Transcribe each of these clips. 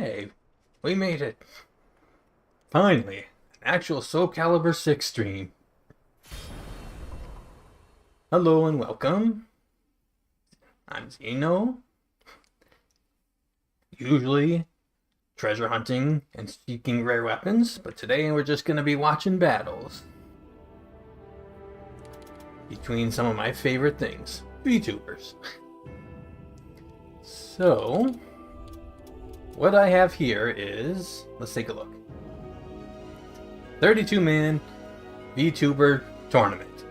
Hey, we made it. Finally, an actual Soul Calibur 6 stream. Hello and welcome. I'm Zeno. Usually treasure hunting and seeking rare weapons, but today we're just going to be watching battles between some of my favorite things, VTubers. So, what I have here is, let's take a look. 32-man VTuber tournament.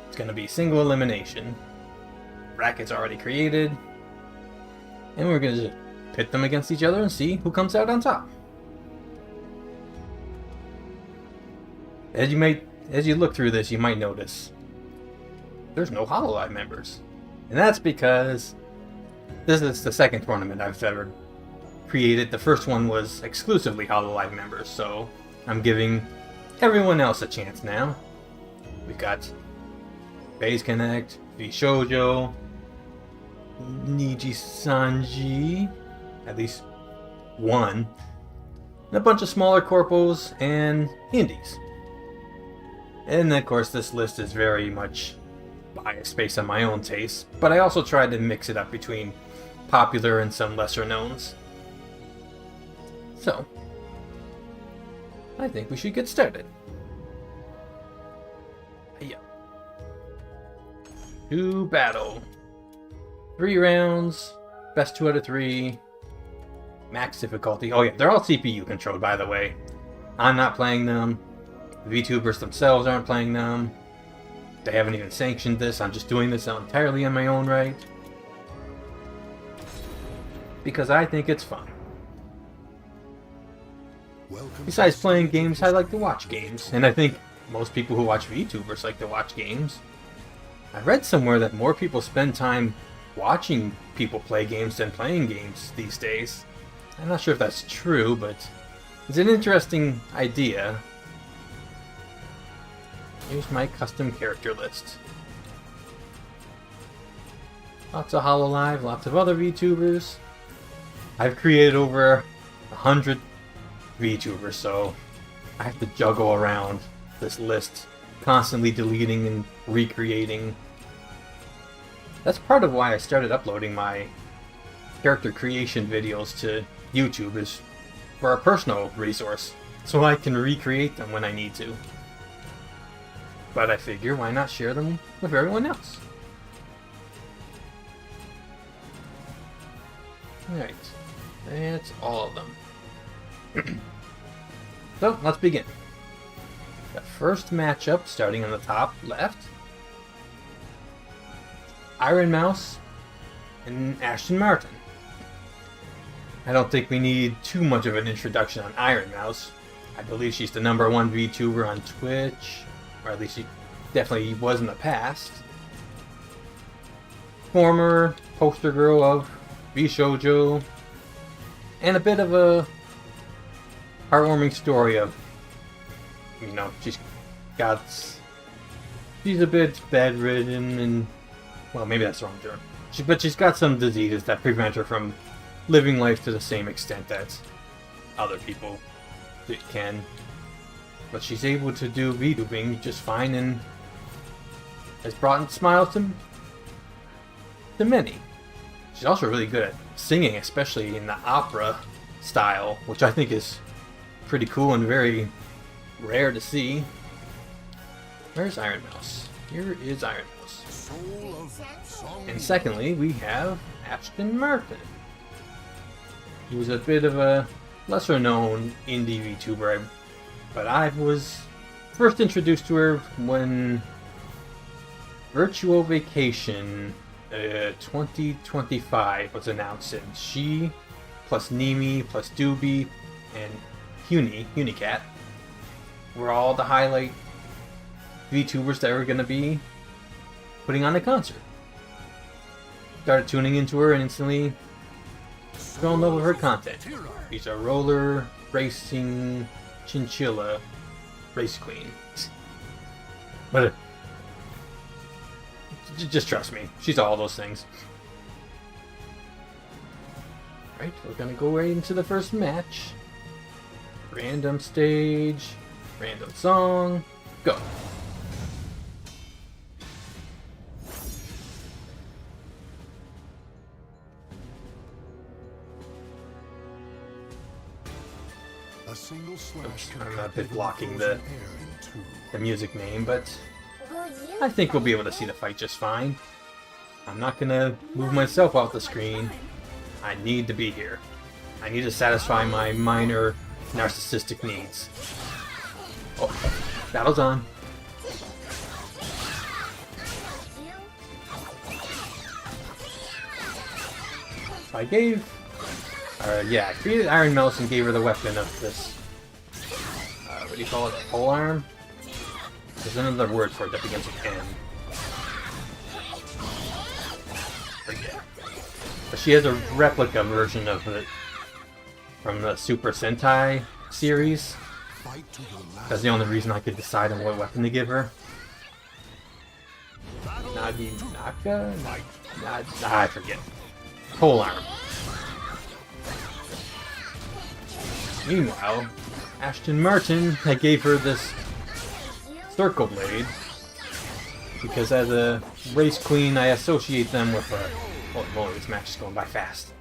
It's going to be single elimination. Brackets already created. And we're going to just pit them against each other and see who comes out on top. As you look through this, you might notice there's no HoloLive members. And that's because this is the second tournament I've ever created. The first one was exclusively HoloLive members, so I'm giving everyone else a chance now. We've got Phase Connect, V Shoujo, Niji Sanji, at least one, and a bunch of smaller corpos and indies. And of course this list is very much biased based on my own taste, but I also tried to mix it up between popular and some lesser knowns. So, I think we should get started. Yeah. To battle. 3 rounds, best 2 out of 3, max difficulty. Oh yeah, they're all CPU controlled, by the way. I'm not playing them. The VTubers themselves aren't playing them. They haven't even sanctioned this. I'm just doing this entirely on my own right, because I think it's fun. Besides playing games, I like to watch games, and I think most people who watch VTubers like to watch games. I read somewhere that more people spend time watching people play games than playing games these days. I'm not sure if that's true, but it's an interesting idea. Here's my custom character list. Lots of HoloLive, lots of other VTubers. I've created over 100 VTubers, so I have to juggle around this list, constantly deleting and recreating. That's part of why I started uploading my character creation videos to YouTube, is for a personal resource, so I can recreate them when I need to. But I figure, why not share them with everyone else? Alright, that's all of them. So, let's begin. The first matchup, starting on the top left. Ironmouse and Ashton Marten. I don't think we need too much of an introduction on Ironmouse. I believe she's the #1 VTuber on Twitch, or at least she definitely was in the past. Former poster girl of V Shoujo, and a bit of a heartwarming story of, you know, she's a bit bedridden, and, well, maybe that's the wrong term. But she's got some diseases that prevent her from living life to the same extent that other people can. But she's able to do VTubing just fine, and has brought smiles to many. She's also really good at singing, especially in the opera style, which I think is pretty cool and very rare to see. Where's Ironmouse? Here is Ironmouse. And secondly, we have Ashton Marten. He was a bit of a lesser known indie VTuber, but I was first introduced to her when Virtual Vacation 2025 was announced, and she plus Nimi plus Doobie and Unicat were all the highlight VTubers that were going to be putting on a concert. Started tuning into her and instantly fell in love with her content. She's a roller racing chinchilla race queen. But just trust me, she's all those things. Right, we're gonna go right into the first match. Random stage, random song, go. A single slash. I'm a bit blocking the music name, but I think we'll be able to see the fight just fine. I'm not gonna move myself off the screen. I need to be here. I need to satisfy my minor narcissistic needs. Oh, battle's on. I created Ironmouse and gave her the weapon of this, what do you call it, pole arm? There's another word for it that begins with N. Forget. But she has a replica version of it from the Super Sentai series. That's the only reason I could decide on what weapon to give her. Naginaka? I forget. Pole arm. Meanwhile, Ashton Marten, I gave her this circle blade because as a race queen, I associate them with a... Holy moly, this match is going by fast.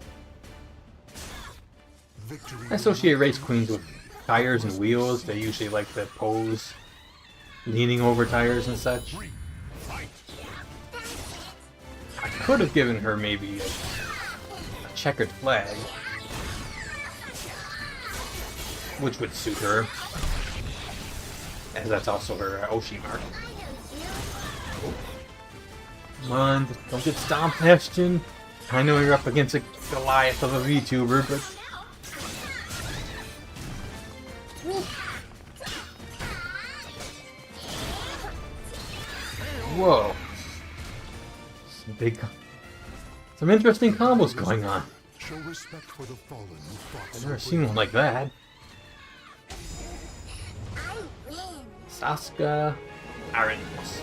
I associate race queens with tires and wheels. They usually like to pose leaning over tires and such. I could have given her maybe a checkered flag, which would suit her, as that's also her Oshi mark. Come on, don't get stomped, Ashton. I know you're up against a Goliath of a VTuber, but... Whoa. Some interesting combos going on. I've never seen one like that. Sasuke, Ironmouse.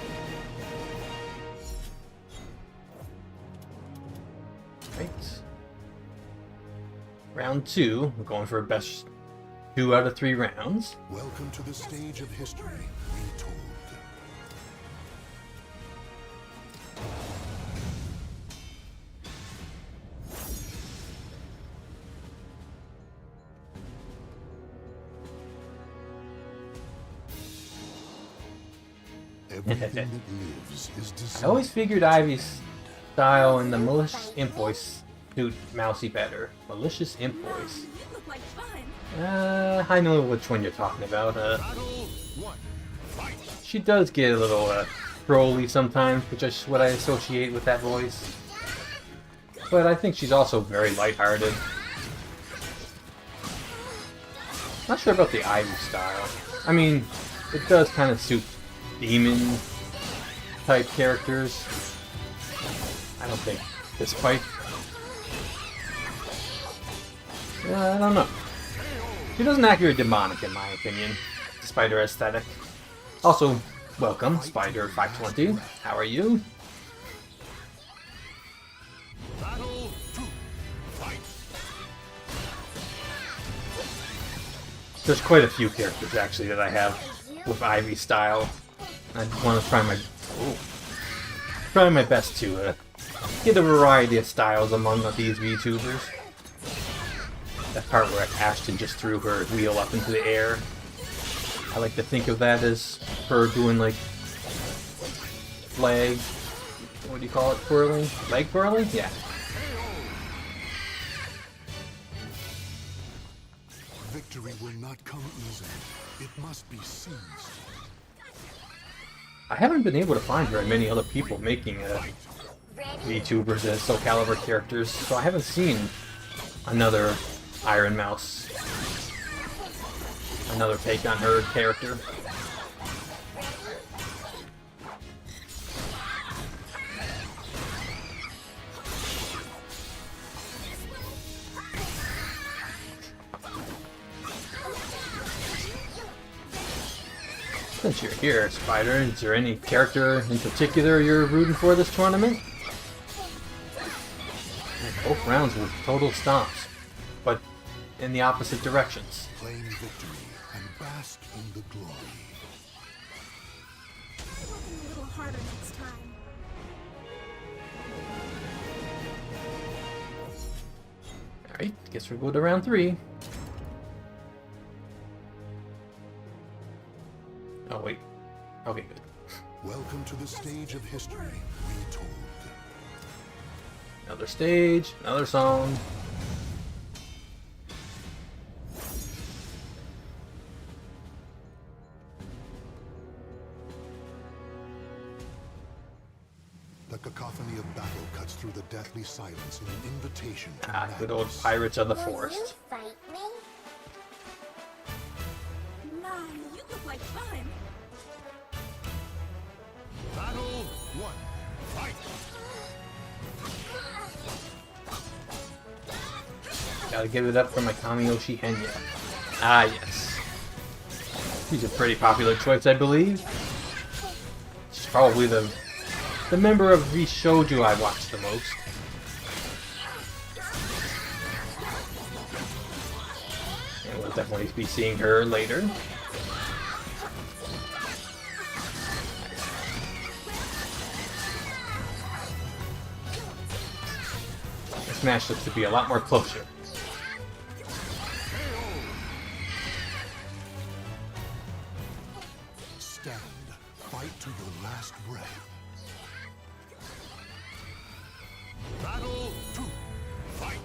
Right. Round 2. We're going for a best 2 out of 3 rounds. Welcome to the stage of history retold. Everything that lives is designed. I always figured Ivy's style and the malicious imp voice suit Mousy better. Malicious imp voice. I know which one you're talking about. She does get a little trolly sometimes, which is what I associate with that voice. But I think she's also very lighthearted. Not sure about the Ivy style. I mean, it does kind of suit demon type characters. I don't think this fight. I don't know. She doesn't act very demonic in my opinion, despite her aesthetic. Also, welcome, Spider520. How are you? There's quite a few characters actually that I have with Ivy style. I want to try my best to get a variety of styles among these VTubers. That part where Ashton just threw her wheel up into the air. I like to think of that as her doing like flag. What do you call it? Twirling? Leg twirling? Yeah. Victory will not come easily. It must be seized. I haven't been able to find very many other people making VTubers as Soul Calibur characters, so I haven't seen another Ironmouse, another take on her character. Since you're here, Spider, is there any character in particular you're rooting for this tournament? Both rounds with total stomps. in the opposite directions. Claim victory and bask in the glory. Working a little harder next time. Alright, guess we'll go to round 3. Oh, wait. Okay, good. Welcome to the stage of history retold. Another stage, another song. The cacophony of battle cuts through the deathly silence in an invitation to Ah, good old madness. Pirates of the Will Forest. you fight me? Nah, you look like fun. Battle 1. Fight! Gotta give it up for my Kamiyoshi Henya. Ah, yes. He's a pretty popular choice, I believe. She's probably the member of the shoujo I watched the most. And we'll definitely be seeing her later. This match looks to be a lot more closer. Stand. Fight to your last breath. Battle 2. Fight!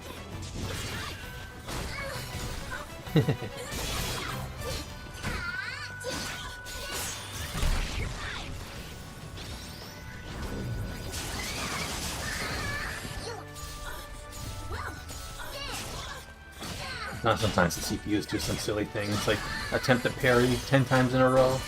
Not sometimes the CPUs do some silly things, like attempt to parry 10 times in a row.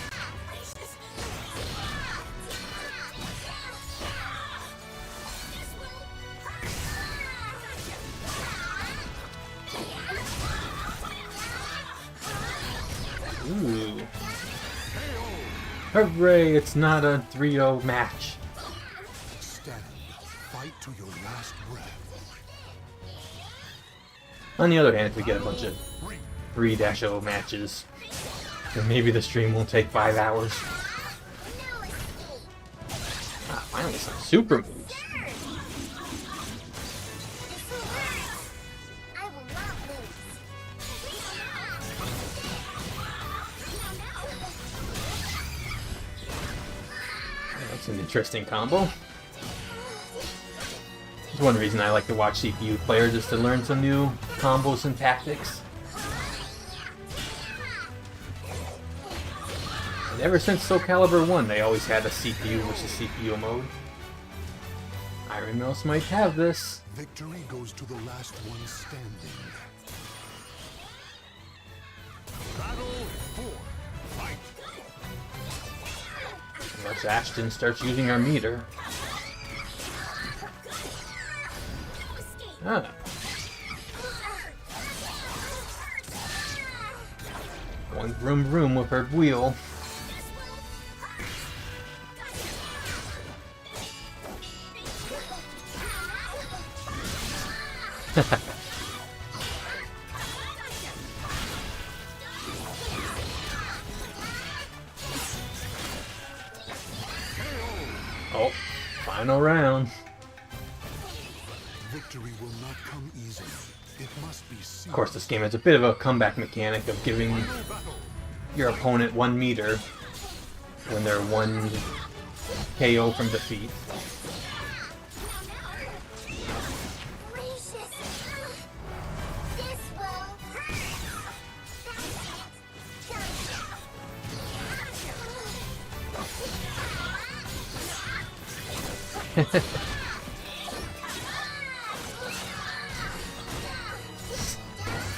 Ooh. Hooray, it's not a 3-0 match. Stand. Fight to your last breath. On the other hand, if we get a bunch of 3-0 matches, then maybe the stream won't take 5 hours. Ah, finally some super moves. I will not lose. That's an interesting combo. It's one reason I like to watch CPU players, is to learn some new combos and tactics. And ever since Soul Calibur 1, they always had a CPU versus CPU mode. Ironmouse might have this. Victory goes to the last one standing. Battle 4. Fight! Unless Ashton starts using our meter. Ah. Going vroom vroom with her wheel. Oh, final round. Victory will not come easily. It must be seen. Of course, this game has a bit of a comeback mechanic of giving your opponent 1 meter when they're 1 KO from defeat. Gracious. This will hurt. That's it.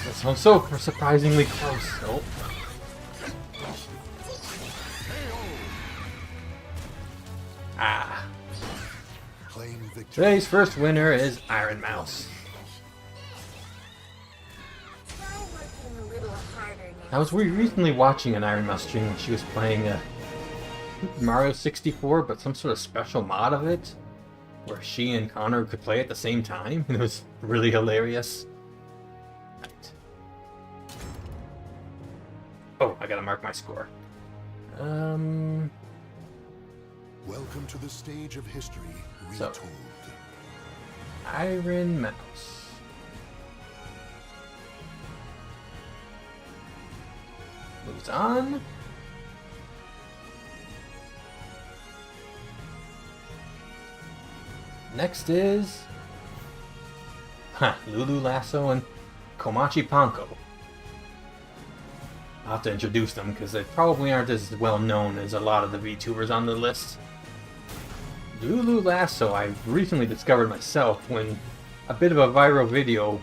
That sounds so surprisingly close. Oh. Ah. Claim victory. Today's first winner is Ironmouse. Try working a little harder now. I was recently watching an Ironmouse stream when she was playing Mario 64, but some sort of special mod of it, where she and Connor could play at the same time. It was really hilarious. Right. Oh, I gotta mark my score. Welcome to the stage of history retold. Ironmouse. Moves on. Next is Lulu, Lasso, and Komachi Panko. I'll have to introduce them because they probably aren't as well known as a lot of the VTubers on the list. Lulu Lasso I recently discovered myself when a bit of a viral video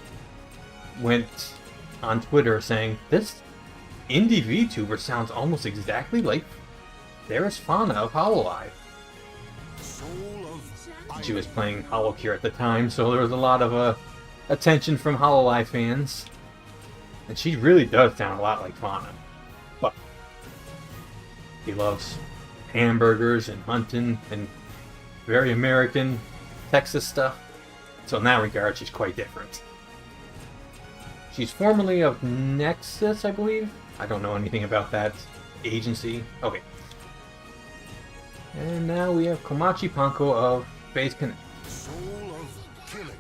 went on Twitter saying, this indie VTuber sounds almost exactly like There's Fauna of HoloLive. She was playing HoloCure at the time, so there was a lot of attention from HoloLive fans. And she really does sound a lot like Fauna. But he loves hamburgers and hunting and very American Texas stuff. So in that regard, she's quite different. She's formerly of Nexus, I believe. I don't know anything about that agency. Okay. And now we have Komachi Panko of Phase Connect. Soul of Killick.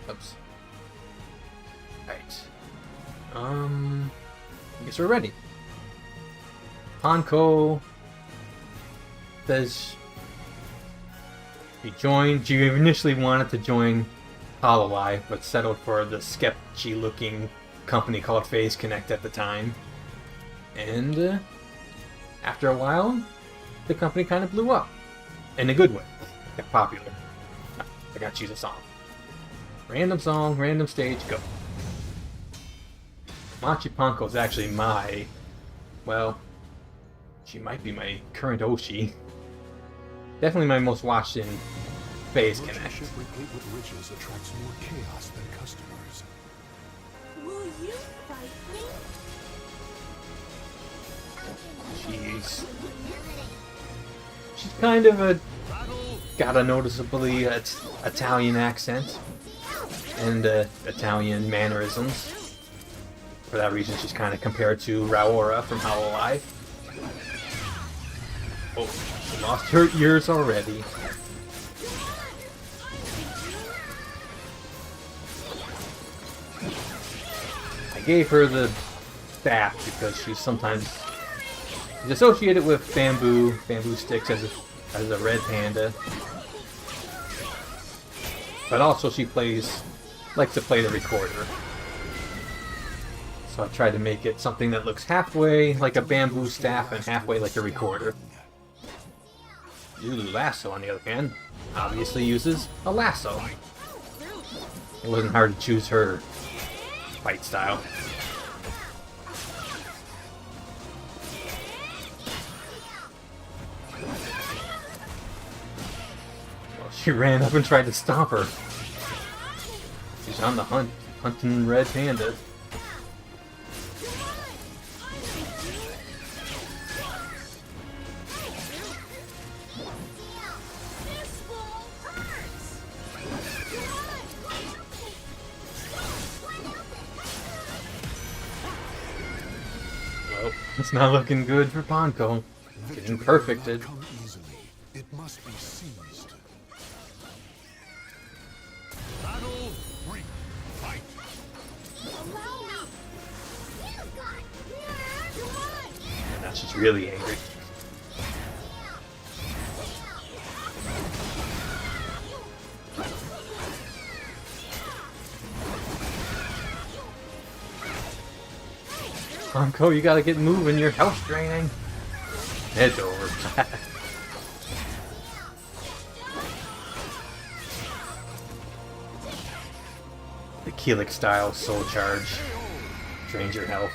Oops. Alright. I guess we're ready. Panko says she initially wanted to join HoloLive, but settled for the sketchy looking company called Phase Connect at the time. And after a while, the company kind of blew up. In a good way. Got popular. I gotta choose a song. Random song, random stage, go. Komachi Panko is actually she might be my current Oshi. Definitely my most watched in Phase Connect. Merchant ship replete with riches attracts more chaos than customers. Will you fight me? She's kind of got a noticeably Italian accent and Italian mannerisms. For that reason, she's kind of compared to Raora from HoloLive. Oh, she lost her ears already. I gave her the staff because she's associated with bamboo sticks as a red panda. But also she likes to play the recorder. So I tried to make it something that looks halfway like a bamboo staff and halfway like a recorder. Lulu Lasso, on the other hand, obviously uses a lasso. It wasn't hard to choose her fight style. Well, she ran up and tried to stop her. She's on the hunt, hunting red pandas. Well, it's not looking good for Panko. Getting perfected. Come easily. It must be seized. Battle 3. Fight. And now she's really angry. Panko, you gotta get moving, your health's draining. It's over. The Keelik style soul charge drains your health.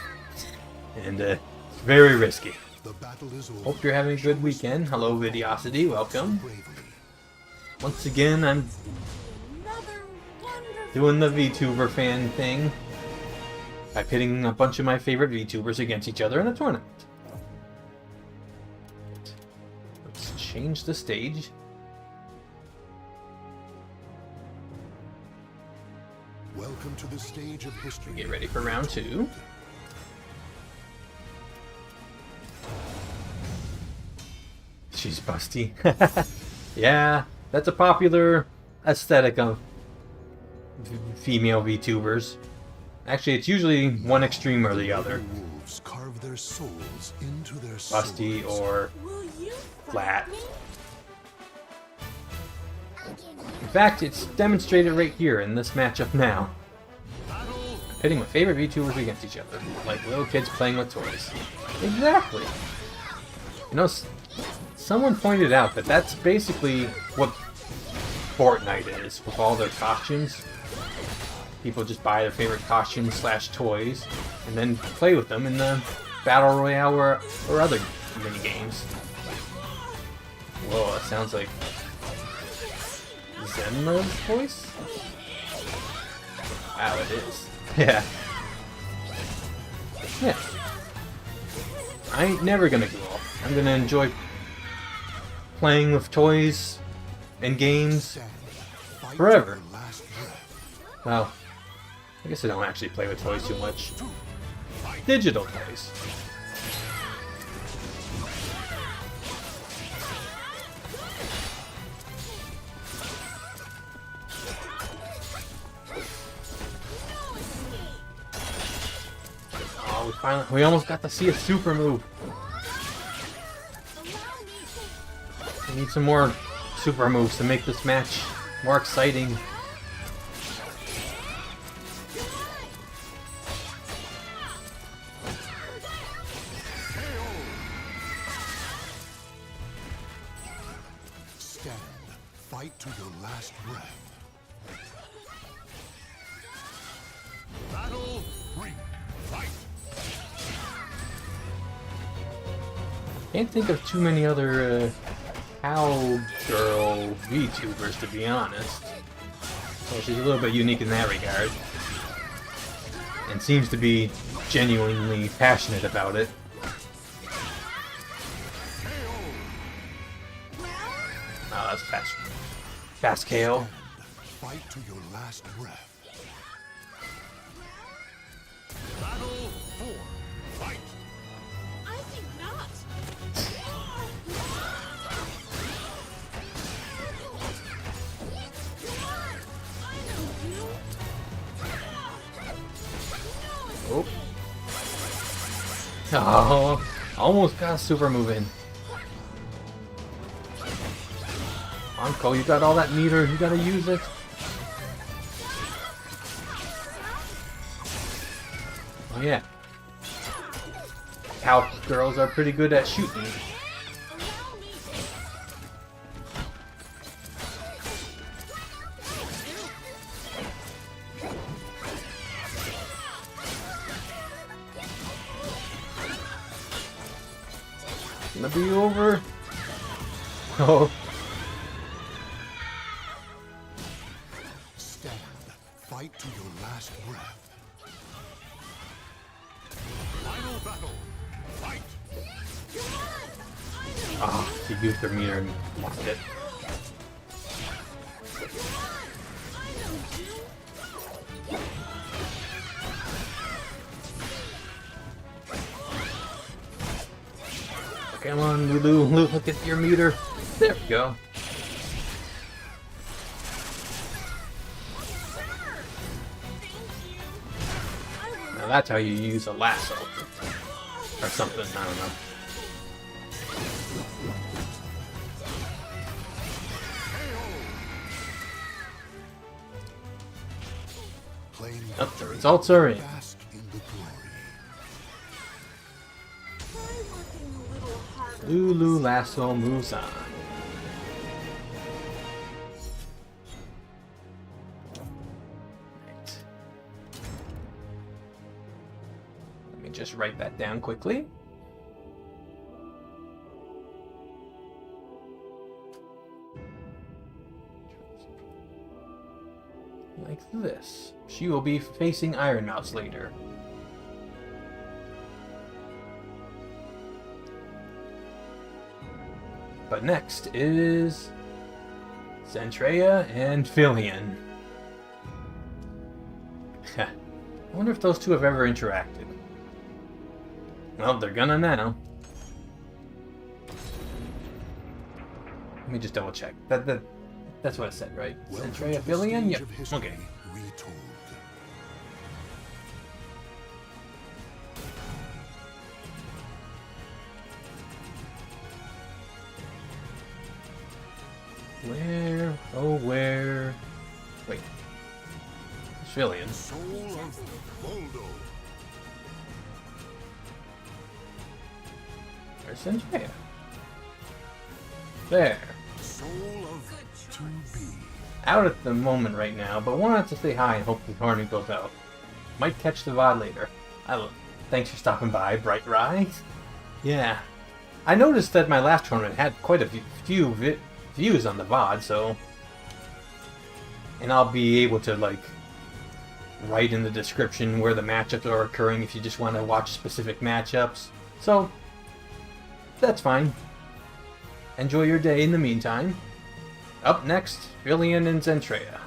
And it's very risky. The battle is over. Hope you're having a good weekend. Hello Vidiosity, welcome. Bravely. Once again, I'm Another wonderful doing the VTuber fan thing by pitting a bunch of my favorite VTubers against each other in a tournament. Let's change the stage. Welcome Welcome to the stage of history. Get ready for round 2. She's busty. Yeah, that's a popular aesthetic of female VTubers. Actually, it's usually one extreme or the other. Wolves carve their souls into their Busty swords. or Will you flat. fight me? In fact, it's demonstrated right here in this matchup now. Pitting my favorite VTubers against each other, like little kids playing with toys. Exactly. You know, someone pointed out that that's basically what Fortnite is, with all their costumes. People just buy their favorite costumes slash toys, and then play with them in the Battle Royale or other mini games. Whoa, that sounds like Zenma's voice? Wow, it is. Yeah. Yeah. I ain't never gonna grow up. I'm gonna enjoy playing with toys and games Stand, fight to forever. your last breath. Well, I guess I don't actually play with toys too much. Digital toys. Oh, we almost got to see a super move. We need some more super moves to make this match more exciting. Stand, fight to your last breath. Battle 3. Fight. Can't think of too many other cowgirl VTubers, to be honest. So she's a little bit unique in that regard. And seems to be genuinely passionate about it. Oh, that's fast. Fast KO. Fight to your last breath. Battle 4. Fight. I think not. I know you. Oh. Oh, almost got a super move in. Panko, you got all that meter, you gotta use it. Oh yeah. Cowgirls are pretty good at shooting. Gonna be over. Oh. Stand, fight to your last breath. Final battle. Fight. Ah, she used her meter and lost it. Come on, Lulu, look at your meter. There we go. Now that's how you use a lasso. Or something, I don't know. Claim Oh, the results are in. bask in the glory. Try working a little harder. Lulu Lasso moves on. Right. Let me just write that down quickly. Like this. She will be facing Ironmouse later. But next is Zentreya and Filian. I wonder if those two have ever interacted. Well, they're gonna now. Let me just double check. That's what it said, right? Zentreya, Filian? Yep. Okay. Retold. Where? Oh, where? Wait. It's Filian. Soul of Voldo. Where's Zentreya? There. Soul of 2B. Out at the moment right now, but wanted to say hi and hope the tournament goes out. Might catch the VOD later. Thanks for stopping by, Bright Rye. Yeah. I noticed that my last tournament had quite a few views on the VOD, so... And I'll be able to, like, write in the description where the matchups are occurring if you just want to watch specific matchups. So, that's fine. Enjoy your day in the meantime. Up next, Filian and Zentreya.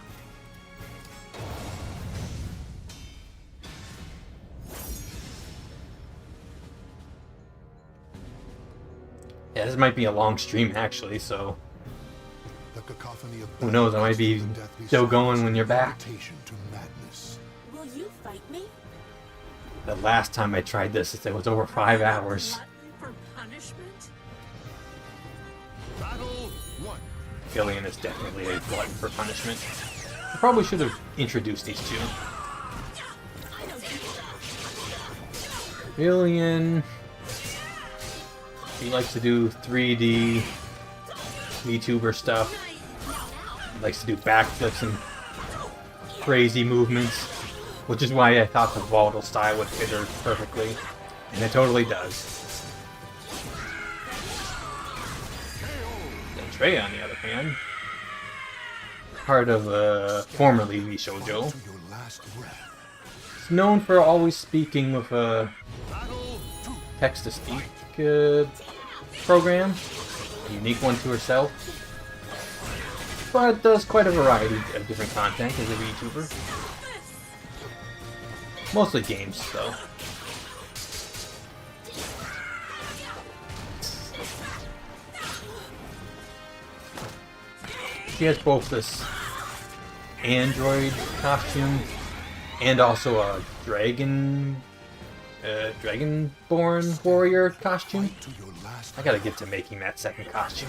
Yeah, this might be a long stream actually, so The cacophony of who knows, I might be battles and deathly still going silence when you're an back. invitation to madness. Will you fight me? The last time I tried this, it was over 5 hours. Glutton for punishment? Battle 1. Filian is definitely a glutton for punishment. I probably should have introduced these two. Filian... He likes to do 3D VTuber stuff. He likes to do backflips and crazy movements, which is why I thought the volatile style would fit her perfectly, and it totally does. Zentreya, on the other hand, part of formerly V Shoujo, To your last breath. is known for always speaking with a Battle 2. text-to-speak program, a unique one to herself, but does quite a variety of different content as a VTuber. Mostly games, though. She has both this android costume and also a Dragonborn warrior costume. To your last I gotta get to making that second costume.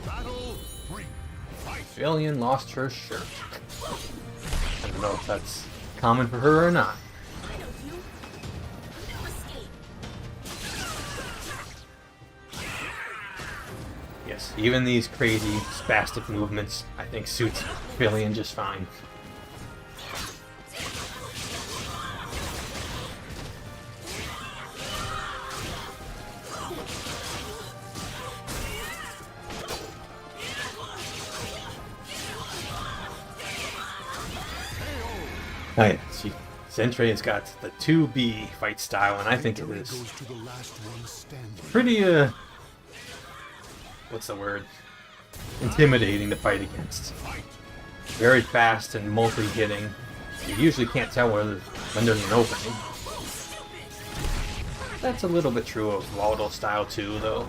Battle 3. Fight. Filian lost her shirt. I don't know if that's common for her or not. I know you. No escape. Yes, even these crazy spastic movements, I think, suits Filian just fine. Oh yeah, Zentreya's got the 2B fight style, and I think it victory is goes to the last one standing. pretty, what's the word? Intimidating to fight against. Very fast and multi-hitting. You usually can't tell when there's an opening. That's a little bit true of volatile style too, though.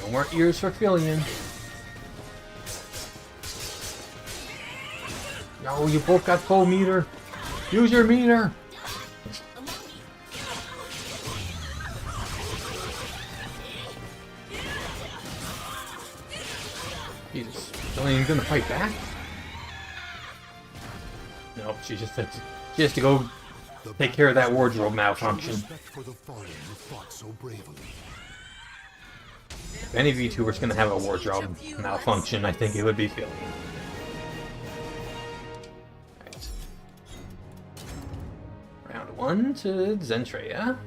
No more ears for Filian. No, you both got full meter. Use your meter. Jesus, Filian gonna fight back? No, she has to go The take care of that battle wardrobe shows malfunction. respect for the fallen who fought so bravely. If any VTuber's gonna have a wardrobe malfunction, I think it would be Filian. Right. Round 1 to Zentreya.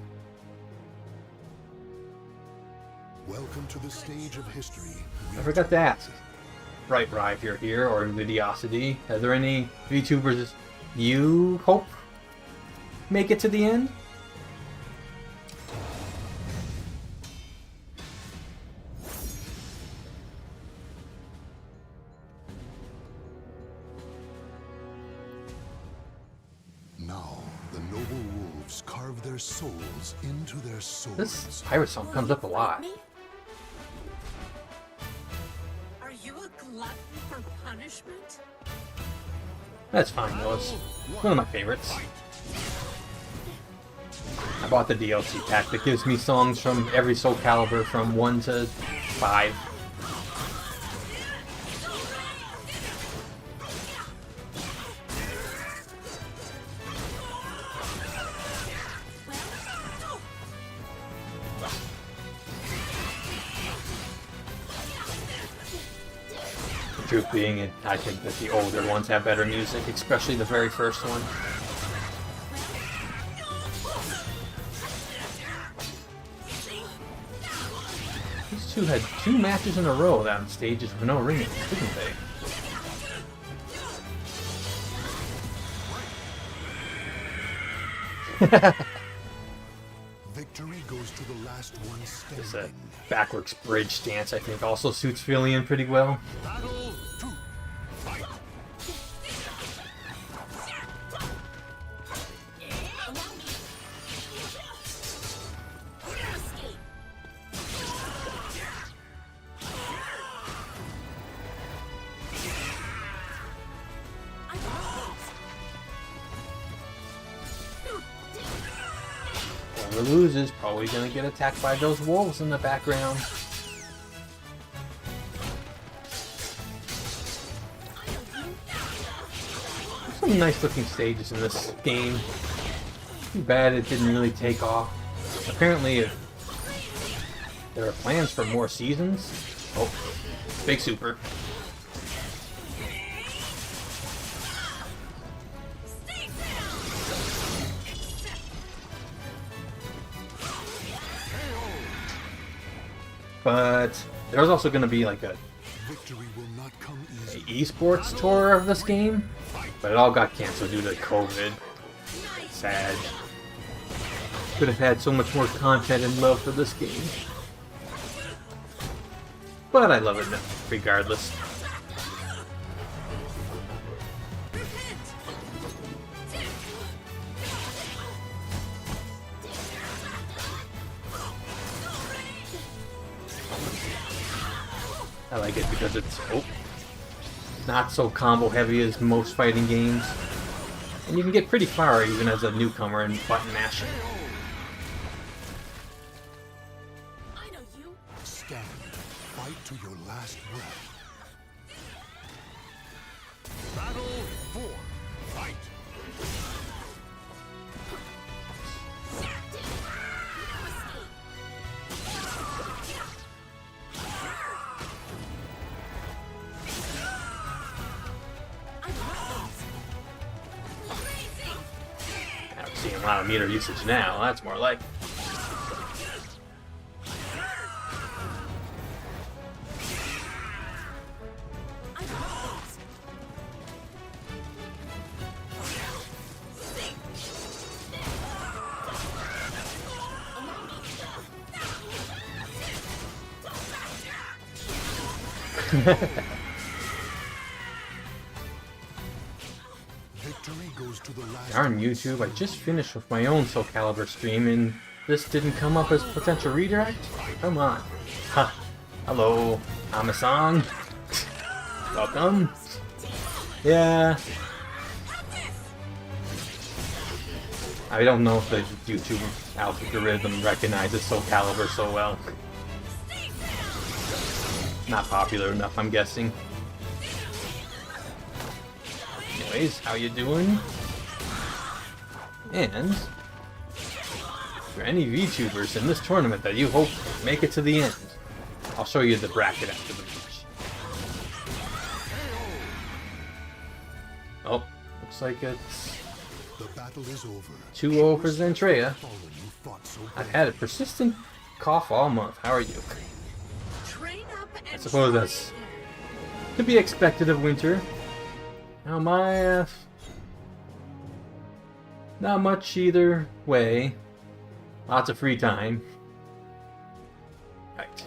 Welcome to the stage of history. I forgot to ask. Bright Rye, if you're here, or Vidiosity, are there any VTubers you hope make it to the end? noble wolves carve their souls into their swords. This pirate song Will comes you up a lot. fight me? Are you a glutton for punishment? That's fine, though. It's one of my favorites. I bought the DLC pack that gives me songs from every Soul Calibur from 1 to 5. The truth being, I think that the older ones have better music, especially the very first one. These two had 2 matches in a row on stages with no ringing, didn't they? Victory goes to the last one This standing. backwards bridge stance, I think, also suits Filian pretty well. Battle 2. Fight. Whoever loses probably gonna get attacked by those wolves in the background. Some nice looking stages in this game. Too bad it didn't really take off. Apparently there are plans for more seasons. Oh, big super. But there's also going to be like a Victory will not come easy. esports tour of this game, but it all got canceled due to COVID. Sad. Could have had so much more content and love for this game. But I love it regardless. I like it because it's not so combo heavy as most fighting games. And you can get pretty far even as a newcomer in button mashing. I know you. Stand. Fight to your last breath. Battle 4. Fight. I'm seeing a lot of meter usage now. That's more like. Victory goes to the last. Darn YouTube, I just finished with my own Soul Calibur stream and this didn't come up as potential redirect? Come on. Ha. Hello, Amasan. Welcome. Yeah. I don't know if the YouTube algorithm recognizes Soul Calibur so well. Not popular enough, I'm guessing. Anyways, how you doing? And if there are any VTubers in this tournament that you hope make it to the end, I'll show you the bracket after the match. Oh, looks like it's The battle is over. 2-0 for Zentreya. Fallen, you fought so I've bravely. had a persistent cough all month. How are you? Train up and I suppose try that's again. to be expected of winter. Now my not much either way. Lots of free time. Right.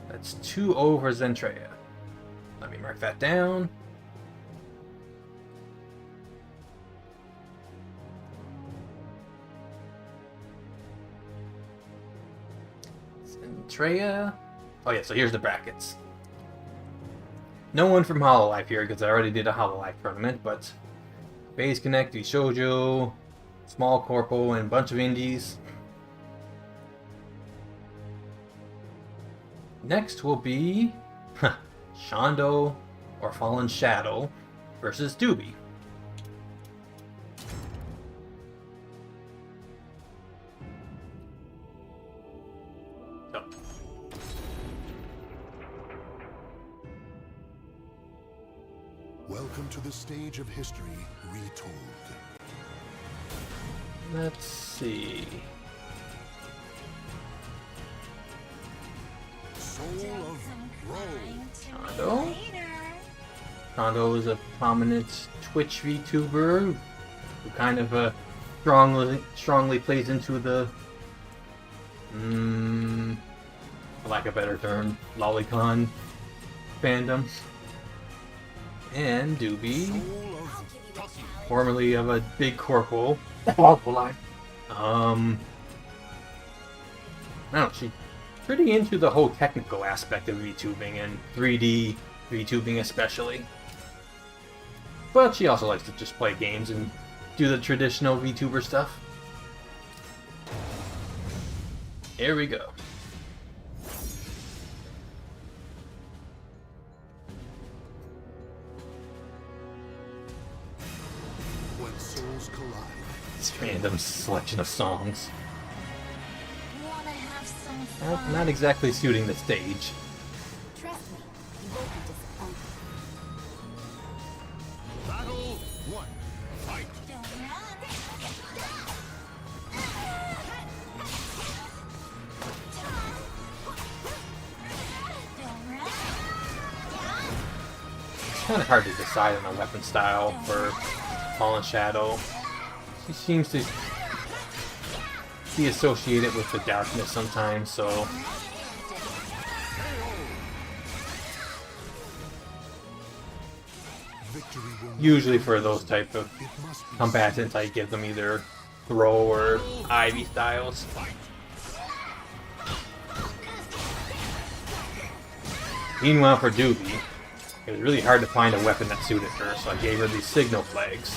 That's 2-0 for Zentreya. Let me mark that down. Zentreya. Oh yeah, so here's the brackets. No one from Hololive here because I already did a Hololive tournament, but Phase Connect, Shoujo, Small Corpo, and a bunch of indies. Next will be Shondo or Fallenshadow versus Doobie. So. Welcome to the stage of history retold. Let's see. Soul of Rome. Shondo. Shondo is a prominent Twitch VTuber who kind of strongly plays into the, for lack of a better term, lolicon fandom. And Doobie, Soul of Tucky. formerly of a big corpo. I don't know, she's pretty into the whole technical aspect of VTubing and 3D VTubing especially. But she also likes to just play games and do the traditional VTuber stuff. Here we go. When souls collide, This random selection of songs. Wanna have some fun? Not exactly suiting the stage. Trust me, you won't be disappointed. Battle 1. Fight. Don't run. Don't run. It's kind of hard to decide on a weapon style for Fallenshadow. She seems to be associated with the darkness sometimes, so victory will usually for those type of it must be combatants I give them either throw or Ivy styles. Meanwhile for Doobie, it was really hard to find a weapon that suited her, so I gave her these signal flags.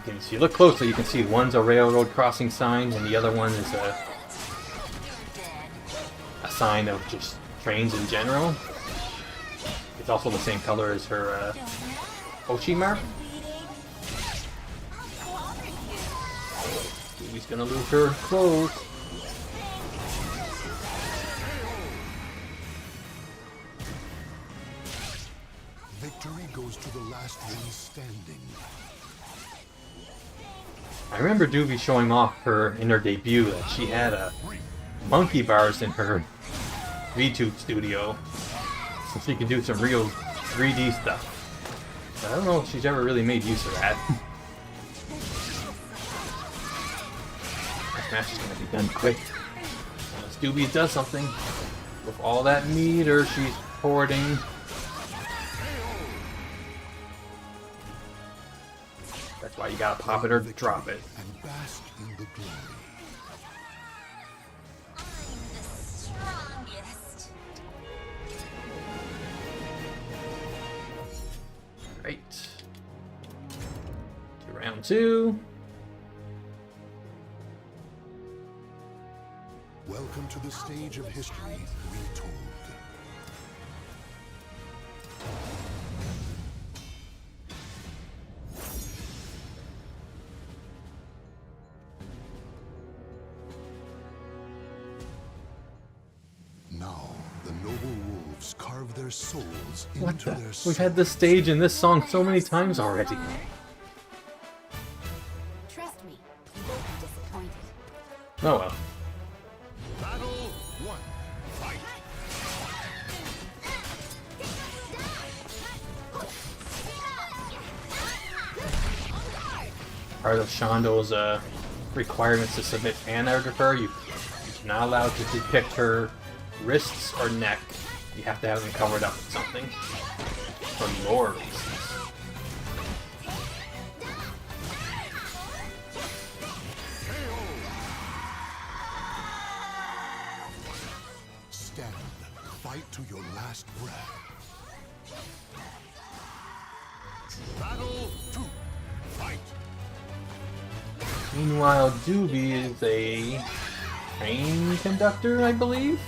If you look closely, you can see one's a railroad crossing sign, and the other one is a sign of just trains in general. It's also the same color as her Ochi mark. Doobie's gonna lose her clothes. victory goes to the last one standing. I remember Doobie showing off in her debut that she had monkey bars in her VTube studio, so she could do some real 3D stuff. But I don't know if she's ever really made use of that. This match is going to be done quick. Unless Doobie does something with all that meter she's hoarding. That's why you gotta pop it or drop it. And bask in the glory. I'm the strongest. Right. To round 2. Welcome to the stage of history retold. Now, the noble wolves carve their souls What into the? their We've had this stage in this song so many times already. Trust me, you won't be disappointed. Oh well. Battle 1. Fight. Part of Shondo's requirements to submit fan art of her, you're not allowed to depict her wrists or neck. You have to have them covered up with something. For lore reasons. Fight to your last breath. Battle 2. Fight. Meanwhile, Doobie is a train conductor, I believe.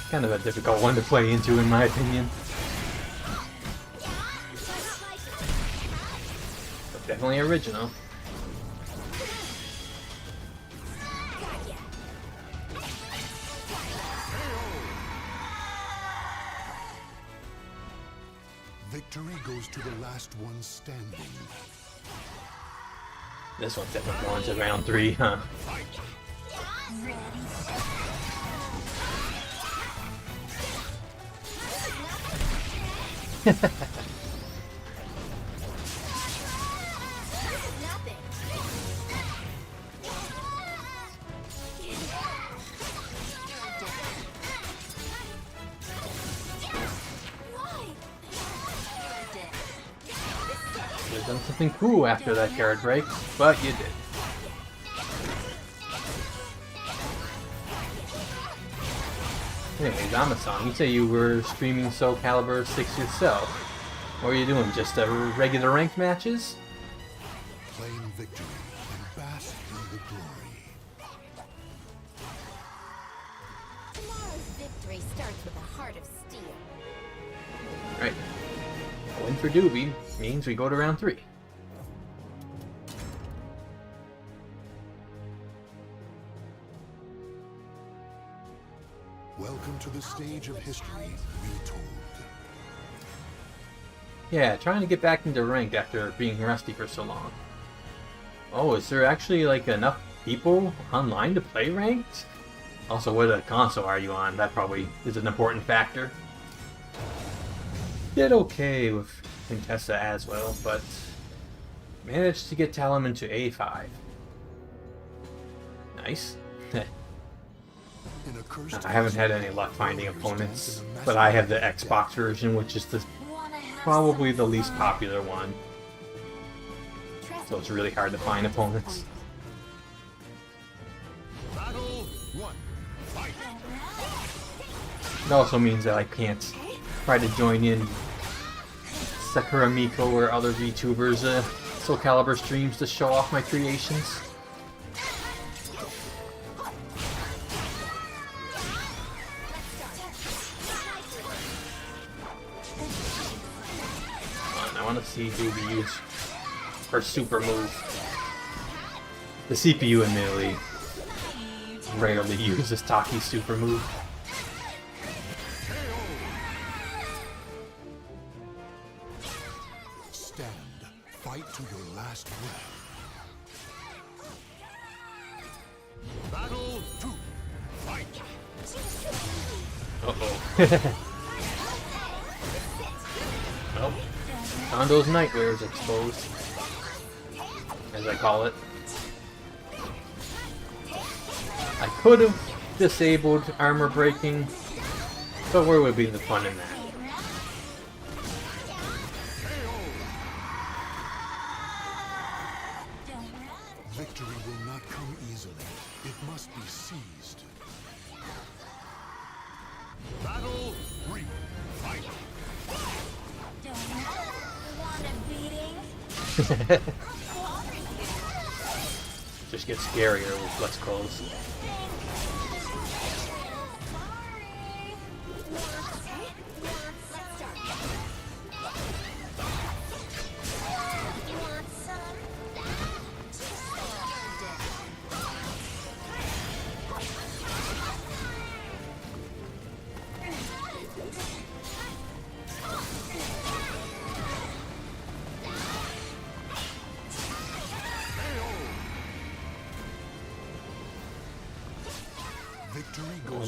Kind of a difficult one to play into, in my opinion. But definitely original. Victory goes to the last one standing. This one's definitely going to round 3, huh? You've done something cool after that card break, but you did. Anyways, Amazon, you say you were streaming Soul Calibur 6 yourself. What were you doing? Just regular ranked matches? Claim victory and bask in the glory. Tomorrow's victory starts with a heart of steel. Right. A win for Doobie means we go to round 3. Welcome to the stage of history retold. Yeah, trying to get back into ranked after being rusty for so long. Oh, is there actually like enough people online to play ranked? Also, what console are you on? That probably is an important factor. Did okay with Contessa as well, but managed to get Talon into A5. Nice. I haven't had any luck finding opponents, but I have the Xbox version, which is probably the least popular one. So it's really hard to find opponents. Battle 1. Fight. It also means that I can't try to join in Sakura Miko or other VTubers' Soul Calibur streams to show off my creations. I want to see Doobie use her super move. The CPU admittedly rarely uses Taki's super move. Stand. Fight to your last breath. Battle 2. Fight. Uh-oh. Well, Shondo's nightmare is exposed, as I call it. I could have disabled armor breaking, but where would be the fun in that? Victory will not come easily. It must be seized. Battle 3. Fight. Just gets scarier with less calls.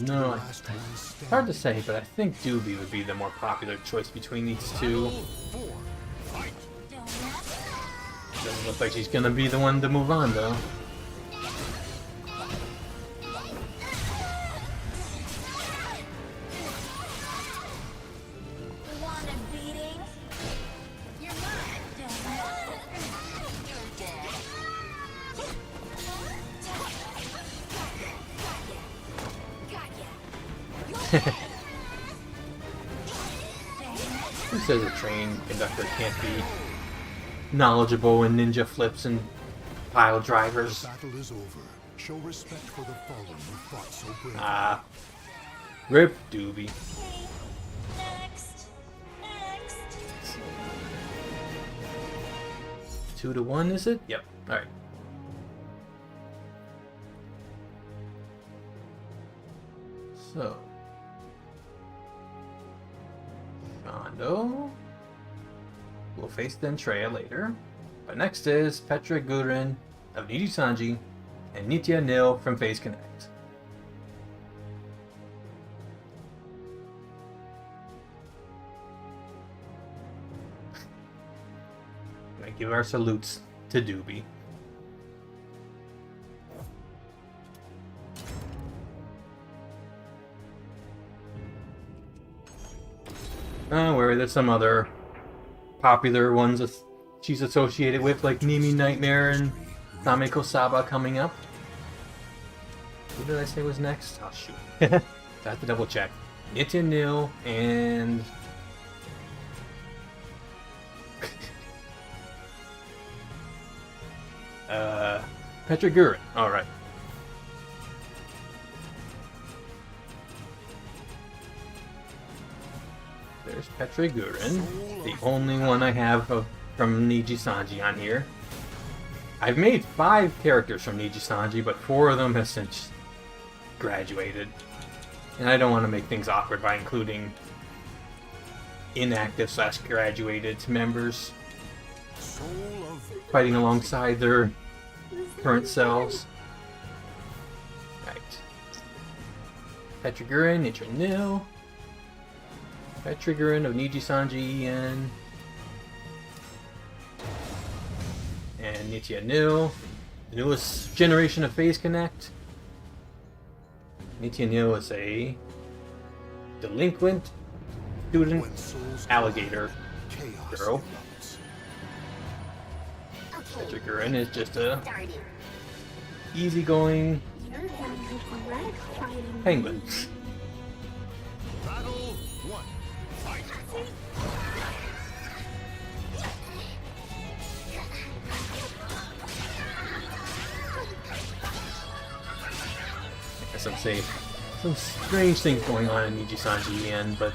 No, it's hard to say, but I think Doobie would be the more popular choice between these two. Doesn't look like she's gonna be the one to move on, though. Who says a train conductor can't be knowledgeable in ninja flips and pile drivers? The battle is over. Show respect for the fallen who fought so bravely. Ah. Rip Doobie. Next. 2-1, is it? Yep. Alright. So. Shondo. We'll face Zentreya later. But next is Petra Gurin of Niji-sanji and Nitya Nil from Phase Connect. Gonna give our salutes to Doobie. Don't worry, there's some other popular ones that she's associated with, like Nimi Nightmare and Sameko Saba coming up. Who did I say was next? Oh shoot. I have to double check. Nitya Nil and Petra Gurin. Alright. There's Petra Gurin, the only one I have from Niji-sanji on here. I've made 5 characters from Niji-sanji, but 4 of them have since graduated. And I don't want to make things awkward by including inactive / graduated members fighting alongside their current selves. Right. Petra Gurin, Nitra Nil. Petra Gurin of Niji-sanji En. And Nitya Nil, the newest generation of Phase Connect. Nitya Nil is a delinquent student alligator girl. Petra Gurin is just a easygoing penguin. Battle 1. Fight. Some strange things going on in Niji-sanji En, but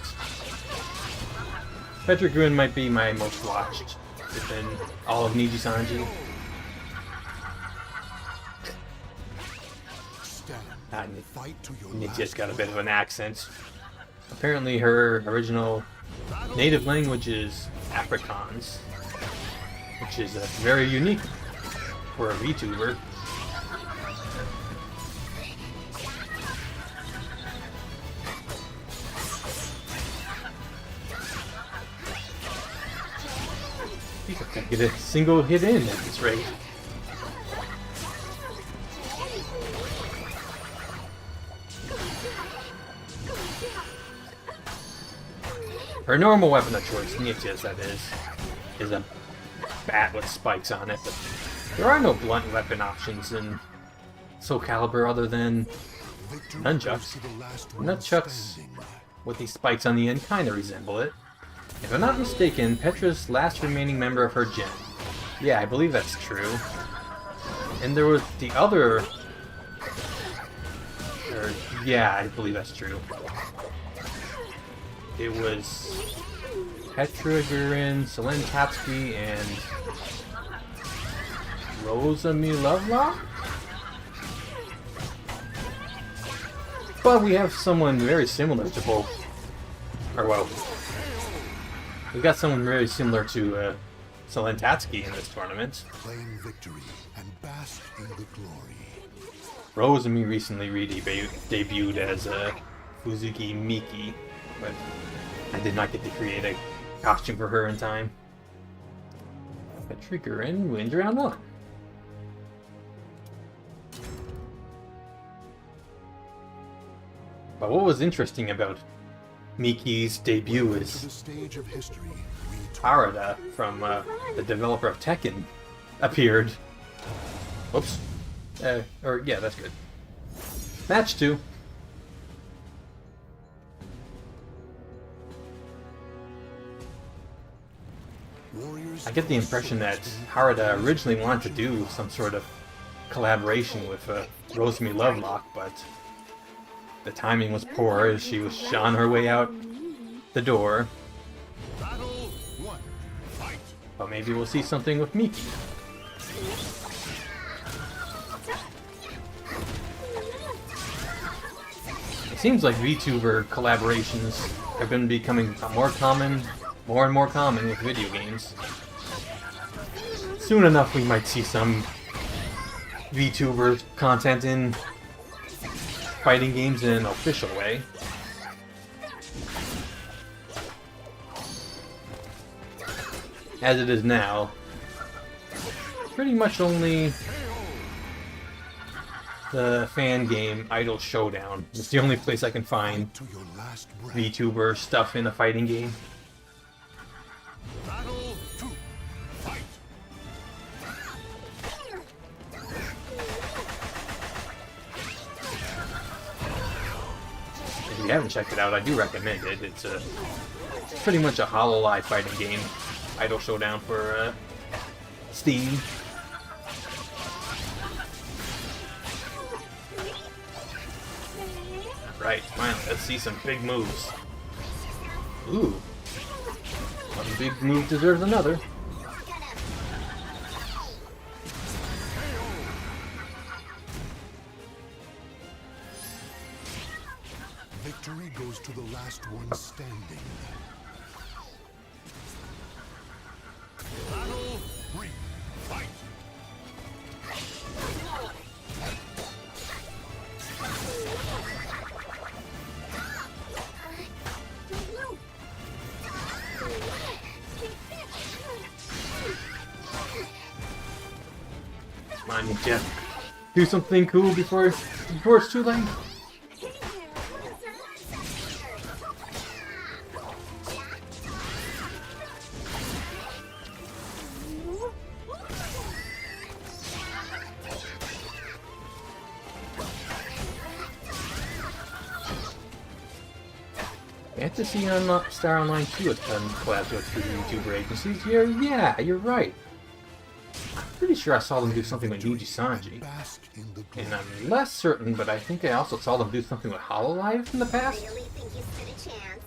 Petra Gurin might be my most watched within all of Niji-sanji. Nitya's got a bit of an accent. Apparently her original native language is Afrikaans, which is very unique for a VTuber. People can't get a single hit in at this rate. Her normal weapon of choice, Nitya's that is a bat with spikes on it, but there are no blunt weapon options in Soul Calibur other than nunchucks. Nunchucks with these spikes on the end kind of resemble it. If I'm not mistaken, Petra's last remaining member of her gen. Yeah, I believe that's true. And there was the other... yeah, I believe that's true. It was Petra Gurin, Selene Tapsky, and Rosami Lovelock? But we have someone very similar to both. Or, well, we got someone very similar to Selene Tapsky in this tournament. Claim victory and bask in the glory. Rosami recently debuted as Fuzuki Miki, but I did not get to create a costume for her in time. Petra Gurin wins round 1. But what was interesting about Miki's debut is Arada from the developer of Tekken appeared. Whoops. Yeah, that's good. Match 2. I get the impression that Harada originally wanted to do some sort of collaboration with Rosemi Lovelock, but the timing was poor as she was on her way out the door. Battle 1. Fight. But maybe we'll see something with Miki. It seems like VTuber collaborations have been becoming more and more common with video games. Soon enough we might see some VTuber content in fighting games in an official way. As it is now, pretty much only the fan game Idol Showdown. It's the only place I can find To your last breath. VTuber stuff in a fighting game. Battle 2. Fight. If you haven't checked it out, I do recommend it. It's pretty much a HoloLive fighting game. Idol Showdown for Steam. Right, finally, let's see some big moves. Ooh. One big move deserves another. Victory goes to the last one standing. Battle 3. Fight. Come on, Nitya. Do something cool before it's too late. Fantasy on Star Online 2 has done collabs with two YouTuber agencies. Yeah, you're right. I'm pretty sure I saw them do something with Yuji Sanji. Bask in the glow. And I'm less certain, but I think I also saw them do something with HoloLive in the past. Really think you stood a chance?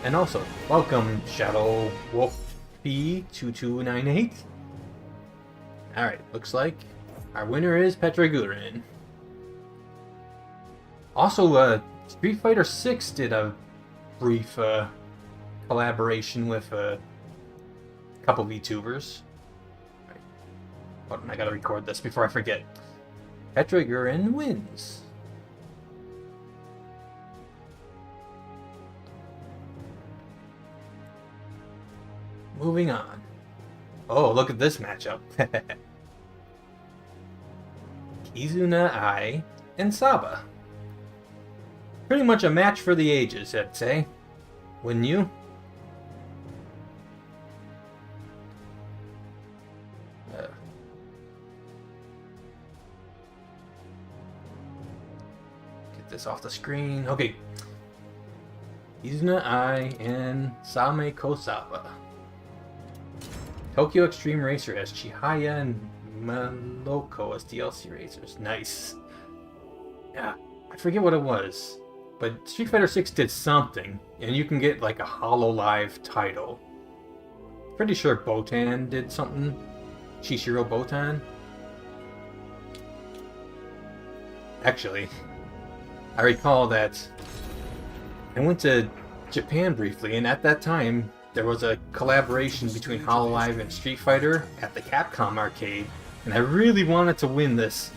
And also, welcome Shadow Wolfie2298. Alright, looks like our winner is Petra Gurin. Also, Street Fighter 6 did a brief collaboration with a couple VTubers. Right. Hold on, I gotta record this before I forget. Petra Gurin wins. Moving on. Oh, look at this matchup. Kizuna AI and Saba. Pretty much a match for the ages, I'd say. Wouldn't you? Get this off the screen. Okay. Kizuna AI and Sameko Saba. Tokyo Extreme Racer as Chihaya and Maloko as DLC racers. Nice. Yeah, I forget what it was. But Street Fighter 6 did something, and you can get like a HoloLive title. Pretty sure Botan did something. Chishiro Botan. Actually, I recall that I went to Japan briefly, and at that time, there was a collaboration between HoloLive and Street Fighter at the Capcom arcade, and I really wanted to win this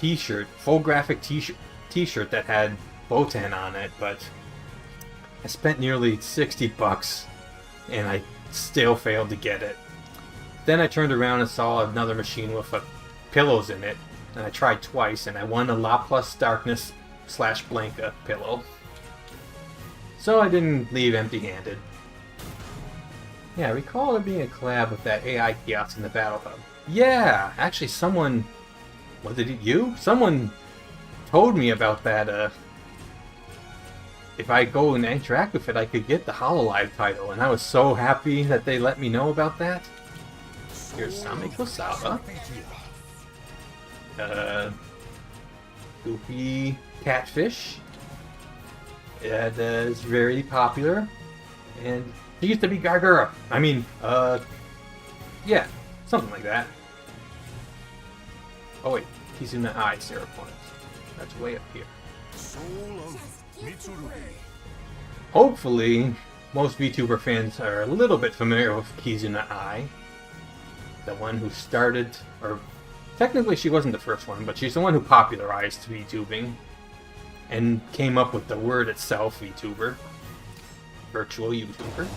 t-shirt, full graphic t-shirt that had Botan on it, but I spent nearly $60 and I still failed to get it. Then I turned around and saw another machine with pillows in it, and I tried twice and I won a La Plus Darkness / Blanca pillow. So I didn't leave empty-handed. Yeah, I recall there being a collab with that AI kiosk in the Battle Hub. Yeah, actually someone... Was it you? Someone told me about that if I go and interact with it, I could get the HoloLive title, and I was so happy that they let me know about that. Here's Sameko Saba. Goofy Catfish. That is very popular. And she used to be Gargura. I mean, yeah, something like that. Oh wait, Kizuna AI, Sarah Point. That's way up here. Hopefully, most VTuber fans are a little bit familiar with Kizuna AI. The one who started, or technically she wasn't the first one, but she's the one who popularized VTubing and came up with the word itself, VTuber. Virtual YouTuber.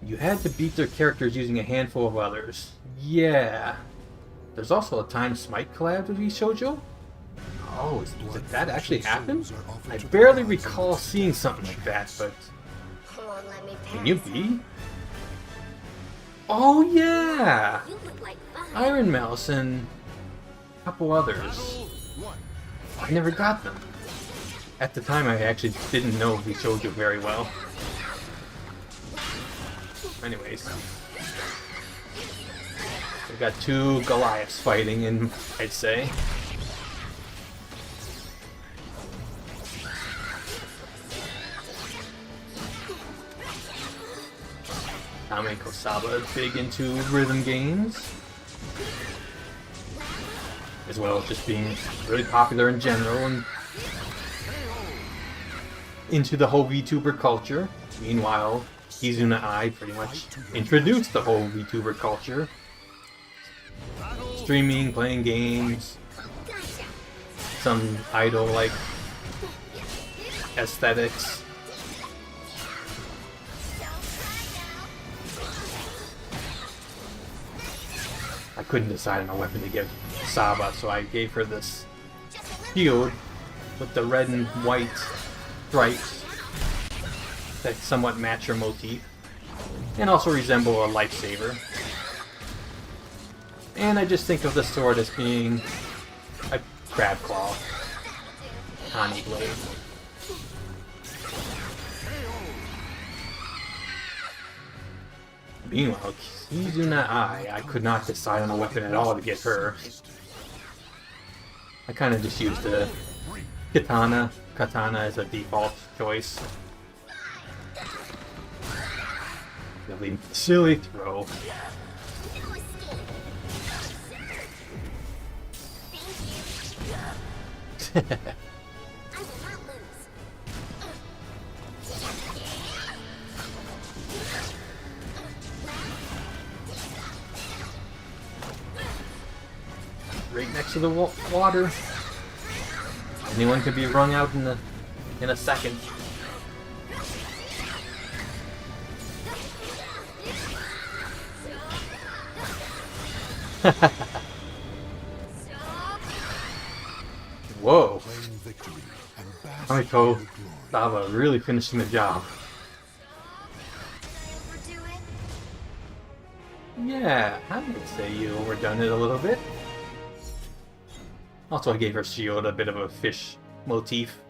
You had to beat their characters using a handful of others. Yeah. There's also a Time Smite collab with VShoujo? Oh, did that actually happen? I barely recall seeing something like that, but... Can you be? Oh yeah! Ironmouse and a couple others. I never got them. At the time, I actually didn't know VShoujo very well. Anyways. We've got two Goliaths fighting, and I'd say. Sameko Saba big into rhythm games, as well as just being really popular in general and into the whole VTuber culture. Meanwhile, Kizuna AI pretty much introduced the whole VTuber culture. Streaming, playing games, some idol-like aesthetics. I couldn't decide on a weapon to give Saba, so I gave her this shield with the red and white stripes that somewhat match her motif, and also resemble a lifesaver. And I just think of the sword as being a crab claw, Hani blade. Meanwhile, Kizuna AI, I could not decide on a weapon at all to get her. I kind of just used the katana as a default choice. Really silly throw. Right next to the water. Anyone could be wrung out in a second. Whoa. Sameko Saba really finishing the job. Yeah, I would say you overdone it a little bit. Also, I gave her shield a bit of a fish motif.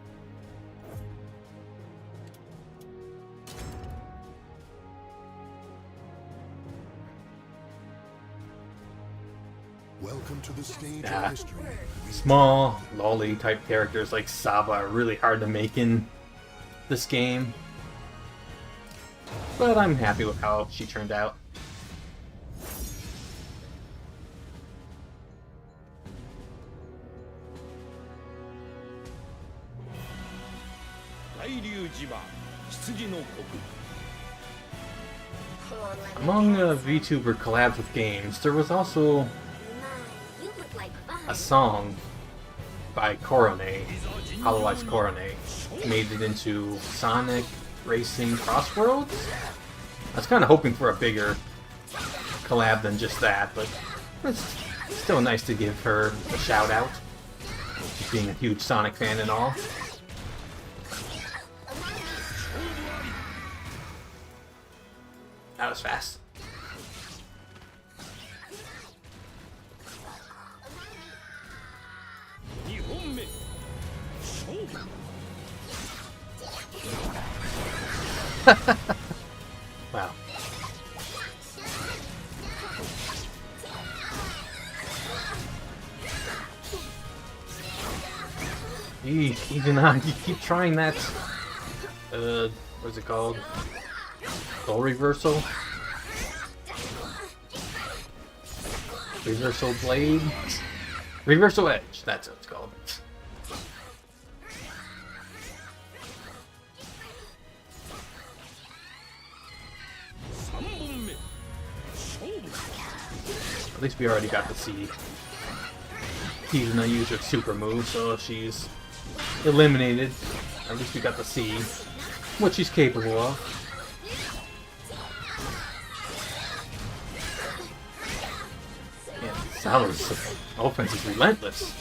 Welcome to the stage of history. Small, lolly type characters like Saba are really hard to make in this game. But I'm happy with how she turned out. Among VTuber collabs with games, there was also a song by Korone, HoloLife's Korone, made it into Sonic Racing Crossworlds. I was kind of hoping for a bigger collab than just that, but it's still nice to give her a shout out, being a huge Sonic fan and all. That was fast. Wow. Even you keep trying that. What's it called? Soul reversal? Reversal blade? Reversal edge, that's what it's called. At least we already got to see Kizuna use her super move, so she's eliminated. At least we got to see what she's capable of. Yeah, Saba's offense is relentless.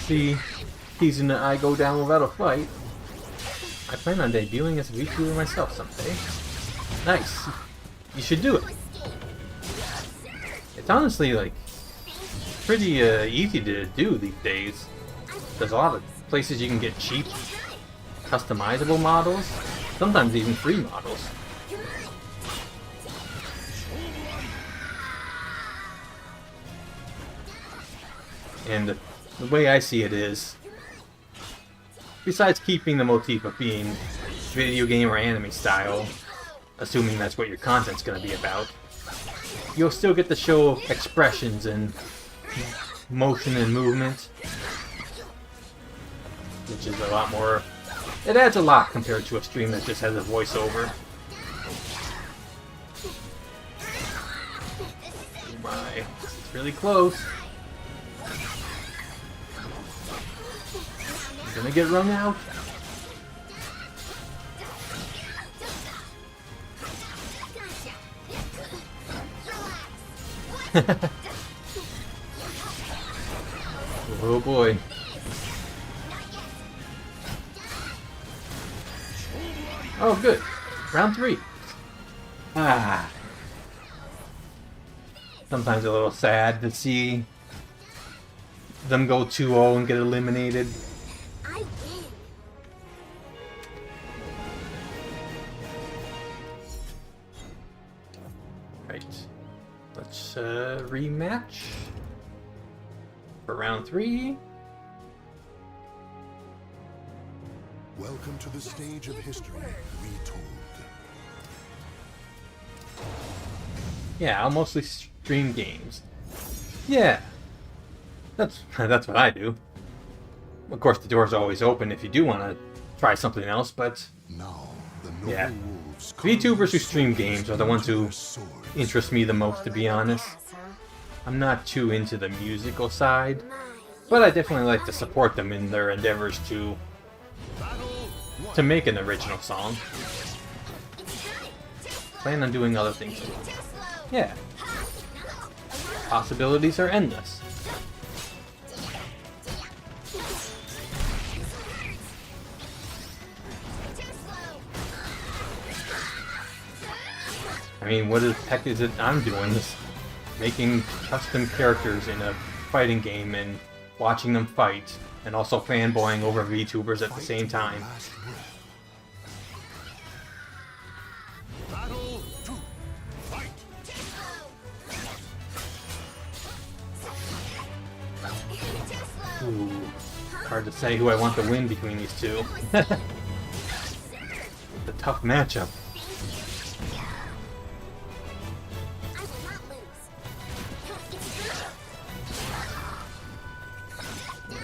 See Kizuna AI go down without a fight. I plan on debuting as a VTuber myself someday. Nice. You should do it. It's honestly like pretty easy to do these days. There's a lot of places you can get cheap, customizable models. Sometimes even free models. And the way I see it is, besides keeping the motif of being video game or anime style, assuming that's what your content's going to be about, you'll still get to show expressions and motion and movement, which is a lot more. It adds a lot compared to a stream that just has a voiceover. Oh my, it's really close. Gonna get wrung out. Oh boy. Oh good. Round 3. Ah. Sometimes a little sad to see them go 2-0 and get eliminated. Let's rematch for round 3. Welcome to the stage of history retold. Yeah, I'll mostly stream games. Yeah, that's what I do. Of course, the door's always open if you do want to try something else, but Now, the noble yeah, wolves VTubers who stream games are the ones who interest me the most, to be honest. I'm not too into the musical side, but I definitely like to support them in their endeavors to make an original song. Plan on doing other things too. Yeah. Possibilities are endless. I mean, what the heck is it I'm doing? This making custom characters in a fighting game and watching them fight, and also fanboying over VTubers at the same time. Battle 2. Fight. Ooh, hard to say who I want to win between these two. It's a tough matchup.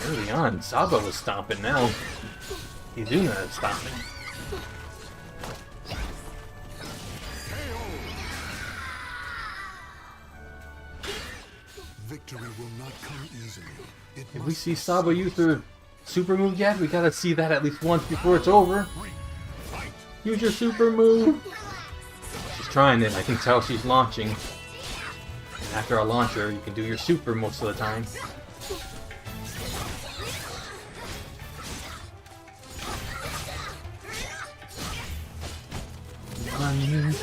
Early on, Saba was stomping now. Kizuna is stomping. Victory will not come easily. If we see Saba use her super move yet, we gotta see that at least once before it's over. Use your super move. She's trying it. I can tell she's launching. After a launcher, you can do your super most of the time.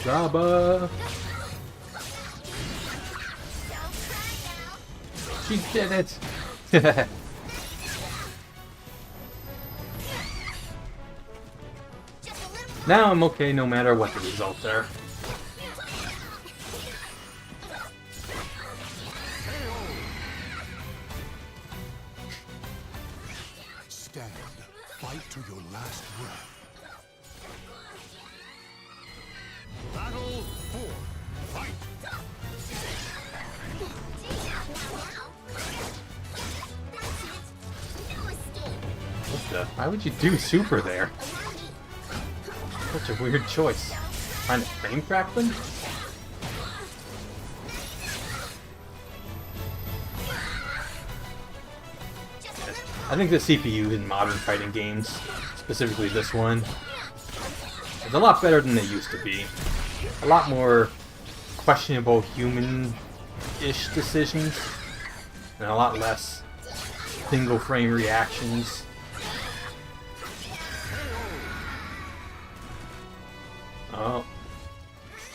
Saba! She did it! Now I'm okay no matter what the results are. Stand. Fight to your last breath. Battle 4. Fight. What the? Why would you do super there? Such a weird choice. Trying to frame trap them? I think the CPU in modern fighting games, specifically this one, is a lot better than they used to be. A lot more questionable human-ish decisions, and a lot less single frame reactions. Oh.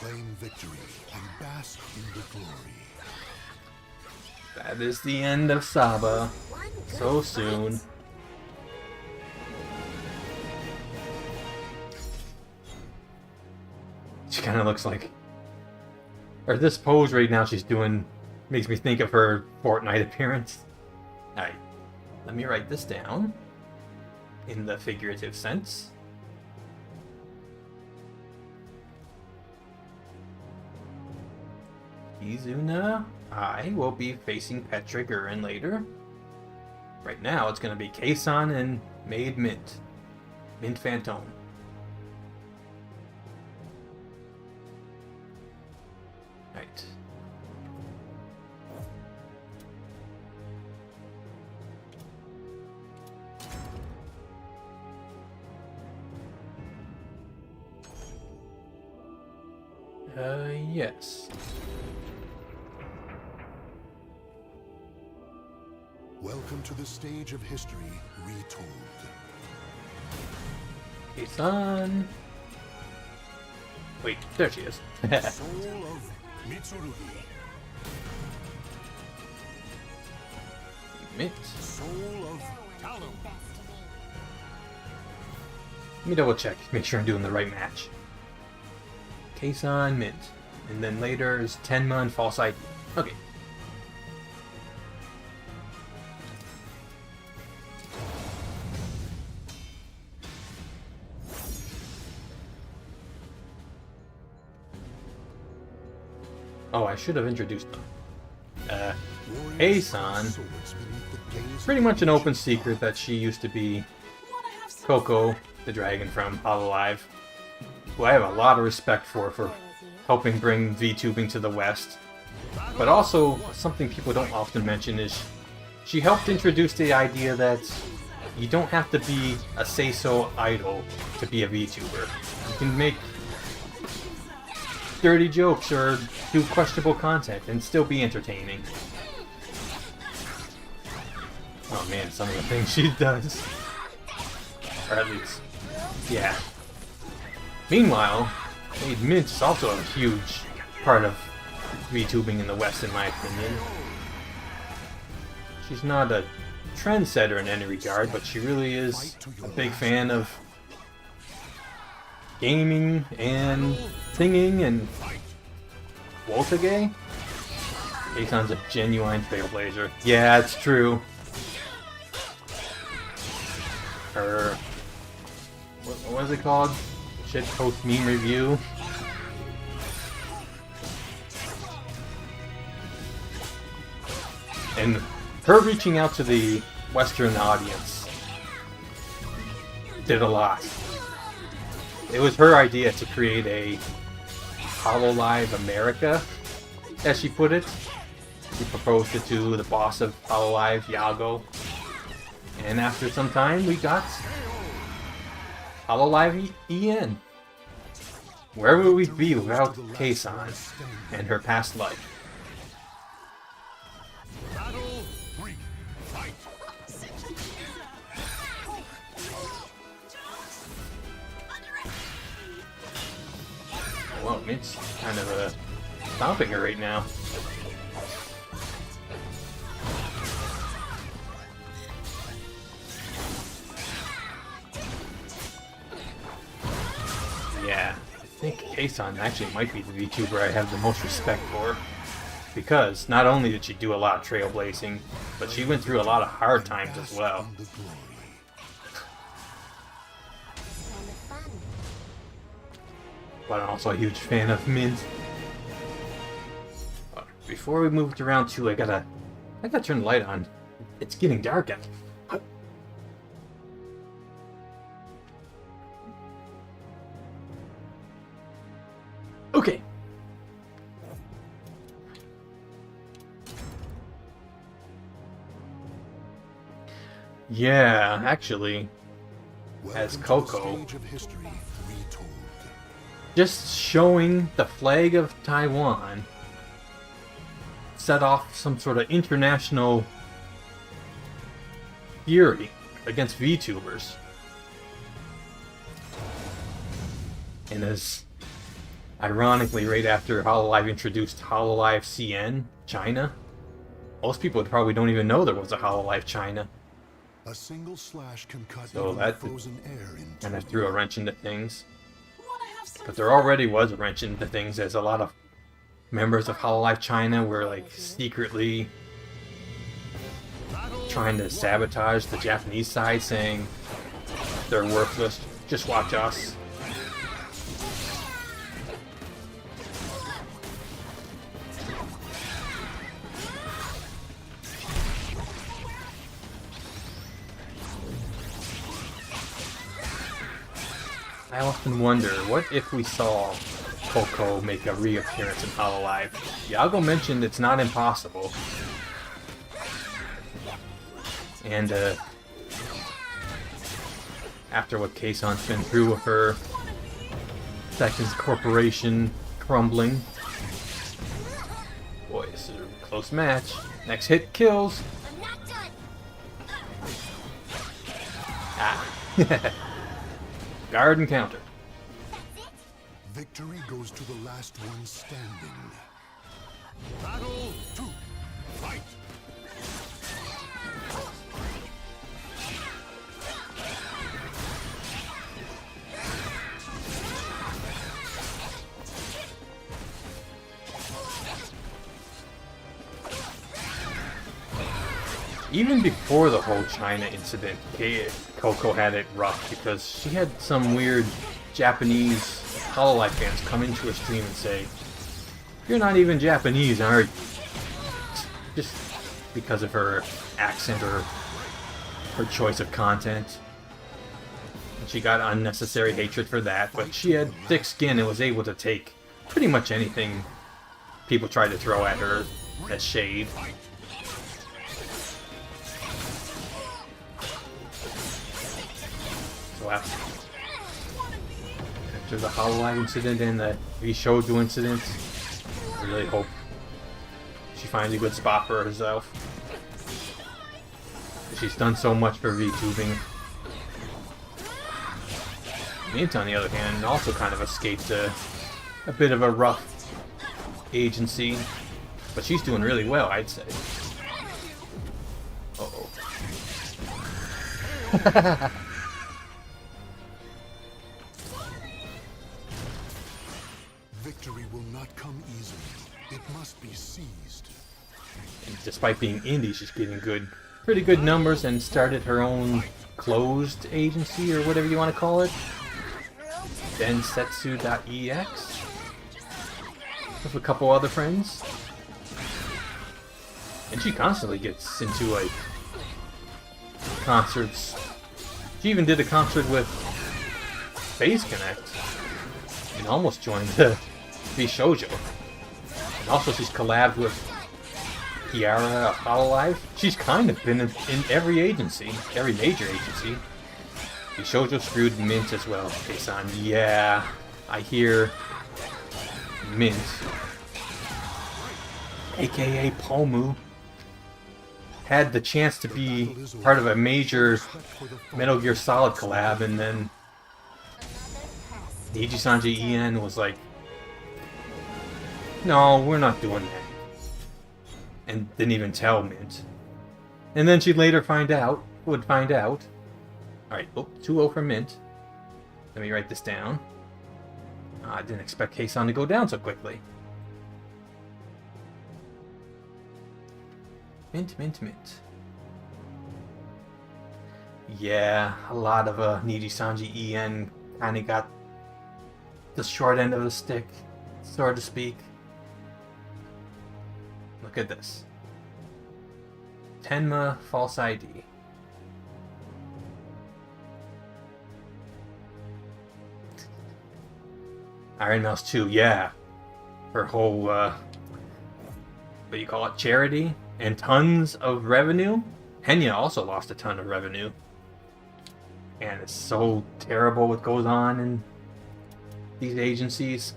Claim victory and bask in the glory. That is the end of Saba. So soon. She kind of looks like... Or this pose right now she's doing makes me think of her Fortnite appearance. Alright, let me write this down in the figurative sense. Kizuna AI will be facing Petra Gurin later. Right now it's going to be Kson and Maid Mint Fantome. Right. Yes. Welcome to the stage of history retold. Kson. Wait, there she is. Soul of Mitsurugi. Mint. Soul of Talon. Let me double check, make sure I'm doing the right match. Kson, Mint. And then later is Tenma and FalseEyeD. Okay. Oh, I should have introduced them. Kson, pretty much an open secret that she used to be Coco, the dragon from Hololive, who I have a lot of respect for helping bring VTubing to the West. But also, something people don't often mention is she helped introduce the idea that you don't have to be a say-so idol to be a VTuber. You can make dirty jokes or do questionable content and still be entertaining. Oh man, some of the things she does. Or at least, yeah. Meanwhile, Maid Mint is also a huge part of VTubing in the West, in my opinion. She's not a trendsetter in any regard, but she really is a big fan of gaming and singing and Woltage. Kason's a genuine trailblazer. Yeah, it's true. Her... What is it called? Shitpost meme review. And her reaching out to the Western audience did a lot. It was her idea to create a Hololive America, as she put it. She proposed it to the boss of Hololive, Yago. And after some time, we got Hololive EN. Where would we be without Kson and her past life? Mint's kind of stomping her right now. Yeah, I think Kson actually might be the VTuber I have the most respect for. Because not only did she do a lot of trailblazing, but she went through a lot of hard times as well. But I'm also a huge fan of Mint. But before we move to round 2, I gotta turn the light on. It's getting dark out. Okay. Yeah, actually, as Coco, just showing the flag of Taiwan set off some sort of international fury against VTubers. And as ironically, right after Hololive introduced Hololive CN China, most people probably don't even know there was a Hololive China. A single slash can cut So that frozen air in kind of threw a wrench into things. But there already was a wrench into things, as a lot of members of Hololive China were like secretly trying to sabotage the Japanese side, saying they're worthless, just watch us. I often wonder, what if we saw Coco make a reappearance in Hololive? Yago mentioned it's not impossible. And after what Kson's been through with her Sections Corporation crumbling. Boy, this is a close match. Next hit kills. Ah. Guard and counter. Victory goes to the last one standing. Battle 2. Fight. Even before the whole China incident, Coco had it rough because she had some weird Japanese Hololive fans come into her stream and say, "You're not even Japanese, are you?" Just because of her accent or her choice of content. And she got unnecessary hatred for that, but she had thick skin and was able to take pretty much anything people tried to throw at her as shade. So after the Hololive incident and the Shondo incident, I really hope she finds a good spot for herself. She's done so much for VTubing. Mint, on the other hand, also kind of escaped a bit of a rough agency, but she's doing really well, I'd say. Uh-oh. Victory will not come easily. It must be seized. And despite being indie, she's getting pretty good numbers, and started her own closed agency, or whatever you want to call it. Densetsu.ex with a couple other friends. And she constantly gets into like concerts. She even did a concert with Phase Connect and almost joined the Shoujo. And also she's collabed with Kiara of Hololive. She's kind of been in every agency, every major agency. The Shoujo screwed Mint as well. Kson, yeah, I hear Mint, aka Pomu, had the chance to be part of a major Metal Gear Solid collab, and then Niji Sanji En was like, No, we're not doing that. And didn't even tell Mint. And then she'd later would find out. Alright, 2-0 for Mint. Let me write this down. I didn't expect Kson to go down so quickly. Mint, mint, mint. Yeah, a lot of Niji-sanji EN kind of got the short end of the stick, so to speak. Look at this. Tenma FalseEyeD. Ironmouse 2, yeah. Her whole, what do you call it, charity? And tons of revenue. Henya also lost a ton of revenue. And it's so terrible what goes on in these agencies.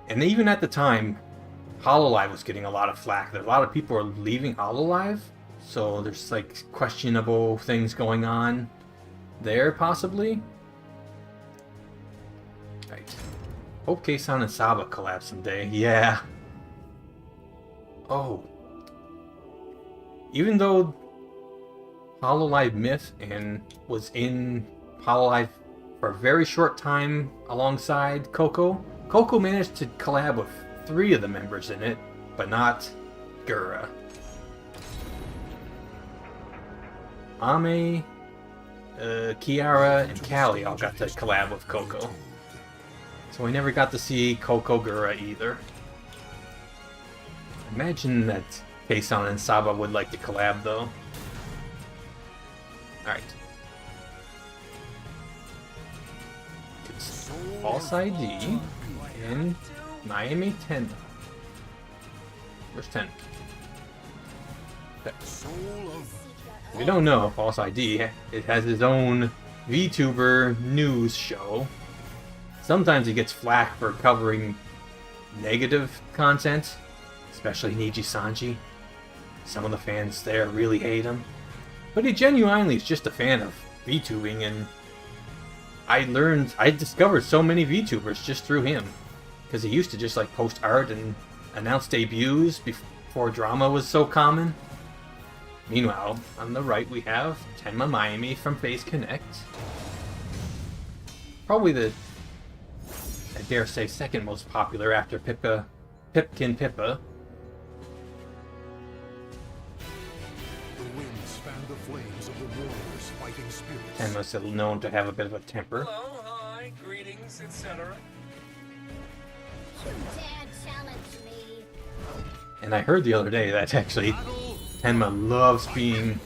And even at the time, Hololive was getting a lot of flack. A lot of people are leaving Hololive. So there's like questionable things going on there, possibly. Right. Hope Kson and Saba collab someday. Yeah. Oh. Even though Hololive Myth and was in Hololive for a very short time alongside Coco, Coco managed to collab with 3 of the members in it, but not Gura. Ame, Kiara, and Callie all got to collab with Coco. So we never got to see Coco Gura either. Imagine that Kson and Saba would like to collab though. Alright. It's FalseEyeD and Maemi Tenma. Where's Tenma? If you don't know, FalseEyeD, it has his own VTuber news show. Sometimes he gets flack for covering negative content, especially Niji-sanji. Some of the fans there really hate him. But he genuinely is just a fan of VTubing, and I discovered so many VTubers just through him. Because he used to just like post art and announce debuts before drama was so common. Meanwhile, on the right we have Tenma Maemi from Phase Connect. Probably the, I dare say, second most popular after Pipkin Pippa. The winds fan the flames of the warriors' fighting spirits. Tenma's still known to have a bit of a temper. Hello, hi, greetings, etc. You dare challenge me? And I heard the other day that actually Tenma loves having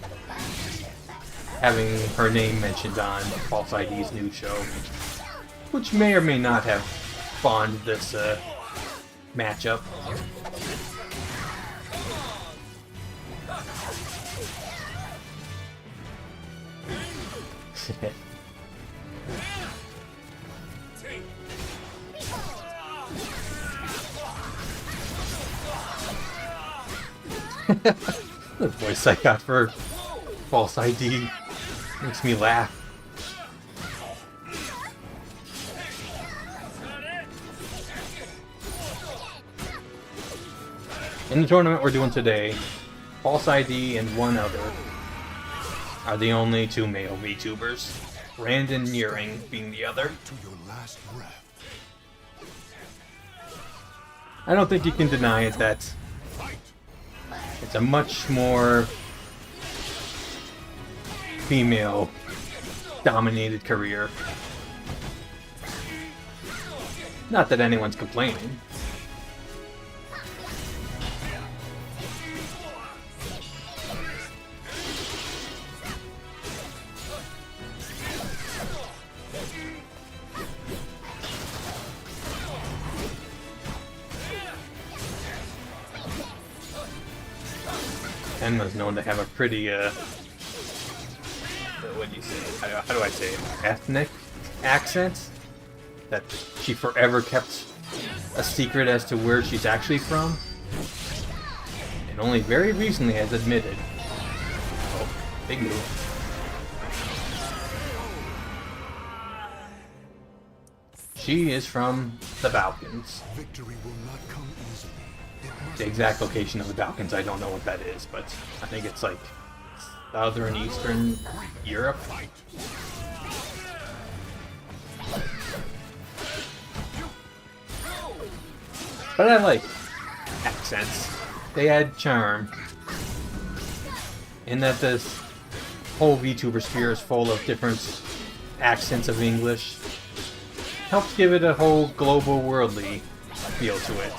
her name mentioned on FalseEyeD's new show, which may or may not have spawned this matchup. The voice I got for FalseEyeD makes me laugh. In the tournament we're doing today, FalseEyeD and one other are the only 2 male VTubers. Brandon Nearing being the other. To your last breath. I don't think you can deny it that it's a much more female-dominated career. Not that anyone's complaining. Tenma's known to have a pretty, what do you say? How do I say it? Ethnic accent? That she forever kept a secret as to where she's actually from. And only very recently has admitted. Oh, big move. She is from the Balkans. Victory will not come easily. It must The exact location of the Balkans, I don't know what that is, but I think it's like southern eastern Europe. But I like accents. They add charm. In that this whole VTuber sphere is full of different accents of English. Helps give it a whole global worldly feel to it.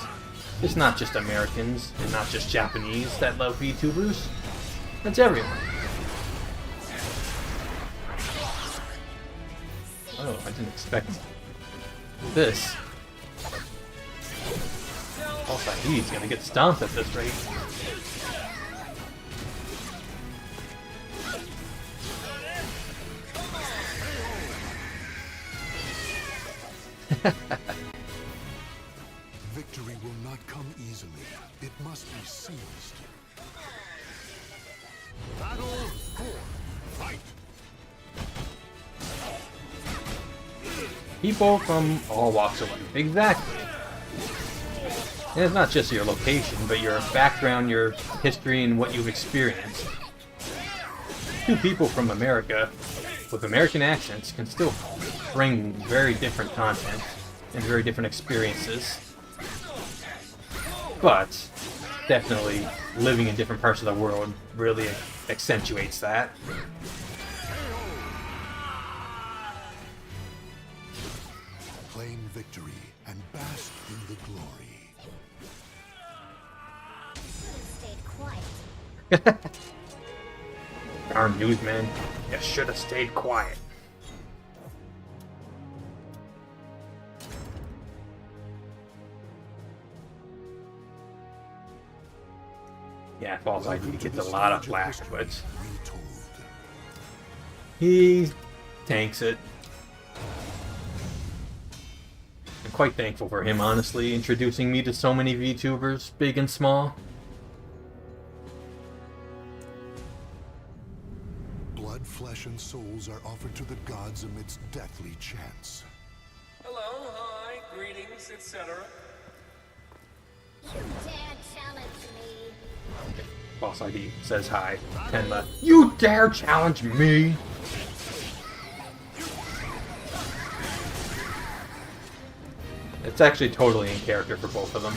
It's not just Americans and not just Japanese that love VTubers. It's everyone. Oh, I didn't expect this. FalseEyeD's gonna get stomped at this rate. Victory will not come easily. It must be seized. Battle 4. Fight. People from all walks of life. Exactly. And it's not just your location, but your background, your history, and what you've experienced. Two people from America with American accents can still bring very different content and very different experiences. But definitely living in different parts of the world really accentuates that. Claim victory and bask in the glory. Stayed quiet. Darn newsman, you should have stayed quiet. Yeah, FalseEyeD gets a lot of flack, but he tanks it. I'm quite thankful for him, honestly, introducing me to so many VTubers, big and small. Blood, flesh, and souls are offered to the gods amidst deathly chants. Hello, hi, greetings, etc. You dare challenge me? FalseEyeD says hi. Tenma, you dare challenge me? It's actually totally in character for both of them.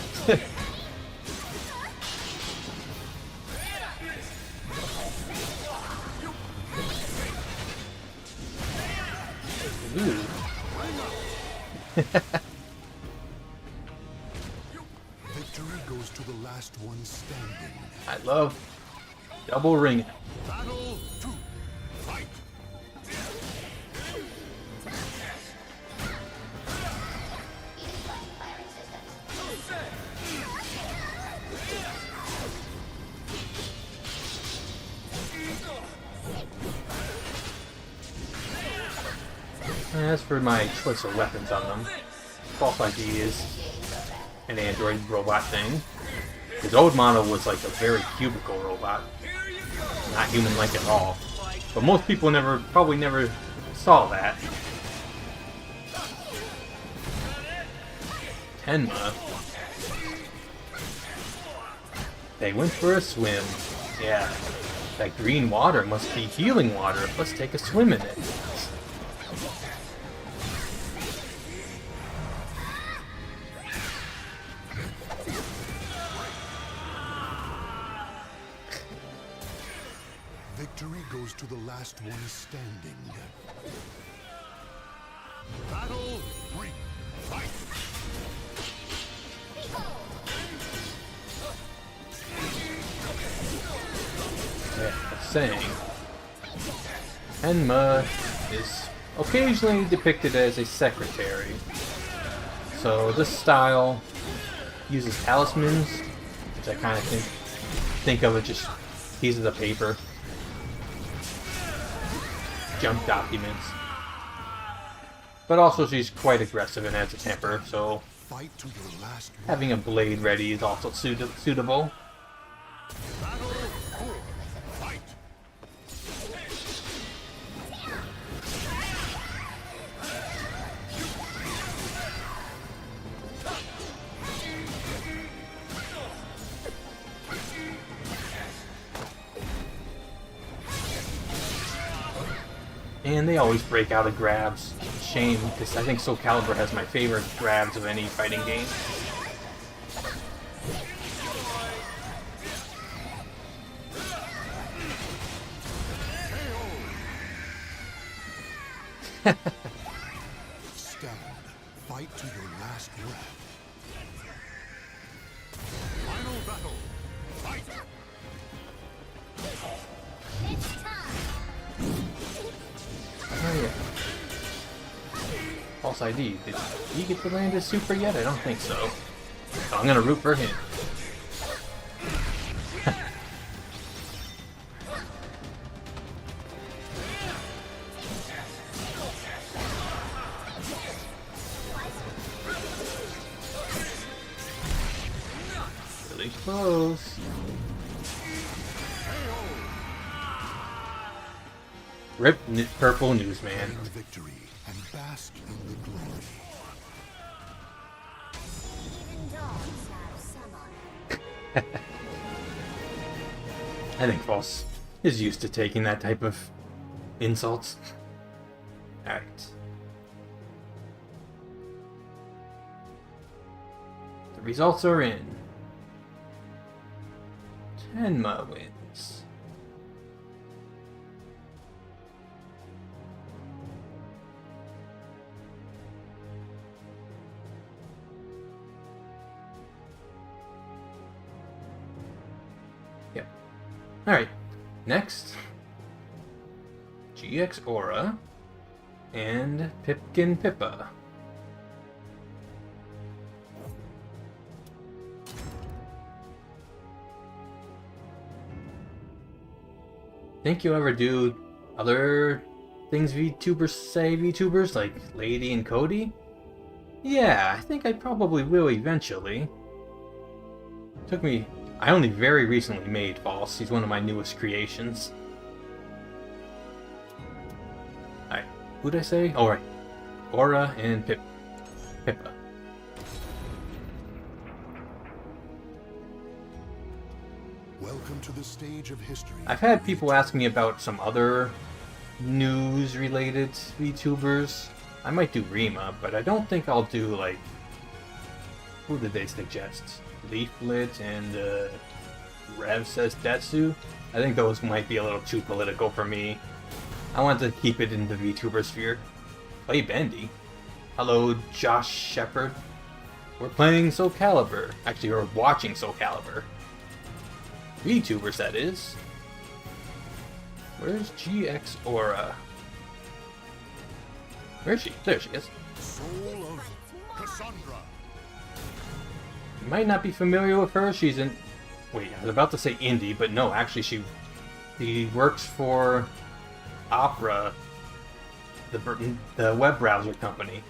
Ooh. Victory goes to the last one standing. I love double ring. Battle 2. Fight. As for my choice of weapons on them, FalseEyeD is an android robot thing. His old model was like a very cubicle robot, not human-like at all. But most people probably never saw that. Tenma. They went for a swim. Yeah, that green water must be healing water. Let's take a swim in it. Victory goes to the last one standing. Battle 3. Fight. Yeah, saying. Tenma is occasionally depicted as a secretary. So this style uses talismans, which I kind of think of as just pieces of paper. Junk documents. But also she's quite aggressive and has a temper, so Fight to the last one. having a blade ready is also suitable. Battle 4. Fight. And they always break out of grabs. Shame, because I think Soul Calibur has my favorite grabs of any fighting game. Stand. Fight to your last breath. Final battle. Fight. It's time. Oh yeah. FalseEyeD. Did he get to land his super yet? I don't think so. So I'm gonna root for him. Really close. Rip Purple Newsman. Your victory and bask in the glory. Even dogs have some honor. I think False is used to taking that type of insults. Alright. The results are in. Tenma wins. Yep. Alright. Next. GX Aura and Pipkin Pippa. Think you'll ever do other things VTubers say VTubers, like Lady and Cody? Yeah, I think I probably will eventually. Took me... I only very recently made False. He's one of my newest creations. Alright, who'd I say? Oh, right. Aura and Pippa. Welcome to the stage of history. I've had people ask me about some other news-related VTubers. I might do Rima, but I don't think I'll do, like... Who did they suggest? Leaflet and Rev says Detsu. I think those might be a little too political for me. I want to keep it in the VTuber sphere. Play Bendy. Hello, Josh Shepard. We're playing Soul Calibur. Actually, we're watching Soul Calibur. VTubers, that is. Where's GX Aura? Where is she? There she is. Soul of Cassandra. You might not be familiar with her. She's in... Wait, I was about to say indie, but no, actually she works for Opera, the web browser company.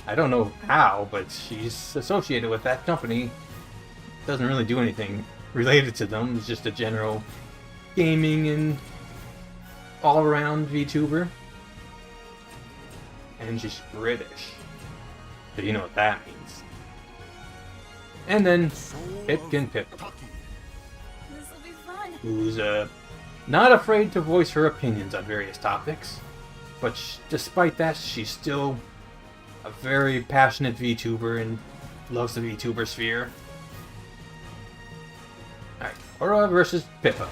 I don't know how, but she's associated with that company. Doesn't really do anything related to them. It's just a general gaming and all-around VTuber. And she's British. So you know what that means. And then Pipkin Pippa, This'll be fun. who's not afraid to voice her opinions on various topics. But despite that, she's still a very passionate VTuber and loves the VTuber sphere. Alright, Aura versus Pippa.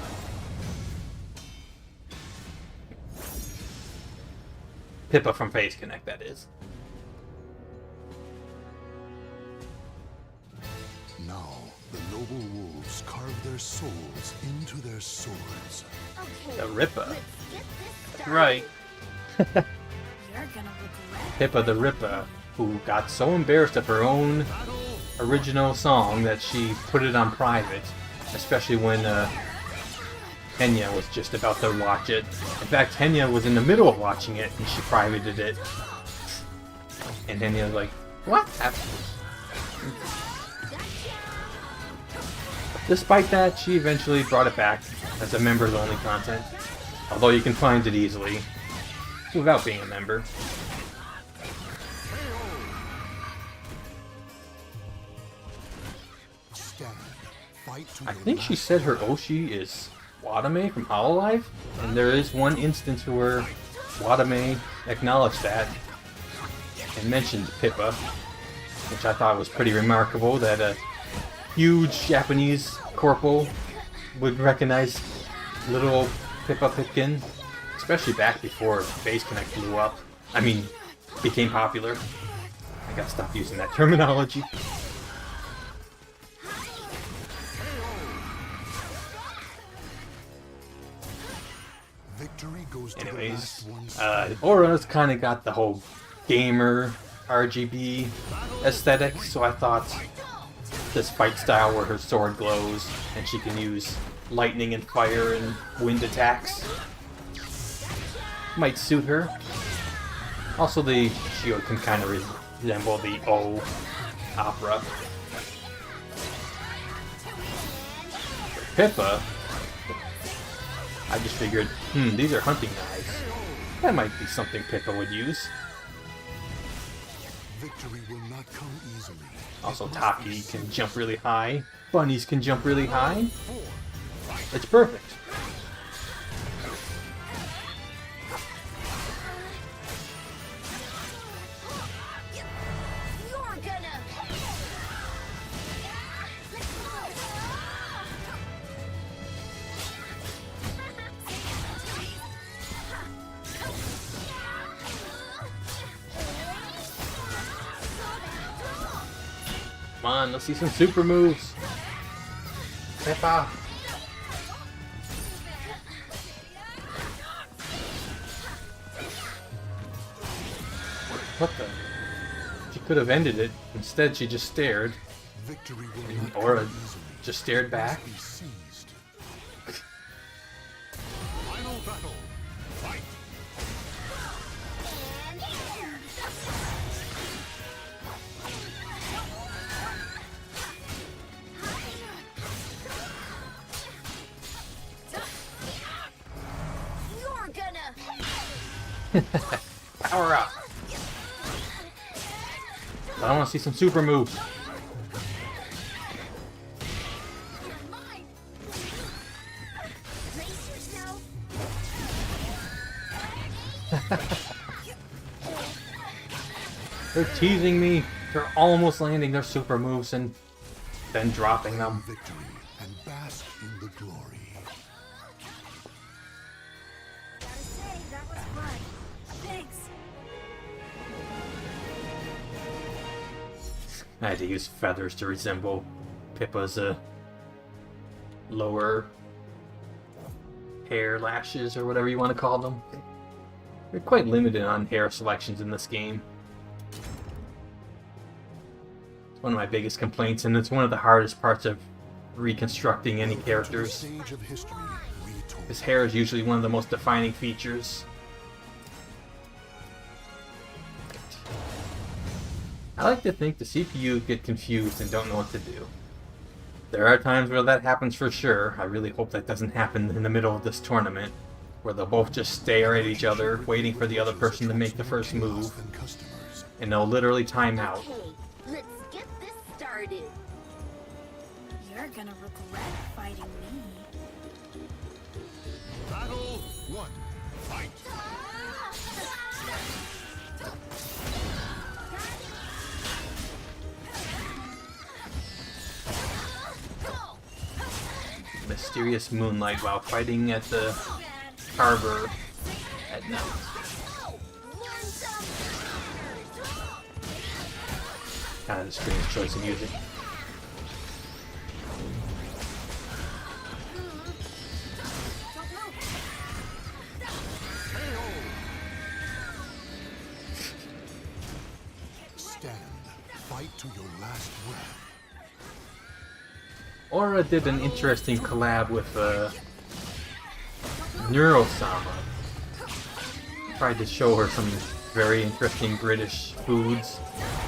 Pippa from Phase Connect, that is. Now, the noble wolves carve their souls into their swords. Okay. The Rippa. Let's get this started. Right. You're gonna regret. Pippa the Rippa, who got so embarrassed of her own original song that she put it on private, especially when Kenya was just about to watch it. In fact, Kenya was in the middle of watching it and she privated it. And Kenya was like, what happened? Despite that, she eventually brought it back as a members-only content, although you can find it easily without being a member. Stand. Fight to I your think she last said her Oshi is Watame from Hololive, and there is one instance where Watame acknowledged that and mentioned Pippa, which I thought was pretty remarkable that a huge Japanese corporal would recognize little Pippa Pipkin, especially back before Base Connect blew up. I mean, became popular. I gotta stop using that terminology. Victory goes to Anyways, the last one. Aura's kind of got the whole gamer RGB aesthetic, so I thought this fight style where her sword glows and she can use lightning and fire and wind attacks might suit her. Also, the shield can kind of resemble the O opera. Pippa, I just figured, these are hunting knives. That might be something Pippa would use. Victory will not come easily. Also, Taki can jump really high. Bunnies can jump really high. It's perfect. You're gonna. Come on, let's see some super moves. Pippa. What the? She could have ended it. Instead, she just stared. Victory will And not Aura come easily. just stared back. Be seized. Final battle. Fight. You're gonna. Power up. I want to see some super moves. Brace yourself. They're teasing me. They're almost landing their super moves and then dropping them. Victory and bask in the glory. Gotta say, that was fun. Thanks. I had to use feathers to resemble Pippa's lower hair lashes or whatever you want to call them. They're quite limited on hair selections in this game. It's one of my biggest complaints, and it's one of the hardest parts of reconstructing any characters. Stage of history retold. His hair is usually one of the most defining features. I like to think the CPU get confused and don't know what to do. There are times where that happens for sure. I really hope that doesn't happen in the middle of this tournament, where they'll both just stare at each other, waiting for the other person to make the first move, And customers. and they'll literally time out. Hey, let's get this started. You're gonna regret fighting me. Battle 1. Fight. Mysterious moonlight while fighting at the harbor at night. Kind of a strange choice of music. Stand. Fight to your last breath. Aura did an interesting collab with Neuro-sama. Tried to show her some very interesting British foods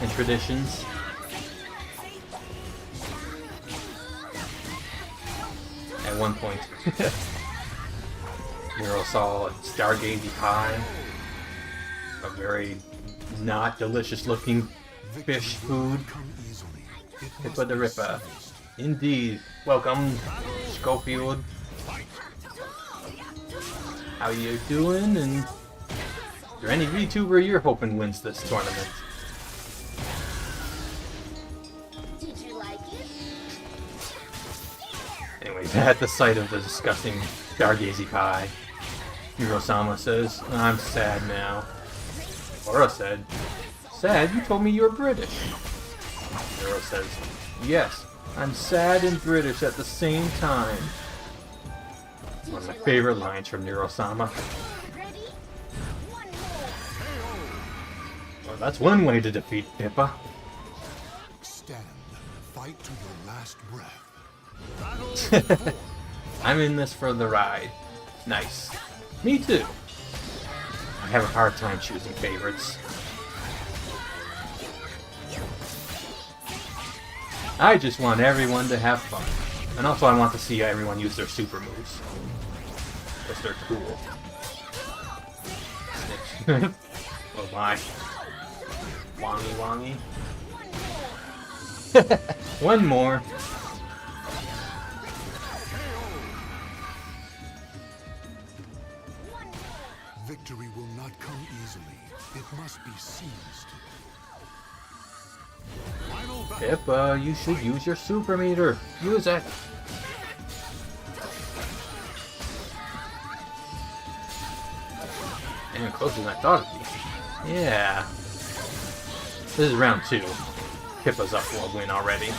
and traditions. At one point, Neuro saw a stargazy pie, a very not delicious looking fish food. Come easily. It Pippa must the be Ripper. seized. Indeed. Welcome, Schofield. How you doing? And Is there any VTuber you're hoping wins this tournament? Did you like it? Anyways, at the sight of the disgusting Stargazy pie, Neuro-sama says, I'm sad now. Laura said, sad? You told me you were British. Neuro says, yes, I'm sad and British at the same time. One of my favorite lines from Neuro-sama. Ready? One more. Well, that's one way to defeat Pippa. Stand. Fight to your last breath. I'm in this for the ride. Nice. Me too. I have a hard time choosing favorites. I just want everyone to have fun. And also I want to see everyone use their super moves. Because they're cool. Snitch. Oh my. Wongy wongy. One more. Victory will not come easily. It must be seized. Final battle. Pippa, you should use your super meter. Use it. And closer than I thought it'd be. Yeah. This is round 2. Pippa's up for a win already.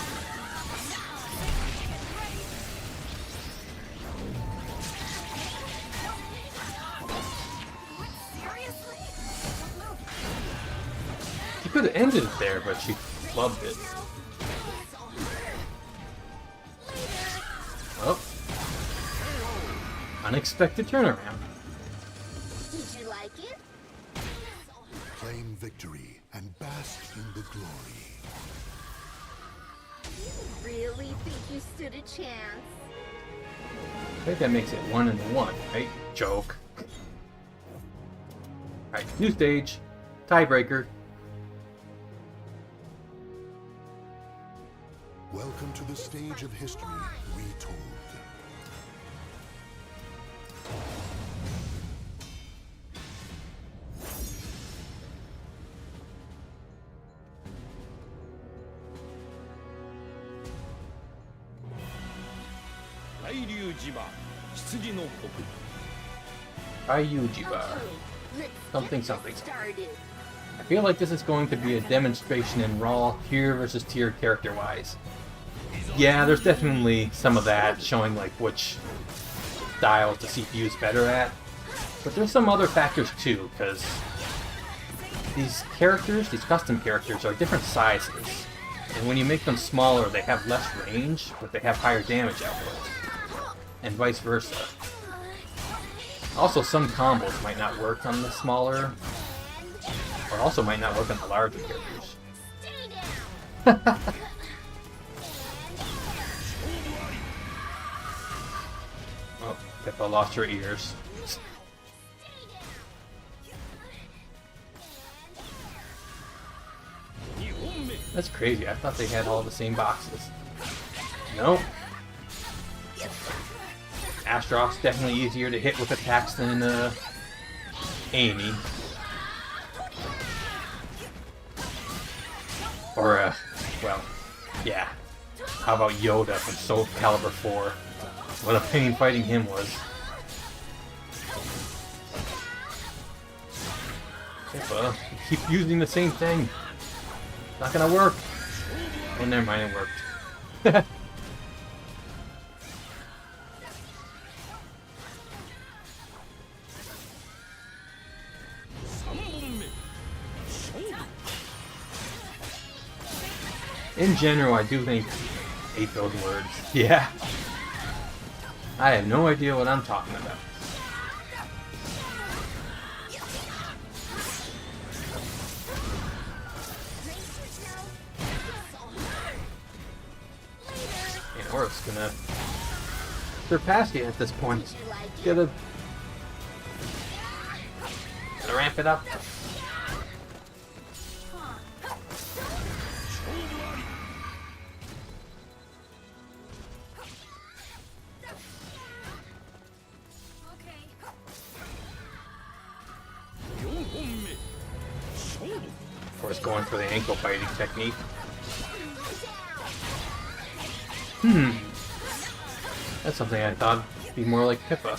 She could have ended it there, but she loved it. Oh. Unexpected turnaround. Did you like it? Claim victory and bask in the glory. You really think you stood a chance? I think that makes it 1-1, right? Joke. Alright, new stage. Tiebreaker. Welcome to the stage of history retold. Ryujiba. Let's Something, get something. this started. I feel like this is going to be a demonstration in Raw, tier versus tier character-wise. Yeah, there's definitely some of that, showing like which style the CPU is better at. But there's some other factors too, because these characters, these custom characters, are different sizes. And when you make them smaller, they have less range, but they have higher damage output. And vice versa. Also, some combos might not work on the smaller, or also might not work on the larger characters. Stay down. Oh, Pippa lost her ears. That's crazy. I thought they had all the same boxes. Nope. Astro's definitely easier to hit with attacks than Amy. Or, well, yeah. How about Yoda from Soul Calibur 4? What a pain fighting him was. Pippa, you keep using the same thing. Not gonna work. Oh, never mind, it worked. In general, I do think 8 those words. Yeah. I have no idea what I'm talking about. And Orif's gonna surpass you at this point. Gotta ramp it up. course, going for the ankle biting technique. That's something I thought would be more like Pippa.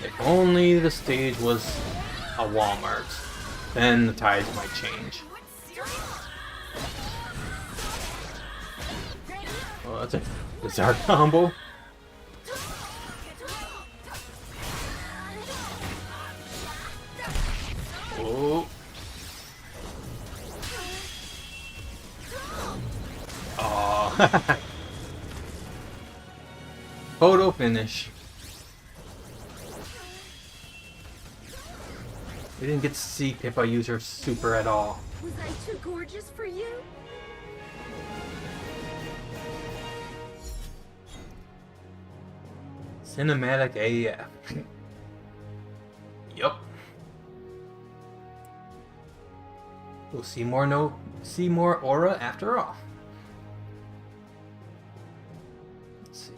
If only the stage was a Walmart, then the tides might change. Oh, that's a bizarre combo. Oh. Oh. Photo finish. We didn't get to see Pippa use her super at all. Was I too gorgeous for you? Cinematic AF. Yup. We'll see more aura after all. Let's see.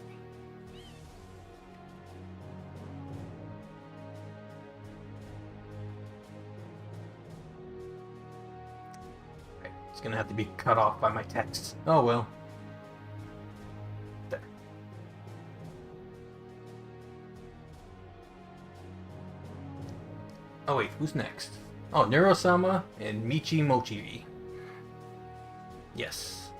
Right, it's gonna have to be cut off by my text. Oh well. There. Oh wait, who's next? Oh, Neuro-sama and Michi Mochievee. Yes.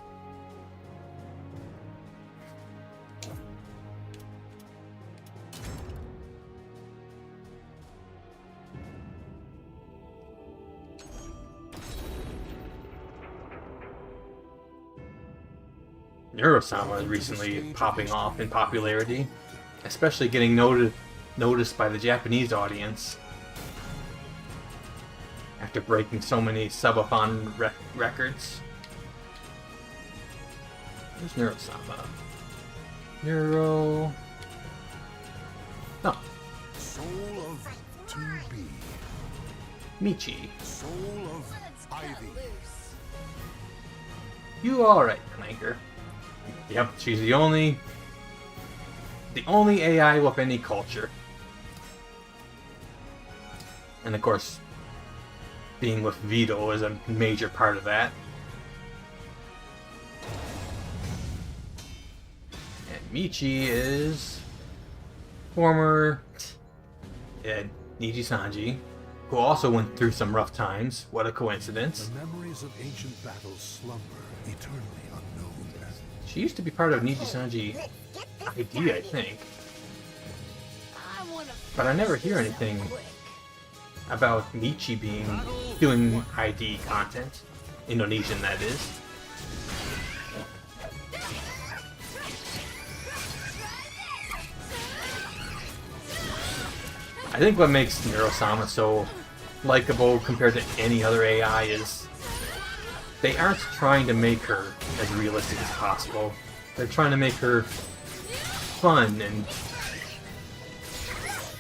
Neuro-sama is recently popping off in popularity, especially getting noticed by the Japanese audience. After breaking so many subathon records. Where's Neuro-sama? Neuro... Oh. Soul of 2B. Michi. Soul of Ivy. You alright, Clanker. Yep, she's the only AI with any culture. And of course, being with Vito is a major part of that. And Michi is former Niji-sanji, who also went through some rough times. What a coincidence. The memories of ancient battles slumber, eternally unknown. She used to be part of Niji-sanji ID, I think. But I never hear anything about Michi doing ID content. Indonesian, that is. I think what makes Neuro-sama so likable compared to any other AI is they aren't trying to make her as realistic as possible. They're trying to make her fun and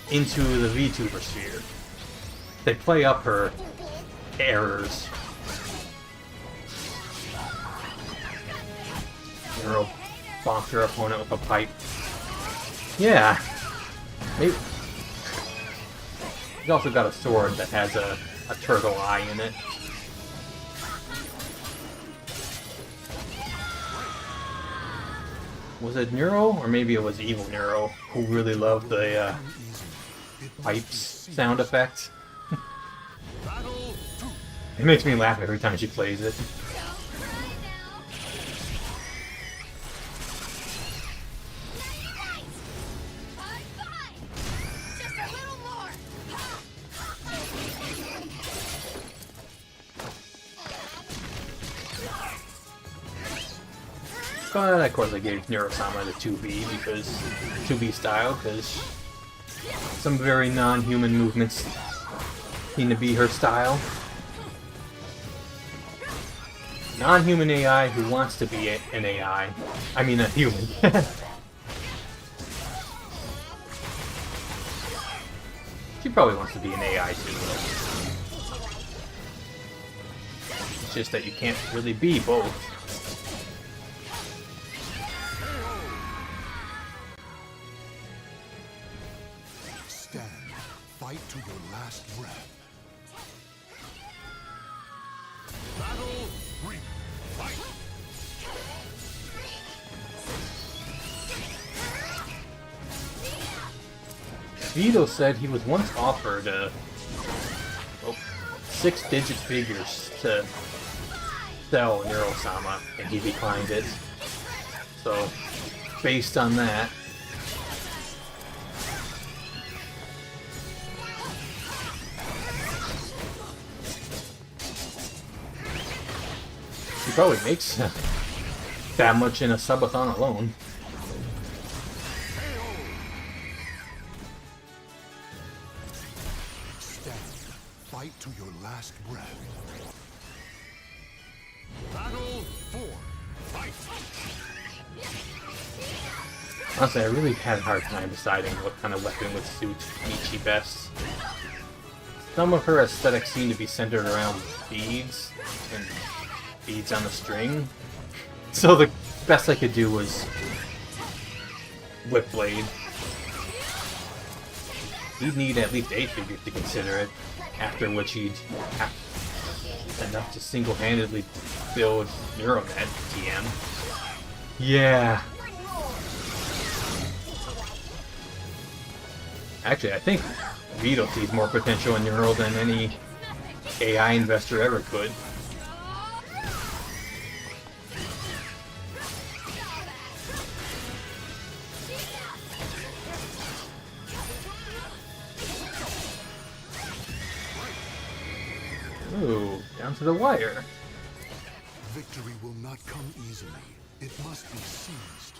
into the VTuber sphere. They play up her errors. Neuro bonked her opponent with a pipe. Yeah. Maybe. He's also got a sword that has a turtle eye in it. Was it Neuro? Or maybe it was Evil Neuro, who really loved the pipes sound effect. It makes me laugh every time she plays it. But of course I gave Neuro-sama the 2B because 2B style, because some very non-human movements seem to be her style. Non-human AI who wants to be an AI. I mean a human. She probably wants to be an AI too. It's just that you can't really be both. Fight to your last breath. Battle 3. Fight. Vito said he was once offered 6-digit figures to sell Neuro-sama, and he declined it. So, based on that, he probably makes that much in a subathon alone. Fight to your last breath. Battle 4. Fight. Honestly, I really had a hard time deciding what kind of weapon would suit Michi best. Some of her aesthetics seem to be centered around beads, and beads on a string. So the best I could do was Whip Blade. He'd need at least 8 figures to consider it, after which he'd have enough to single-handedly build Neuronet TM. Yeah. Actually, I think Vito sees more potential in Neuro than any AI investor ever could. Ooh, down to the wire. Victory will not come easily. It must be seized.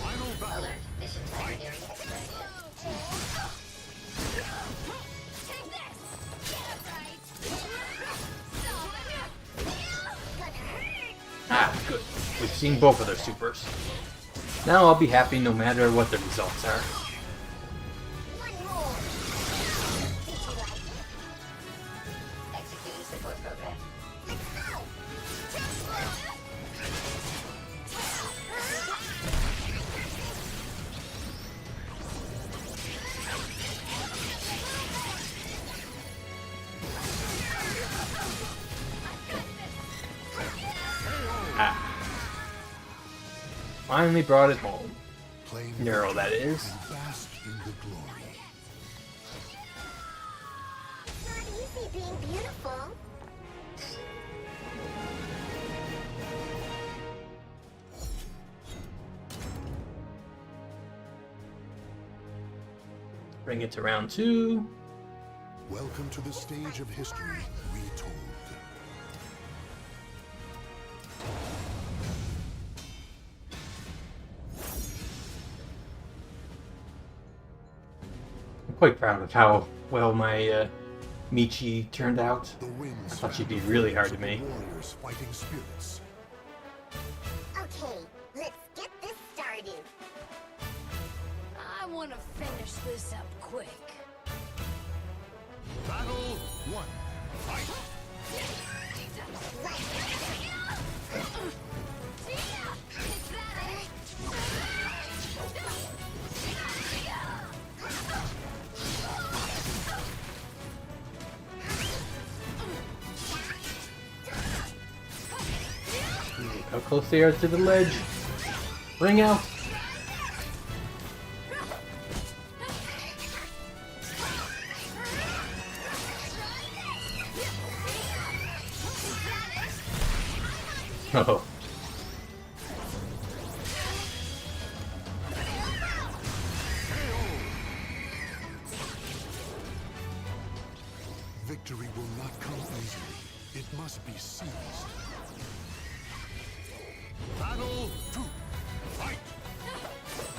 Final battle. Ah, good. We've seen both of their supers. Now I'll be happy no matter what the results are. Finally brought it home. Neuro, that is. Bask in the glory. Not easy being beautiful. Bring it to round 2. Welcome to the stage of history retold. I'm quite proud of how well my Michi turned out. The winds I thought she'd be really hard to make. warriors fighting spirits. Okay, let's get this started. I want to finish this up quick. Battle 1. Fight. How close they are to the ledge. Ring out. Oh. Victory will not come easily. It must be seized. Battle 2. Fight.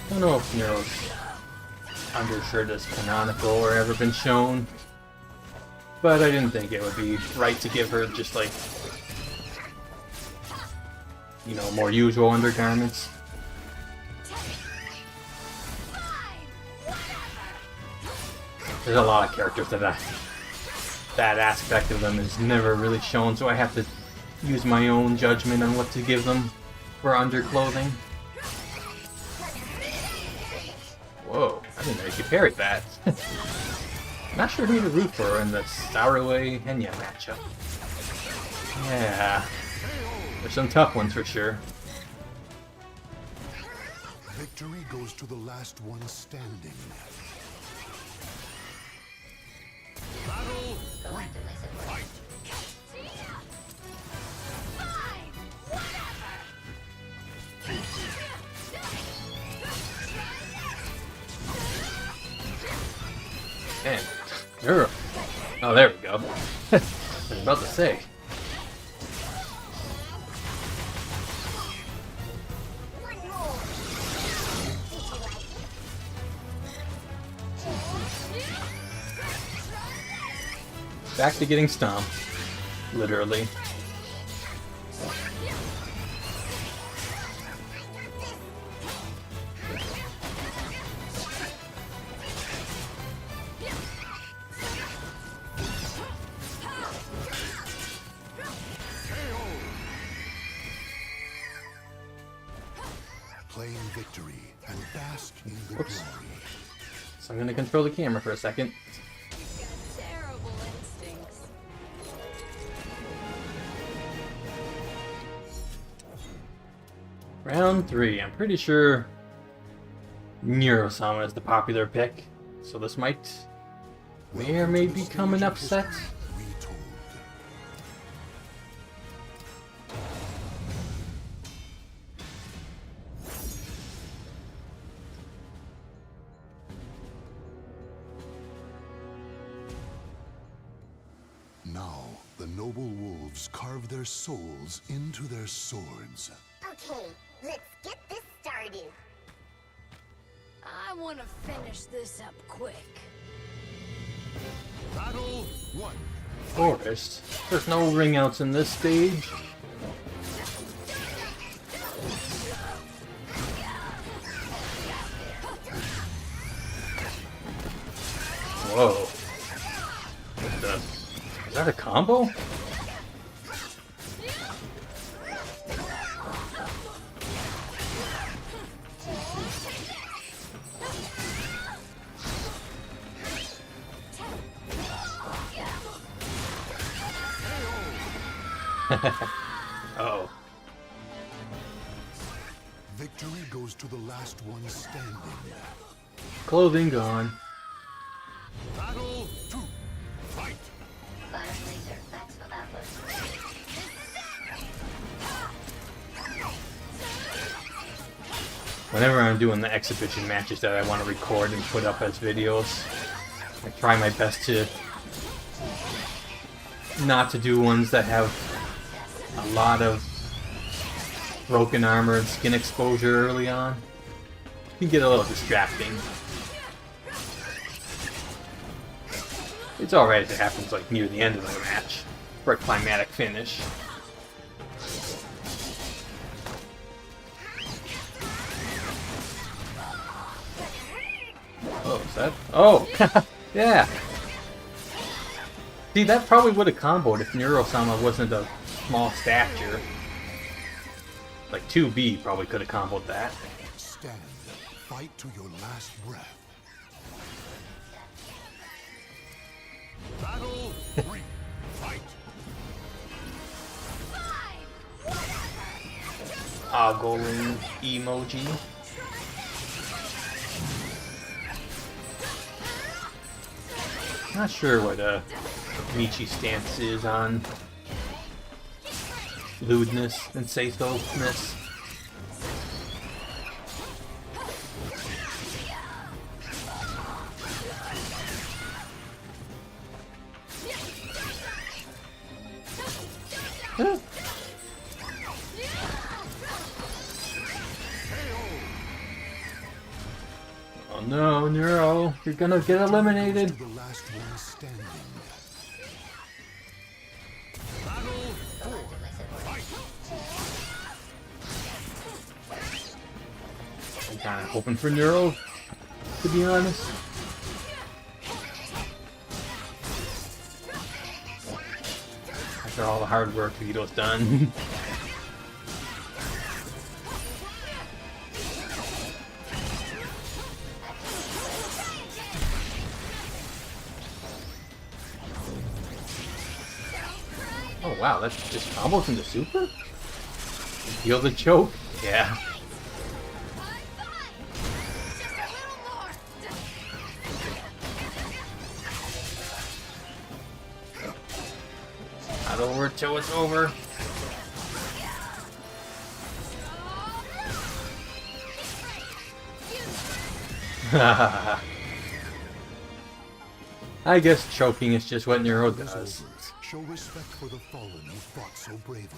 I don't know if Neuro's undershirt is canonical or ever been shown, but I didn't think it would be right to give her just like, you know, more usual undergarments. There's a lot of characters that that aspect of them is never really shown, so I have to use my own judgment on what to give them for underclothing. Whoa, didn't know you could parry that. Not sure who to root for in the Sarue Henya matchup. Yeah. There's some tough ones for sure. Victory goes to the last one standing. Battle 3. Fight. Man. Oh, there we go. I was about to say. Back to getting stomped. Literally. Claim victory and bask in the glory. So I'm gonna control the camera for a second. Terrible instincts. Round 3. I'm pretty sure Neuro-sama is the popular pick, so this may or may become an upset. Retold. Now, the noble wolves carve their souls into their swords. Okay, let's get this started. I want to finish this up quick. Battle 1. Forest. There's no ring outs in this stage. Whoa. What the? Is that a combo? Uh-oh. Victory goes to the last one standing. Clothing gone. Battle 2. Fight. Whenever I'm doing the exhibition matches that I want to record and put up as videos, I try my best to not to do ones that have a lot of broken armor and skin exposure early on. It can get a little distracting. It's alright if it happens like near the end of the match for a climatic finish. Oh, is that? Oh! Yeah! See, that probably would have comboed if Neuro-sama wasn't a small stature. Like 2B probably could have comboed that. Stand. Fight to your last breath. Battle 3. Fight. Ogling emoji. Not sure what Michi stance is on lewdness and say-so-ness. Oh no, Neuro, you're gonna get eliminated. To the last one standing. Battle 4. Fight. I'm kinda hoping for Neuro, to be honest. After all the hard work Vito's done. Oh wow, that's just almost into super? Feel the choke? Yeah. Not over till it's over. I guess choking is just what Neuro does. Show respect for the fallen who fought so bravely.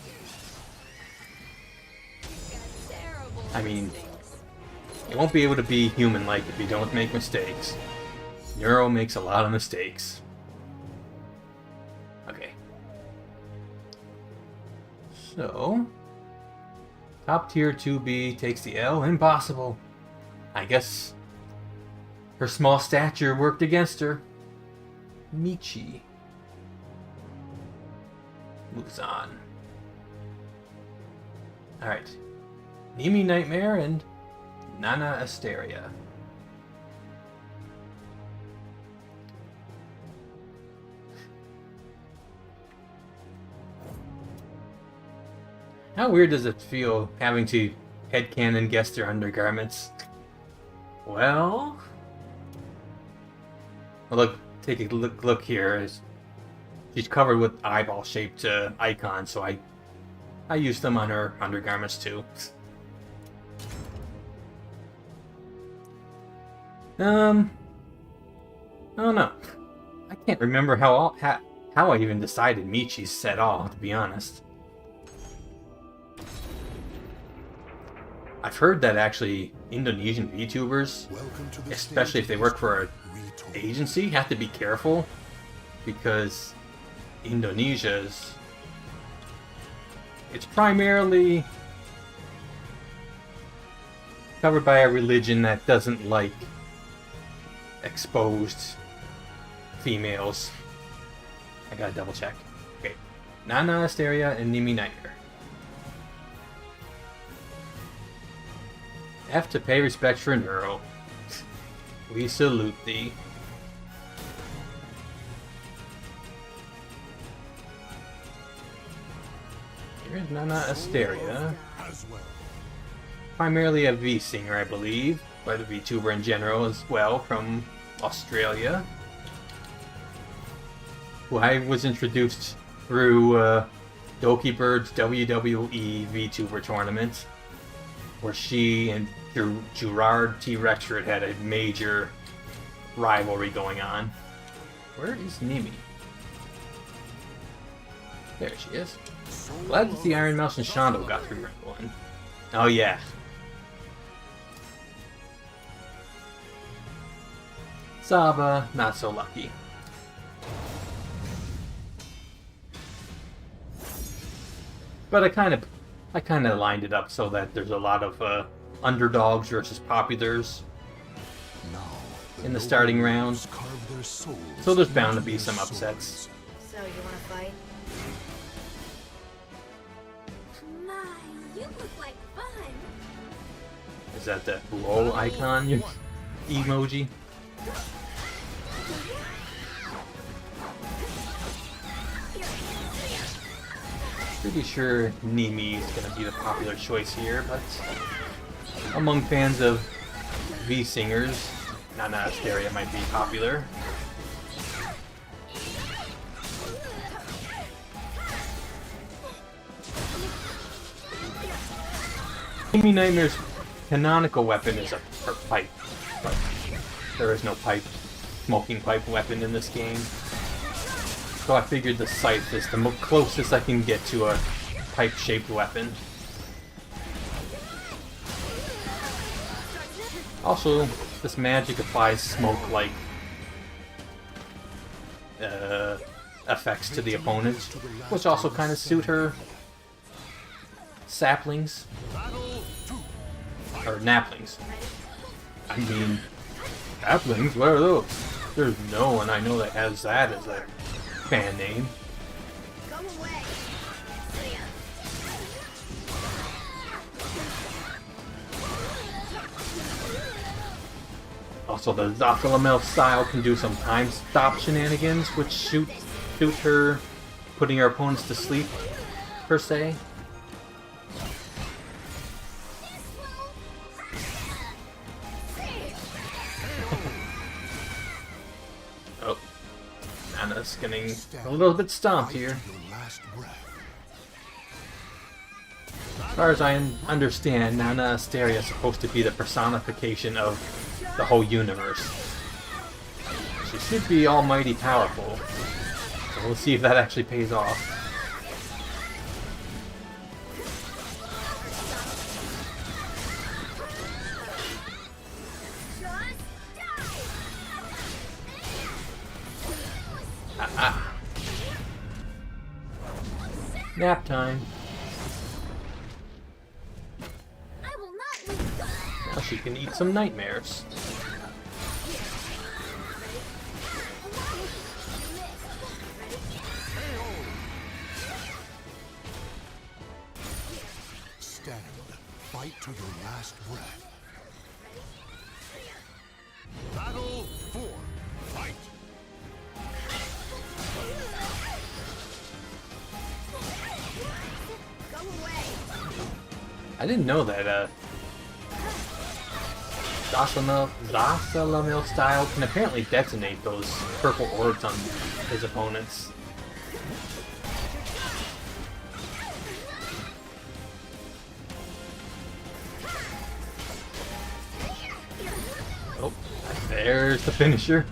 I mean, you won't be able to be human-like if you don't make mistakes. Neuro makes a lot of mistakes. Okay. So, top tier 2B takes the L. Impossible. I guess her small stature worked against her. Michi moves on. Alright. Nimi Nightmare and Nana Asteria. How weird does it feel having to headcanon guess their undergarments? Well, look, take a look here. She's covered with eyeball-shaped icons, so I used them on her undergarments too. I don't know. I can't remember how I even decided Michi's set all, to be honest. I've heard that actually Indonesian VTubers, especially if they work for an agency, have to be careful because Indonesia's it's primarily covered by a religion that doesn't like exposed females. I gotta double check. Okay. Nana Asteria and Nimi Nightmare. F to pay respect for Neuro. We salute thee. Here's Nana Asteria. Primarily a V-singer, I believe, but a VTuber in general as well, from Australia. Who I was introduced through Doki Bird's WWE VTuber tournament, where she and Gerard T. Rexford had a major rivalry going on. Where is Nimi? There she is. Glad that the Ironmouse and Shondo got through round one. Oh yeah. Saba, not so lucky. But I kind of lined it up so that there's a lot of underdogs versus populars in the starting round. So there's bound to be some upsets. So, you wanna fight? My, you look like fun. Is that the lol icon? Your emoji? Pretty sure Nimi is going to be the popular choice here, but among fans of V-singers, Nana Asteria might be popular. Nimi Nightmare's canonical weapon is her pipe, but there is no smoking pipe weapon in this game. So I figured the scythe is the closest I can get to a pipe-shaped weapon. Also, this magic applies smoke-like effects to the opponent, which also kind of suit her saplings. Or naplings. I mean, naplings? What are those? There's no one I know that has that as a fan name. Go away. Also, the Zafalamel style can do some time stop shenanigans, which suit her putting your opponents to sleep, per se. Oh, Nana's getting a little bit stomped here. As far as I understand, Nana Asteria is supposed to be the personification of the whole universe. She should be almighty powerful. So we'll see if that actually pays off. Nap time. Now she can eat some nightmares. Stand. Fight to your last breath. Battle 4. Fight. I didn't know that Zasalamil style can apparently detonate those purple orbs on his opponents. Oh, there's the finisher.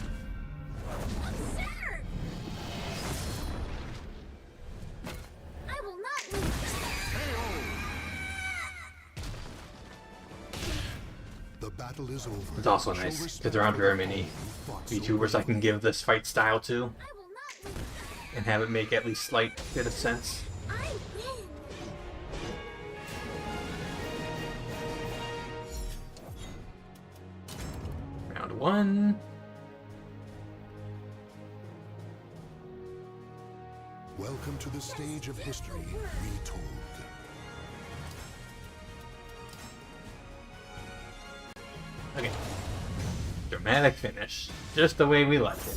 It's also nice because there aren't very many VTubers I can give this fight style to and have it make at least slight bit of sense. Round 1. Welcome to the stage of history retold. Okay. Dramatic finish. Just the way we like it.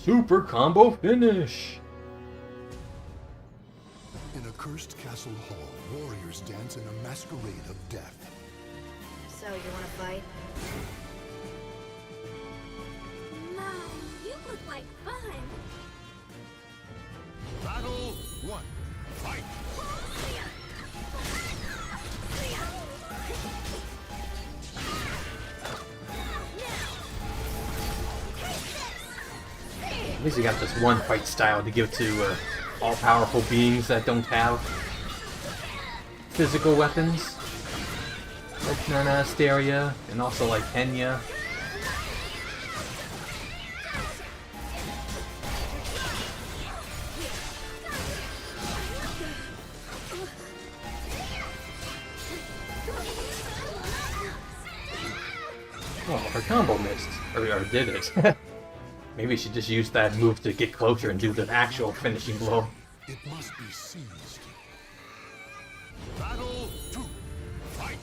Super combo finish! In a cursed castle hall, warriors dance in a masquerade of death. So, you wanna fight? Mom, you look like fun! Battle 1. Fight. At least you got this one fight style to give to all-powerful beings that don't have physical weapons. Like Nana Asteria, and also like Kenya. Oh, her combo missed. Or did it? Maybe she just used that move to get closer and do the actual finishing blow. It must be seized. Battle 2. Fight.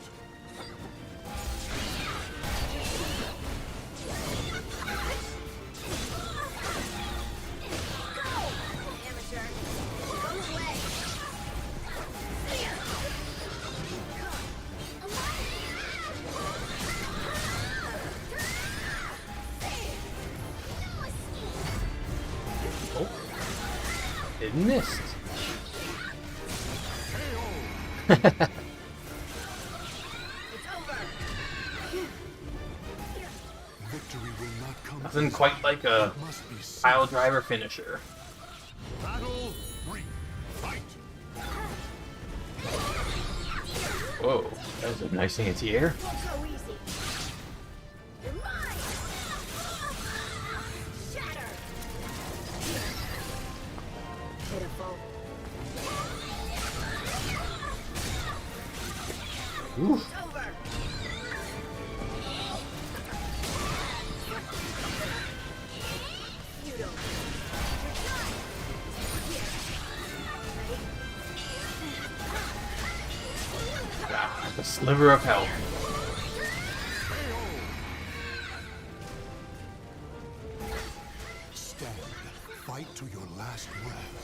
Oh. It missed. Victory will not come. Nothing quite like a Must be seized. pile driver finisher. Battle 3. Fight. Whoa, that was a nice anti-air. Won't go easy. You're mine! Shatter! Pitiful. Oof. Over! You don't. Ah, the sliver of health. Stand. Fight to your last breath.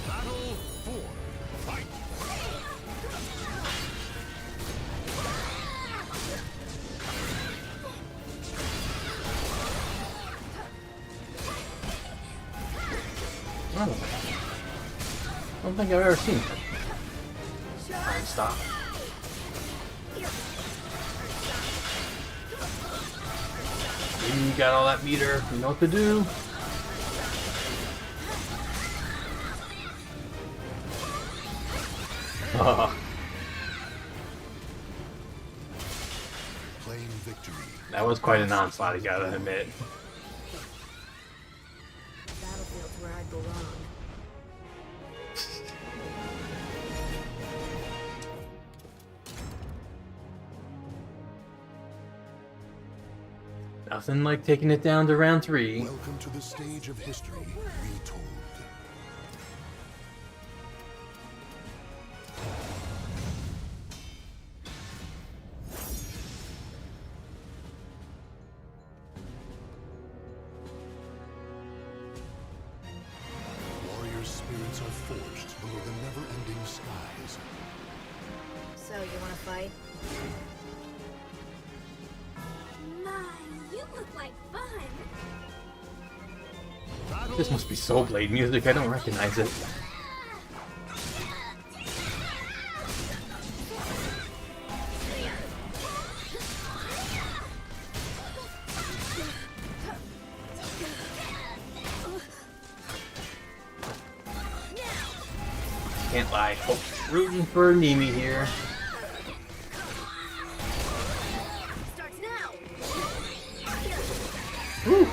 Battle 4. Fight. I don't think I've ever seen it. Try and stop. You got all that meter. You know what to do. Claim victory. That was quite an onslaught, I gotta admit. Battlefield's where I belong. Nothing like taking it down to round 3. Welcome to the stage of history retold. Warrior spirits are forged below the never-ending skies. So, you wanna fight? You look like fun. This must be Soul Blade music. I don't recognize it. Can't lie. Oh, rooting for Nimi here. Starts now. Woo.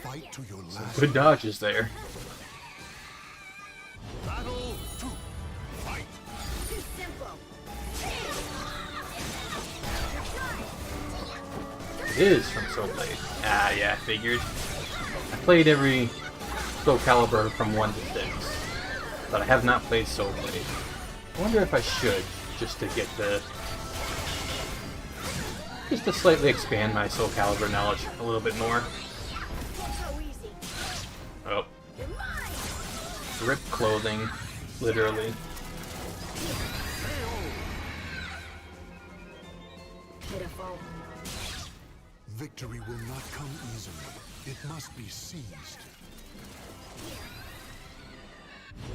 Fight to your last. Good dodges there. Battle 2. Fight. Too simple. It is from Soul Blade. Ah, yeah, figured. I played every Soul Calibur from 1 to 6, but I have not played Soul Blade. I wonder if I should, just to get the... just to slightly expand my Soul Calibur knowledge a little bit more. Oh. Ripped clothing, literally. Pitiful. Victory will not come easily. It must be seized.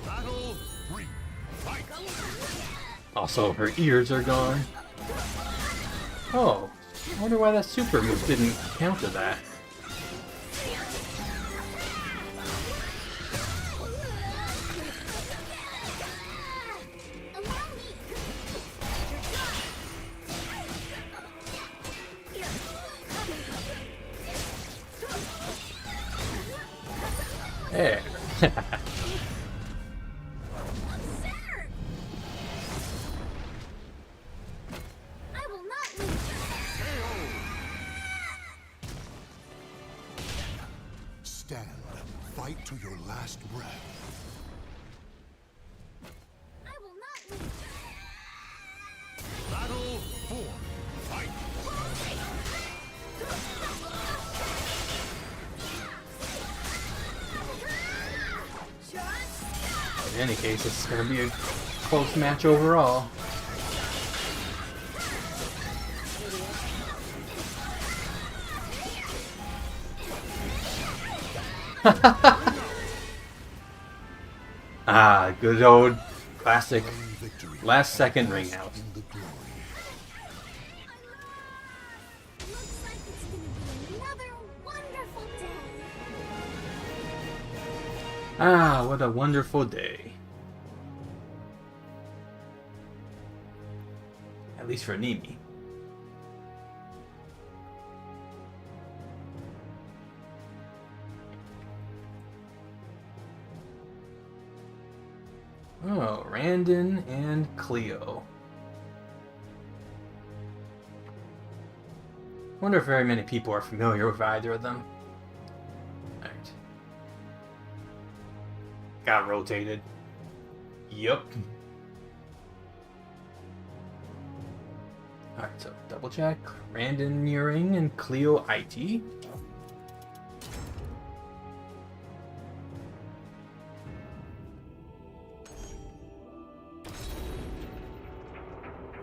Battle 3. Fight. Also, her ears are gone. Oh, I wonder why that super move didn't counter that. There. I will not lose. Stand. Fight to your last breath. I will not lose. Battle 4. Fight. In any case, it's going to be a close match overall. Ah, good old classic last second ring out. Looks like it's gonna be another wonderful day. Ah, what a wonderful day. At least for Nimi. Oh, Randon and Clio. Wonder if very many people are familiar with either of them. Alright. Got rotated. Yup. Alright, so double check. Randon Uring and Clio Aite.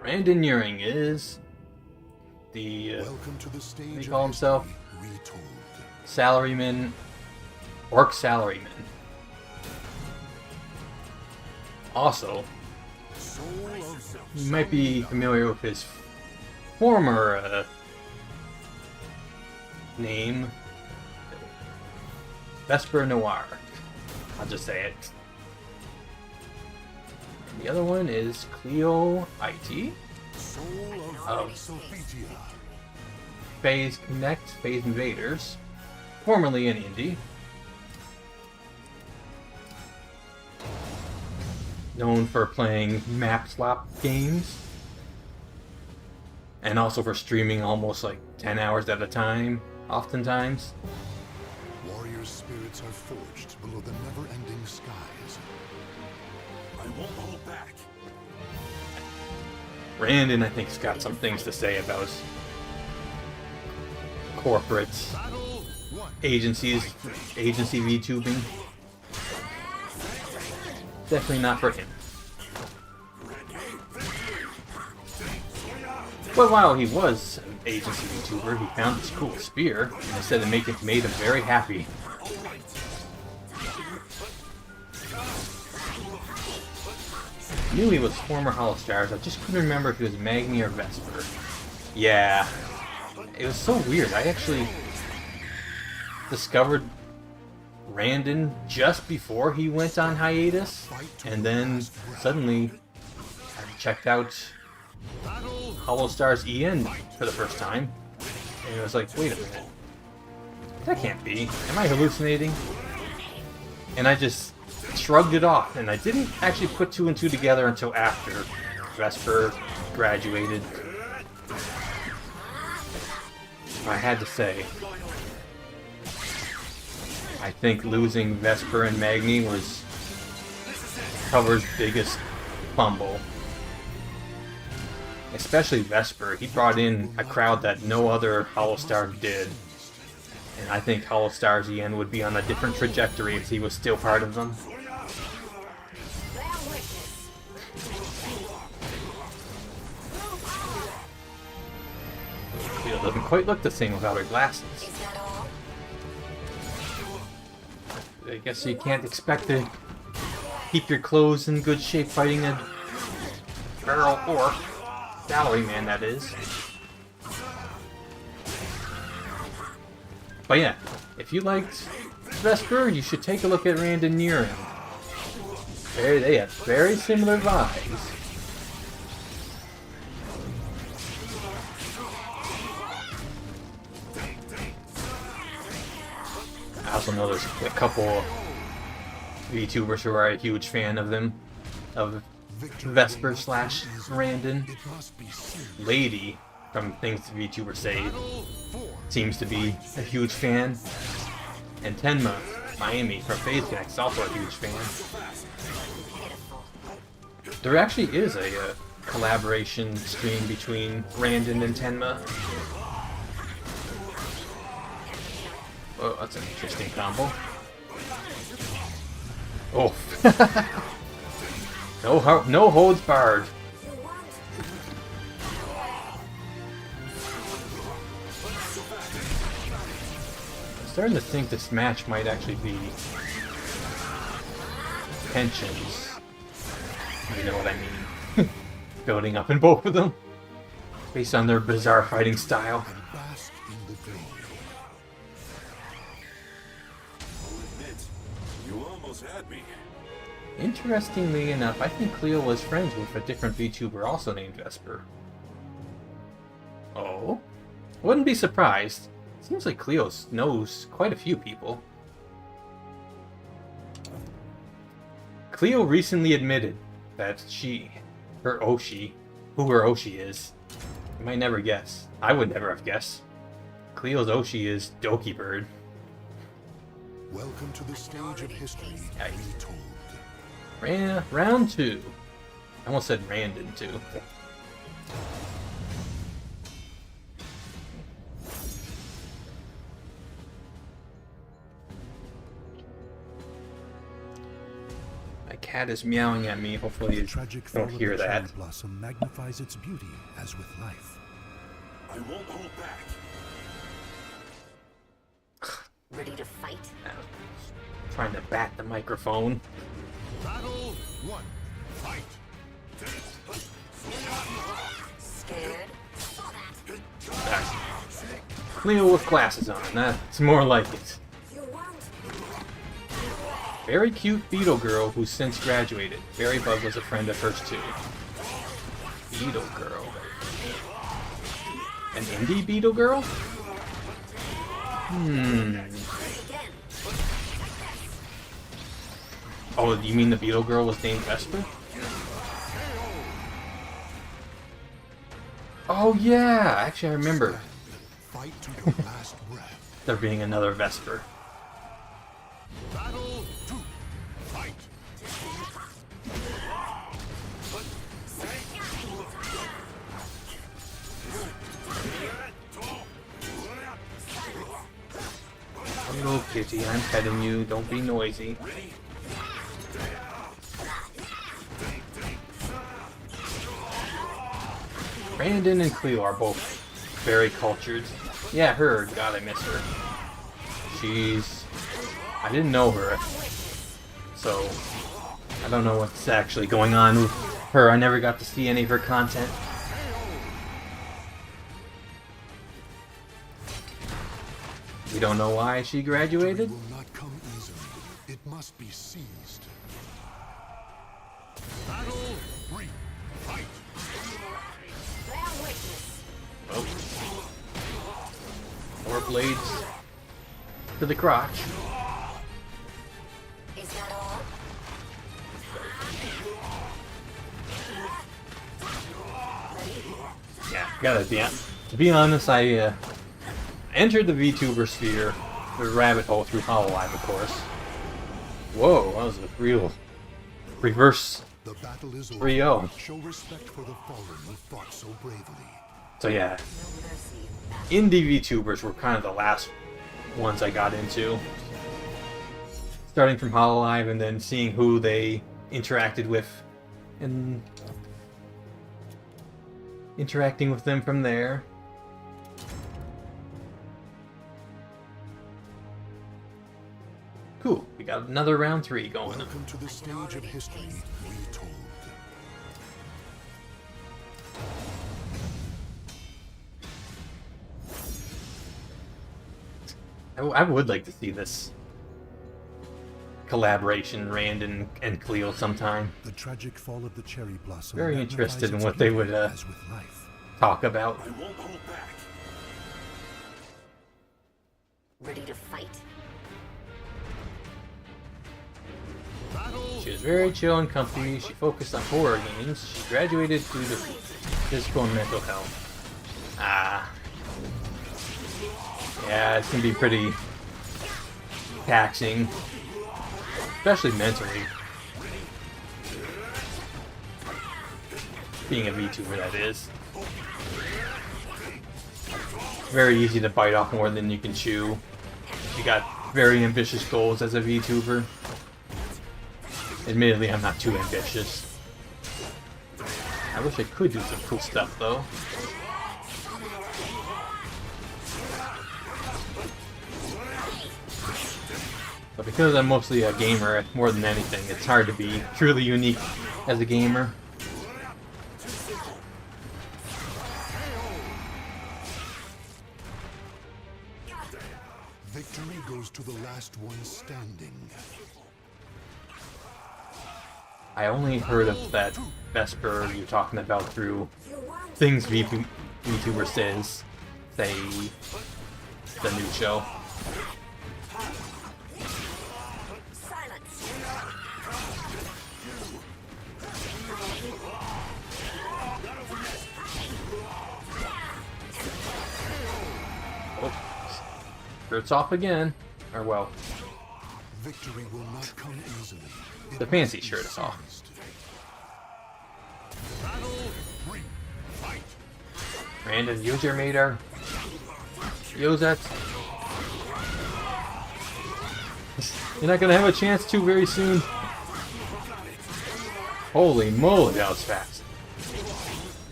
Randon Uring is the Welcome to the stage what do you of call himself? history retold. Salaryman, orc salaryman. Also, Soul of you might be familiar with his former name, Vesper Noir. I'll just say it. And the other one is Clio Aite. Soul Oh. of Sophitia. Phase Connect, Phase Invaders, formerly an indie. Known for playing map swap games. And also for streaming almost like 10 hours at a time, oftentimes. Warrior spirits are forged below the never-ending skies. I won't hold back. Randon, I think, has got some things to say about corporate Battle 1. agencies, agency VTubing. Definitely not for him. But while he was an agency VTuber, he found this cool spear, and they said it made him very happy. Knew he was former Hollow Stars, I just couldn't remember if he was Maemi or Vesper. Yeah, it was so weird. I actually discovered Randon just before he went on hiatus, and then suddenly I checked out Hollow Stars EN for the first time, and it was like, wait a minute, that can't be. Am I hallucinating? And I just shrugged it off, and I didn't actually put two and two together until after Vesper graduated. I had to say, I think losing Vesper and Magni was Cover's biggest fumble. Especially Vesper. He brought in a crowd that no other Hollow Star did. And I think Hollow Stars EN would be on a different trajectory if he was still part of them. Clio doesn't quite look the same without her glasses. I guess you can't expect to keep your clothes in good shape fighting a feral orc. Salaryman, that is. But yeah, if you liked Vesper, you should take a look at Randon Uring. They have very similar vibes. I also know there's a couple VTubers who are a huge fan of them, of Vesper slash Randon. Lady from Things VTubers Say seems to be a huge fan, and Tenma, Maemi from Phase Connect is also a huge fan. There actually is a collaboration stream between Randon and Tenma. Oh, that's an interesting combo. Oh. No holds barred. I'm starting to think this match might actually be tensions. You know what I mean? Building up in both of them, based on their bizarre fighting style. Bask in the glow. You almost had me. Interestingly enough, I think Clio was friends with a different VTuber also named Vesper. Oh? Wouldn't be surprised. Seems like Clio knows quite a few people. Clio recently admitted that her Oshi is, you might never guess. I would never have guessed. Clio's Oshi is Doki Bird. Welcome to the stage of history retold. Round 2. I almost said Randon too. My cat is meowing at me. Hopefully you Tragic fall don't of hear the cherry that. blossom magnifies its beauty as with life. I won't hold back. Ready to fight? Trying to bat the microphone. Battle 1. Fight. Scared? Clio with glasses on. That's more like it. Very cute beetle girl who's since graduated. Berry Bug was a friend of hers too. Beetle girl. An indie beetle girl? Oh, you mean the beetle girl was named Vesper? Oh yeah, actually I remember Fight to your last breath. there being another Vesper. Battle 2. Fight. Hello kitty, I'm petting you, don't be noisy. Brandon and Clio are both very cultured. Yeah, her. God, I miss her. I didn't know her. So, I don't know what's actually going on with her. I never got to see any of her content. We don't know why she graduated. Will not come easily. It must be seized. Battle 3. Fight. Oh. More blades to the crotch. Is that all? Yeah, to be honest, I entered the VTuber sphere, the rabbit hole through HoloLive, of course. Whoa, that was a real reverse The battle is 3-0. Show respect for the fallen who fought so bravely. So yeah, indie VTubers were kind of the last ones I got into. Starting from HoloLive and then seeing who they interacted with and interacting with them from there. Cool, we got another round 3 going. Welcome to the stage of history retold. I would like to see this collaboration, Rand and Clio, sometime. The tragic fall of the cherry blossom. Very magnifies interested in its what they beauty would as with life. talk about. I won't hold back. Ready to fight? She was very chill and comfy. She focused on horror games. She graduated due to physical and mental health. Yeah, it's gonna be pretty taxing, especially mentally. Being a VTuber, that is. Very easy to bite off more than you can chew. You got very ambitious goals as a VTuber. Admittedly, I'm not too ambitious. I wish I could do some cool stuff, though. But because I'm mostly a gamer more than anything, it's hard to be truly unique as a gamer. Victory goes to the last one standing. I only heard of that Vesper you're talking about through things VTuber says, say, the new show. Oh, shirt's off again. Or well, Victory will not come easily. the fancy shirt is off. Battle 3. Fight. Brandon, use your meter. Use it. You're not gonna have a chance to very soon. Holy moly, that was fast.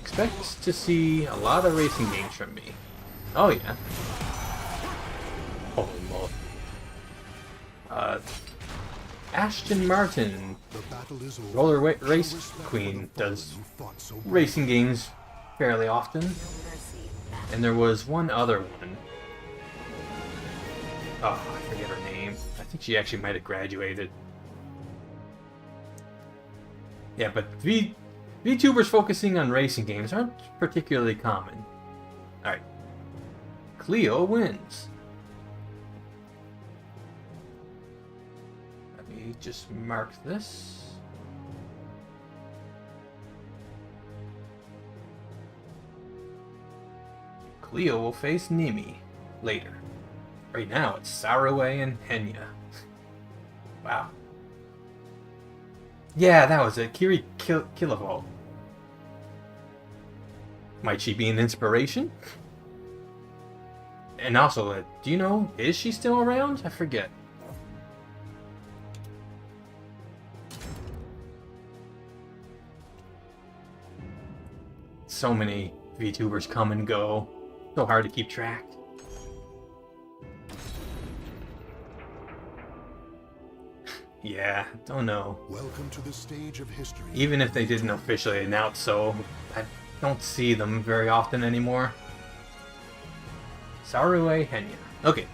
Expect to see a lot of racing games from me. Oh yeah. Holy moly. Ashton Marten, The battle is over. roller race queen, does racing games fairly often. And there was one other one. Oh, I forget her name. I think she actually might have graduated. Yeah, but VTubers focusing on racing games aren't particularly common. Alright. Clio wins. Let me just mark this. Clio will face Nimi later. Right now it's Zentreya and Henya. Wow. Yeah, that was it. Kiri Kilovolt. Might she be an inspiration? And also, do you know, is she still around? I forget. So many VTubers come and go. So hard to keep track. Yeah, don't know. Welcome to the stage of history. Even if they didn't officially announce so, I don't see them very often anymore. Zentreya Henya. Okay.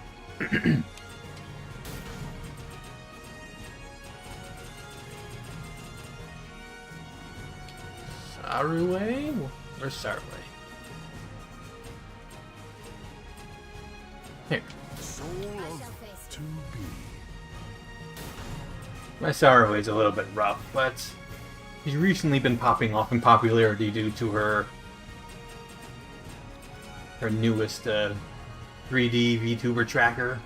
Zentreya? Where's Zentreya? Here. Soul of to be. My Zentreya is a little bit rough, but she's recently been popping off in popularity due to her newest 3D VTuber tracker,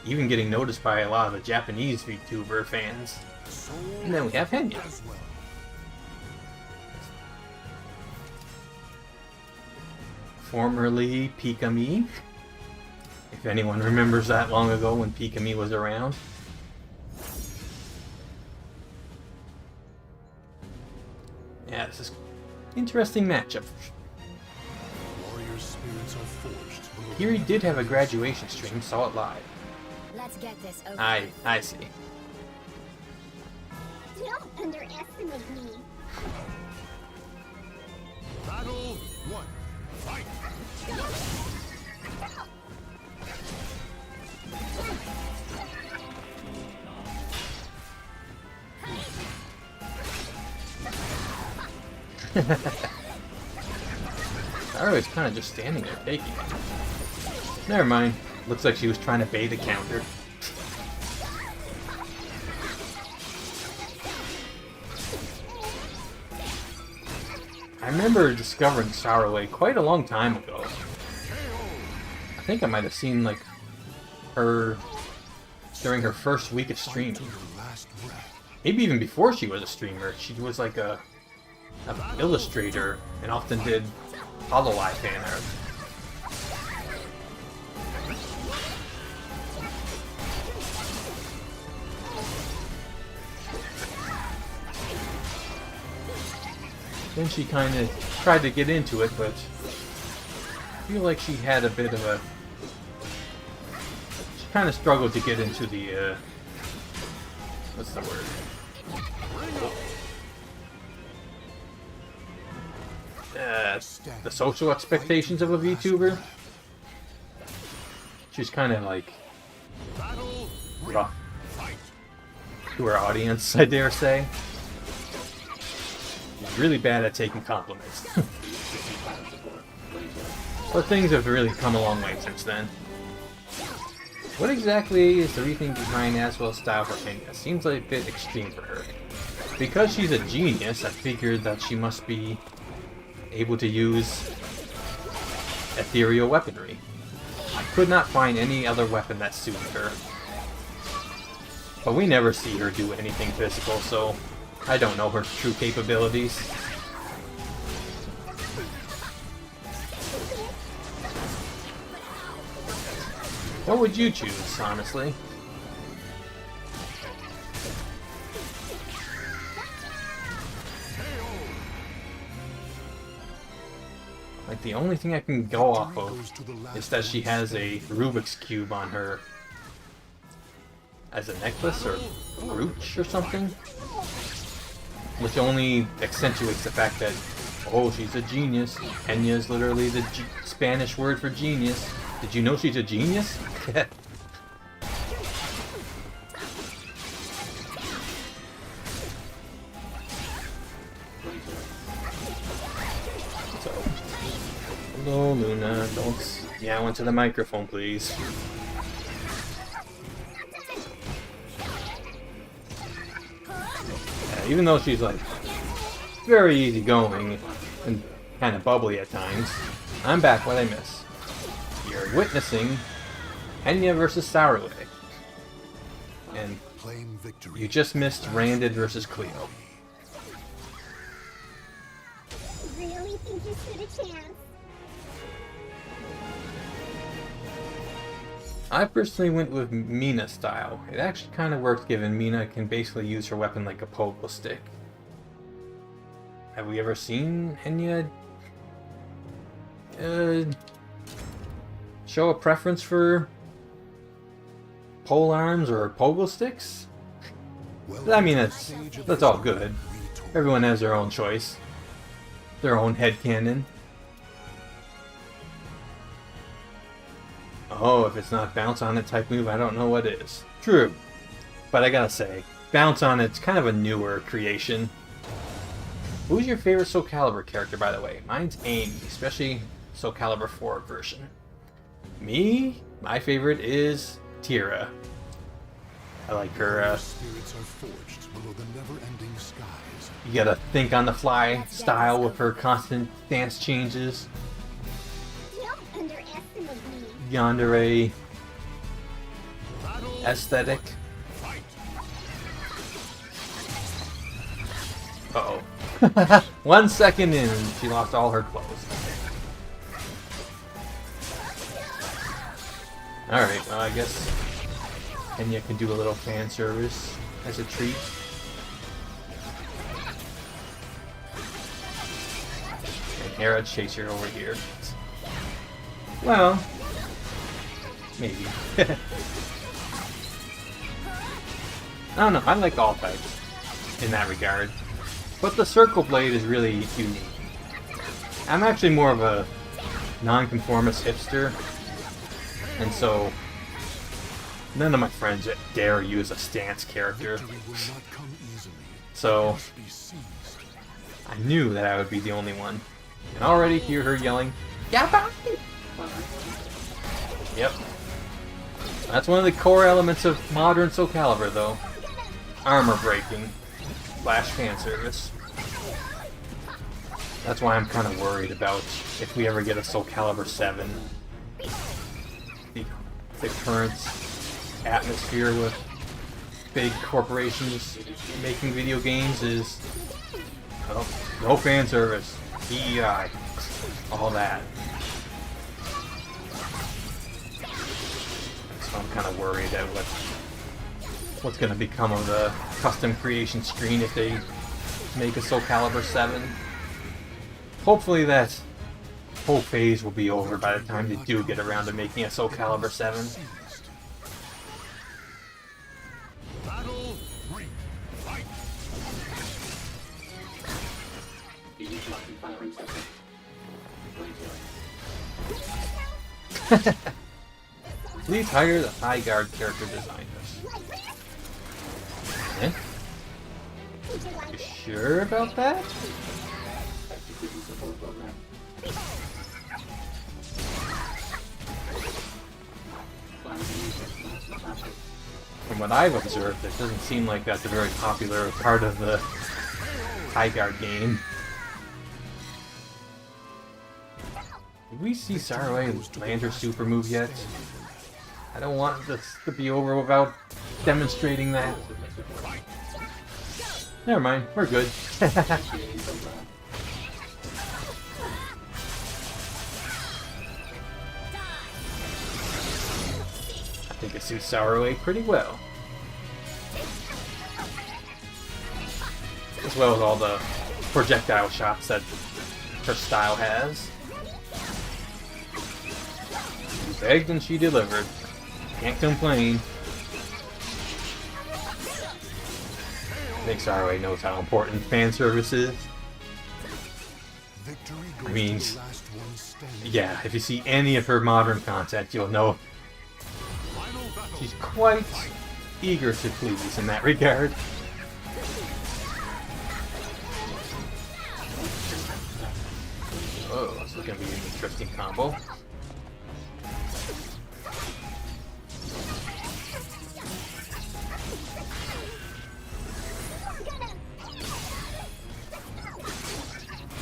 even getting noticed by a lot of the Japanese VTuber fans. And then we have Henya. Well. Formerly Pikami, if anyone remembers that long ago when Pikami was around. Yeah, this is interesting matchup. Warrior spirits are forged below. Kiri did have a graduation stream, saw it live. Let's get this over. I see. Don't underestimate me. Battle 1. Fight. Zentreya's kind of just standing there taking it. Never mind. Looks like she was trying to bait a counter. I remember discovering Zentreya quite a long time ago. I think I might have seen like her during her first week of streaming. To your last breath. Maybe even before she was a streamer. She was like a illustrator and often did FalseEyeD fan art. Then she kind of tried to get into it, but I feel like she had a bit of a... She kind of struggled to get into the, what's the word? The social expectations of a VTuber. She's kind of like rough to her audience, I dare say. She's really bad at taking compliments. But things have really come a long way since then. What exactly is the reasoning behind Aswell's style for Kenya? Seems like a bit extreme for her. Because she's a genius, I figured that she must be able to use ethereal weaponry. I could not find any other weapon that suited her. But we never see her do anything physical, so I don't know her true capabilities. What would you choose, honestly? Like, the only thing I can go off of is that she has a Rubik's Cube on her as a necklace or brooch or something. Which only accentuates the fact that, oh, she's a genius. Enya is literally the Spanish word for genius. Did you know she's a genius? So, hello, Luna. Don't yell into the microphone, please. Even though she's like very easygoing and kind of bubbly at times, I'm back. What I miss? You're witnessing Enya versus Saruwe, and you just missed Randed versus Clio. Really think you stood a chance? I personally went with Mina style. It actually kind of works given Mina can basically use her weapon like a pogo stick. Have we ever seen Enya show a preference for pole arms or pogo sticks? I mean, that's all good. Everyone has their own choice. Their own headcanon. Oh, if it's not bounce on it type move, I don't know what is. True. But I gotta say, bounce on it's kind of a newer creation. Who's your favorite Soul Calibur character, by the way? Mine's Amy, especially Soul Calibur 4 version. Me? My favorite is Tira. I like her, Spirits are forged below the never-ending skies. you gotta think on the fly style with her constant dance changes. Don't underestimate me. Yandere aesthetic. Uh-oh. 1 second in, she lost all her clothes. Alright, well I guess Enya can do a little fan service as a treat. And Hera chase her over here. Well, maybe. I don't know, I like all types in that regard. But the Circle Blade is really unique. I'm actually more of a non-conformist hipster, and so none of my friends dare use a stance character. So I knew that I would be the only one. And already hear her yelling, "Yappa!" Yep. That's one of the core elements of modern Soul Calibur, though. Armor breaking. Flash fan service. That's why I'm kind of worried about if we ever get a Soul Calibur 7. The current atmosphere with big corporations making video games is, well, no fan service, DEI, all that. So I'm kind of worried at what's going to become of the custom creation screen if they make a Soul Calibur 7. Hopefully that whole phase will be over by the time they do get around to making a Soul Calibur 7. Please hire the High Guard character designers. Eh? You sure about that? From what I've observed, it doesn't seem like that's a very popular part of the High Guard game. Did we see Saruwe land her super move yet? I don't want this to be over without demonstrating that. Never mind, we're good. I think it suits Saruwe pretty well. As well as all the projectile shots that her style has. begged and she delivered. Can't complain. I think Sarway knows how important fan service is. I mean, yeah, if you see any of her modern content, you'll know she's quite eager to please in that regard. Oh, this is going to be an interesting combo.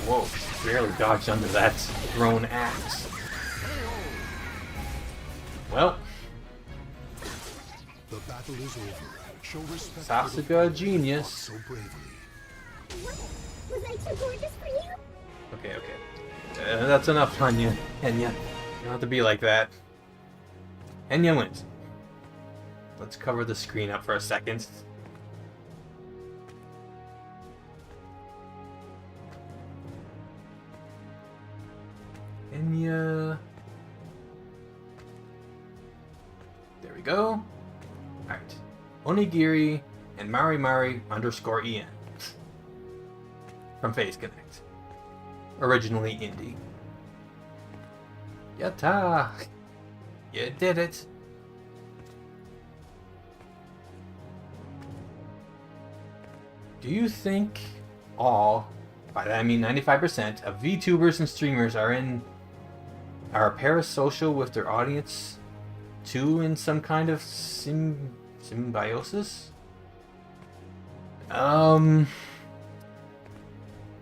Whoa, barely dodged under that thrown axe. Well, the battle is over. Show respect Sasuga genius. so bravely. Was I too gorgeous for you? Okay. That's enough, Enya. You don't have to be like that. Enya wins. Let's cover the screen up for a second. Enya. There we go. Alright. Onigiri and Mari_EN. From Phase Connect. Originally indie. Yatta! You did it! Do you think all, by that I mean 95%, of VTubers and streamers are parasocial with their audience too, in some kind of symbiosis?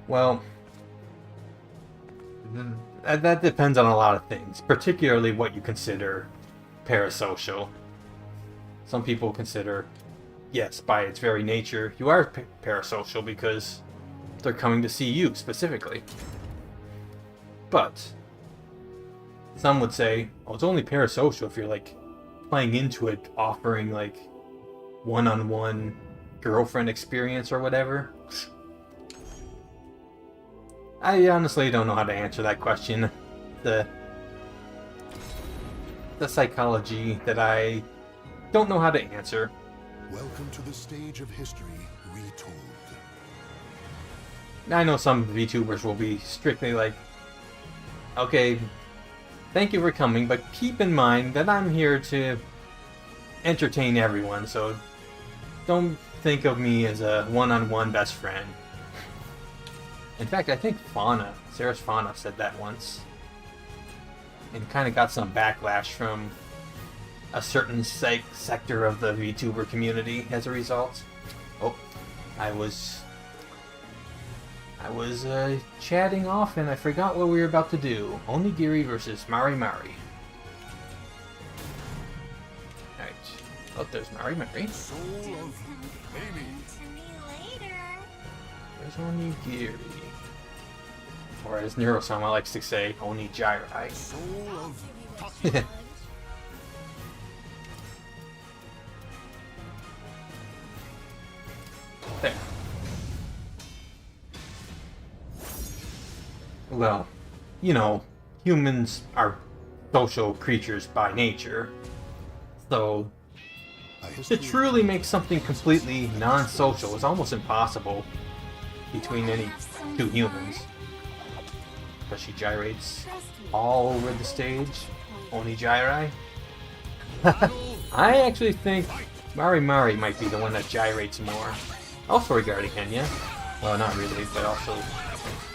Well, that depends on a lot of things, particularly what you consider parasocial. Some people consider, yes, by its very nature, you are parasocial because they're coming to see you specifically. But some would say, oh, it's only parasocial if you're like playing into it, offering like one-on-one girlfriend experience or whatever. I honestly don't know how to answer that question. The psychology that I don't know how to answer. Welcome to the stage of history retold. I know some VTubers will be strictly like, okay, thank you for coming, but keep in mind that I'm here to entertain everyone, so don't think of me as a one-on-one best friend. In fact, I think Sarah's Fauna said that once. And kind of got some backlash from a certain sector of the VTuber community as a result. Oh, I was chatting off and I forgot what we were about to do. Onigiri versus Mari. Alright. Oh, there's Mari. Soul of Maemi. Where's Onigiri? Or as Neuro-sama likes to say, Onigiri. Soul of There. Well, you know, humans are social creatures by nature. So, to truly make something completely non-social is almost impossible between any two humans. Because she gyrates all over the stage. Onigiri. I actually think Mari might be the one that gyrates more. Also regarding Enya. Well, not really, but also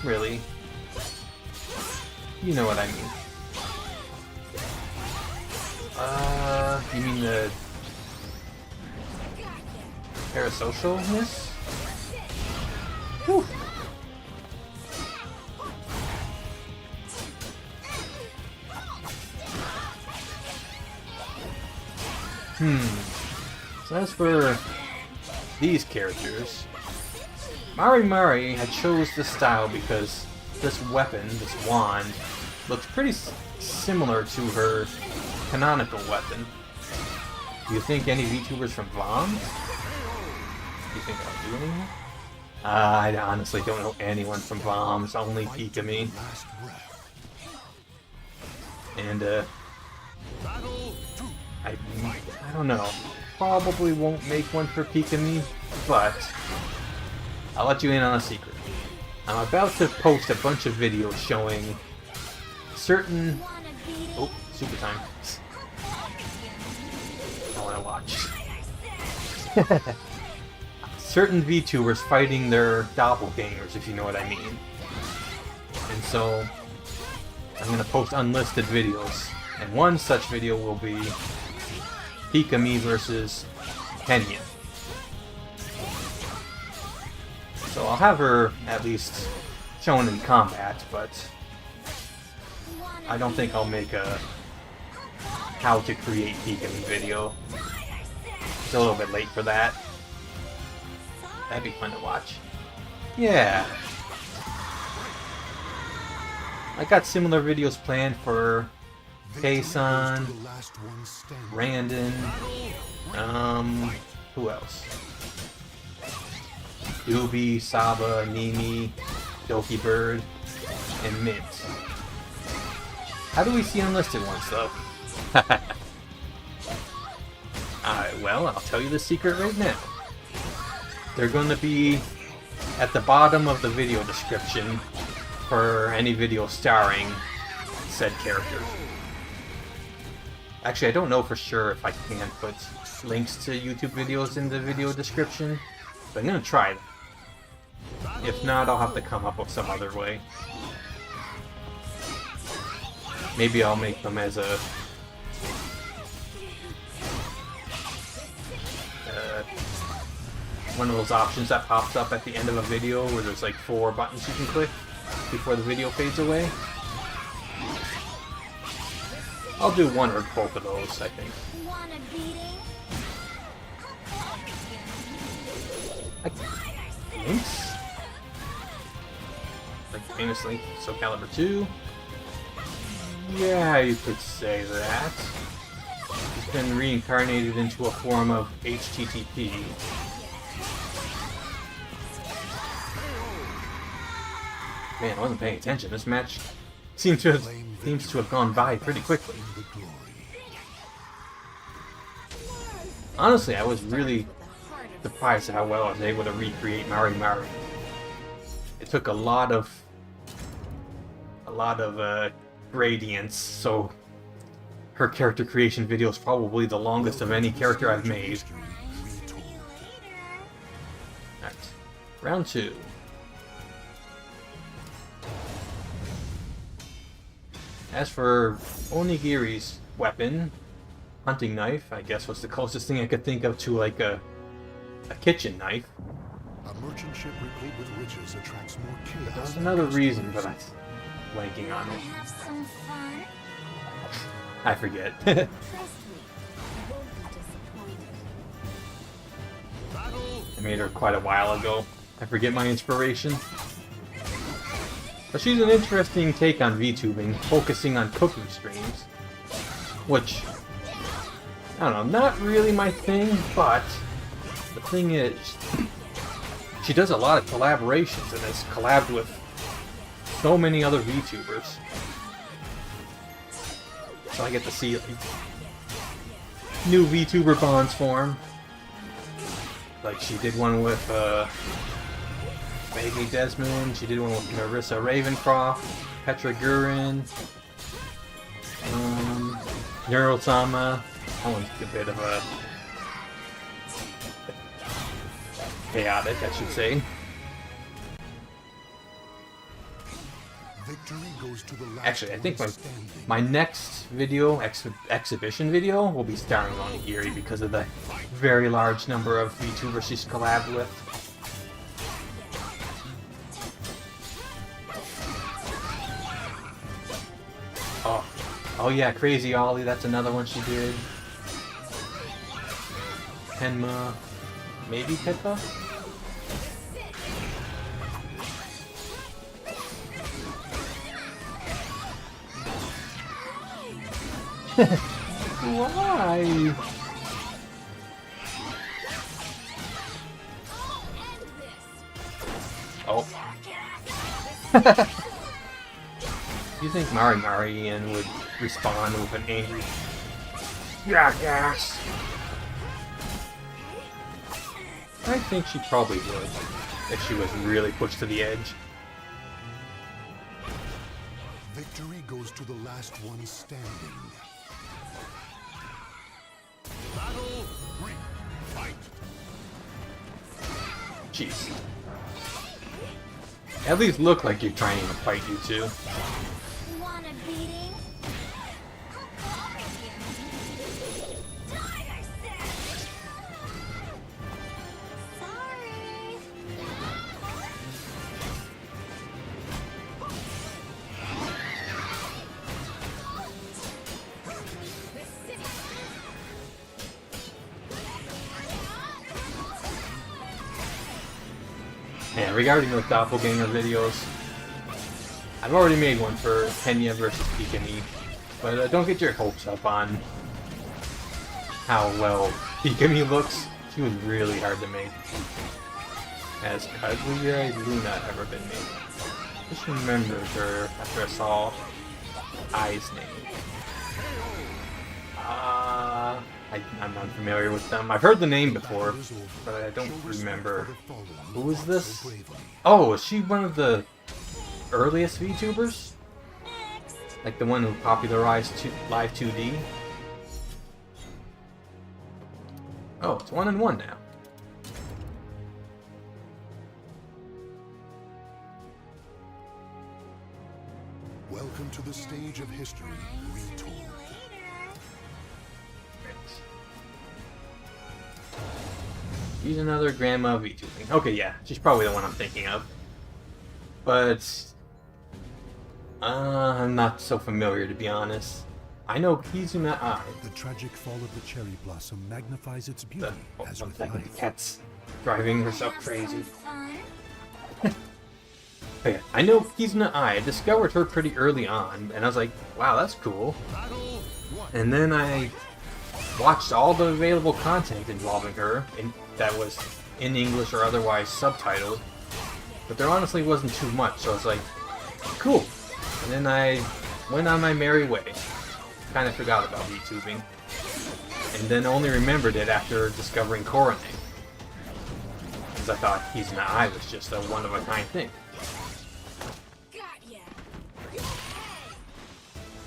really. You know what I mean. You mean the parasocialness? Whew. So as for these characters, Mari had chose this style because this weapon, this wand, looks pretty similar to her canonical weapon. Do you think any VTubers from VOM? Do you think I'll do anything? I honestly don't know anyone from VOMs, only Pipkin. And I don't know. Probably won't make one for Pikami, but I'll let you in on a secret. I'm about to post a bunch of videos showing certain... Oh, super time. I want to watch. Certain VTubers fighting their doppelgangers, if you know what I mean. And so, I'm going to post unlisted videos. And one such video will be Pikami versus Kenya. So I'll have her at least shown in combat, but I don't think I'll make a how to create Pikami video. It's a little bit late for that. That'd be fun to watch. Yeah. I got similar videos planned for Kson, Randon, who else? Doobie, Saba, Nimi, Doki Bird, and Mint. How do we see unlisted ones, though? Alright, well, I'll tell you the secret right now. They're going to be at the bottom of the video description for any video starring said character. Actually, I don't know for sure if I can put links to YouTube videos in the video description, but I'm going to try it. If not, I'll have to come up with some other way. Maybe I'll make them as a one of those options that pops up at the end of a video where there's like 4 buttons you can click before the video fades away. I'll do one or both of those, I think. Thanks. Like famously, Soul Calibur 2. Yeah, you could say that. He's been reincarnated into a form of HTTP. Man, I wasn't paying attention. This match seems to have gone by pretty quickly. Honestly, I was really surprised at how well I was able to recreate Mari. It took a lot of gradients, so her character creation video is probably the longest of any character I've made. Alright, round 2. As for Onigiri's weapon, hunting knife, I guess was the closest thing I could think of to like a kitchen knife. A merchant ship replete with riches attracts more chaos. But there's another reason for that blanking on it. Have some fun. I forget. Trust me, you won't be disappointed. I made her quite a while ago. I forget my inspiration. But she's an interesting take on VTubing, focusing on cooking streams. Which, I don't know, not really my thing, but the thing is, she does a lot of collaborations and has collabed with so many other VTubers. So I get to see new VTuber bonds form. Like she did one with Vaguely Desmond, she did one with Marissa Ravencroft, Petra Gurin, Neuro-sama. That one's a bit of a chaotic, I should say. Actually, I think my next video, exhibition video, will be starring Onigiri because of the very large number of VTubers she's collabed with. Oh yeah, Crazy Ollie, that's another one she did. Tenma, maybe Pippa? Why? Oh. You think Marian would respond with an angry Jackass! I think she probably would, if she was really pushed to the edge. Victory goes to the last one standing. Battle 3. Fight. Jeez. At least look like you're trying to fight you two. Want a beating? Die, I said! Sorry. And regarding those doppelganger videos, I've already made one for Tenma versus Pipkin, but don't get your hopes up on how well Pipkin looks. She was really hard to make. Has Kaguya Luna ever been made? Just remembered her after I saw Ai's name. I'm unfamiliar with them. I've heard the name before, but I don't remember. Who is this? Oh, is she one of the earliest VTubers? Like the one who popularized Live 2D? Oh, it's 1-1 now. Welcome to the stage of history retold. She's another grandma VTubing. Okay, yeah, she's probably the one I'm thinking of. But I'm not so familiar, to be honest. I know Kizuna AI. The tragic fall of the cherry blossom magnifies its beauty as One with second, the life. cat's driving herself crazy. Fun. But yeah, I know Kizuna AI. I discovered her pretty early on, and I was like, wow, that's cool. Battle 1. And then I watched all the available content involving her, and that was in English or otherwise subtitled. But there honestly wasn't too much, so I was like, cool. And then I went on my merry way. Kind of forgot about VTubing. And then only remembered it after discovering Komachi. Because I thought Kizuna AI was just a one-of-a-kind thing. Got ya.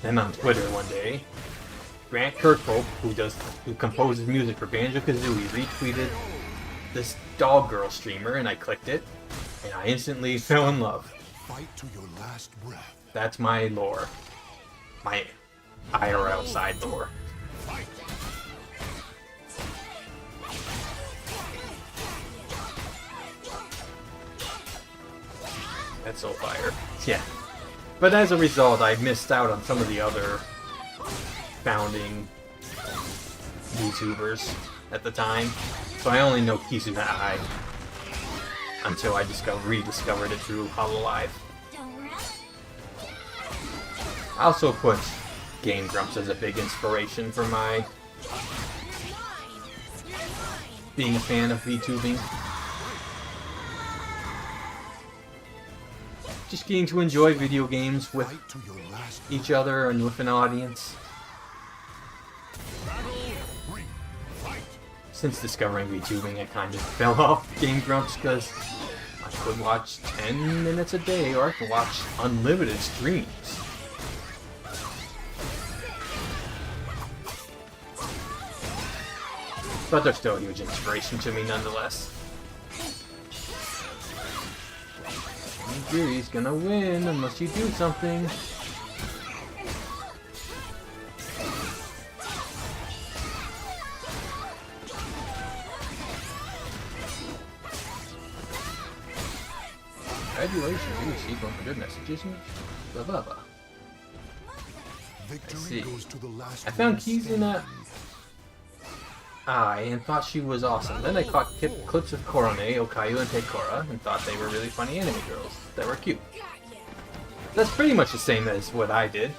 Then on Twitter one day, Grant Kirkhope, who composes music for Banjo-Kazooie, retweeted this dog girl streamer, and I clicked it, and I instantly fell in love. Fight to your last breath. That's my lore. My IRL side lore. That's so fire. Yeah. But as a result, I missed out on some of the other founding YouTubers at the time. So I only know Kizuna AI until I rediscovered it through HoloLive. Don't rush. I also put Game Grumps as a big inspiration for my being a fan of VTubing. Just getting to enjoy video games with Fight to your last each other and with an audience. Battle 3. Fight. Since discovering VTubing, I kind of fell off Game Grumps because I could watch 10 minutes a day or I could watch unlimited streams. But they're still a huge inspiration to me nonetheless. Yuri's gonna win unless you do something. Congratulations, you received 100 messages. Blah blah blah. victory see. goes to the last I found one Kizuna standing. AI and thought she was awesome. Then I caught clips of Korone, Okayu, and Teikora and thought they were really funny anime girls that were cute. That's pretty much the same as what I did.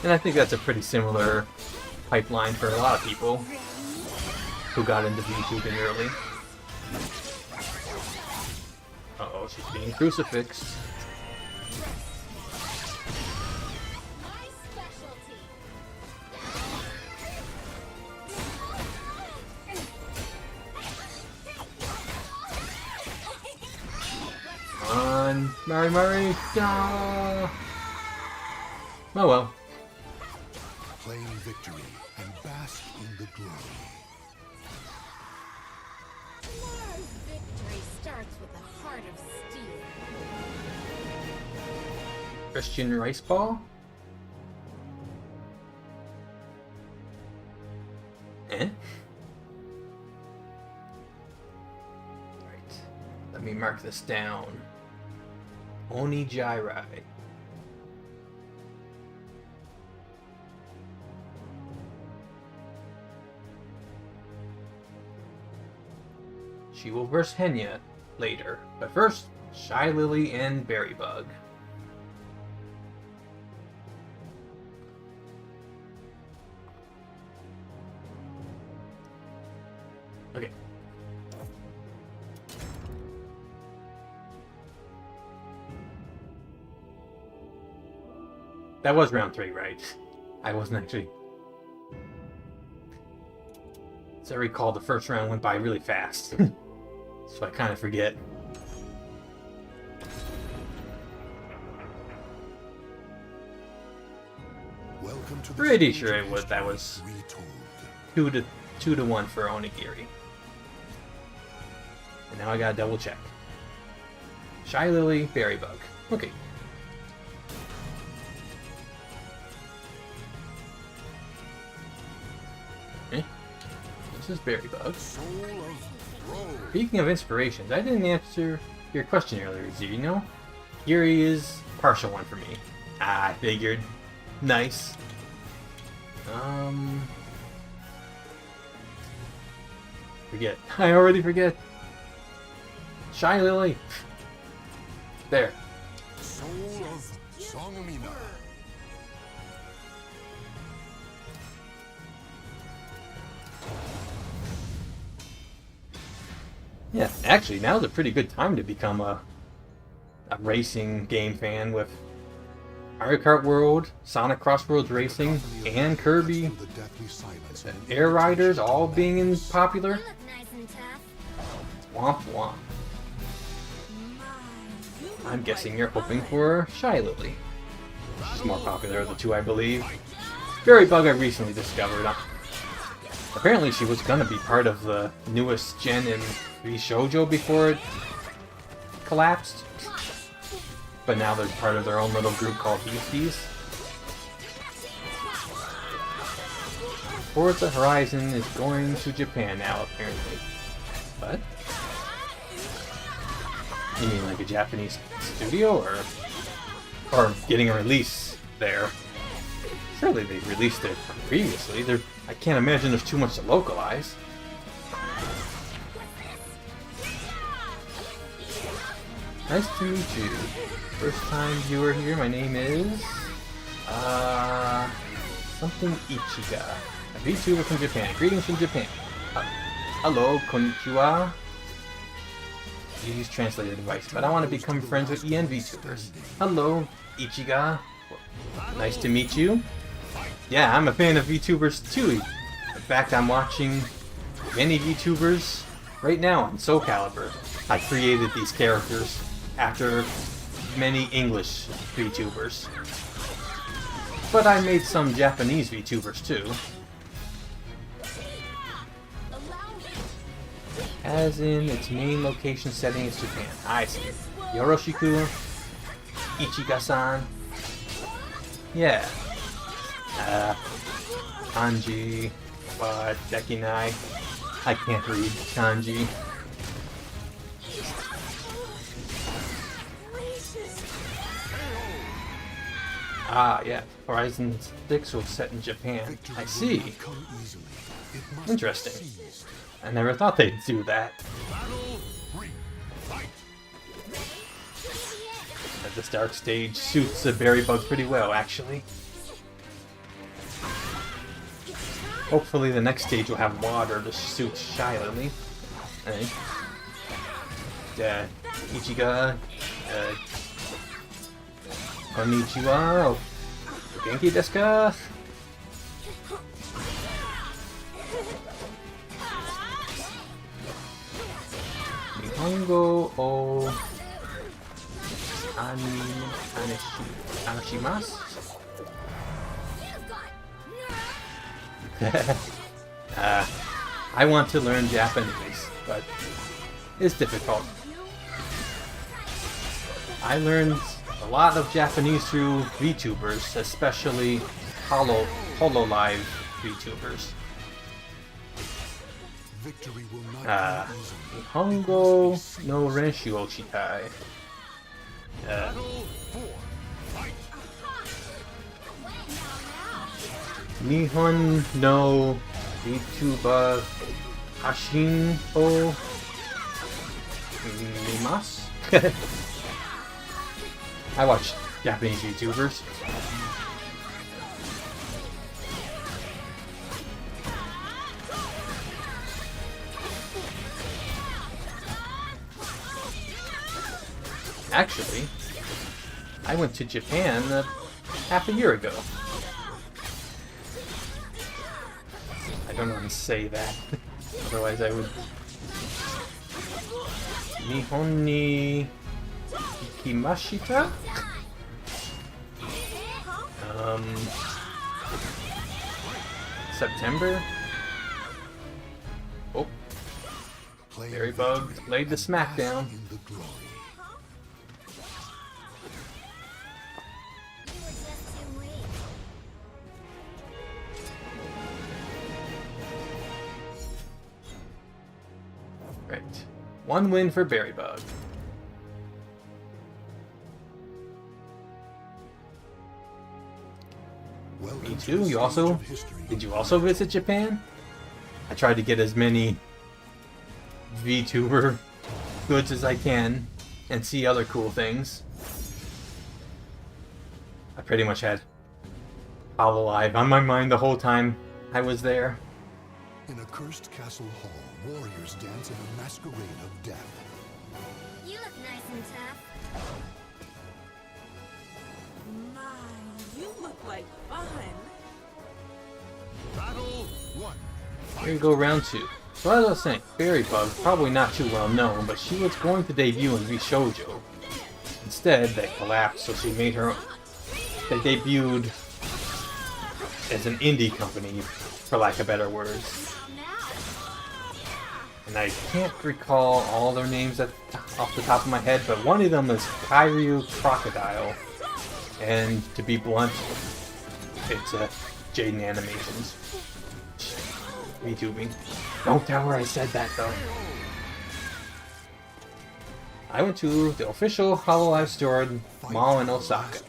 And I think that's a pretty similar pipeline for a lot of people who got into VTubing early. Uh-oh, she's being crucifixed. My specialty. on, Mari. No. Oh well. Claim victory and bask in the glory. Tomorrow's victory starts with a heart of steel. Christian Rice Ball? Eh? Right. Let me mark this down. Oni Jirai. She will verse Henya later, but first, Shy Lily and Berry Bug. Okay. That was round 3, right? I wasn't actually... As I recall, the first round went by really fast. So I kind of forget. Welcome to the Pretty stage sure of it was that history was retold. 2 to 1 for Onigiri. And now I gotta double check. Shy Lily, Berry Bug. Okay. This is Berry Bug. Soul of Road. Speaking of inspirations, I didn't answer your question earlier, Z. You know? Yuri is partial one for me. I figured. Nice. Forget. I already forget. Shy Lily. There. Soul of Songmina. Yeah, actually, now's a pretty good time to become a racing game fan with Mario Kart World, Sonic Crossroads Racing, and Kirby, Through the deathly silence and and Air Riders all being in popular. You look nice and tough. Womp womp. I'm guessing you're hoping for Shy Lily. She's more popular of the two, I believe. Berry Bug I recently discovered. Apparently she was gonna be part of the newest gen in Shoujo before it collapsed. But now they're part of their own little group called Beasties. Forza Horizon is going to Japan now, apparently. What? You mean like a Japanese studio, or getting a release there? Surely they released it previously. I can't imagine there's too much to localize. Nice to meet you. First time viewer here. My name is something Ichiga. A VTuber from Japan. Greetings from Japan. Hello, konnichiwa. Use translator device, but I want to become friends with EN VTubers. Hello, Ichiga. Nice to meet you. Yeah, I'm a fan of VTubers too. In fact, I'm watching many VTubers right now on Soul Calibur. I created these characters after many English VTubers. But I made some Japanese VTubers too. As in, its main location setting is Japan. I see. Yoroshiku. Ichiga-san. Yeah. Kanji. Dekinai. I can't read kanji. Ah, yeah. Horizon 6 was set in Japan. I see. Interesting. I never thought they'd do that. Battle 3. Fight. This dark stage suits the Berry Bug pretty well, actually. Hopefully the next stage will have water to suit Shy Lily. Alright. Ichiga. Konnichiwa. Genki desu ka? Nihongo o Anishimasu? I want to learn Japanese, but it's difficult. I learned a lot of Japanese through VTubers, especially HoloLive VTubers. Victory will not be easy. Nihongo no Renshu Oshitai. Battle 4. Fight. Nihon no VTuber Hashin o Mimasu? I watch Japanese YouTubers. Actually, I went to Japan half a year ago. I don't want to say that, otherwise I would. Nihon ni ikimashita? September? Oh, Berry Bug laid the smackdown. In the glory. Right. One win for Berry Bug. Me too. You also... Did you also visit Japan? I tried to get as many VTuber goods as I can and see other cool things. I pretty much had HoloLive on my mind the whole time I was there. In a cursed castle hall, warriors dance in a masquerade of death. You look nice and tough. My, you look like fun. Battle 1. Here you go, round 2. So as I was saying, Berry Bug, probably not too well known, but she was going to debut in VShoujo. Instead, they collapsed, so she made her own. They debuted as an indie company, for lack of better words. And I can't recall all their names off the top of my head, but one of them is Kyryu Crocodile. And to be blunt, it's Jaden Animations. VTubing. Don't tell her I said that though. I went to the official HoloLive store mall in Osaka.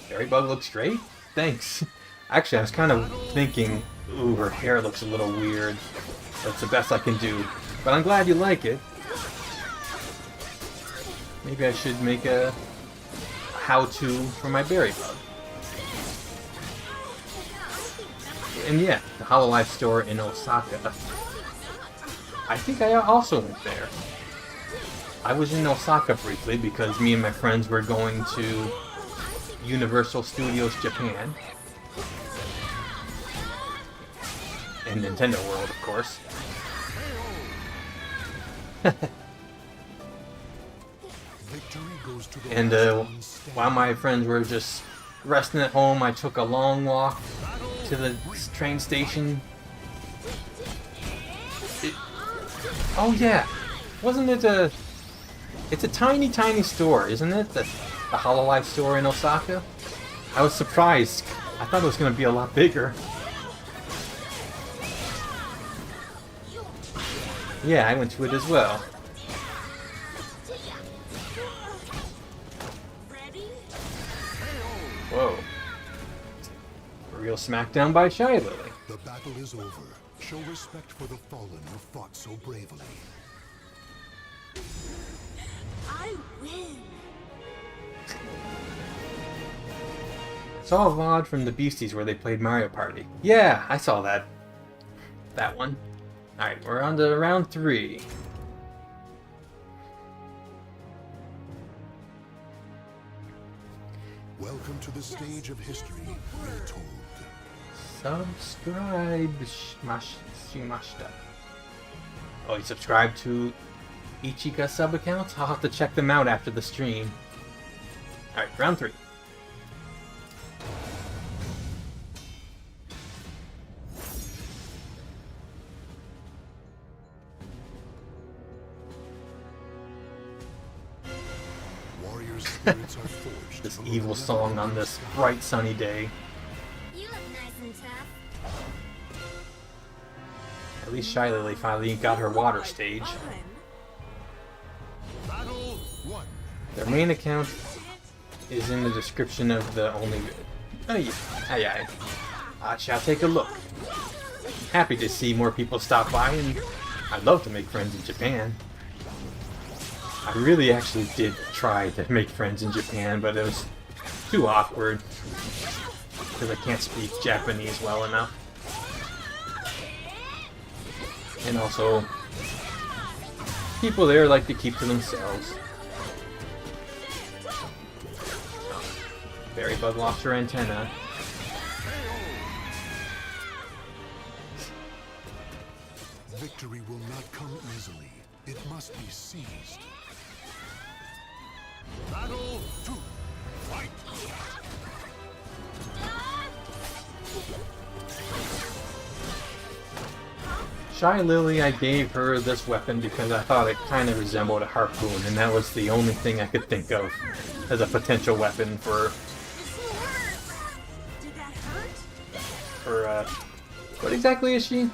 Berry Bug looks great? Thanks. Actually, I was kind of thinking, ooh, her hair looks a little weird. That's the best I can do. But I'm glad you like it. Maybe I should make a how-to for my Berry Bug. And yeah, the HoloLive store in Osaka. I think I also went there. I was in Osaka briefly because me and my friends were going to Universal Studios Japan. And Nintendo World, of course. And while my friends were just resting at home, I took a long walk to the train station. Oh yeah, wasn't it a... It's a tiny, tiny store, isn't it? The HoloLive store in Osaka? I was surprised. I thought it was going to be a lot bigger. Yeah, I went to it as well. Whoa. A real smackdown by Shy Lily. The battle is over. Show respect for the fallen who fought so bravely. I win. Saw a VOD from the Beasties where they played Mario Party. Yeah, I saw that. That one. Alright, we're on to round 3. Welcome to the stage of history retold. Subscribe shimashita. Oh, you subscribe to Ichika sub accounts? I'll have to check them out after the stream. Alright, round 3. Warriors' spirits are forged. This from evil a song on this bright sunny day. You look nice and tough. At least Shy Lily finally got her water stage. Battle 1. Their main account is in the description of the only... Aye, aye. I shall take a look. Happy to see more people stop by, and I'd love to make friends in Japan. I really actually did try to make friends in Japan, but it was too awkward. Because I can't speak Japanese well enough. And also, people there like to keep to themselves. Berrybug lost her antenna. Victory will not come easily. It must be seized. Battle 2. Fight. Shy Lily, I gave her this weapon because I thought it kind of resembled a harpoon, and that was the only thing I could think of as a potential weapon for... Did that hurt? What exactly is she?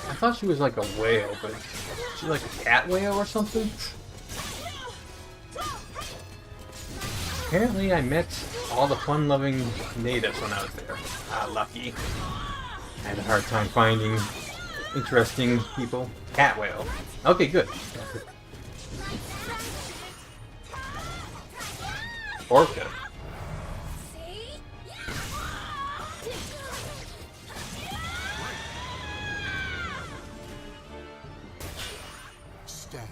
I thought she was like a whale, but she's like a cat whale or something? Apparently I met all the fun-loving natives when I was there. Ah, lucky. I had a hard time finding interesting people. Cat whale. Okay, good. Orca. Stand.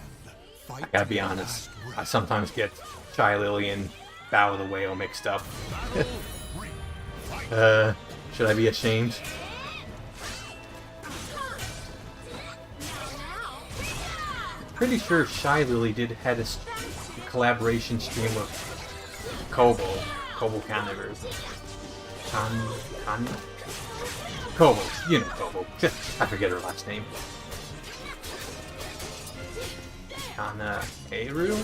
Fight I gotta to be the honest. last breath. I sometimes get Shy Lily and Bow the Whale mixed up. Should I be ashamed? Pretty sure Shy Lily had a collaboration stream with Kobo Carnivores. Kobo, you know Kobo. I forget her last name. Eru?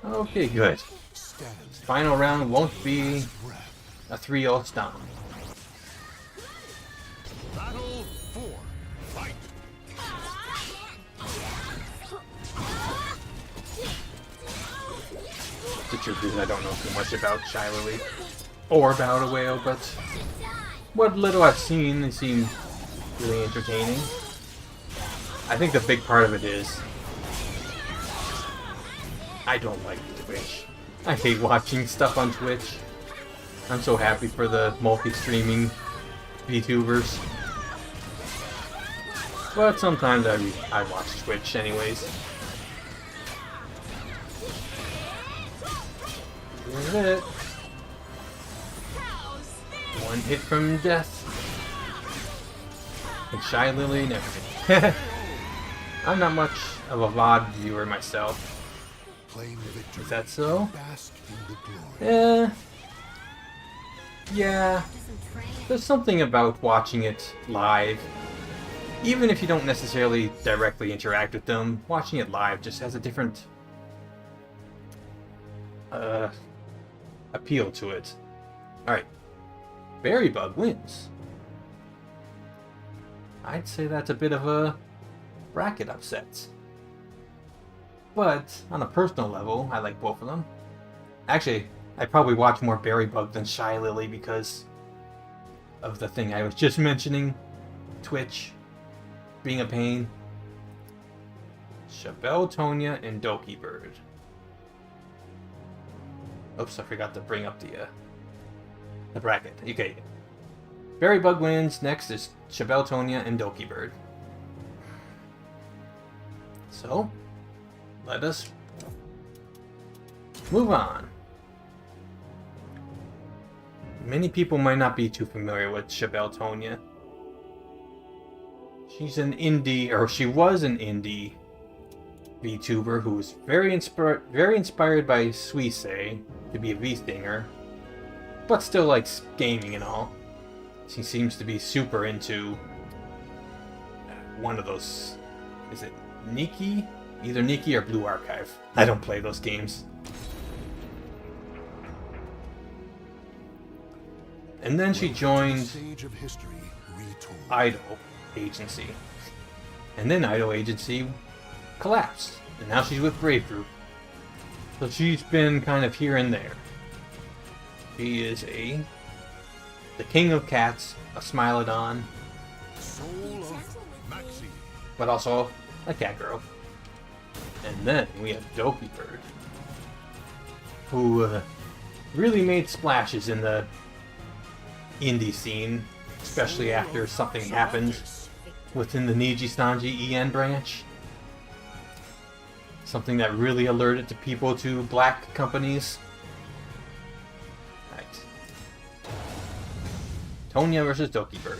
Okay, good. Stand. Final round won't be Breath. a 3-0 stomp. Battle 4. Fight. The truth is I don't know too much about Shy Lily or about a whale, but what little I've seen, they seem really entertaining. I think the big part of it is I don't like Twitch. I hate watching stuff on Twitch. I'm so happy for the multi-streaming VTubers. But sometimes I watch Twitch anyways. Here's it. One hit from death. And Shy Lily and everything. I'm not much of a VOD viewer myself. Claim victory. Is that so? Bask in the glory. Yeah. There's something about watching it live. Even if you don't necessarily directly interact with them, watching it live just has a different appeal to it. Alright. Berrybug wins. I'd say that's a bit of a bracket upset. But, on a personal level, I like both of them. Actually, I probably watch more Berrybug than Shy Lily because of the thing I was just mentioning. Twitch being a pain. Chabelle, Tonya, and Doki Bird. Oops, I forgot to bring up the bracket. Okay. Berrybug wins. Next is Chabelle, Tonya, and Doki Bird. So, let us move on. Many people might not be too familiar with Chabelle Tonya. She's an indie, or she was an indie VTuber who was very inspired by Suisse to be a V-stinger, but still likes gaming and all. She seems to be super into one of those. Is it Nikki? Either Nikki or Blue Archive. I don't play those games. And then she joined Stage of history retold. Idol Agency. And then Idol Agency collapsed. And now she's with Brave Group. So she's been kind of here and there. She is the king of cats, a Smilodon, Soul of Maxi. but also a cat girl. And then we have Doki Bird, who really made splashes in the indie scene, especially after something happened within the Niji Sanji EN branch. Something that really alerted the people to black companies. Right. Tonya versus Doki Bird.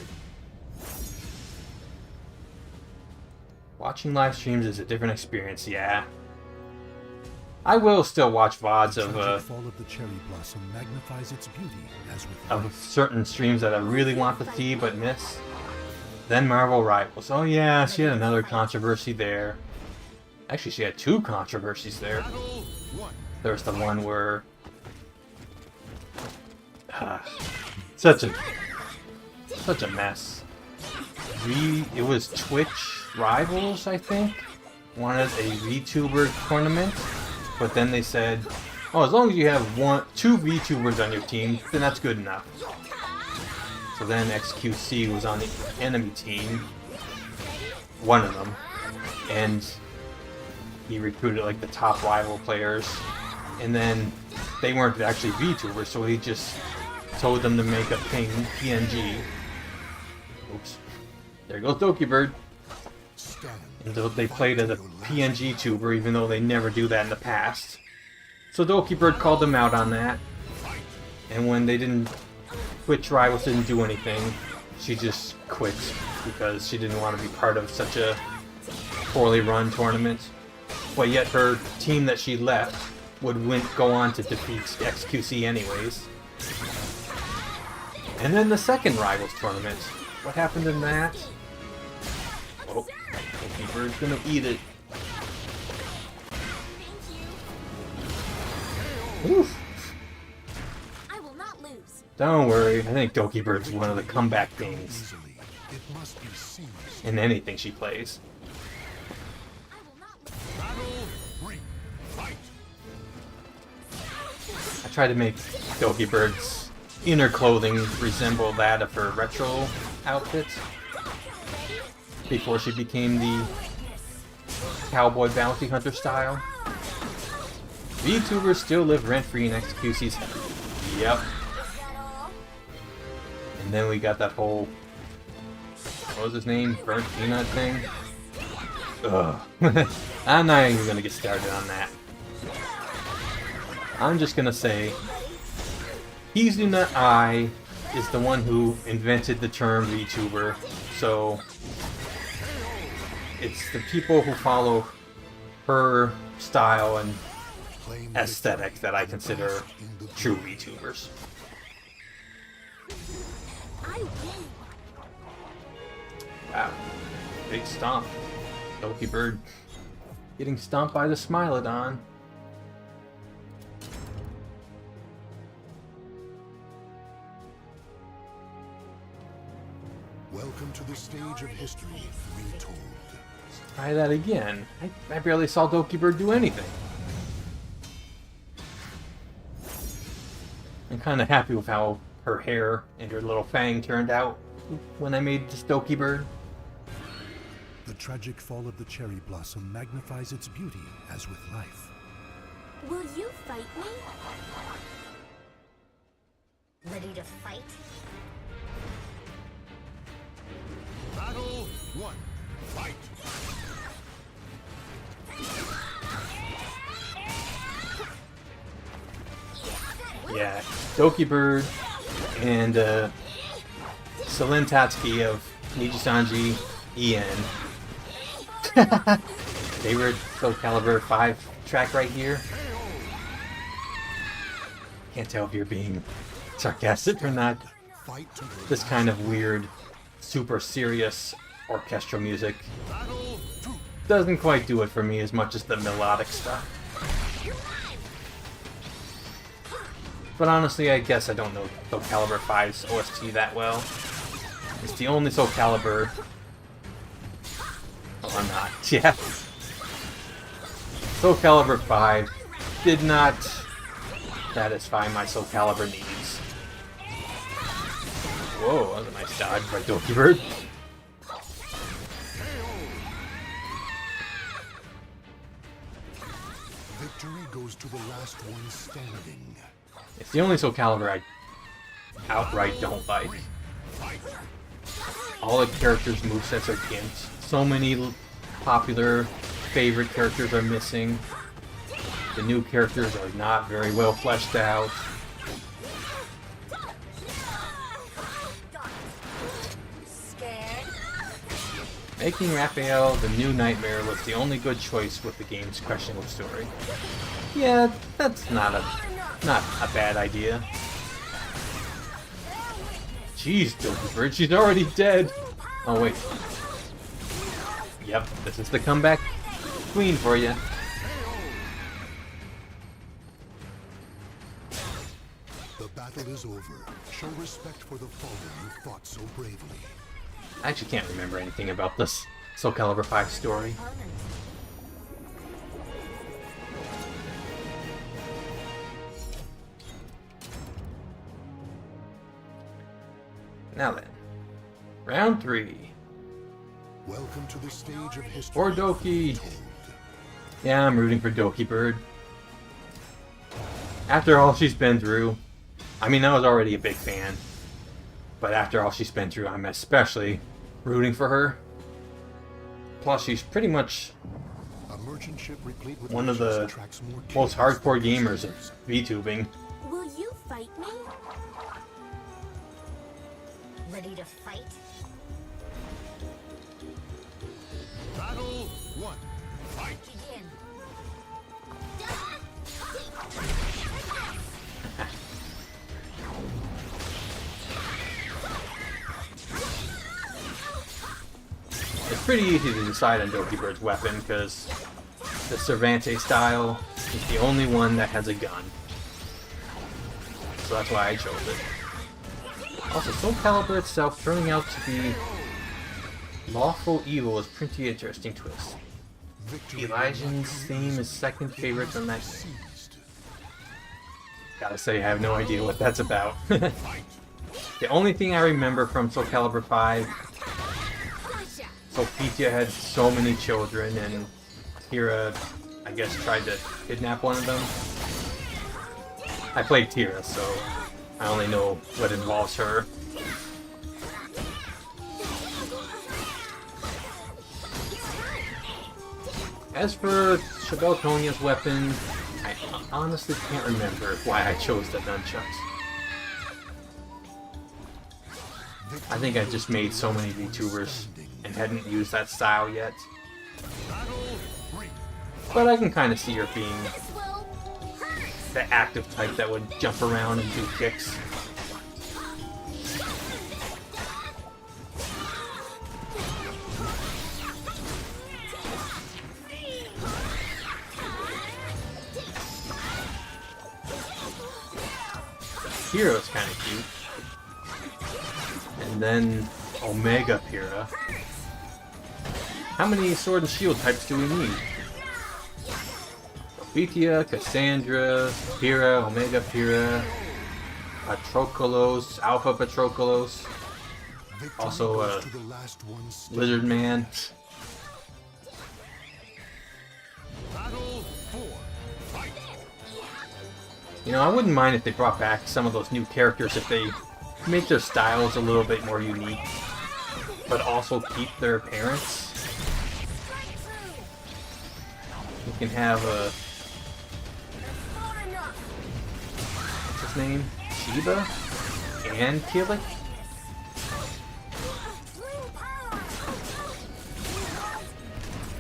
Watching live streams is a different experience, yeah. I will still watch VODs Tragic fall of the cherry blossom magnifies its beauty as with of life. certain streams that I really want to see but miss. Then Marvel Rivals. Oh yeah, she had another controversy there. Actually, she had two controversies there. Battle 1. There's the one where such a mess. It was Twitch Rivals, I think, wanted a VTuber tournament, but then they said, oh, as long as you have two VTubers on your team, then that's good enough. So then XQC was on the enemy team, one of them, and he recruited like the top rival players, and then they weren't actually VTubers, so he just told them to make a PNG. Oops. There goes Doki Bird. And they played as a PNG tuber, even though they never do that in the past. So Doki Bird called them out on that. And when they didn't, Twitch Rivals didn't do anything, she just quit because she didn't want to be part of such a poorly run tournament. But yet her team that she left would go on to defeat XQC anyways. And then the second Rivals tournament. What happened in that? Oh, Doki Bird's gonna eat it. Oof. I will not lose. Don't worry, I think Doki Bird's one of the comeback things Easily. It must be seamless. in anything she plays. I will not lose. Battle 3. Fight. I try to make Doki Bird's inner clothing resemble that of her retro outfit before she became the cowboy bounty hunter style. VTubers still live rent-free in XQC's head. Yep. And then we got that whole, what was his name? Burnt Peanut thing? Ugh. I'm not even gonna get started on that. I'm just gonna say Kizuna AI is the one who invented the term VTuber, so it's the people who follow her style and Claim aesthetic that I consider in the true glory. VTubers. I win. Wow. Big stomp. Doki Bird getting stomped by the Smilodon. Welcome to the stage of history retold. Try that again. I barely saw Doki Bird do anything. I'm kind of happy with how her hair and her little fang turned out when I made this Doki Bird. The tragic fall of the cherry blossom magnifies its beauty as with life. Will you fight me? Ready to fight? Battle 1. Fight. Yeah, Doki Bird and Celine Tatsuki of Nijisanji En. Favorite Soul Calibur 5 track right here. Can't tell if you're being sarcastic or not. Fight to the This kind of weird, super serious orchestral music doesn't quite do it for me as much as the melodic stuff. But honestly, I guess I don't know Soul Calibur 5's OST that well. It's the only Soul Calibur... Oh, I'm not. Yeah. Soul Calibur 5 did not satisfy my Soul Calibur needs. Whoa, that was a nice dodge by Doki Bird. victory goes to the last one standing. It's the only Soul Calibur I outright don't like. All the characters' movesets are gimped. So many popular favorite characters are missing. The new characters are not very well fleshed out. Making Raphael the new Nightmare was the only good choice with the game's questionable story. Yeah, that's not a bad idea. Jeez, Doki Bird, she's already dead! Oh wait. Yep, this is the comeback queen for you. The battle is over. Show respect for the fallen who fought so bravely. I actually can't remember anything about this Soul Calibur 5 story. Now then, round 3. Welcome to the stage of history. For Doki. Yeah, I'm rooting for Doki Bird. After all she's been through, I mean, I was already a big fan, but after all she's been through, I'm especially rooting for her. Plus, she's pretty much A merchant ship replete with one of riches the attracts more most curious hardcore visitors. gamers of VTubing. Will you fight me? Ready to fight? Battle 1. Fight. Begin. It's pretty easy to decide on Doki Bird's weapon because the Cervante style is the only one that has a gun. So that's why I chose it. Also, Soul Calibur itself turning out to be lawful evil is pretty interesting twist. Victory Elijah's theme is second favorite on that. seized. Gotta say, I have no idea what that's about. The only thing I remember from Soul Calibur 5, Sophia had so many children, and Tira, I guess, tried to kidnap one of them. I played Tira, so I only know what involves her. As for Shabeltonia's weapon, I honestly can't remember why I chose the nunchucks. I think I just made so many VTubers and hadn't used that style yet. But I can kind of see her being the active type that would jump around and do kicks. Hero's kind of cute. And then Omega Pyrrha. How many sword and shield types do we need? Sophia, Cassandra, Pyrrha, Omega Pyrrha, Patroclus, Alpha Patroclus, Victory also goes to the last one standing. Lizard Man. Battle 4. Fight. You know, I wouldn't mind if they brought back some of those new characters if they make their styles a little bit more unique, but also keep their parents. You can have a... what's his name? Sheba? and kill it?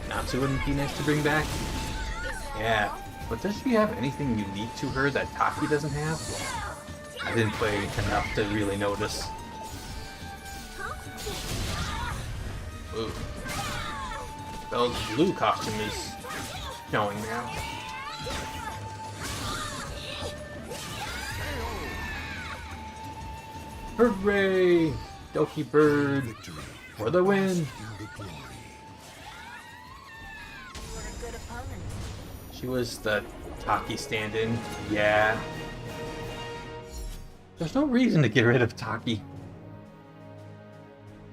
Natsu wouldn't be nice to bring back? Yeah, but does she have anything unique to her that Taki doesn't have? I didn't play enough to really notice. Ooh. Belle's blue costume is showing now. Hooray! Doki Bird for the win! She was the Taki stand-in. Yeah. There's no reason to get rid of Taki.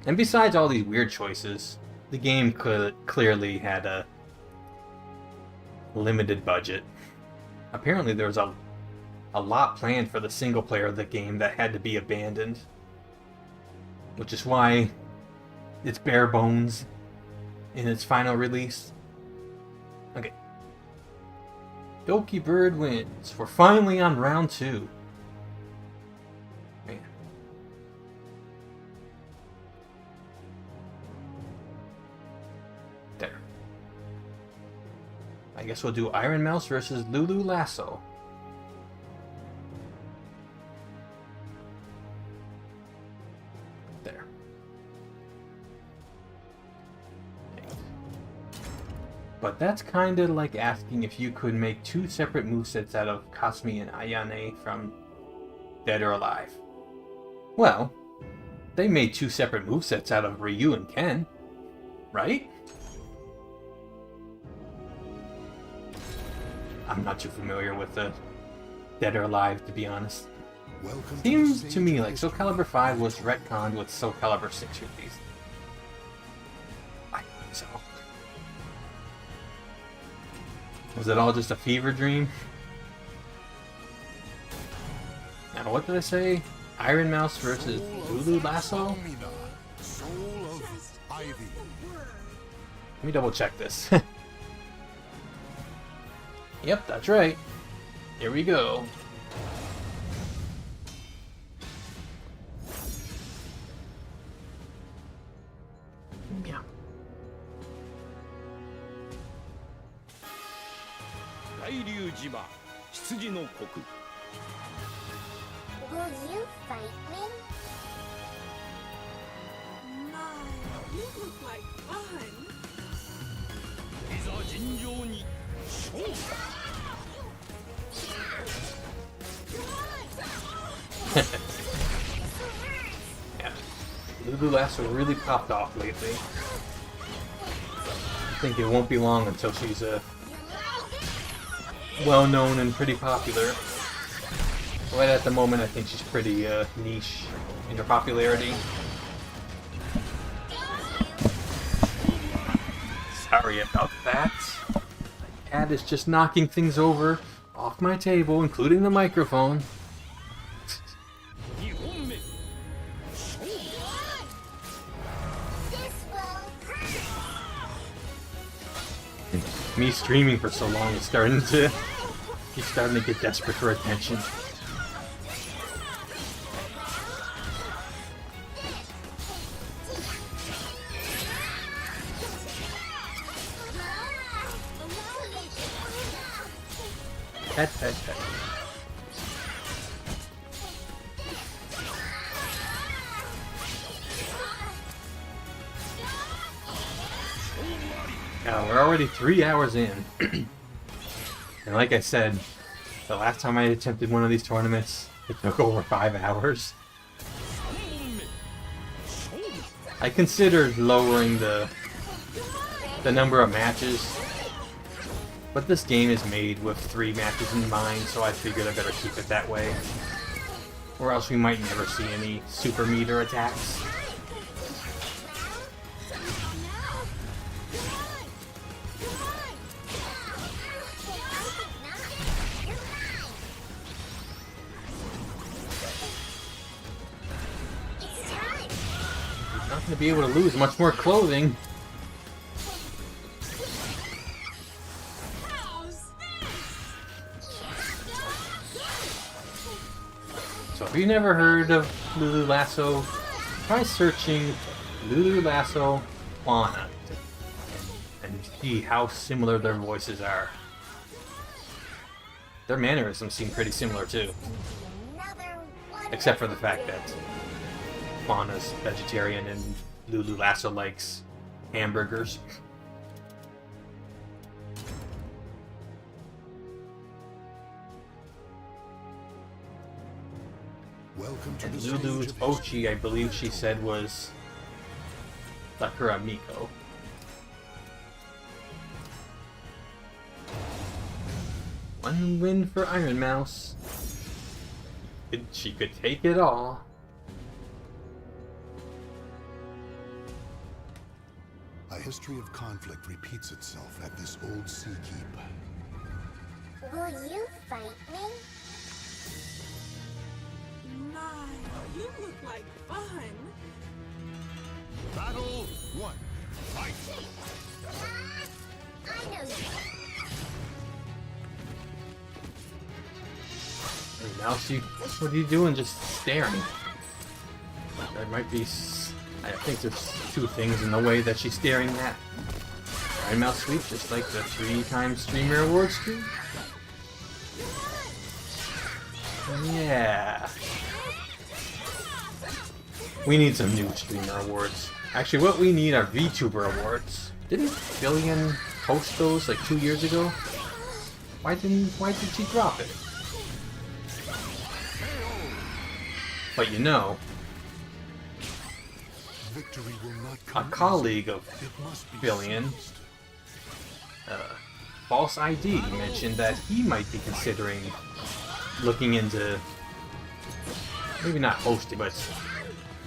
And besides all these weird choices, the game clearly had a limited budget. Apparently there was a lot planned for the single player of the game that had to be abandoned. Which is why it's bare bones in its final release. Okay. Doki Bird wins. We're finally on round 2. Man. There. I guess we'll do Ironmouse versus Lulu Lasso. There. But that's kinda like asking if you could make 2 separate movesets out of Kasumi and Ayane from Dead or Alive. Well, they made 2 separate movesets out of Ryu and Ken, right? I'm not too familiar with the Dead or Alive, to be honest. Seems to me like Soul Calibur 5 was retconned with Soul Calibur 6 release. I think so. Was it all just a fever dream? Now, what did I say? Ironmouse versus Lulu Lasso? Let me double check this. Yep, that's right. Here we go. Yeah. Will you fight me? My, you look like fun. Yeah. Lulu Lasso really popped off lately. I think it won't be long until she's well-known and pretty popular. Right at the moment, I think she's pretty niche in her popularity. Sorry about that. My cat is just knocking things over off my table, including the microphone. Me streaming for so long is starting to... She's starting to get desperate for attention. Pet, pet, pet. Now, we're already 3 hours in. And like I said, the last time I attempted one of these tournaments, it took over 5 hours. I considered lowering the number of matches, but this game is made with 3 matches in mind, so I figured I better keep it that way. Or else we might never see any super meter attacks. Not going to be able to lose much more clothing. So if you never heard of Lulu Lasso? Try searching Lulu Lasso Fauna and see how similar their voices are. Their mannerisms seem pretty similar too. Except for the fact that Fauna's vegetarian and Lulu Lasso likes hamburgers. Welcome to And the Lulu's stage of Ochi, I believe she said, was Sakura Miko. One win for Ironmouse. She could take it all. A history of conflict repeats itself at this old sea keep. Will you fight me? My, you look like fun. Battle 1. Fight! I know you. Hey, Mousey, what are you doing just staring? There might be... I think there's two things in the way that she's staring at. Ironmouse sweep, just like the 3-time Streamer Award streak? Yeah. We need some new Streamer Awards. Actually, what we need are VTuber Awards. Didn't Filian post those like 2 years ago? Why did she drop it? But you know, Victory will not a come colleague of It must be Filian, seized. FalseEyeD, mentioned that he might be considering looking into, maybe not hosting, but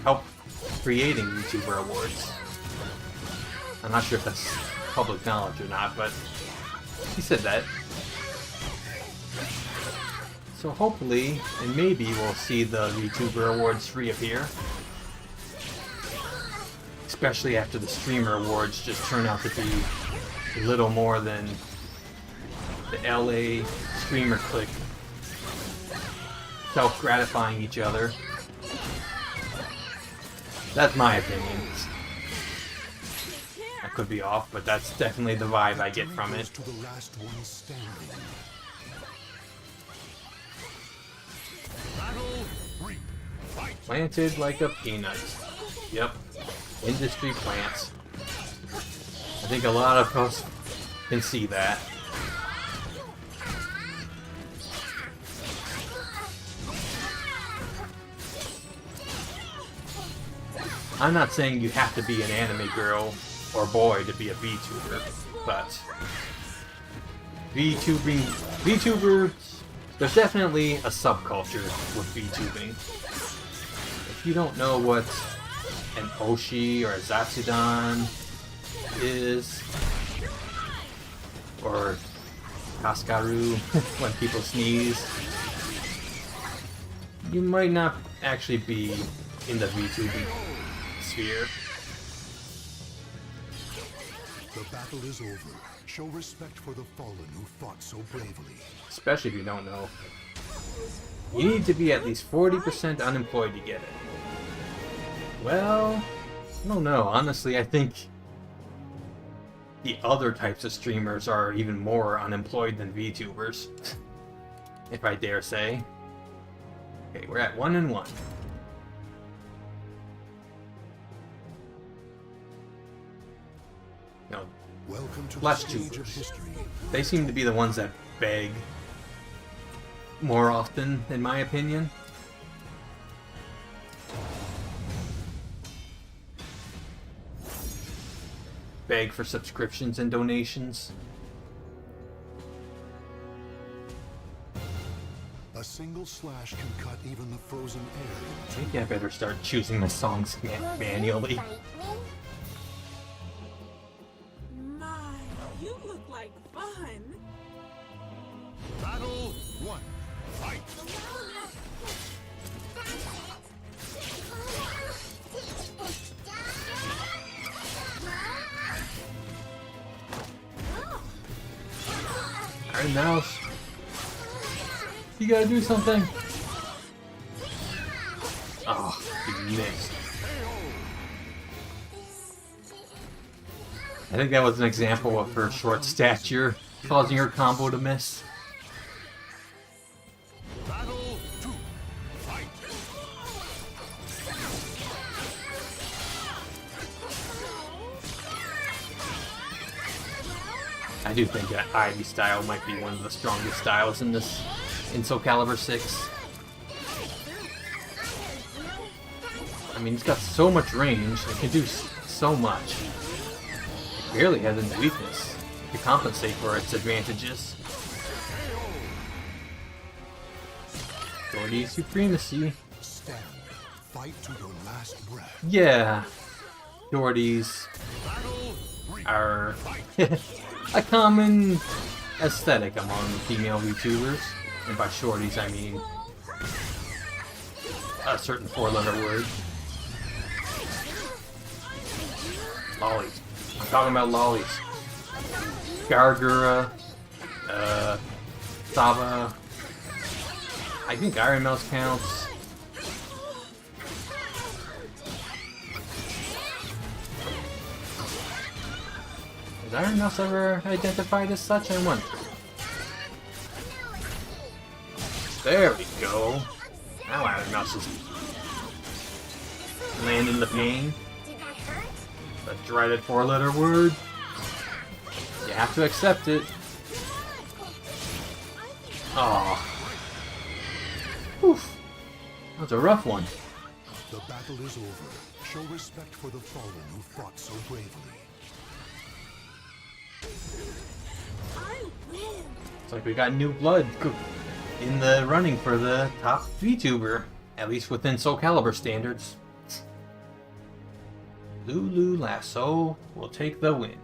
help creating YouTuber awards. I'm not sure if that's public knowledge or not, but he said that. So hopefully, and maybe we'll see the YouTuber awards reappear. Especially after the Streamer Awards just turn out to be little more than the LA streamer clique self-gratifying each other. That's my opinion. I could be off, but that's definitely the vibe I get from it. To the last one standing. Battle 3. Fight! Planted like a peanut. Yep. Industry plants. I think a lot of us can see that. I'm not saying you have to be an anime girl or boy to be a VTuber, but VTubers, there's definitely a subculture with VTubing. If you don't know what an Oshi or a Zatsudan is, or Kaskaru when people sneeze, you might not actually be in the VTubing sphere. The battle is over. Show respect for the fallen who fought so bravely. Especially if you don't know. You need to be at least 40% unemployed to get it. Well, I don't know. Honestly, I think the other types of streamers are even more unemployed than VTubers. If I dare say. Okay, we're at 1-1. No, Welcome to the Flesh stage of tubers. history. they seem to be the ones that beg more often, in my opinion. Beg for subscriptions and donations. A single slash can cut even the frozen air. Maybe I better start choosing my songs manually. Fight me? My, you look like fun. Battle 1. Fight! Alright, Mouse. You gotta do something. Oh, he missed. I think that was an example of her short stature causing her combo to miss. Battle 2. Fight. I do think that Ivy style might be one of the strongest styles in Soul Calibur 6. I mean, it's got so much range, it can do so much. It barely has any weakness to compensate for its advantages. Doherty supremacy. Stand. Fight to your last breath. Yeah, Doherty's are a common aesthetic among female VTubers, and by shorties I mean a certain four-letter word. Lollies. I'm talking about lollies. Gargura, Saba. I think Ironmouse counts. Is Ironmouse ever identified as such? I wonder. There we go. Now Ironmouse is landing the pain. The dreaded four-letter word. You have to accept it. Aw. Oof. That was a rough one. The battle is over. Show respect for the fallen who fought so bravely. I win. It's like we got new blood in the running for the top VTuber, at least within Soul Calibur standards. Lulu Lasso will take the win.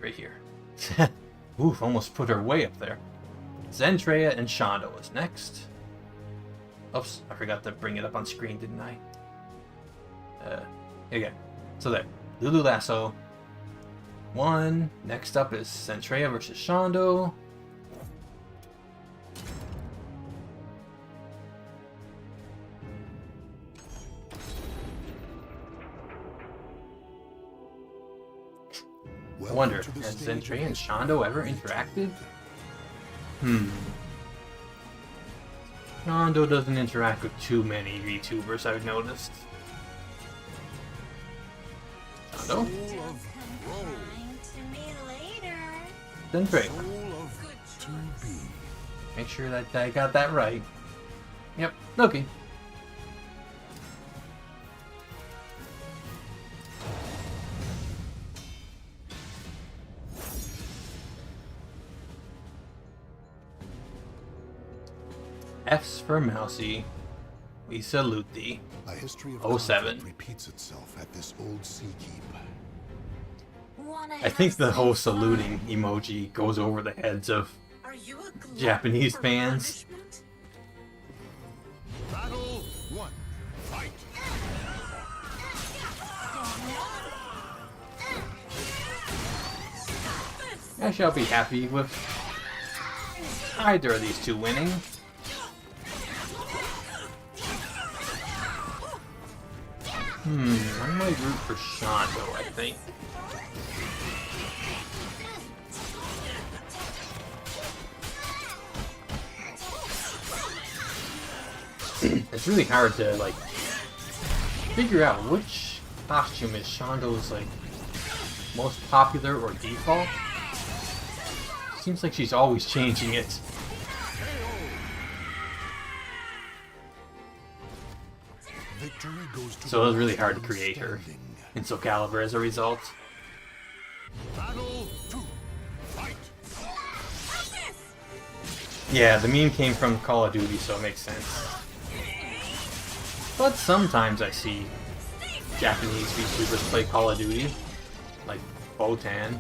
Right here. Oof, almost put her way up there. Zentreya and Shondo is next. Oops, I forgot to bring it up on screen, didn't I? Here you go. So there. Lulu Lasso. 1. Next up is Zentreya versus Shondo. I wonder, has Zentreya and Shondo ever interacted? Shondo doesn't interact with too many VTubers, I've noticed. Shondo? Zentreya. Make sure that I got that right. Yep, okay. F's for Mousy. We salute thee. A history of 07. conflict repeats itself at this old sea keep. I think the whole saluting emoji goes over the heads of Are you a glutton Japanese for fans. punishment? Battle 1. Fight. I shall be happy with either of these two winning. I might root for Shondo, I think. It's really hard to, like, figure out which costume is Shondo's, like, most popular or default. Seems like she's always changing it. Victory goes to So it was the really hard to last create her standing. in Soul Calibur as a result. Battle 2. Fight. Yeah, the meme came from Call of Duty, so it makes sense. But sometimes I see Japanese VTubers play Call of Duty, like Botan.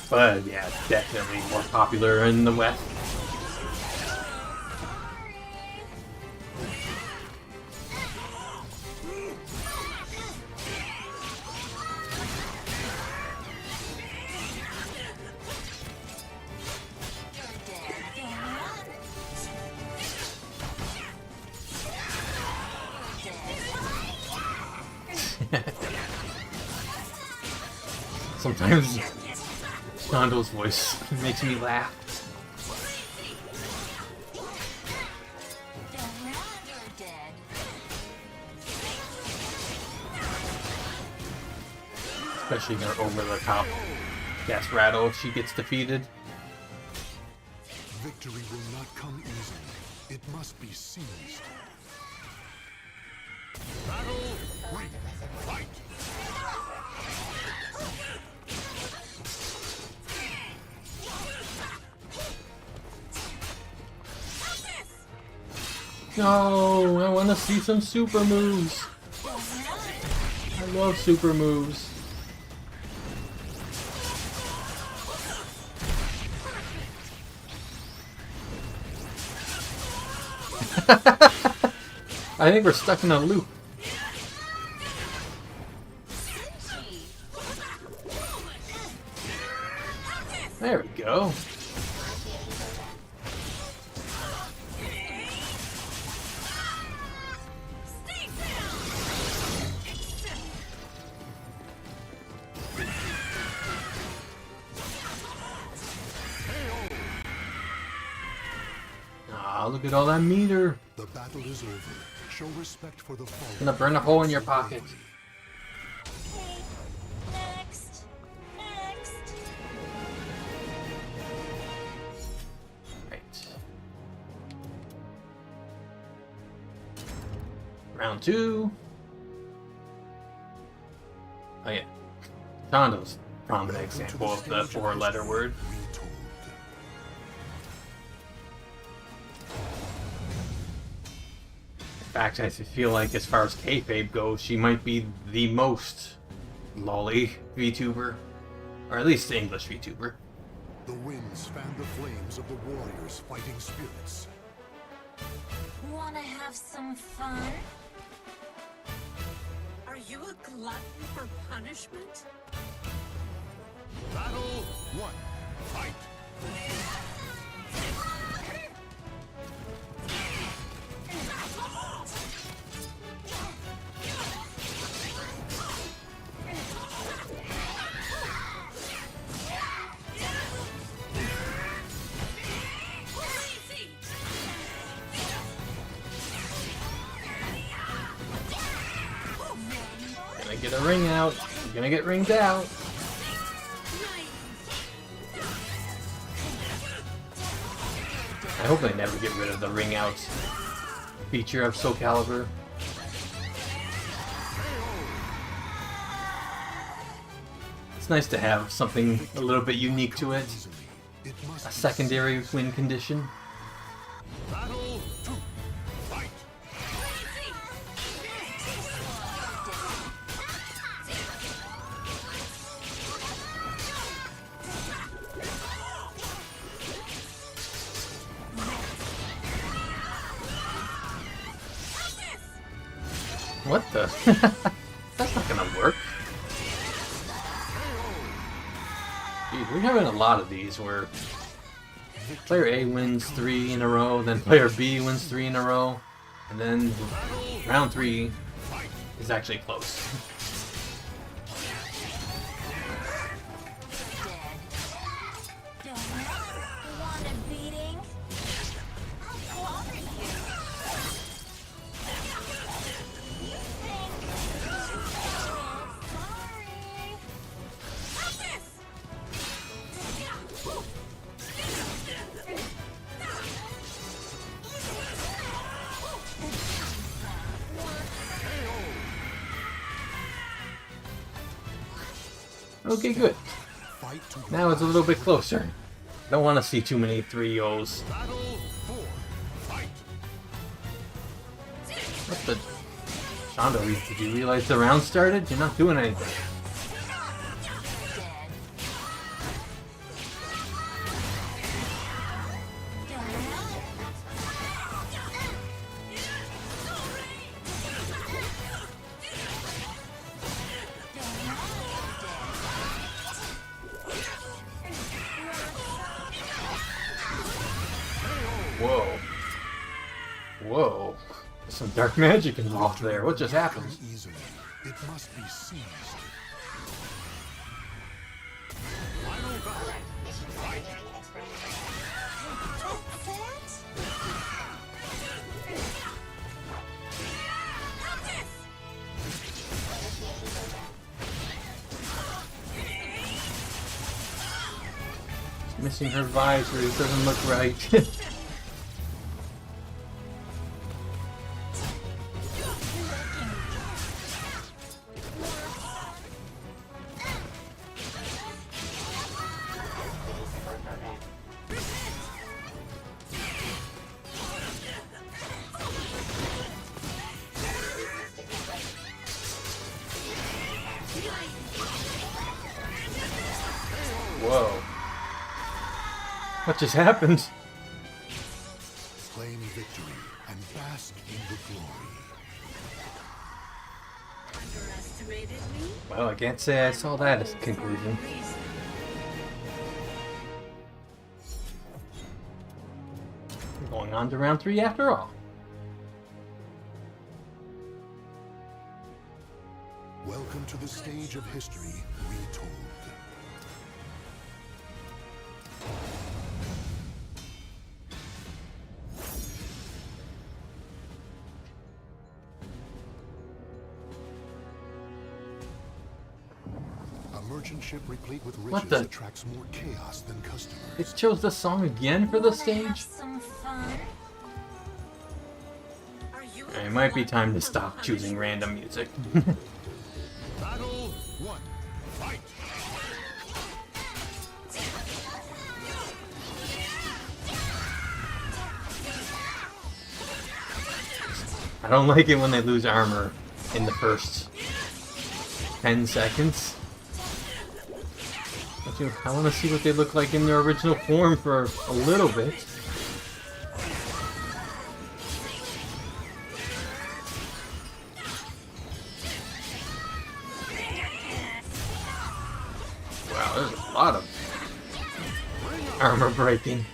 But yeah, definitely more popular in the West. Sometimes Shondo's voice makes me laugh. Especially her over-the-top gas rattle if she gets defeated. Victory will not come easily. It must be seized. Battle 3. Fight! No, I want to see some super moves. I love super moves. I think we're stuck in a loop. There we go. Ah, look at all that meter. The battle is over. Show respect for the fallen. Gonna burn a hole in your pocket. Okay, next. Next. Right. Round 2. Oh yeah. Shondo's prominent example of the 4-letter word. Retold. In fact, I feel like as far as kayfabe goes, she might be the most lolly VTuber. Or at least English VTuber. The winds fan the flames of the warriors' fighting spirits. Wanna have some fun? Are you a glutton for punishment? Battle 1. Fight! Gonna get a ring out. You're gonna get ringed out. I hope they never get rid of the ring out feature of Soul Calibur. It's nice to have something a little bit unique to it. It must A be secondary win condition. Battle 2. Fight! What the? That's not gonna work. Dude, we're having a lot of these where player A wins 3 in a row, then player B wins 3 in a row, and then round 3 is actually close. Want a beating? How are you? Okay, good. fight to the Now it's a little bit closer. Don't want to see too many 3-0s. Battle 4. Fight! What the? Shondo, did you realize the round started? You're not doing anything. Whoa. Whoa. There's some dark magic involved there. What just happened? easily. It must be seized. Final battle. Fight. Missing her visor, it doesn't look right. Whoa. What just happened? Claim victory and bask in the glory. Underestimated me? Well, I can't say I saw that as a conclusion. We're going on to round 3 after all. Welcome to the stage of history retold. A merchant ship replete with What riches the- attracts more chaos than customers. It chose the song again for the stage? Some fun. Are you It might be time to stop choosing random music. Battle 1. Fight. I don't like it when they lose armor in the first 10 seconds. I want to see what they look like in their original form for a little bit. Wow, there's a lot of armor breaking.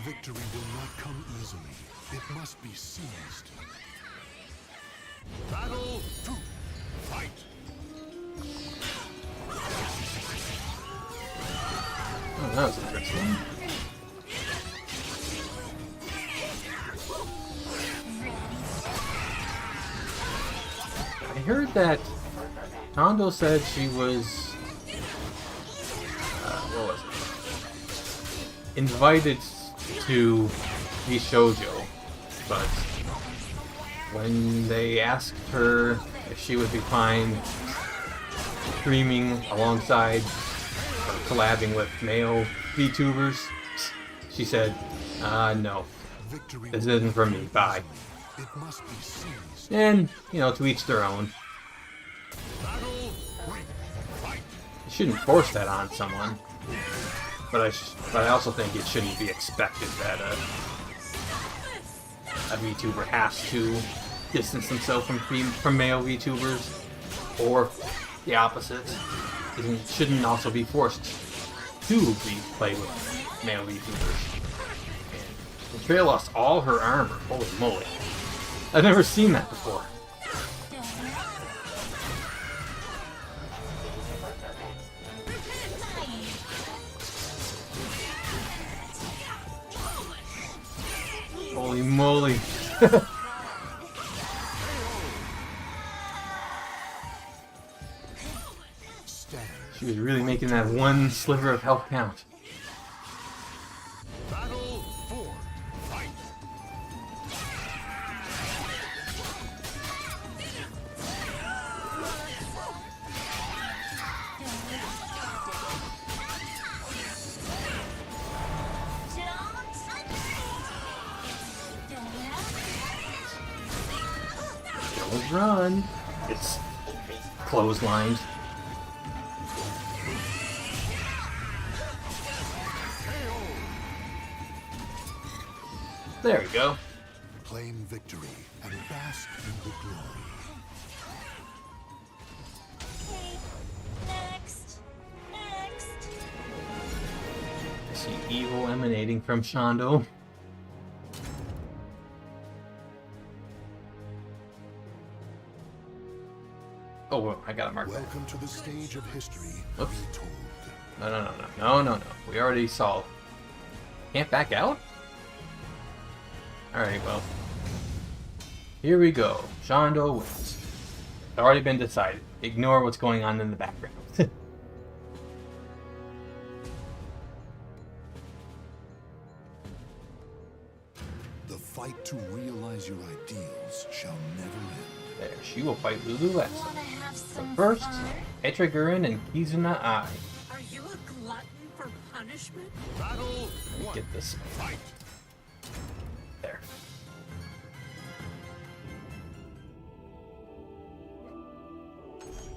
Victory will not come easily. It must be seized. Battle 2. Fight. Oh, that was interesting. I heard that Shondo said she was, what was it? Invited to be shoujo, but when they asked her if she would be fine streaming alongside or collabing with male VTubers, she said, no, Victory this will isn't not for me, come bye. easily. It must be seized. And, you know, to each their own. Battle 3. Fight. You shouldn't force that on someone. But I also think it shouldn't be expected that a VTuber has to distance themselves from male VTubers, or the opposite. It shouldn't also be forced to play with male VTubers. And Zentreya lost all her armor. Holy moly! I've never seen that before. Holy moly. Stand. She was really making that one sliver of health count. Battle 4. Fight. Don't run. It's clotheslined. There we go. Claim victory and bask in the glory. Okay. Next. Next. I see evil emanating from Shondo. Oh, well, I gotta mark that. Welcome to the stage of history Oops. retold. No. We already saw. Can't back out? Alright, well. Here we go. Shondo wins. It's already been decided. Ignore what's going on in the background. The fight to realize your ideals shall never end. There, she will fight Lulu Lasso. Wanna have some First, fun? Petra, Gurin, and Kizuna AI. Are you a glutton for punishment? Battle 1. Get this. Fight. There.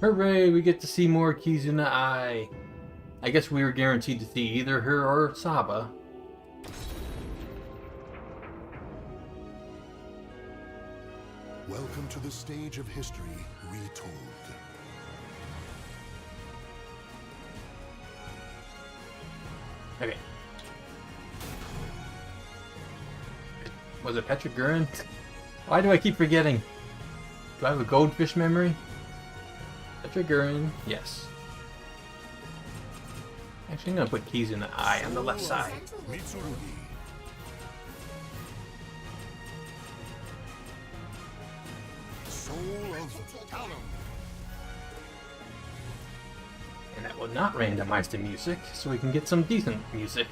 Hooray, we get to see more Kizuna AI. I guess we were guaranteed to see either her or Saba. Welcome to the stage of history retold. Okay. Was it Petra, Gurin? Why do I keep forgetting? Do I have a goldfish memory? Petra, Gurin, yes. Actually, I'm gonna put Kizuna AI on the left side. Mitsurugi. Soul of Talon. And that will not randomize the music, so we can get some decent music.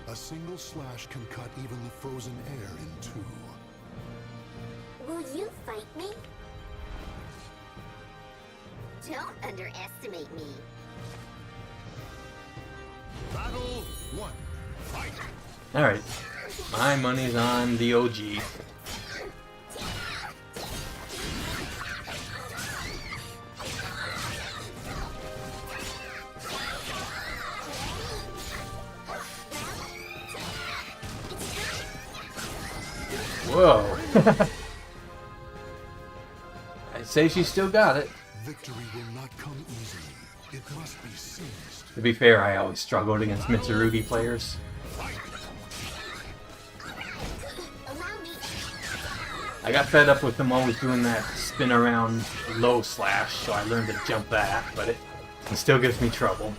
A single slash can cut even the frozen air in two. Will you fight me? Don't underestimate me. Battle 1. Fight. Alright. My money's on the OG. Whoa. I'd say she still got it. Victory will not come easily. It must be seized. To be fair, I always struggled against Mitsurugi players. I got fed up with them always doing that spin around low slash, so I learned to jump that, but it still gives me trouble.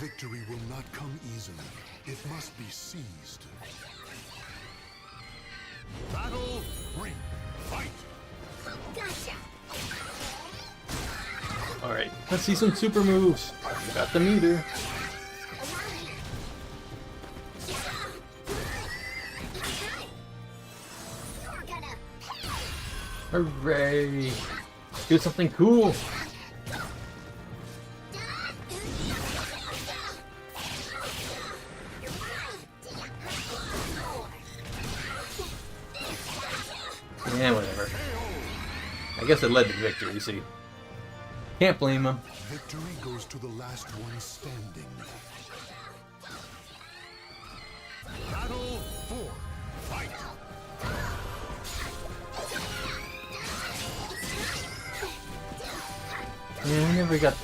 Victory will not come easily. It must be seized. Battle 3. Fight. Gotcha. Alright, let's see some super moves. We got the meter. Hooray! Do something cool! Yeah, whatever. I guess it led to victory, see. Can't blame him. Victory goes to the last one standing. Battle 4. Fight. Yeah, we never got...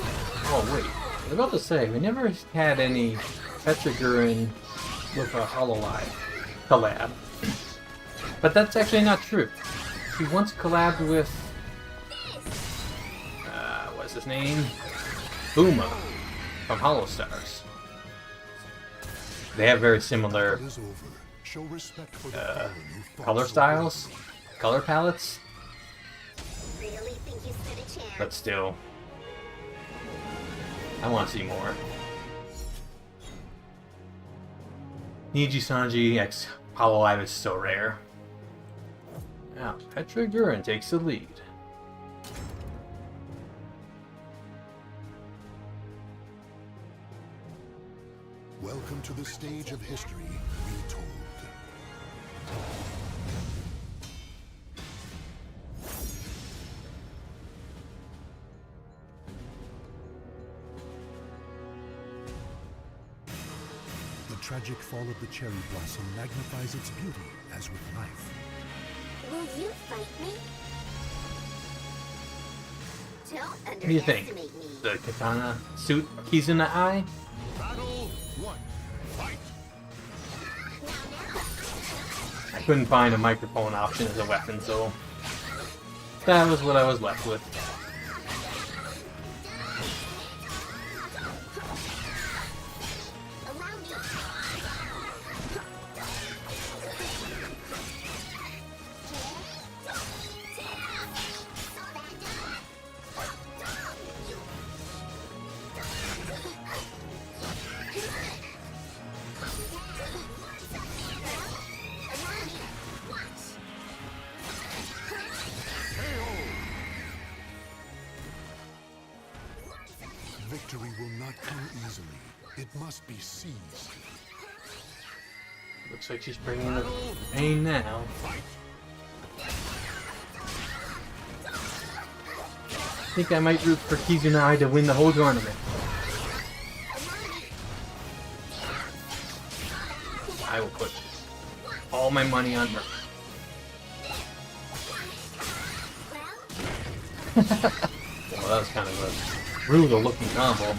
Oh, wait. I was about to say, we never had any Petra Gurin with a HoloEye collab. But that's actually not true. She once collabed with... what's his name? Buma from Hollow Stars. They have very similar It is over. Show respect for the fallen who fought color so styles, color palettes, Really think you stood a chance? but still, I want to see more. Niji Sanji X HoloEye is so rare. Now, Petra Gurin takes the lead. Welcome to the stage of history retold. tragic fall of the cherry blossom magnifies its beauty as with life. Will you fight me? Don't What do you think? underestimate me. The katana suit Kizuna AI? Battle 1. Fight. I couldn't find a microphone option as a weapon, so that was what I was left with. Allow me. Victory will not come easily. It must be seized. Looks like she's bringing the pain now. I think I might root for Kizuna AI to win the whole tournament. I will put all my money on her. Well, that was kind of a brutal looking combo.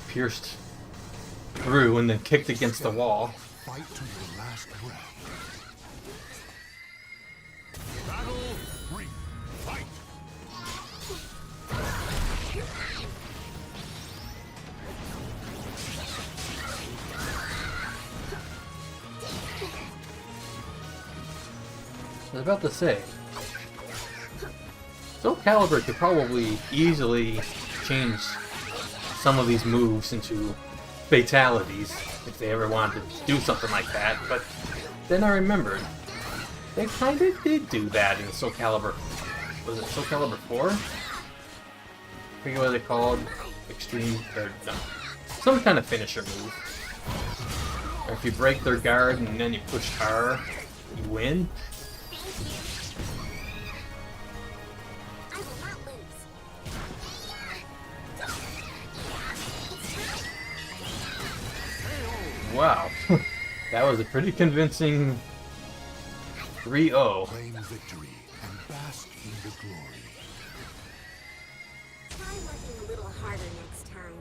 Pierced through and then kicked against the wall. Fight to your last breath. Battle 3. Fight. I was about to say, Soul Calibur could probably easily change some of these moves into fatalities if they ever wanted to do something like that, but then I remembered they kind of did do that in Soul Calibur. Was it Soul Calibur 4? I forget what they called. Extreme, or no, some kind of finisher move. Or if you break their guard and then you push R, you win. I will not lose. Wow, that was a pretty convincing 3-0. Claim victory and bask in the glory. Try working a little harder next time.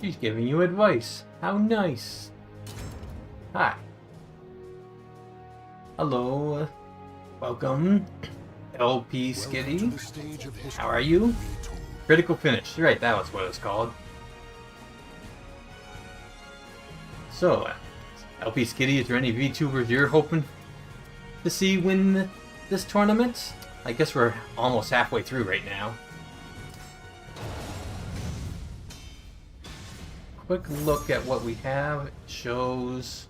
She's giving you advice. How nice. Hi. Hello. Welcome. LP Welcome Skitty. to the stage of history. How are you? retold. Critical finish. Right, that was what it was called. So, LP Skitty, is there any VTubers you're hoping to see win this tournament? I guess we're almost halfway through right now. Quick look at what we have. It shows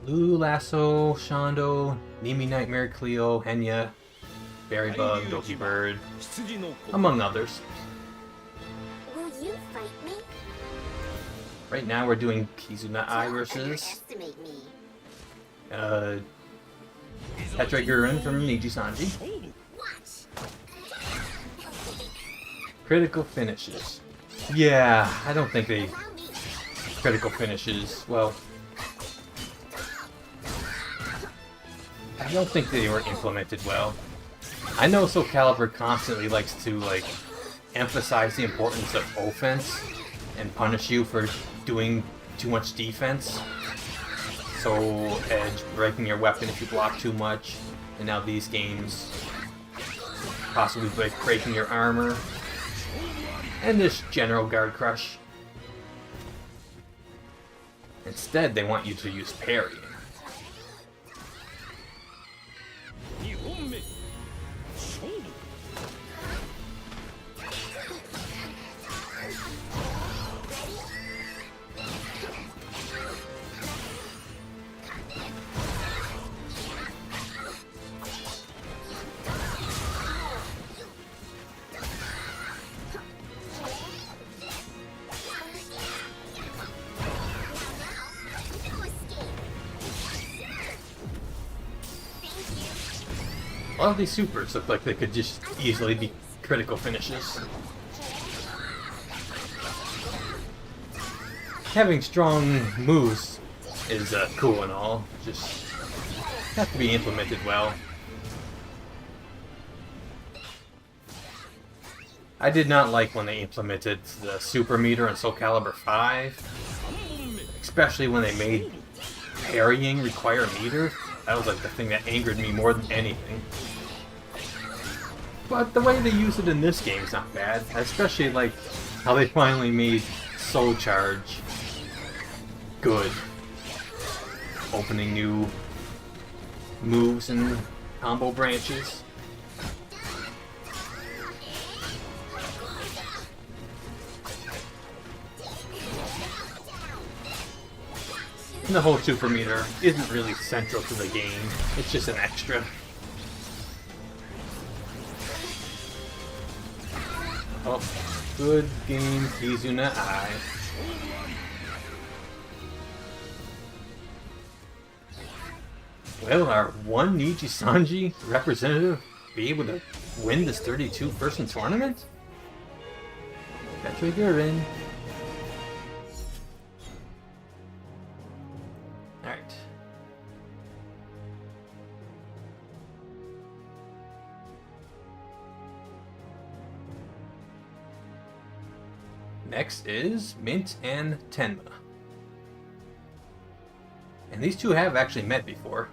Lulu, Lasso, Shondo, Nimi, Nightmare, Clio, Henya, Berrybug, Doki Bird, among others. Will you fight me? Right now we're doing Kizuna AI Don't versus underestimate me. Petra Gurin from Niji Sanji. Watch. Critical finishes. Yeah, I don't think they... Allow me. Critical finishes, well... I don't think they were implemented well. I know Soul Calibur constantly likes to, like, emphasize the importance of offense and punish you for doing too much defense. So, Edge breaking your weapon if you block too much, and now these games possibly breaking your armor, and this general guard crush. Instead, they want you to use parrying. A lot of these supers look like they could just easily be critical finishes. Having strong moves is cool and all, just have to be implemented well. I did not like when they implemented the super meter in Soul Calibur 5, especially when they made parrying require meter. That was like the thing that angered me more than anything. But the way they use it in this game is not bad, especially like how they finally made Soul Charge good. Opening new moves and combo branches. And the whole super meter isn't really central to the game, it's just an extra. Oh, good game, Kizuna AI. Will our one Niji Sanji representative be able to win this 32-person tournament? Petra Gurin. Alright. Next is Mint and Tenma. And these two have actually met before.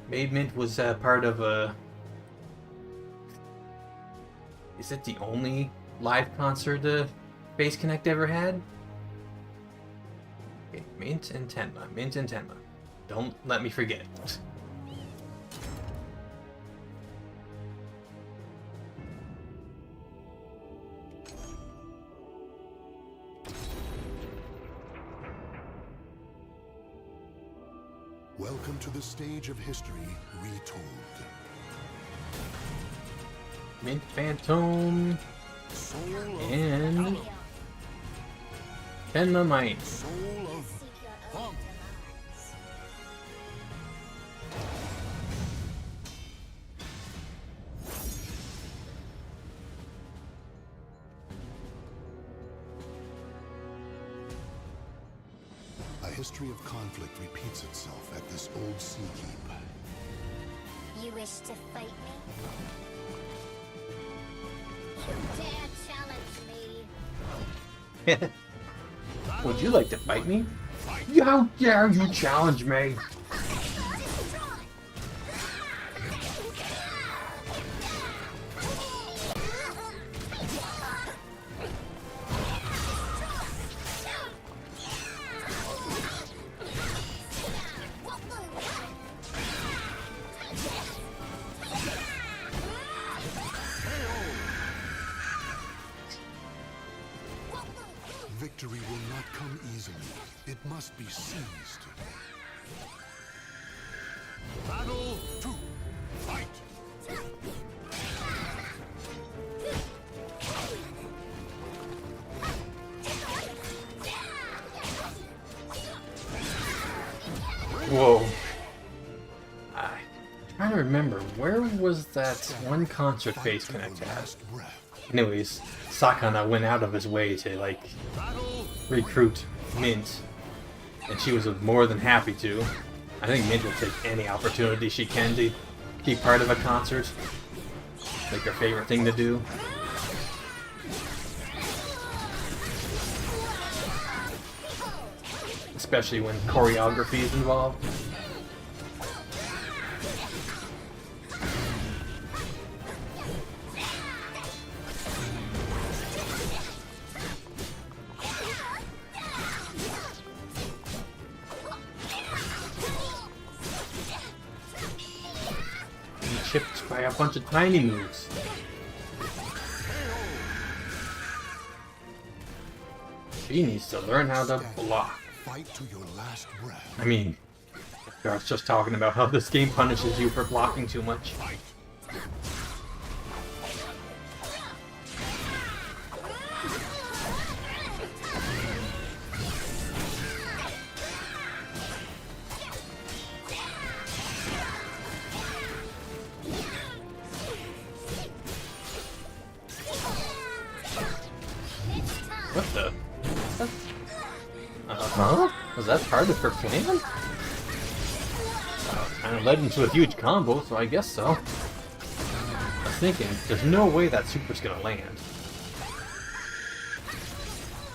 Maid Mint was part of a... Is it the only live concert Base Connect ever had? Okay, Mint and Tenma. Mint and Tenma. Don't let me forget. Welcome to the stage of history retold. Mint Fantome and Tenma Maemi. Soul of Punk. A history of conflict repeats itself at this old sea keep. You wish to fight me? You dare challenge me? Would you like to fight me? How dare you challenge me? Victory will not come easily. It must be seized. Battle 2. Fight. Whoa. I'm trying to remember, where was that one concert Base Connect at? Anyways, Sakana went out of his way to, like, recruit Mint, and she was more than happy to. I think Mint will take any opportunity she can to be part of a concert. Like her favorite thing to do. Especially when choreography is involved. Chipped by a bunch of tiny moves. She needs to learn how to block. Fight to your last breath. I mean, I was just talking about how this game punishes you for blocking too much. Was that part of her plan? Kind of led into a huge combo, so I guess so. I was thinking, there's no way that super's gonna land.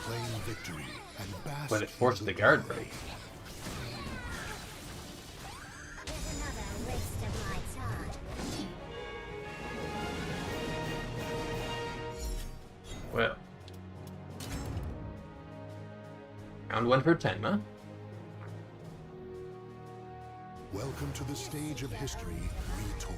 Claim victory and bask But it forced the guard break. There's another waste of my time. Well. Round 1 for Tenma. Welcome to the stage of history retold.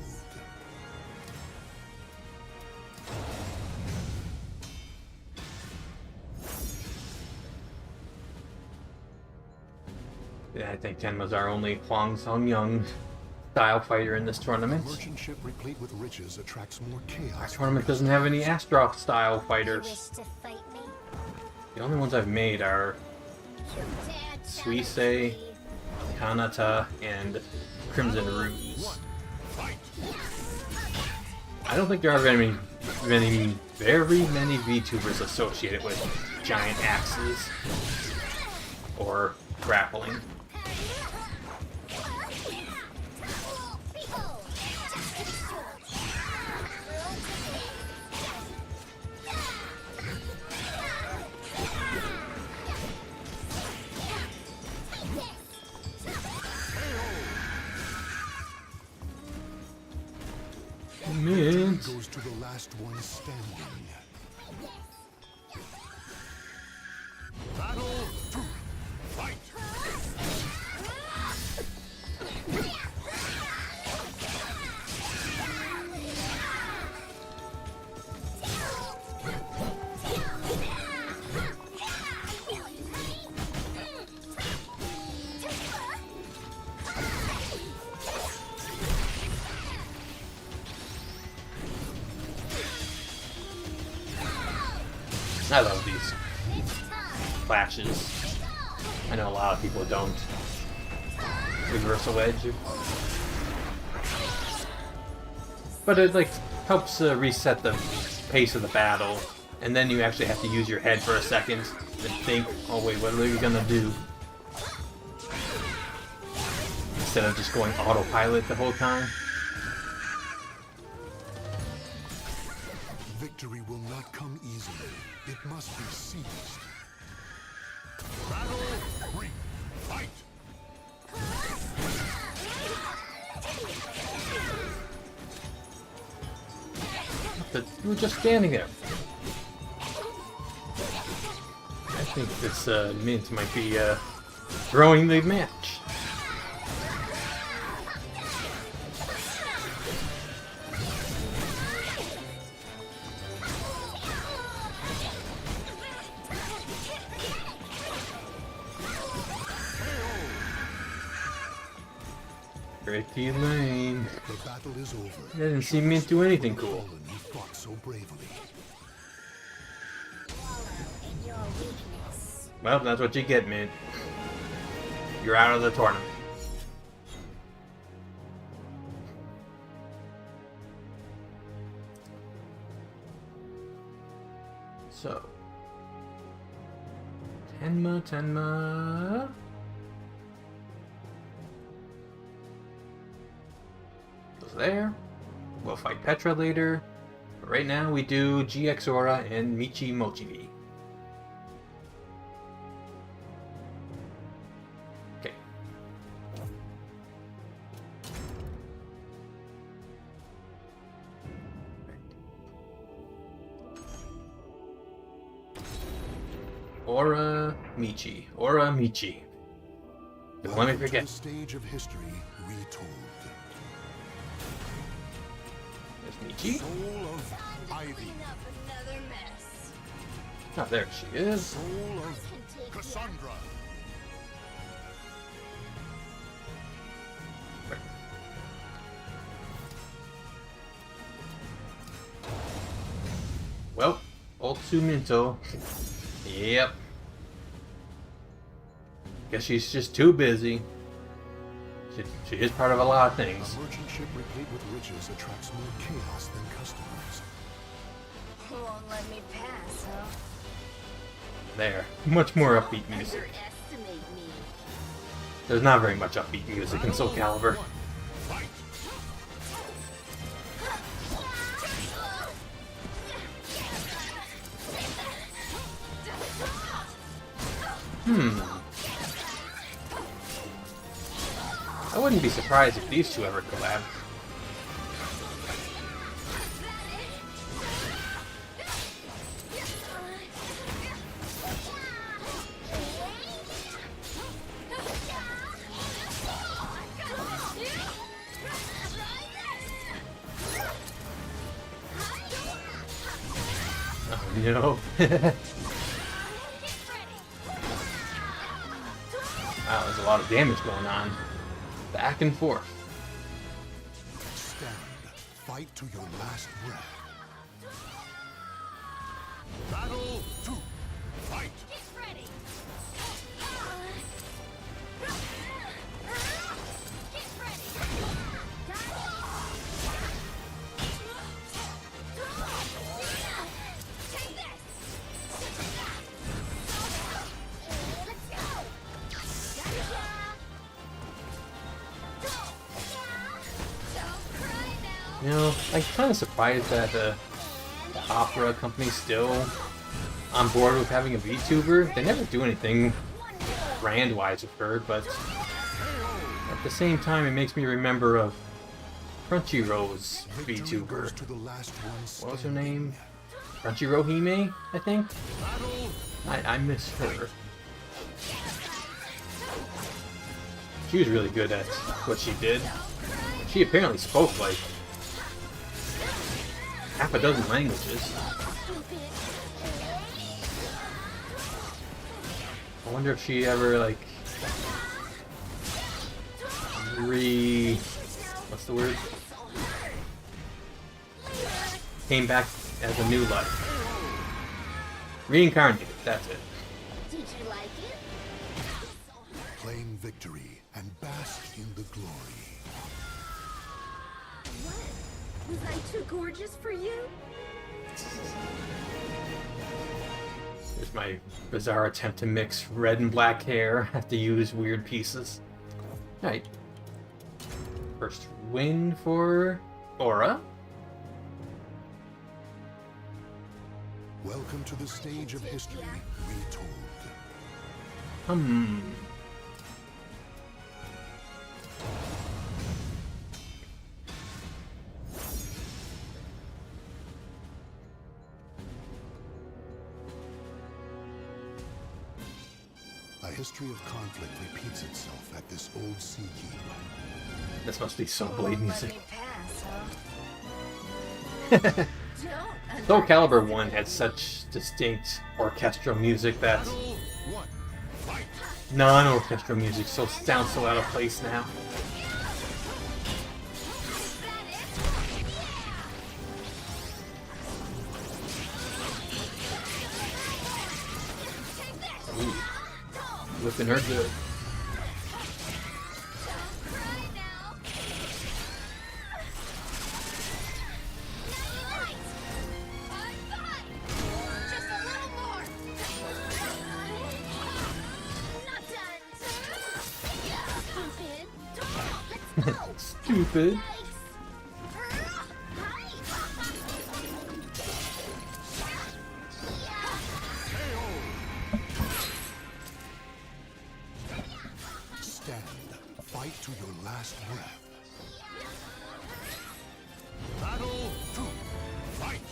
Yeah, I think Tenma's our only Huang Song-young style fighter in this A tournament. merchant ship replete with riches attracts more Our chaos. tournament doesn't have any Astroth style You wish fighters. to fight me? The only ones I've made are You dare Suisse, challenge me? Kanata, and Crimson Ruse. I don't think there are very many VTubers associated with giant axes or grappling. Mint. Goes to the last one standing. Battle 2. Fight. I love these clashes. I know a lot of people don't. Reversal edge. But it like helps reset the pace of the battle, and then you actually have to use your head for a second and think, oh wait, what are we gonna do? Instead of just going autopilot the whole time. Victory will not come easily. It must be seized. Battle 3. Fight. You were just standing there. I think this Mint might be throwing the match. Pretty lame. The battle is over. I didn't see Mint do anything cool. Fallen, you fought so bravely. Wallow in your weakness. Well, that's what you get, Mint. You're out of the tournament. So. Tenma. Goes there. We'll fight Petra later. But right now we do GX Aura and Michi Mochievee. Okay. Aura Michi. Don't let me Welcome to forget. the stage of history retold. There's Michi. Soul of Ivy. Clean up another mess. Oh, there she is. Soul of Can take Cassandra. Well, Otsuminto. Yep. Guess she's just too busy. She is part of a lot of things. A merchant ship replete with riches attracts more chaos than customers. Won't let me pass, huh? There. Much more upbeat music. Underestimate me. There's not very much upbeat music in Soul Calibur. Fight! I wouldn't be surprised if these two ever collab. Oh no. Wow, there's a lot of damage going on. Back and forth. Stand. Fight to your last breath. Battle 2! Fight! Get ready. Get ready. Take this. Let's go. Don't cry now. You know, I'm kind of surprised that the opera company's still on board with having a VTuber. They never do anything brand-wise with her, but at the same time, it makes me remember of Crunchyroll's Victory VTuber. goes to the last one What was her standing. name? Crunchyroll Hime, I think? Battle I miss her. She was really good at what she did. She apparently spoke like half a dozen languages. I wonder if she ever like what's the word? Came back as a new life. Reincarnated, that's it. Did you like it? Claim victory and bask in the glory. What? Was I too gorgeous for you? There's my bizarre attempt to mix red and black hair. Have to use weird pieces. Alright. First win for Aura. Welcome to the stage of history retold. A history of conflict repeats itself at this old sea keep. This must be Soul Blade music. Don't. Soul Calibur 1 had such distinct orchestral music that Battle 1! Fight! non-orchestral music sounds so out of place now. Ooh. Whipping her good. Just a little more. Not done. Stupid. Let's go. Stupid. Stand. Fight to your last breath. Battle 2! Fight!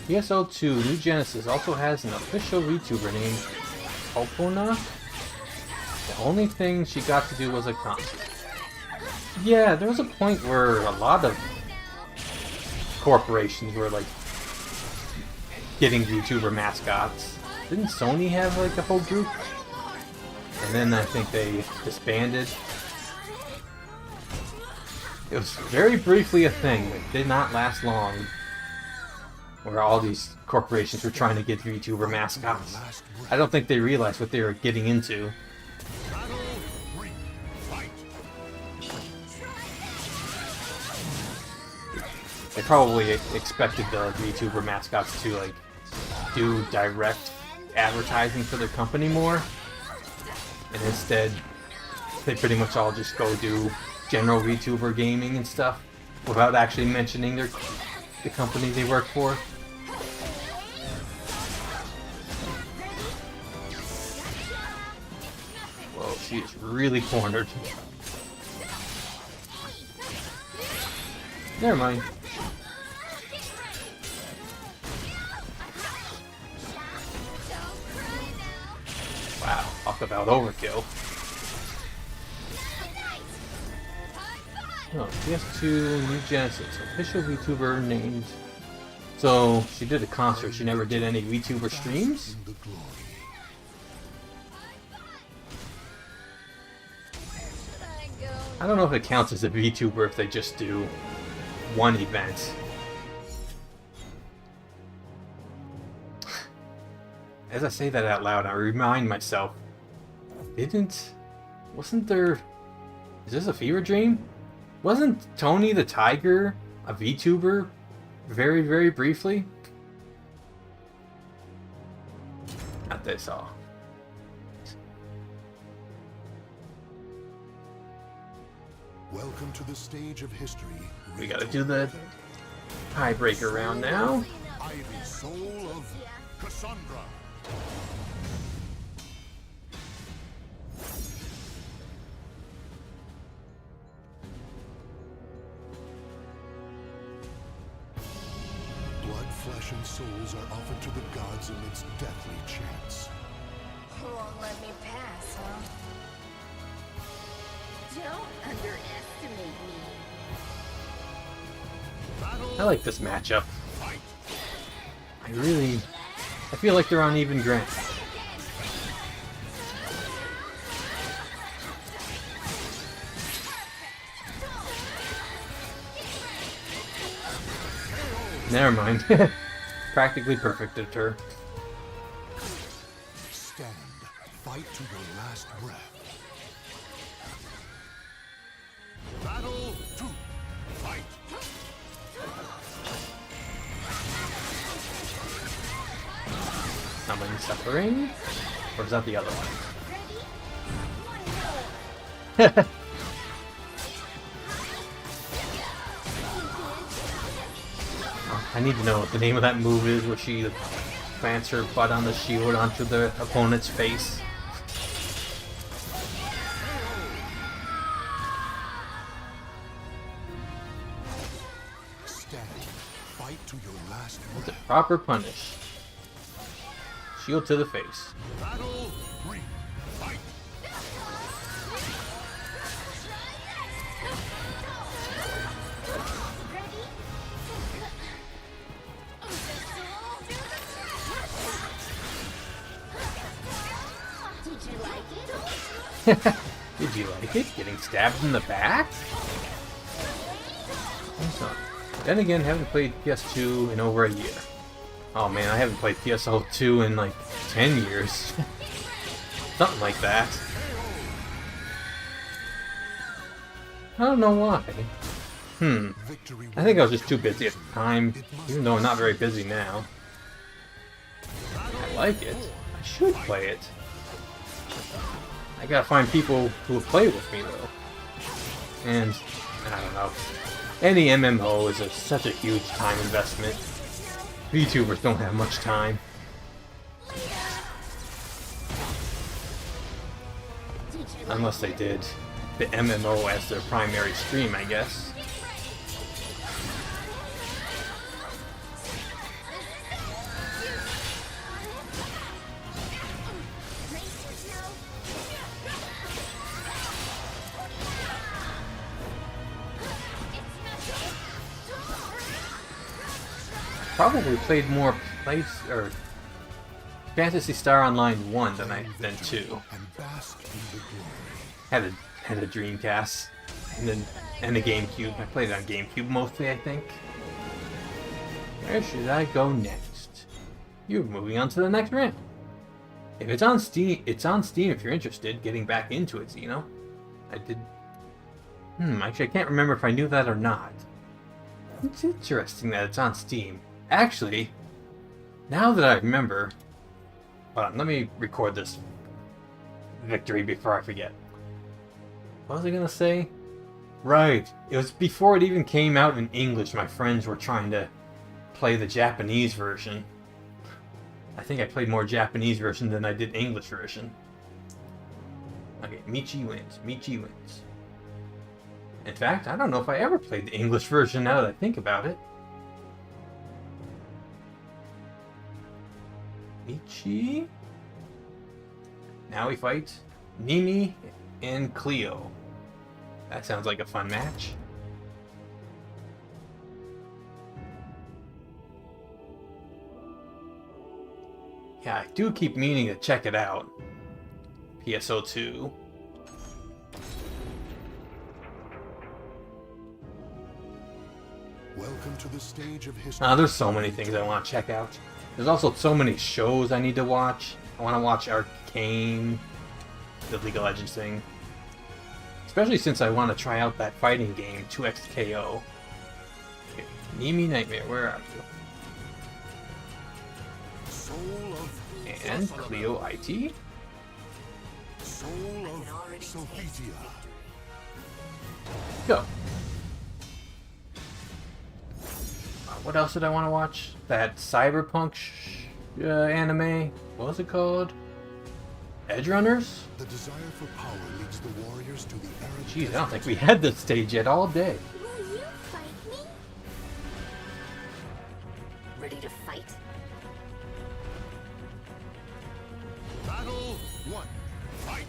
PSO2 New Genesis also has an official VTuber named Opona. The only thing she got to do was a concert. Yeah, there was a point where a lot of corporations were like getting VTuber mascots. Didn't Sony have like a whole group? And then I think they disbanded. It was very briefly a thing, but did not last long. Where all these corporations were trying to get VTuber mascots. I don't think they realized what they were getting into. Battle 3! Fight! Like probably expected the VTuber mascots to like do direct advertising for their company more, and instead they pretty much all just go do general VTuber gaming and stuff without actually mentioning the company they work for. Whoa, she is really cornered. Never mind. Wow, talk about overkill. Oh, PS2 New Genesis, official VTuber named. So, she did a concert, she never did any VTuber streams? I don't know if it counts as a VTuber if they just do one event. As I say that out loud, I remind myself, wasn't there, is this a fever dream? Wasn't Tony the Tiger a VTuber very, very briefly? Not this all. Welcome to the stage of history. We gotta do the tiebreaker round now. I, the soul of Cassandra. Blood, flesh, and souls are offered to the gods amidst deathly chants. Won't let me pass, huh? Don't underestimate me. I like this matchup. I feel like they're on even ground. Never mind. Practically perfect at her. Stand. Fight to your last breath. Battle 2. Fight. Someone suffering? Or is that the other one? Oh, I need to know what the name of that move is where she plants her butt on the shield onto the opponent's face. Stand. Fight to your last That's a breath. proper punish. Shield to the face. Battle 3. Fight. Did you like it? Getting stabbed in the back? Then again, haven't played PS2 in over a year. Oh man, I haven't played PSO2 in like 10 years. Something like that. I don't know why. Victory I think I was just too busy at the time, even though I'm not very busy now. I like it. I should play it. I gotta find people who will play with me though. And, I don't know. Any MMO is such a huge time investment. VTubers don't have much time. Unless they did the MMO as their primary stream, I guess. Probably played more Phantasy Star Online 1 than 2. and bask in the glory. Had a Dreamcast and a GameCube. I played it on GameCube mostly, I think. Where should I go next? You're moving on to the next round. If it's on Steam, it's on Steam if you're interested. Getting back into it, you know. I did. Actually, I can't remember if I knew that or not. It's interesting that it's on Steam. Actually, now that I remember... Hold on, let me record this victory before I forget. What was I gonna say? Right, it was before it even came out in English. My friends were trying to play the Japanese version. I think I played more Japanese version than I did English version. Okay, Michi wins. Michi wins. In fact, I don't know if I ever played the English version now that I think about it. Michi. Now we fight Nimi and Clio. That sounds like a fun match. Yeah, I do keep meaning to check it out. PSO2. Welcome to the stage of history. There's so many things I want to check out. There's also so many shows I need to watch. I want to watch Arcane, the League of Legends thing. Especially since I want to try out that fighting game, 2XKO. Okay, Nimi Nightmare, where are you? And Clio IT? Soul of Sophitia. Go. What else did I want to watch? That cyberpunk anime? What was it called? Edge Runners? The desire for power leads the warriors to the arid. Jeez, I don't think we had this stage yet all day. Will you fight me? Ready to fight? Battle 1. Fight.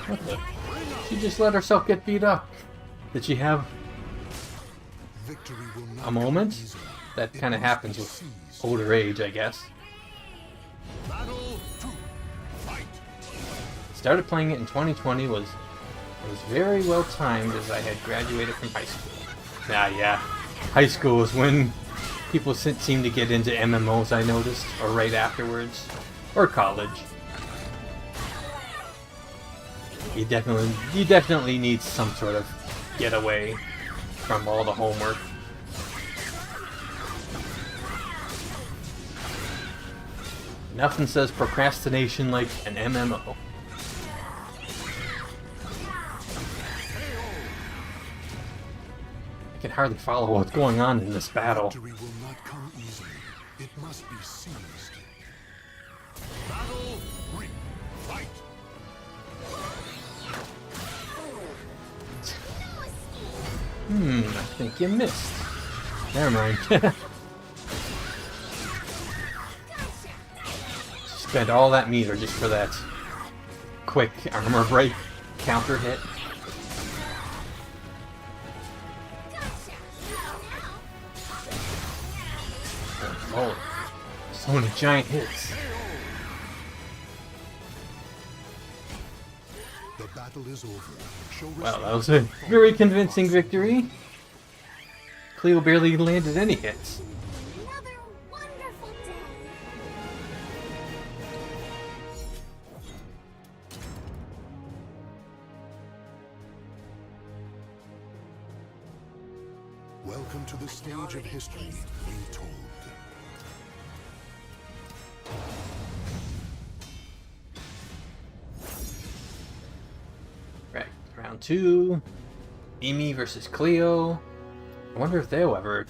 What the? She just let herself get beat up. Did she have Victory will not a moment? come easily. That It kind of must happens be with seized. older age, I guess. Battle 2. Fight. Started playing it in 2020 was very well timed as I had graduated from high school. Yeah. High school is when people seem to get into MMOs, I noticed, or right afterwards, or college. You definitely need some sort of getaway from all the homework. Nothing says procrastination like an MMO. I can hardly follow what's going on in this battle. Victory will not come easily. It must be seized. Battle 3. Fight. I think you missed. Never mind. Spent all that meter just for that quick armor break counter hit. Oh, so many giant hits. The battle is over. Show Well, that respect was a to the very fallen convincing boss. victory. Clio barely landed any hits. Another wonderful day. Welcome to the stage of history retold. Right, round 2. Nimi versus Clio. I wonder if they'll ever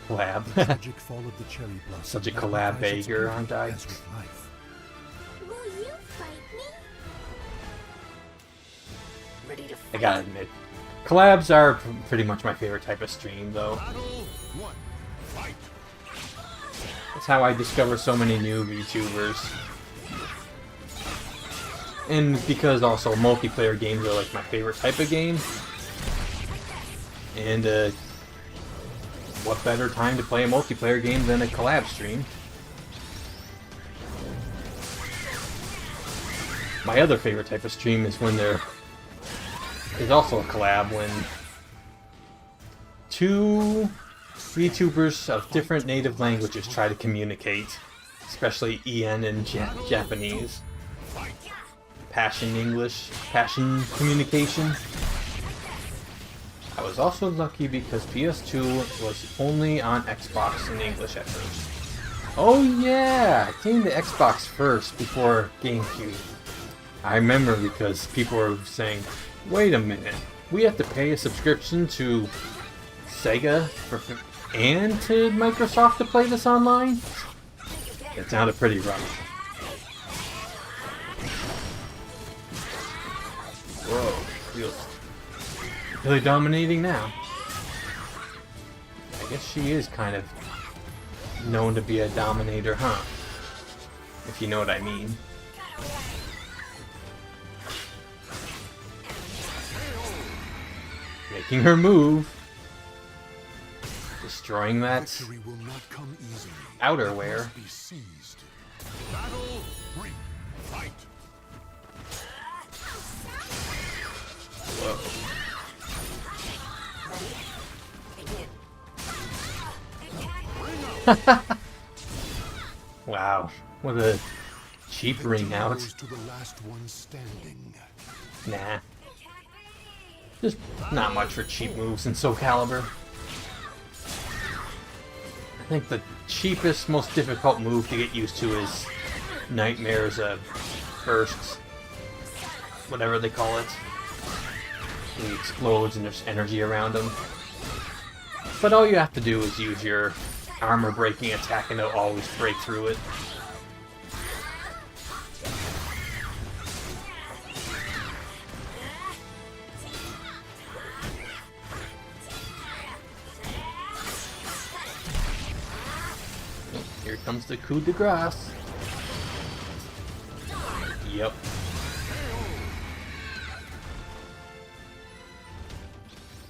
collab. Tragic fall of the cherry blossom. Such a collab magnifies its beggar, beauty aren't I? as with life. Will you fight me? Ready to I fight? gotta admit, collabs are pretty much my favorite type of stream, though. Battle 1. Fight. That's how I discover so many new VTubers. And because also multiplayer games are like my favorite type of game. And what better time to play a multiplayer game than a collab stream? My other favorite type of stream is when they're is also a collab when two VTubers of different native languages try to communicate, especially EN and Japanese. Passion English, passion communication. I was also lucky because PS2 was only on Xbox in English at first. Oh yeah! I came to Xbox first before GameCube. I remember because people were saying, wait a minute, we have to pay a subscription to Sega and to Microsoft to play this online? It sounded pretty rough. Whoa, feels really dominating now. I guess she is kind of known to be a dominator, huh? If you know what I mean. Making her move. Destroying that outerwear. Battle 3. Fight. Whoa. Wow, what a cheap ring out. Nah. There's not much for cheap moves in Soul Calibur. I think the cheapest, most difficult move to get used to is Nightmare's bursts. Whatever they call it. He explodes and there's energy around him. But all you have to do is use your armor breaking attack and it'll always break through it. Here comes the coup de grace. Yep.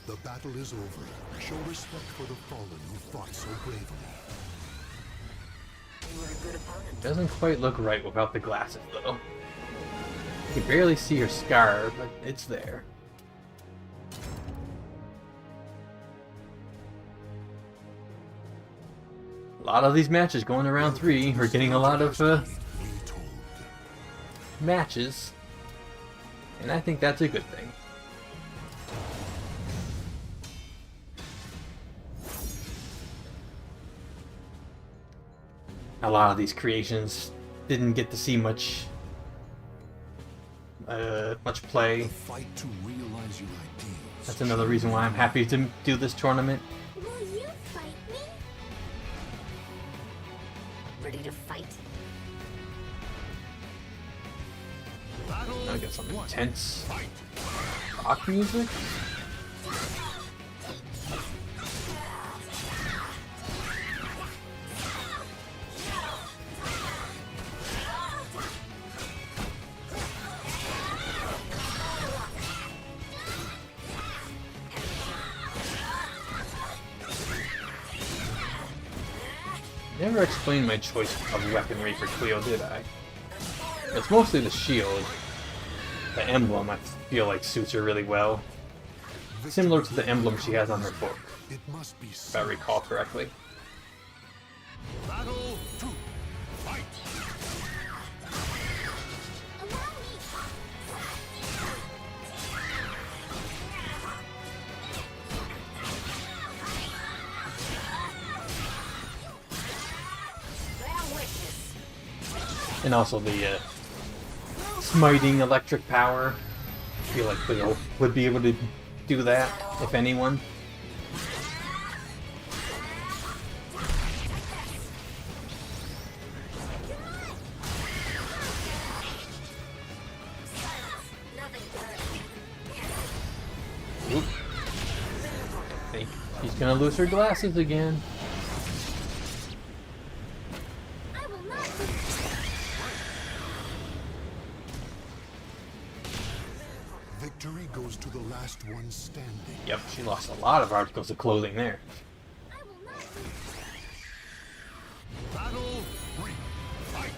The battle is over. Show respect for the fallen who fought so bravely. Doesn't quite look right without the glasses, though. You can barely see her scar, but it's there. A lot of these matches going to round 3. We're getting a lot of matches, and I think that's a good thing. A lot of these creations didn't get to see much play. That's another reason why I'm happy to do this tournament. Will you fight me? Ready to fight? I got some intense rock music. Never explained my choice of weaponry for Clio, did I? It's mostly the shield. The emblem, I feel like, suits her really well. Similar to the emblem she has on her book, if I recall correctly. Battle 2. Fight. And also the smiting electric power. I feel like Clio would be able to do that, if anyone. Oop. I think she's gonna lose her glasses again. Victory goes to the last one standing. Yep, she lost a lot of articles of clothing there. Battle 3. Fight.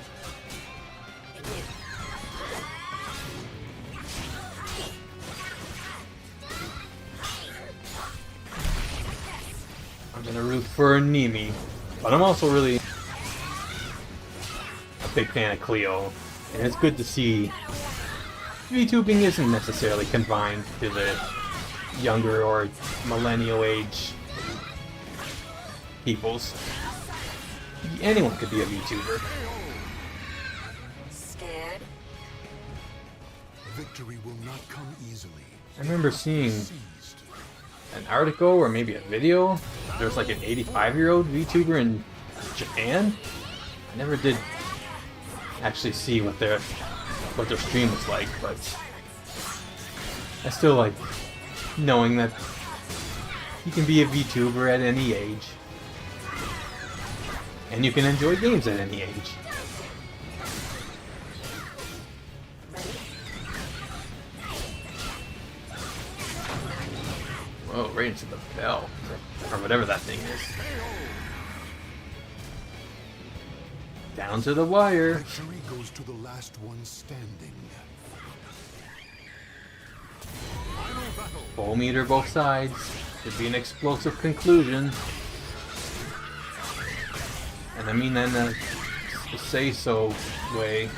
for Nimi, but I'm also really a big fan of Clio, and it's good to see VTubing isn't necessarily confined to the younger or millennial age peoples. Anyone could be a VTuber. Scared? Victory will not come easily. I remember seeing Seized. an article or maybe a video. There's like an 85-year-old VTuber in Japan. I never did actually see what their stream was like, but I still like knowing that you can be a VTuber at any age, and you can enjoy games at any age. Whoa, right into the bell, or whatever that thing is. Down to the wire. Victory goes to the last one standing. Full meter both sides. Should be an explosive conclusion. And I mean that in a say-so way.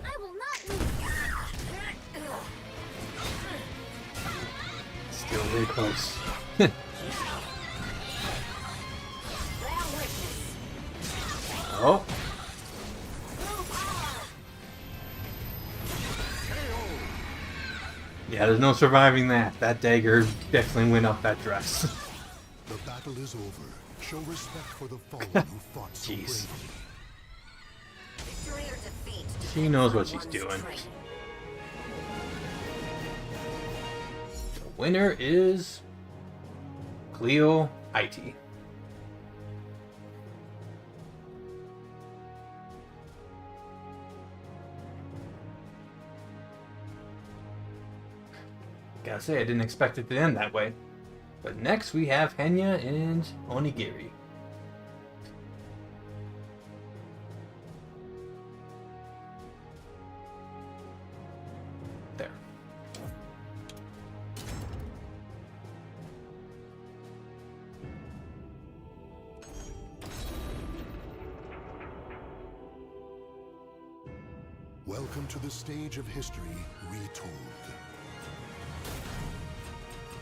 I will not lose. Still really close. Oh. Yeah, there's no surviving that. That dagger definitely went up that dress. The battle is over. Show respect for the fallen who fought so Jeez. bravely. Victory or defeat? She knows what she's doing. Straight. The winner is Clio Aite. Gotta say, I didn't expect it to end that way. But next we have Henya and Onigiri. There. Welcome to the stage of history retold.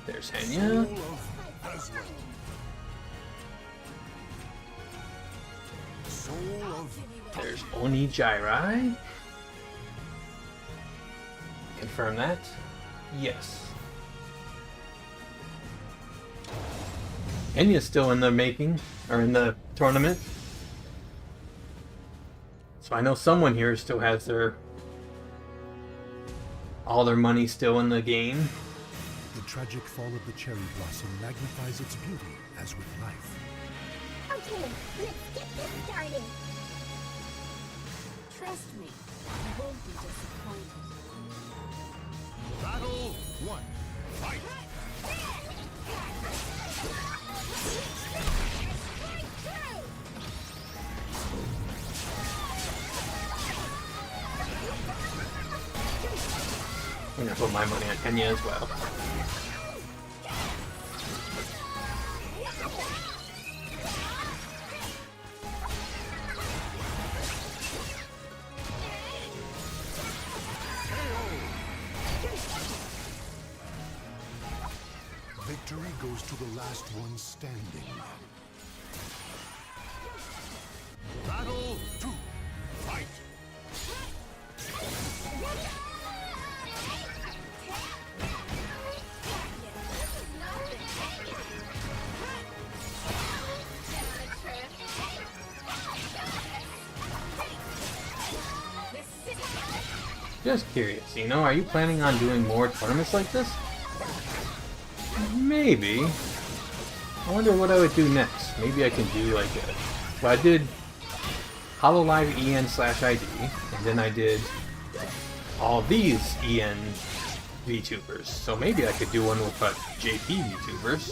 There's Soul Henya. of Aslan. Soul of There's Onigiri. Confirm that? Yes. Henya's still in the making, or in the tournament. So I know someone here still has all their money still in the game. the tragic fall of the cherry blossom magnifies its beauty, as with life. Okay, let's get this started. Trust me, you won't be disappointed. Battle 1. Fight! I'm gonna put my money on Kenya as well. Victory goes to the last one standing. Battle 2. Fight! Just curious, are you planning on doing more tournaments like this? Maybe. I wonder what I would do next. Maybe I can do like a... Well, I did HoloLive EN/ID, and then I did all these EN VTubers. So maybe I could do one with JP VTubers.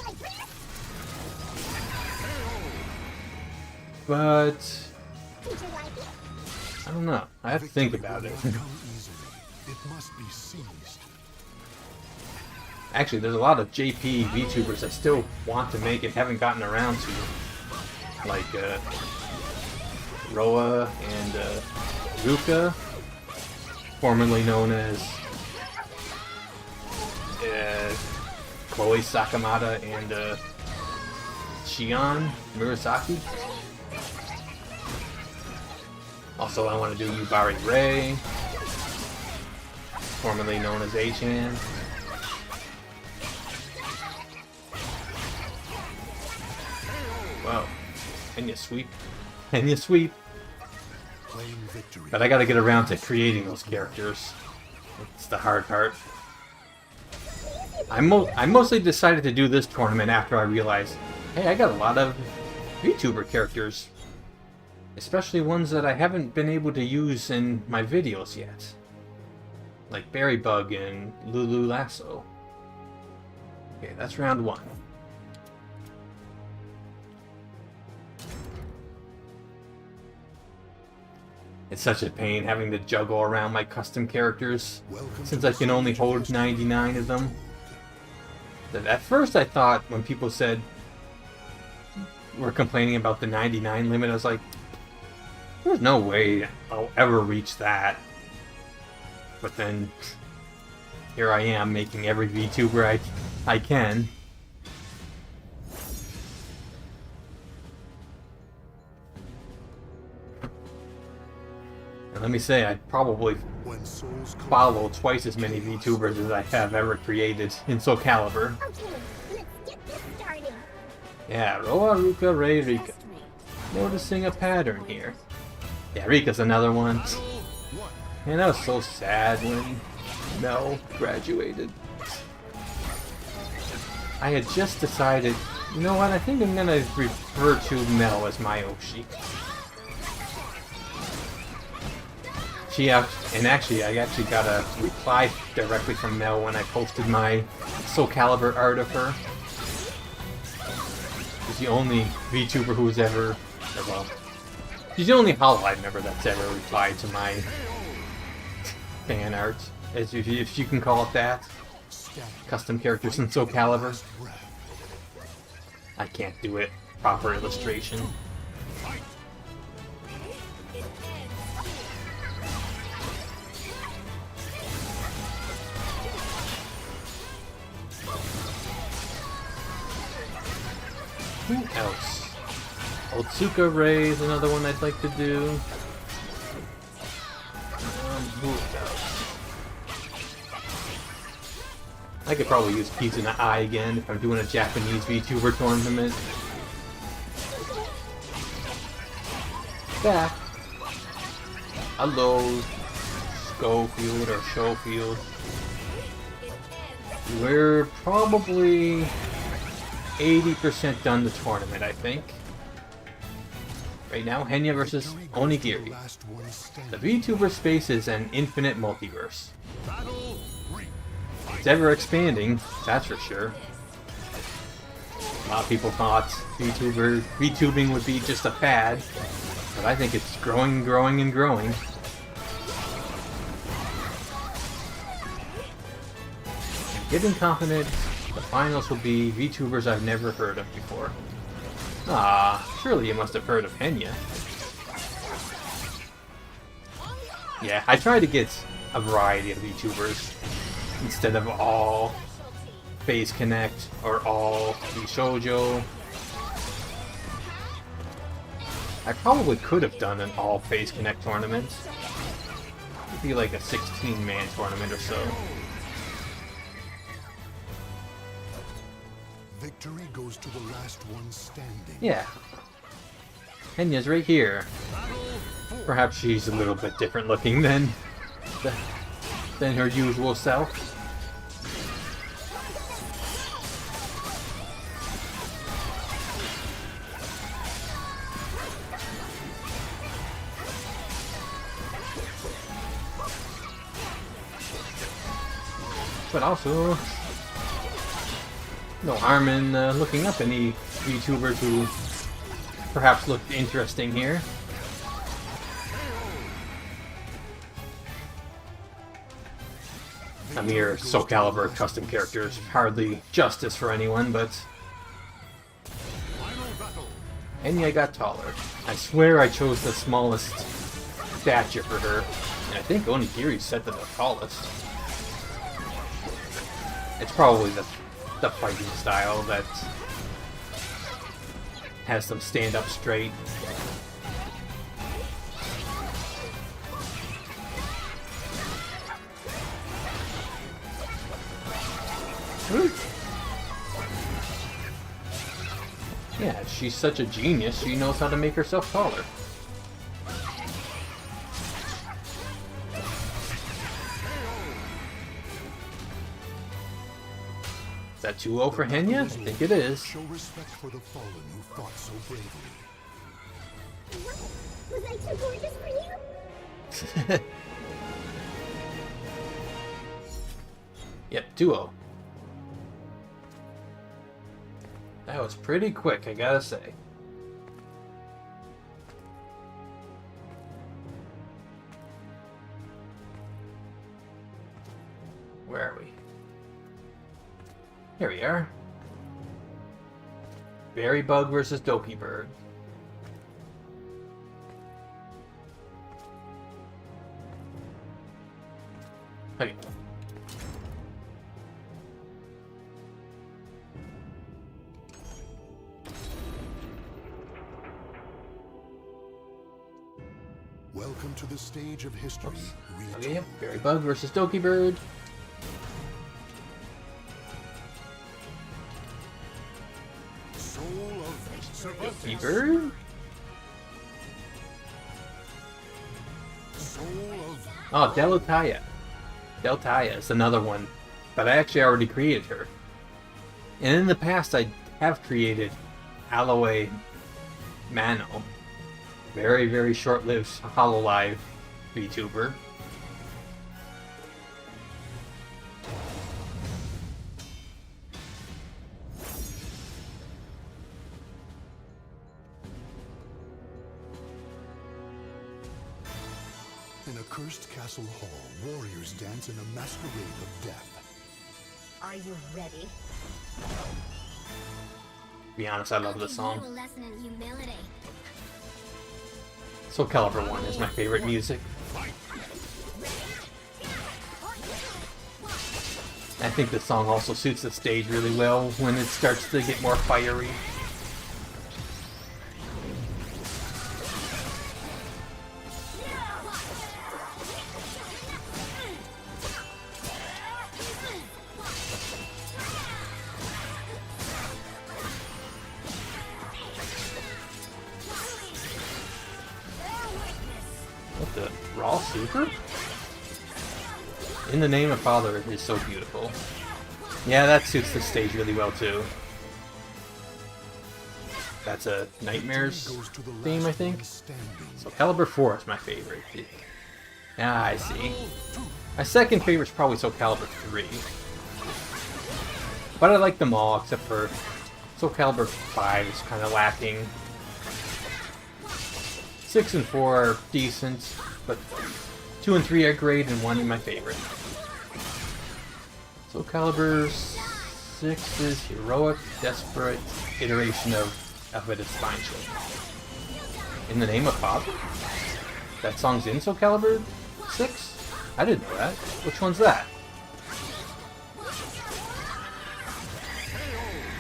But Did you like it? I don't know. I have to think about it. Come easily. It must be seized. Actually, there's a lot of JP VTubers that still want to make it, haven't gotten around to. Like, Roa and Ruka, formerly known as Chloe Sakamata and Shion Murasaki. Also, I want to do Yubari Ray, formerly known as A-chan. Wow. And you sweep. And you sweep. Claim victory. But I gotta get around to creating those characters. It's the hard part. I mostly decided to do this tournament after I realized, hey, I got a lot of VTuber characters. Especially ones that I haven't been able to use in my videos yet. Like Berrybug and Lulu Lasso. Okay, that's round 1. It's such a pain having to juggle around my custom characters, since I can only hold 99 of them. At first I thought, when people said, were complaining about the 99 limit, I was like, there's no way I'll ever reach that. But then, here I am making every VTuber I can. And let me say, I probably follow twice as many VTubers as I have ever created in Soul Calibur. Okay, let's get this started. Yeah, Roa, Ruka, Ray, Rika. Noticing a pattern here. Yeah, Rika's another one. Man, that was so sad when Mel graduated. I had just decided, you know what, I think I'm gonna refer to Mel as my Oshi. And actually, I actually got a reply directly from Mel when I posted my Soul Calibur art of her. She's the only VTuber who's ever, well, she's the only Hololive member that's ever replied to my fan art, if you can call it that. Custom characters in Soul Calibur. I can't do it. Proper illustration. Who else? Otsuka Ray is another one I'd like to do. Who else? I could probably use Kizuna AI again if I'm doing a Japanese VTuber tournament. Back. Hello, Schofield or Schofield. We're probably 80% done the tournament, I think. Right now, Henya versus Onigiri. The VTuber space is an infinite multiverse. It's ever expanding, that's for sure. A lot of people thought VTubing would be just a fad, but I think it's growing and growing and growing. I'm getting confident the finals will be VTubers I've never heard of before. Ah, surely you must have heard of Henya. Yeah, I try to get a variety of VTubers instead of all Phase Connect or all Shoujo. I probably could have done an all Phase Connect tournament. It'd be like a 16-man tournament or so. Victory goes to the last one standing. Yeah. Henya's right here. Perhaps she's a little bit different looking than her usual self. But also, no harm in looking up any VTubers who perhaps looked interesting here. a mere Soul Calibur custom character is hardly justice for anyone, but Final battle. Enya got taller. I swear I chose the smallest stature for her, and I think Onigiri said the tallest. It's probably the fighting style that has them stand up straight. Yeah, she's such a genius, she knows how to make herself taller. Is that 2-0 for Henya? I think it is. Show respect for the fallen who fought so bravely. Was I too gorgeous for you? Yep, 2-0. That was pretty quick, I gotta say. Where are we? Here we are. Berry Bug versus Doki Bird. Okay. Welcome to the stage of history. Okay, yep. Berry Bug versus Doki Bird. Soul of Cervantes. Doki Bird? Soul of Oh, Deltaya. Deltaya is another one, but I actually already created her. And in the past, I have created Aloe Mano. Very, very short-lived Hololive VTuber. In a cursed castle hall, warriors dance in a masquerade of death. Are you ready? To be honest, I love this I'll give song. you a lesson in humility. Soul Calibur 1 is my favorite music. I think this song also suits the stage really well when it starts to get more fiery. What the? Raw Super? In the Name of Father is so beautiful. Yeah, that suits the stage really well too. That's a Nightmares theme, I think. So Calibur 4 is my favorite. Ah, I see. My second favorite is probably Soul Calibur 3. But I like them all except for Soul Calibur 5 is kind of lacking. 6 and 4 are decent, but 2 and 3 are great, and 1 is my favorite. Soul Calibur 6 is heroic, desperate iteration of Alpha Expansion. In the Name of Father? That song's in Soul Calibur 6? I didn't know that. Which one's that?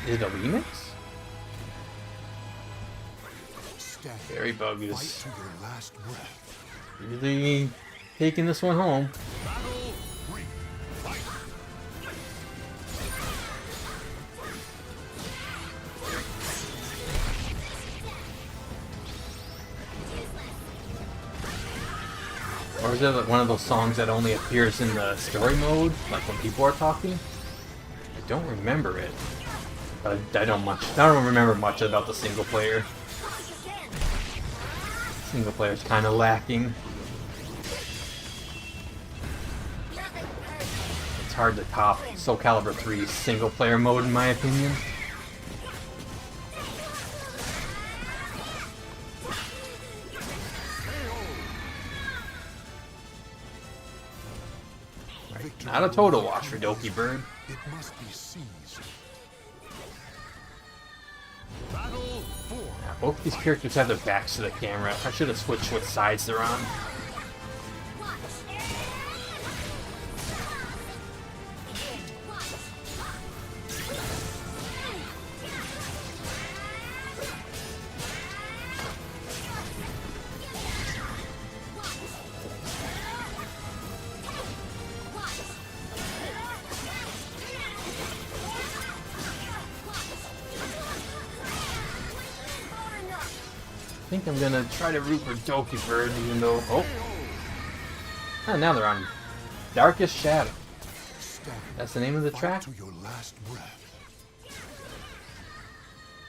Is it a remix? Berry Bug is really taking this one home. Or is it like one of those songs that only appears in the story mode, like when people are talking? I don't remember it, but I don't remember much about the single player. Single player is kind of lacking. It's hard to top Soul Calibur 3's single player mode, in my opinion. Not a total wash for Doki Bird. It must be seized. Battle 4. Yeah, both these characters have their backs to the camera. I should have switched what sides they're on. I think I'm gonna try to root for Doki Bird, even though... Oh, now they're on Darkest Shadow. That's the name of the track? To your last breath.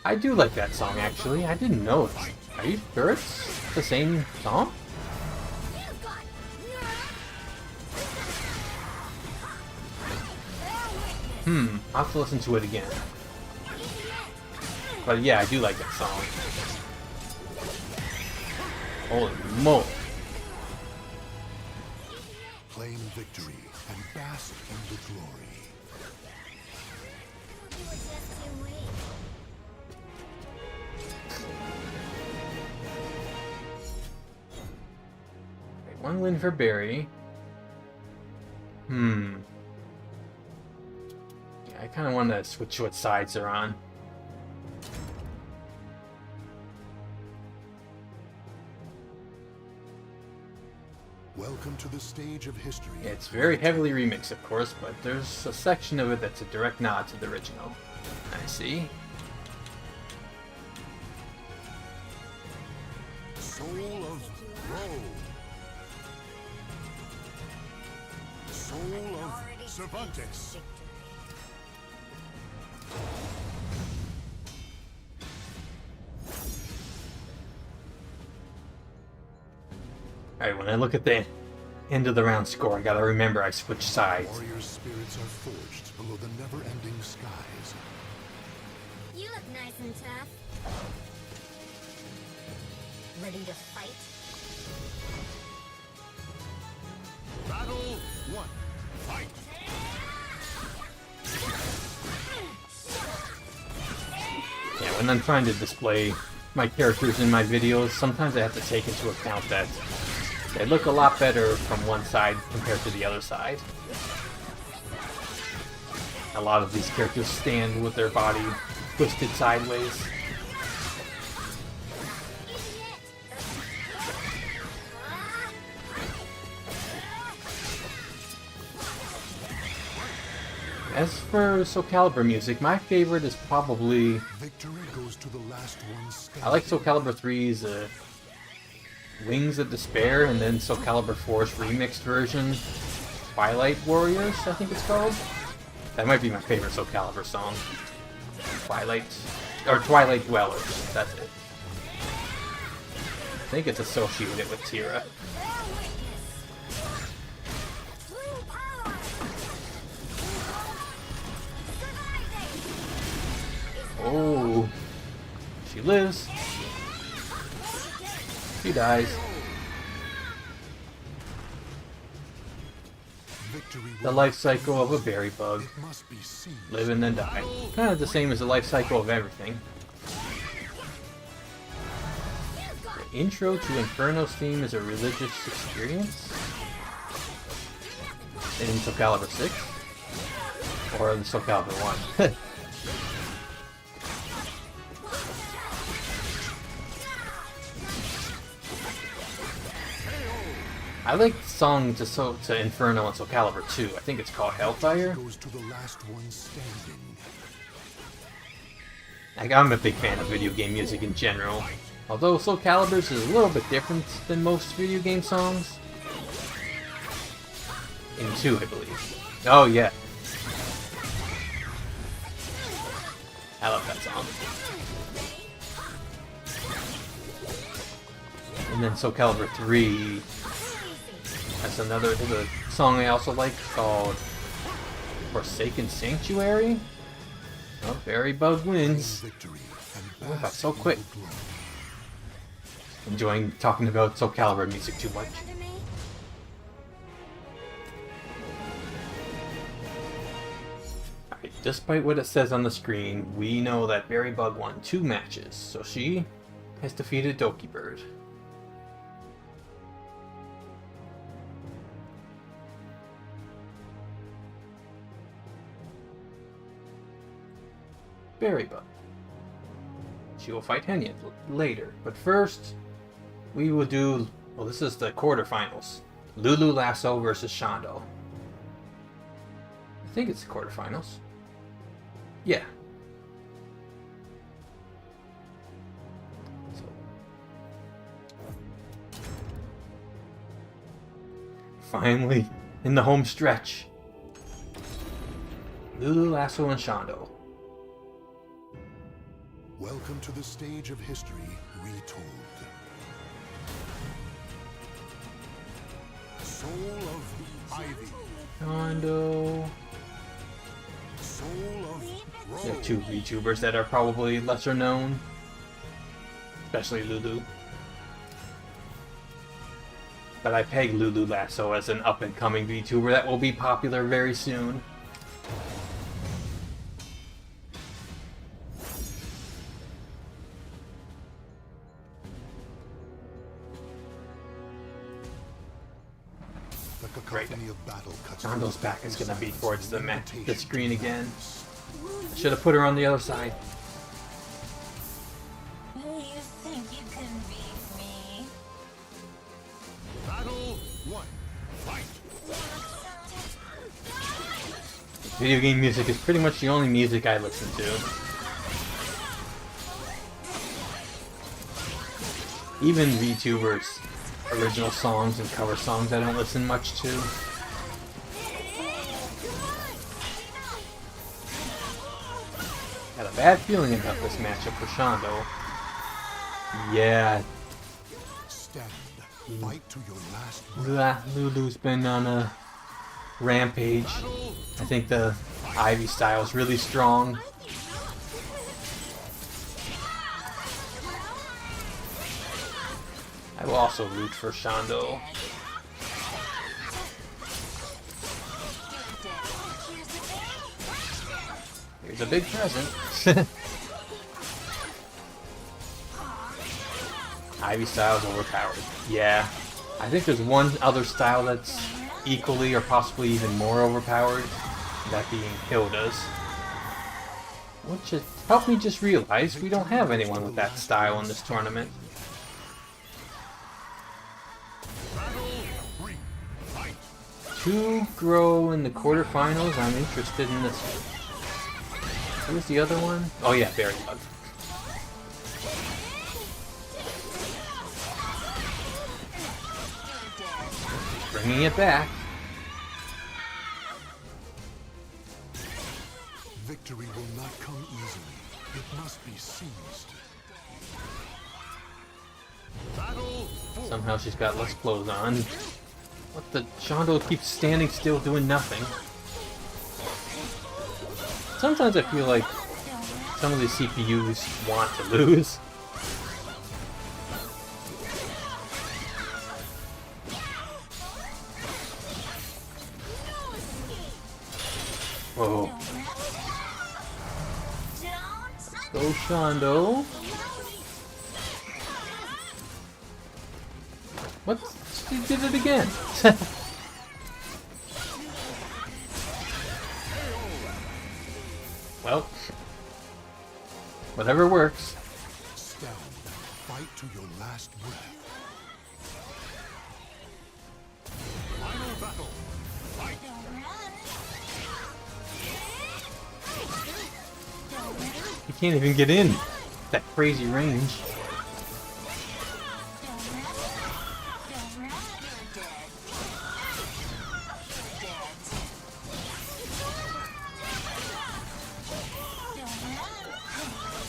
I do like that song, actually. I didn't know it. Are you sure it's the same song? I'll have to listen to it again. But yeah, I do like that song. Holy moly. Claim victory and bask in the glory. Okay, one win for Barry. Yeah, I kind of want to switch what sides they're on. Welcome to the stage of history. It's very heavily remixed, of course, but there's a section of it that's a direct nod to the original. I see. Soul of Rome. Soul of Cervantes. Alright, when I look at the end of the round score, I gotta remember I switched sides. Warrior spirits are forged below the never-ending skies. You look nice and tough. Ready to fight? Battle 1. Fight. Yeah, when I'm trying to display my characters in my videos, sometimes I have to take into account that they look a lot better from one side compared to the other side. A lot of these characters stand with their body twisted sideways. As for Soul Calibur music, my favorite is probably... Victory goes to the last one standing. I like Soul Calibur 3's Wings of Despair, and then Soul Calibur 4's remixed version, Twilight Warriors, I think it's called. That might be my favorite Soul Calibur song. Twilight Dwellers, that's it. I think it's associated with Tira. Oh, she lives. She dies. The life cycle of a berry bug. Live and then die. Kind of the same as the life cycle of everything. The intro to Inferno's theme is a religious experience. In Soul Calibur 6? Or in Soul Calibur 1? I like the song to Inferno and Soul Calibur 2. I think it's called Hellfire. Goes to the last one standing. I'm a big fan of video game music in general. Although Soul Calibur's is a little bit different than most video game songs. In 2, I believe. Oh, yeah. I love that song. And then Soul Calibur 3... That's another song I also like called Forsaken Sanctuary. Oh, Berry Bug wins. Oh, that's so quick. Enjoying talking about Soul Calibur music too much. Despite what it says on the screen, we know that Berry Bug won 2 matches, so she has defeated Doki Bird. Berry Bug. She will fight Henya later, but first we will do, well, this is the quarterfinals. Lulu, Lasso versus Shondo. I think it's the quarterfinals. Yeah. So. Finally, in the home stretch. Lulu, Lasso, and Shondo. Welcome to the stage of history retold. Soul of Ivy. Shondo. Soul of We have Road. 2 VTubers that are probably lesser known. Especially Lulu. But I peg Lulu Lasso as an up-and-coming VTuber that will be popular very soon. The cacophony of battle cuts Shondo's through back is going to be silence towards the, in the invitation screen to again. madness. I should have put her on the other side. You think you can beat me? Battle 1. Fight! Video game music is pretty much the only music I listen to. Even VTubers' original songs and cover songs I don't listen much to. Had a bad feeling about this matchup for Shondo. Yeah, Stand. Fight to your last breath. Lulu's been on a rampage. I think the Ivy style is really strong. I will also root for Shondo. Here's a big present. Ivy style is overpowered. Yeah. I think there's one other style that's equally or possibly even more overpowered. That being Hilda's. Which has helped me just realize we don't have anyone with that style in this tournament. Battle 3. Fight! 2 grow in the quarterfinals. I'm interested in this. Who's the other one? Oh yeah, Berry Bug. Bringing it back. Victory will not come easily. It must be seized. Battle 4. Somehow she's got less clothes on. What the? Shondo keeps standing still doing nothing. Sometimes I feel like some of the CPUs want to lose. Whoa. Go Shondo. What? She did it again. Well, whatever works. Stand. Fight to your last breath. Final battle. Fight! You can't even get in that crazy range.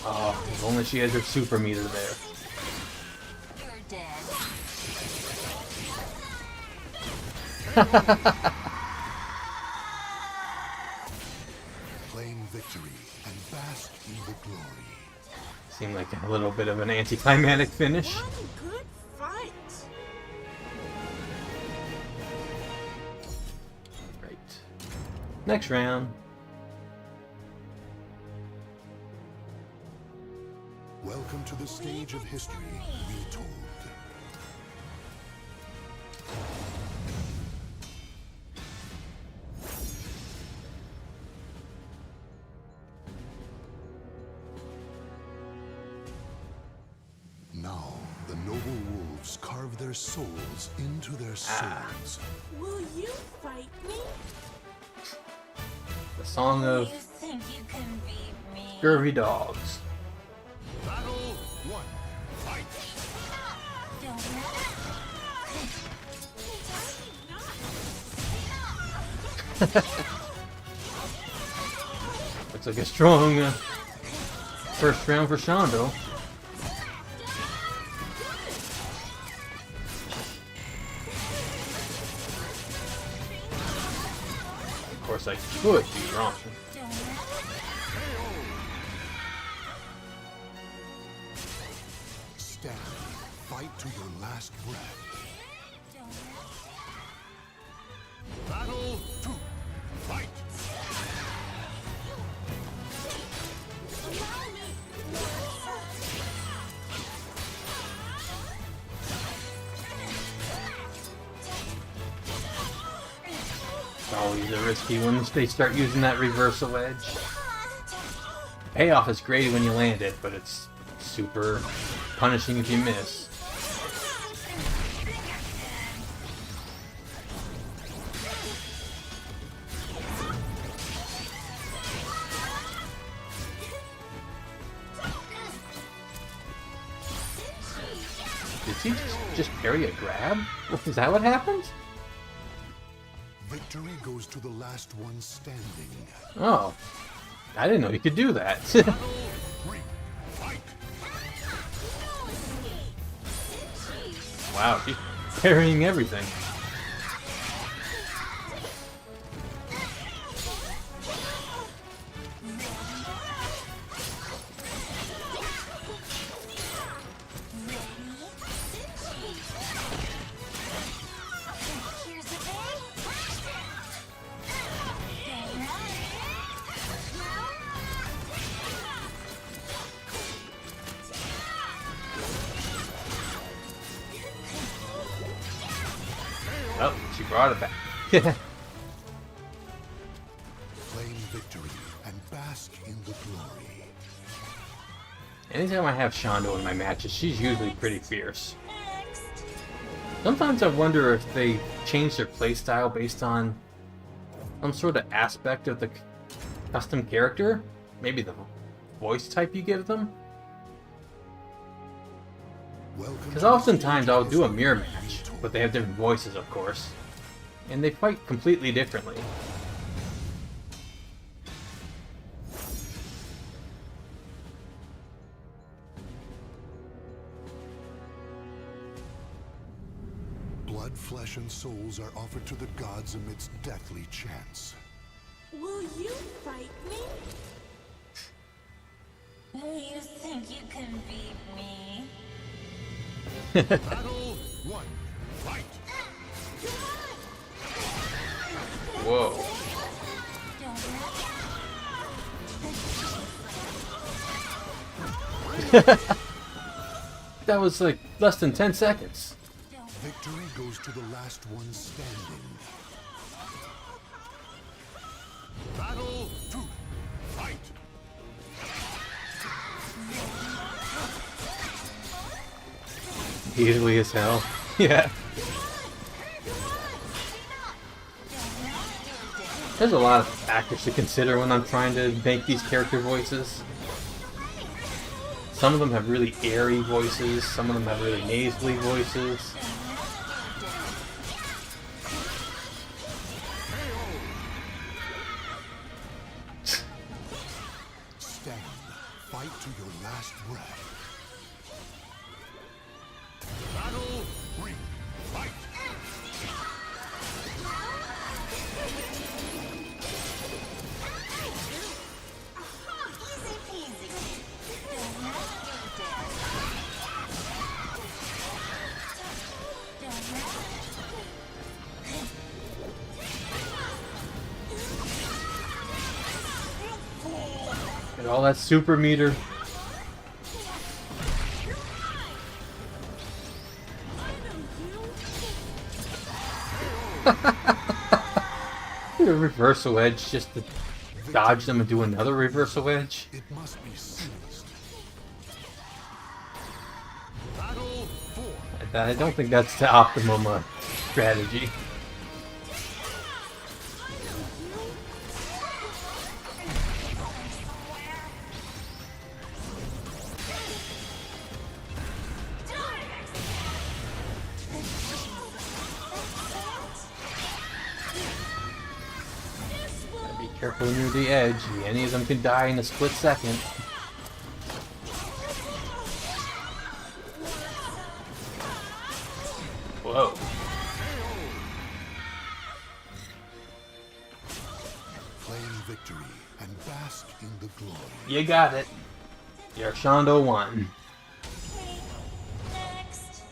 Oh, if only she had her super meter there. You're dead. Claim victory and bask in the glory. Seemed like a little bit of an anticlimactic finish. What a good fight. Right. Next round. Welcome to the stage of history retold. Now, the noble wolves carve their souls into their swords. Will you fight me? The song of You think you can beat me? scurvy dogs. Battle 1. Fight! Looks like a strong first round for Shondo. Of course, I could be wrong. Stand. Fight to your last breath. Battle 2. Fight! It's always a risky once they start using that reversal edge. Payoff is great when you land it, but it's super punishing if you miss. Did he just parry a grab? Is that what happened? Victory goes to the last one standing. Oh, I didn't know you could do that. 3. Fight! Wow, she's parrying everything. Oh, she brought it back. Claim victory and bask in the glory. Anytime I have Shondo in my matches, she's usually pretty fierce. Sometimes I wonder if they change their playstyle based on some sort of aspect of the custom character. Maybe the voice type you give them. Because oftentimes I'll do a mirror match, but they have different voices, of course. And they fight completely differently. Blood, flesh, and souls are offered to the gods amidst deathly chants. Will you fight me? You think you can beat me? Battle 1. Fight! Whoa. That was like less than 10 seconds. Victory goes to the last one standing. Battle 2. Fight! Easily as hell. Yeah. There's a lot of actors to consider when I'm trying to make these character voices. Some of them have really airy voices, some of them have really nasally voices. Stand. Fight to your last breath. Battle 3. Fight! Easy peasy. And all that super meter. A reversal edge just to dodge them and do another reversal edge. It must be seized. Battle 4. I don't think that's the optimum strategy. Be careful near the edge. Any of them can die in a split second. Whoa. Claim victory and bask in the glory. You got it. Your Shondo won. Okay, next.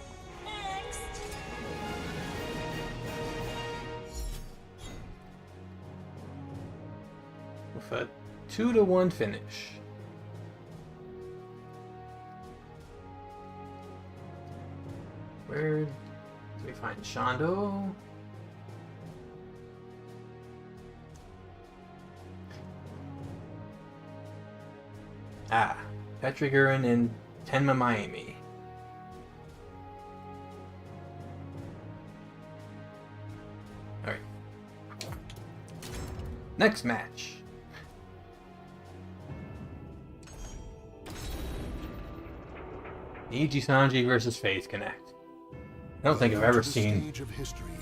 With a 2-1 finish. Where do we find Shondo? Ah, Petra, Gurin, and Tenma Maemi. Alright. Next match. Iji Sanji versus Faith Connect. I don't think I've ever seen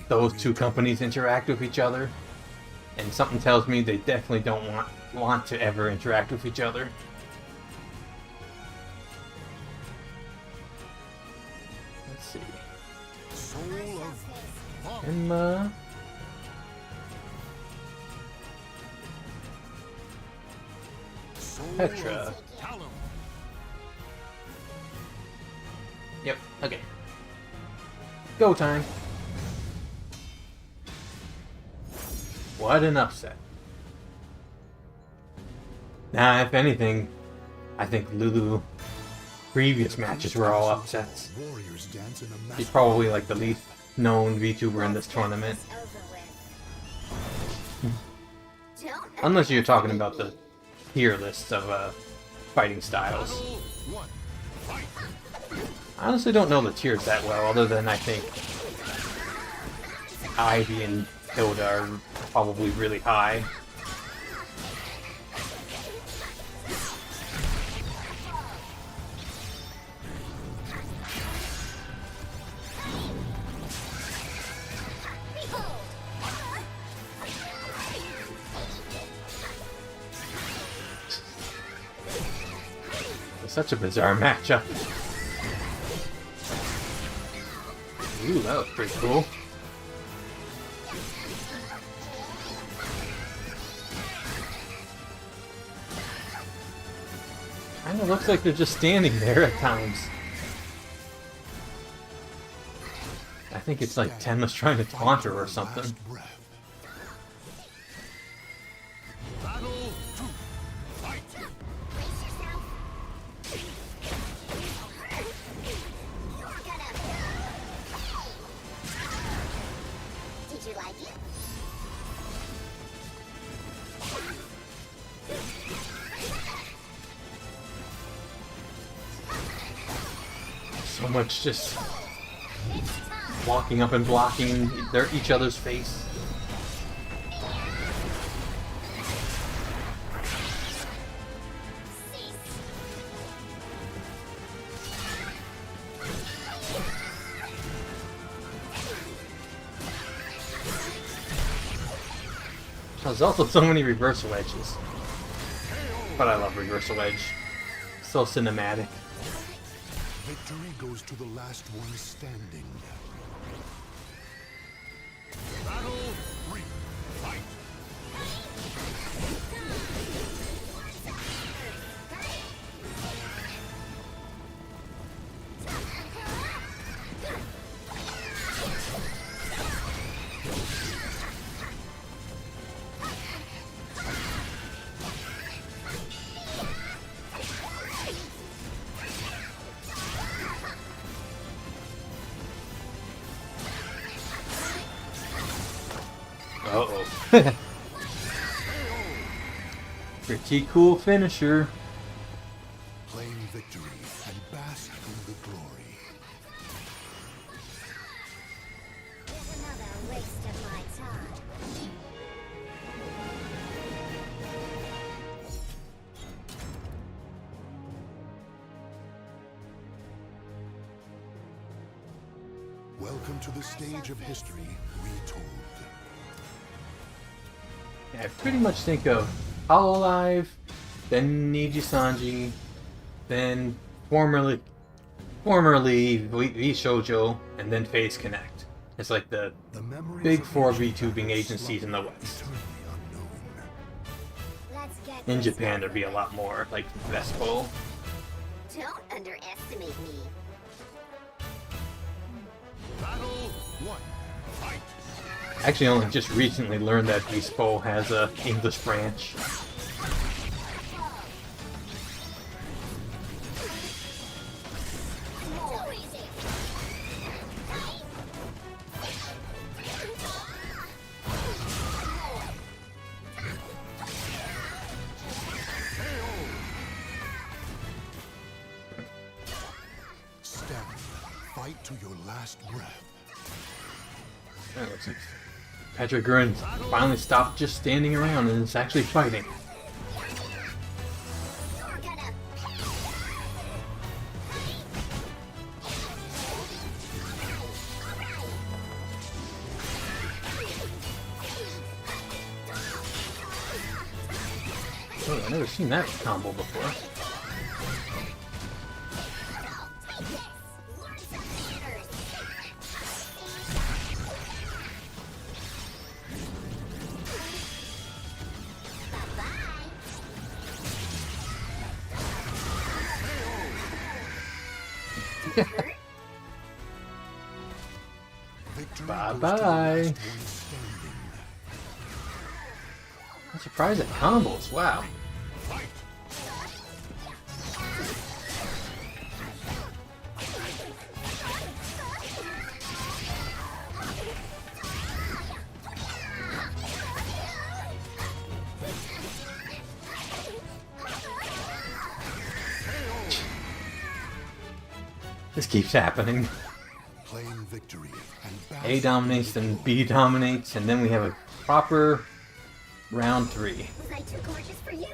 those two companies interact with each other. And something tells me they definitely don't want to ever interact with each other. Let's see. Soul of Love. Tenma. Soul Petra. of Talum. Yep, okay. Go time. What an upset. Now, if anything, I think Lulu previous matches were all upsets. Warriors dance in a She's probably like the least known VTuber in this tournament. Unless you're talking about the tier list of fighting styles. Battle 1. Fight. I honestly don't know the tiers that well, other than I think Ivy and Hilda are probably really high. It's such a bizarre matchup. Ooh, that was pretty cool. Kinda looks like they're just standing there at times. I think it's like Tenma's trying to taunt her or something. last breath. Battle 2. Fight. Did you like it? So much just walking up and blocking each other's face. There's also so many reversal edges. But I love reversal edge. So cinematic. Victory goes to the last one standing. Battle 3. Fight. Uh-oh. Pretty cool finisher. Claim victory and bask in the glory. Here's another waste of my time. Welcome to the stage of history retold. I pretty much think of Hololive, then Niji Sanji, then formerly V Shoujo, and then Phase Connect. It's like the The memories big of 4 ancient VTubing battles agencies in the slumber West. eternally unknown. Let's get In this Japan, over there'd be a with. lot more like Vespo. Don't underestimate me. Battle 1. Fight. I actually only just recently learned that Vespo has a English branch. Stand. Fight to your last breath. That looks like Petra Gurin finally stopped just standing around and is actually fighting. You're gonna Oh, I've never seen that combo before. Victory Bye goes to the bye. last one standing. I'm surprised at combos. Wow. This keeps happening. Claim victory and bask A dominates, then B dominates, and then we have a proper round 3. Was I too gorgeous for you?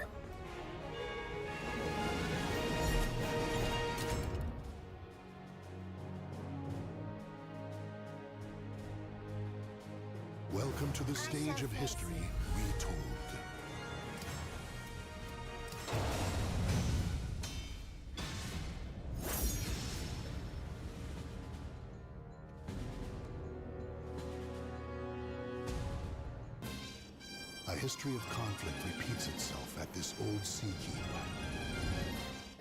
Welcome to the stage of history retold. A history of conflict repeats itself at this old sea keep.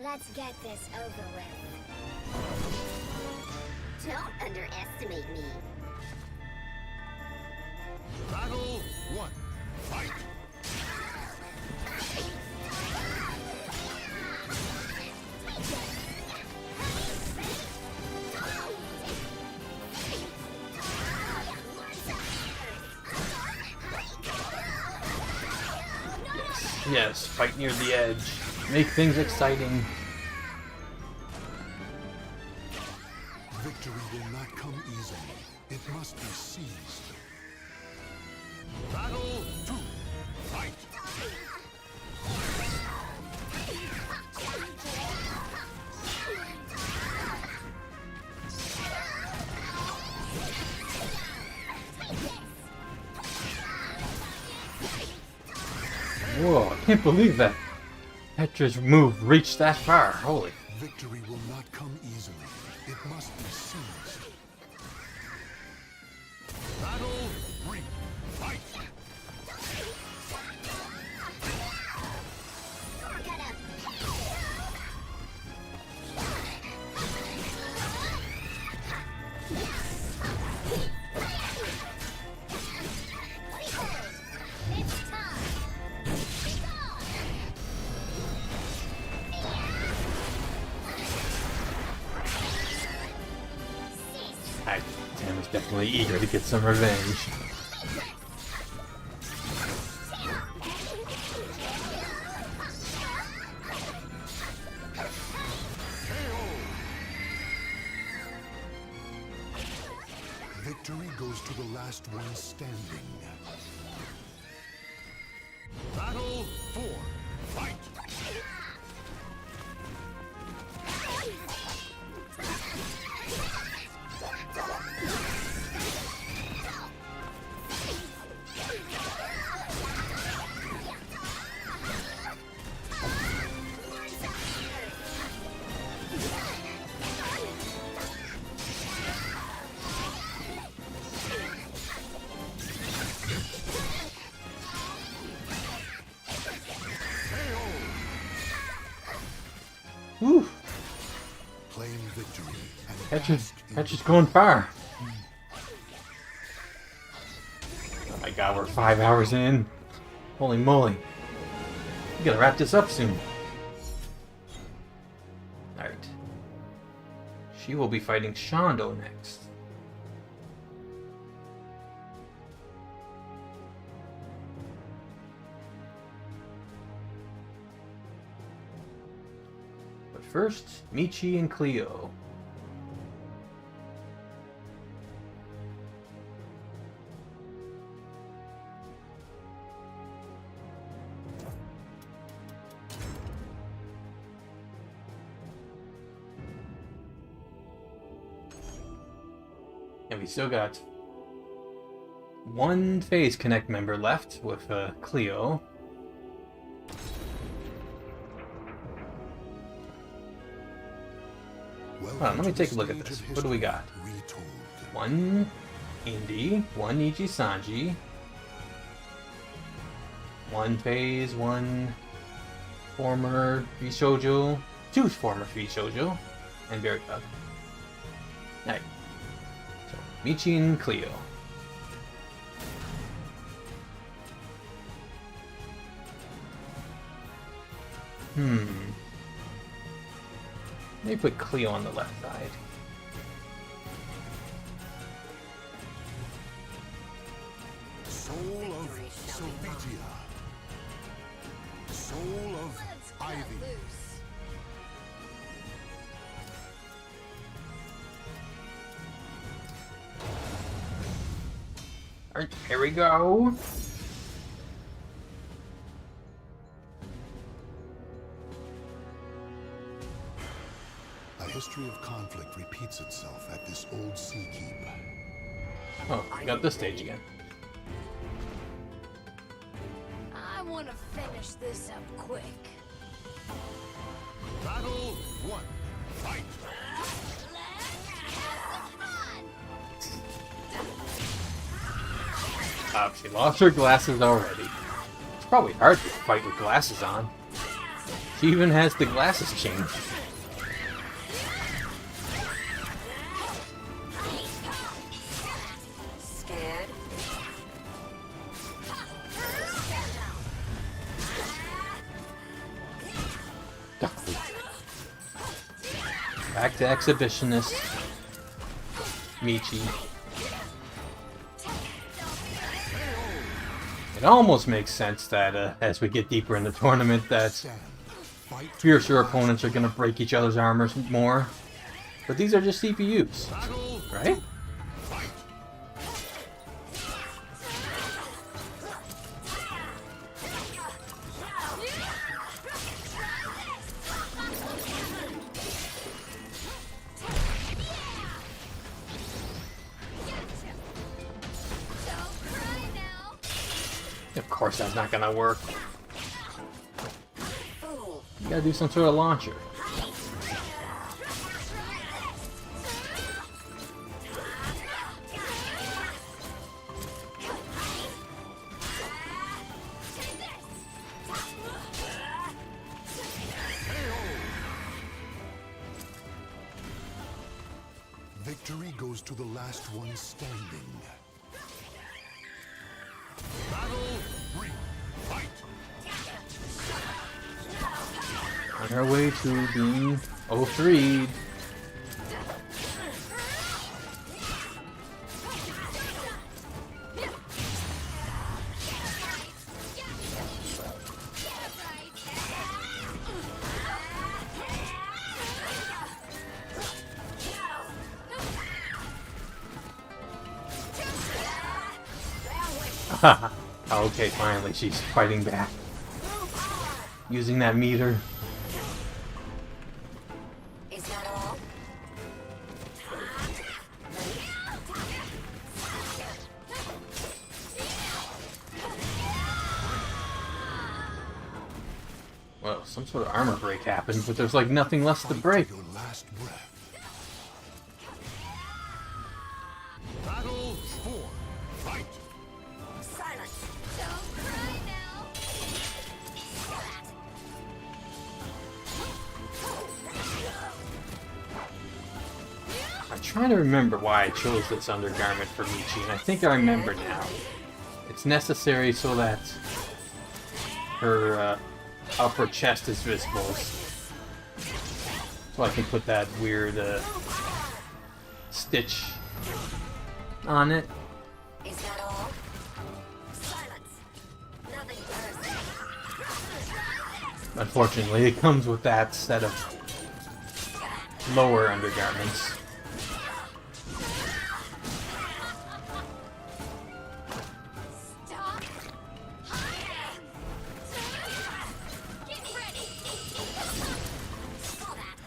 Let's get this over with. Don't underestimate me. Battle 1. Fight. Yes, fight near the edge. Make things exciting. Victory will not come easily. It must be seized. Battle 2. Fight. Whoa, I can't believe that Petra's move reached that far. Holy. Victory will not come easily. It must be seized. Battle 3. Fight. You're gonna It's time. Tenma's definitely eager to get some revenge. last one standing. Battle 4. Fight! Whew. Claim victory and Petra's going far. Oh my god, we're 5 hours in. Holy moly. We gotta wrap this up soon. Alright. She will be fighting Shondo next. But first, Michi and Clio. And we still got one Phase Connect member left with Clio. Hold on, let me take a look at this. What do we got? Retold. One Indie, one Ichi Sanji, one Phase, one former Shoujo, two former Shoujo, and Berry Bug. Alright. So, Michi and Clio. Let me put Clio on the left side. Soul of Sylvetia. Soul of Let's cut Ivy. loose. Alright, here we go. A history of conflict repeats itself at this old sea keep. Oh, we got this stage again. I want to finish this up quick. Battle 1. Fight! She lost her glasses already. It's probably hard to fight with glasses on. She even has the glasses changed. Scared? Back to exhibitionist Michi. It almost makes sense that as we get deeper in the tournament that Stand. Fight. fiercer opponents are going to break each other's armors more. But these are just CPUs, Battle right? Fight! Don't cry now. Of course that's not going to work. Fool. You got to do some sort of launcher. Victory goes to the last one standing. Battle 3. Fight! On her way to being 03. Okay, finally, she's fighting back. Using that meter. Is that all? Well, some sort of armor break happened, but there's like nothing less to break. Your last breath. Battle 4. Fight. Silence! Don't cry now! I'm trying to remember why I chose this undergarment for Michi, and I think I remember now. It's necessary so that her upper chest is visible. So I can put that weird stitch on it. Is that all? Silence! Nothing personal. Unfortunately, it comes with that set of lower undergarments. Stop! Get ready! Saw that!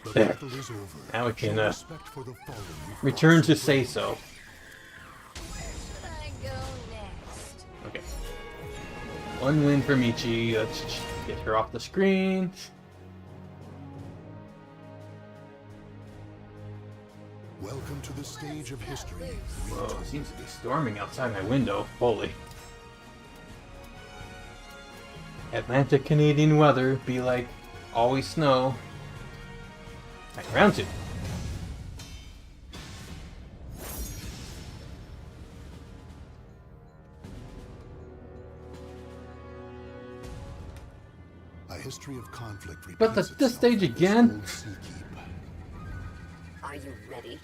The There. battle is over. Now we can Show respect for the fallen you've return lost. to say so. Should I go next? Okay. One win for Michi. Let's get her off the screen. Welcome to the stage of history. Whoa, it seems to be storming outside my window. Holy. Atlantic Canadian weather be like always snow. Back round two. A history of conflict But repeats this itself stage in this again? old sea keep. Are you ready?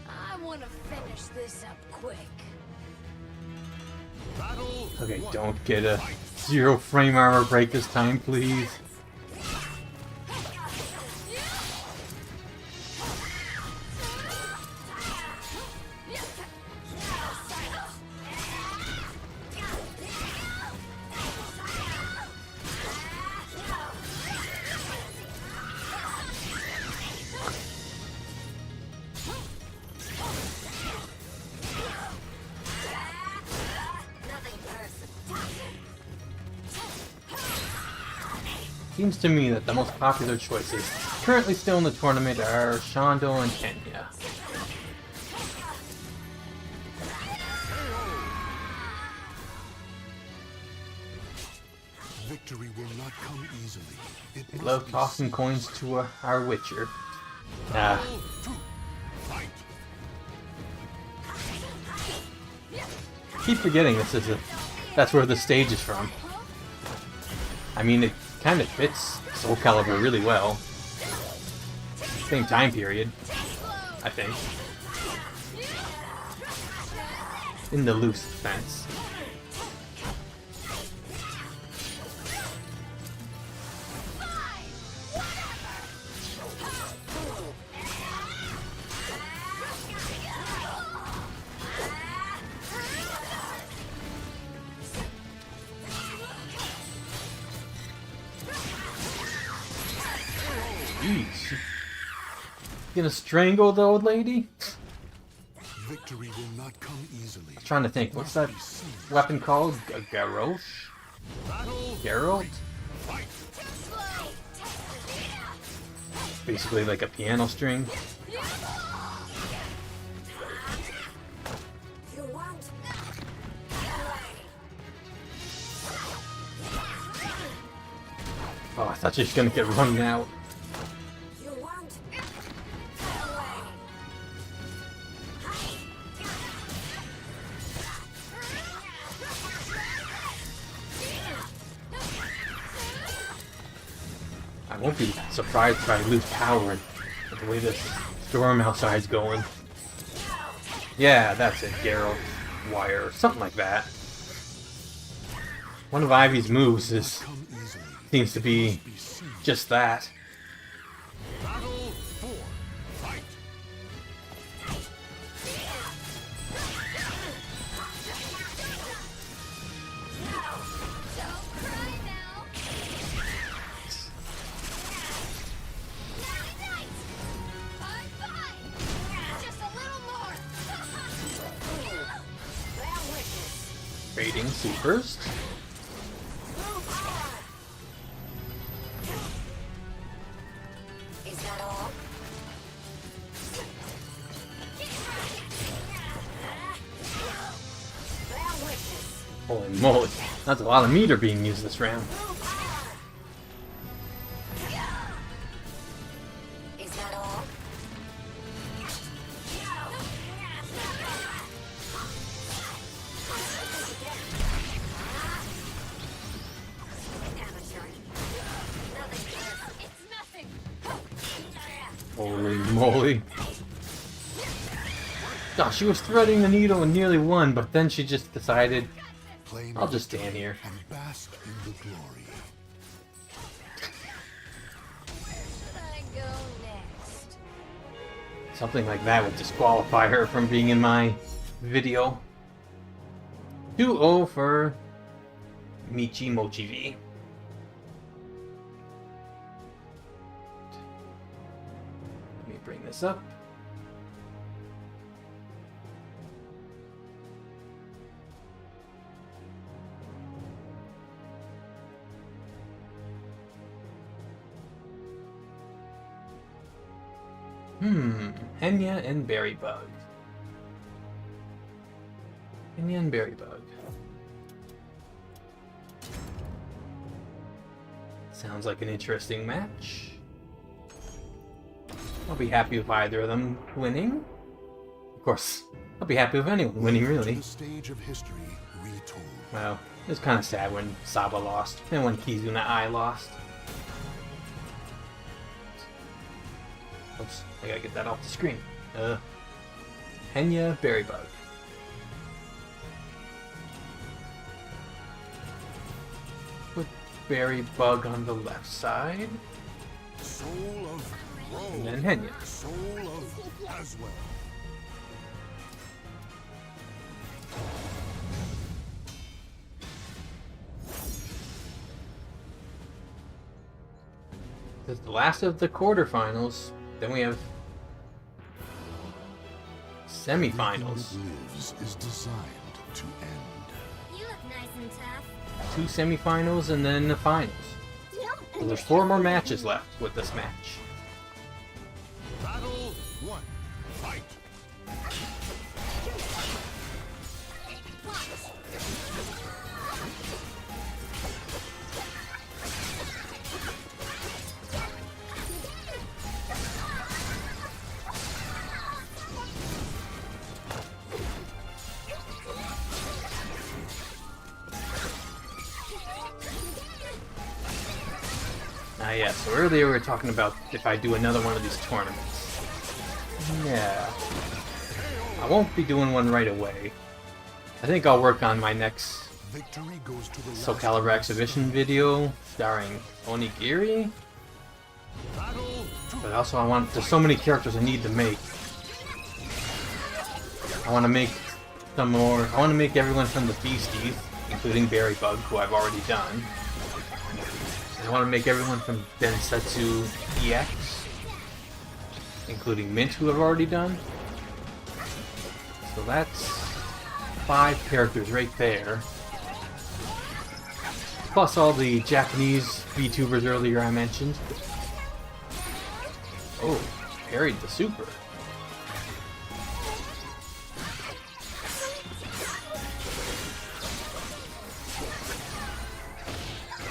I want to finish this up quick. Battle Okay, 1. don't get a 0 frame armor break this time, please. Nothing personal. Seems to me that the most popular choices currently still in the tournament are Shondo and Tenma. Victory will not come easily. It We must love be tossing coins to our Witcher. Ah, Battle 2. Fight. keep forgetting that's where the stage is from. I mean, it kind of fits Soul Calibur really well. Same time period, I think. In the loose sense. Jeez. Gonna strangle the old lady? Victory will not come easily. I'm trying to think, what's that weapon called? A Garrosh? Battle Geralt? Fight. Basically like a piano string. You won't. Oh, I thought she was gonna get run out. You won't. I won't be surprised if I lose power with the way this storm outside's going. Yeah, that's it, Geralt Wire, something like that. One of Ivy's moves is Come easily. seems to be just that. Battle 4. Fight. Don't cry now. Night. I'm fine. Just a little more. Well, witness. Rating supers. Is that all? Well, witness. Holy moly, that's a lot of meter being used this round. Is that all? Amateur. Nothing cares. It's nothing. Holy moly. Oh, she was threading the needle and nearly won, but then she just decided, Claim I'll just stand here. and bask in the glory. Where should I go next? Something like that would disqualify her from being in my video. 2-0 for Michi Mochievee. Let me bring this up. Enya and Berrybug. Enya and Berrybug. Sounds like an interesting match. I'll be happy with either of them winning. Of course, I'll be happy with anyone winning, really. The stage of history retold. Well, it was kind of sad when Saba lost, and when Kizuna AI lost. Oops, I gotta get that off the screen. Enya, Berrybug. Put Berrybug on the left side, Soul of Rome. and then Enya. Soul of Aswell. This is the last of the quarterfinals. Then we have semifinals. Everything that lives is designed to end. You look nice and tough. 2 semifinals and then the finals. So there's 4 more matches left with this match. Battle 1. Fight. Yeah, so earlier we were talking about if I do another one of these tournaments. Yeah. I won't be doing one right away. I think I'll work on my next Victory goes to the Soul last Calibur one exhibition video starring Onigiri. Battle 2. But also there's so many characters I need to make. I want to make some more. I want to make everyone from the Beasties, including Berrybug, who I've already done. I want to make everyone from Densetsu EX, including Mint, who I've already done. So that's 5 characters right there. Plus all the Japanese VTubers earlier I mentioned. Oh, parried the super.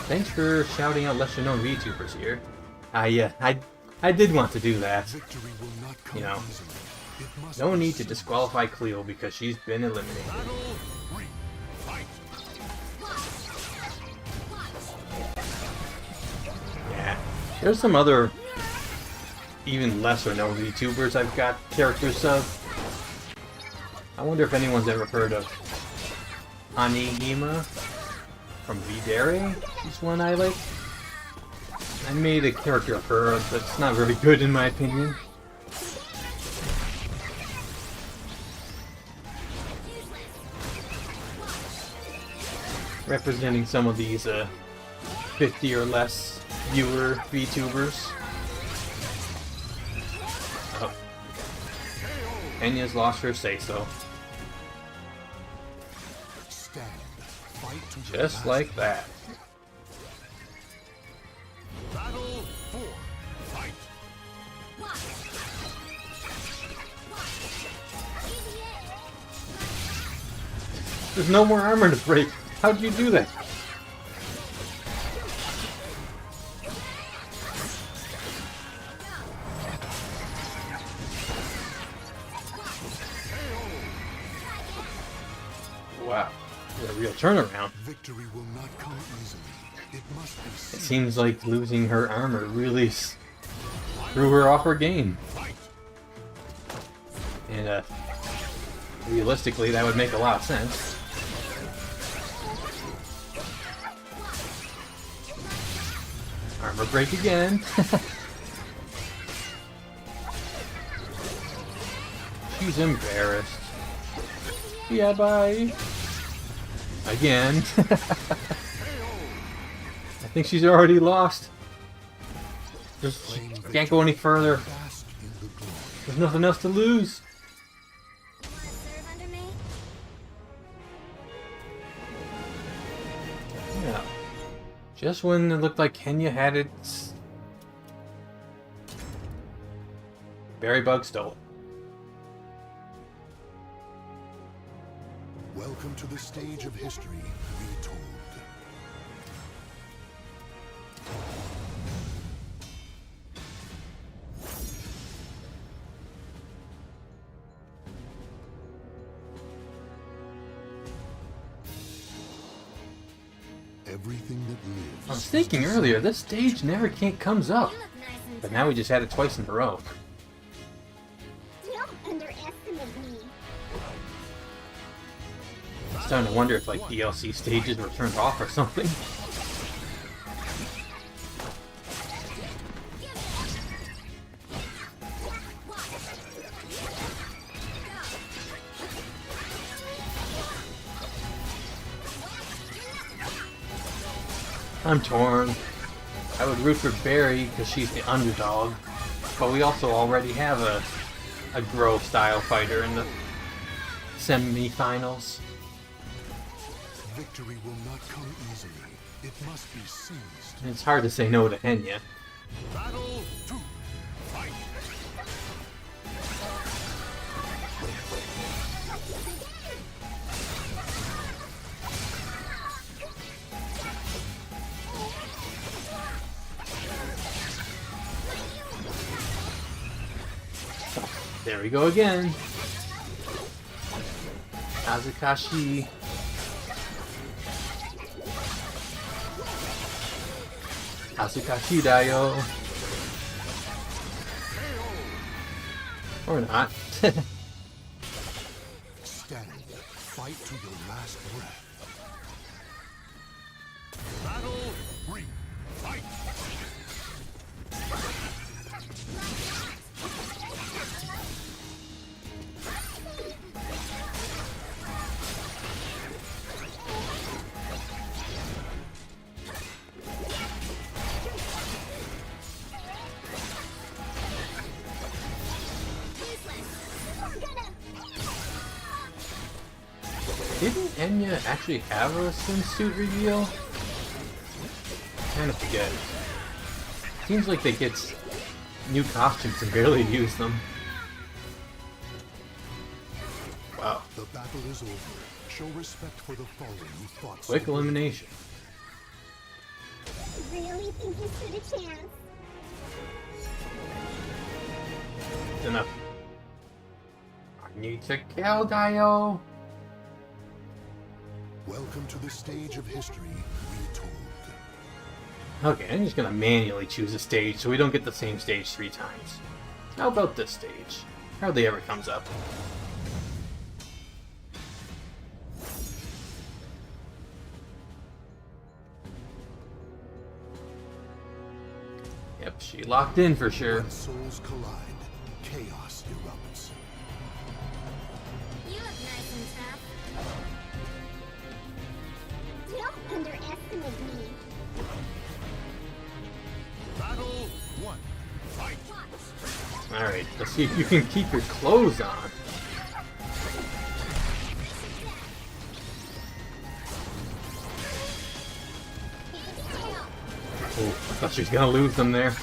Thanks for shouting out lesser known VTubers here. I did want to do that. Victory will not come You know, easily. It must no be need to sealed. disqualify Clio because she's been eliminated. Battle 3. Fight. Yeah. There's some other even lesser known VTubers I've got characters of. I wonder if anyone's ever heard of Anihima from Videre. She's one I like. I made a character of her that's not very good in my opinion. Representing some of these 50 or less viewer VTubers. Oh. Enya's lost her say-so. Stand. Fight to the Just last like that. Battle 4. Fight. There's no more armor to break. How'd you do that? Wow. A real turnaround. Victory will not come easily. It must be It seized. seems like losing her armor really threw her off her game. And realistically, that would make a lot of sense. Armor break again. She's embarrassed. Yeah, bye. Again. I think she's already lost. Just can't go any further. Bask in the glory. There's nothing else to lose. Serve under me? Yeah. Just when it looked like Kenya had its berry bug stole it. Welcome to the stage of history retold. Everything that lives. I was thinking earlier, this stage never comes up. You look nice and But now we just had it twice in a row. don't underestimate me. I'm starting to wonder if like DLC stages were turned off or something. I'm torn. I would root for Barry because she's the underdog, but we also already have a Grove style fighter in the semi-finals. Victory will not come easily. It must be seized. And it's hard to say no to Enya. Battle 2. Fight. There we go again. Azukashi. Azukashi Dayo. Or not. Stand. Fight to your last breath. Battle 3. Fight. Didn't Enya actually have a swimsuit reveal? Kind of forget. Seems like they get new costumes and barely use them. Wow. The battle is over. Show respect for the fallen who fought so Quick bravely. elimination. Really think you stood a chance? It's enough. I need to kill Dio. Welcome to the stage of history retold. Okay, I'm just gonna manually choose a stage so we don't get the same stage 3 times. How about this stage? Hardly ever comes up. Yep, she locked in for sure. When souls collide, chaos erupts. You look nice and tough. Don't underestimate me. Battle 1. Fight. Alright, let's see if you can keep your clothes on. Oh, I thought she was gonna lose them there.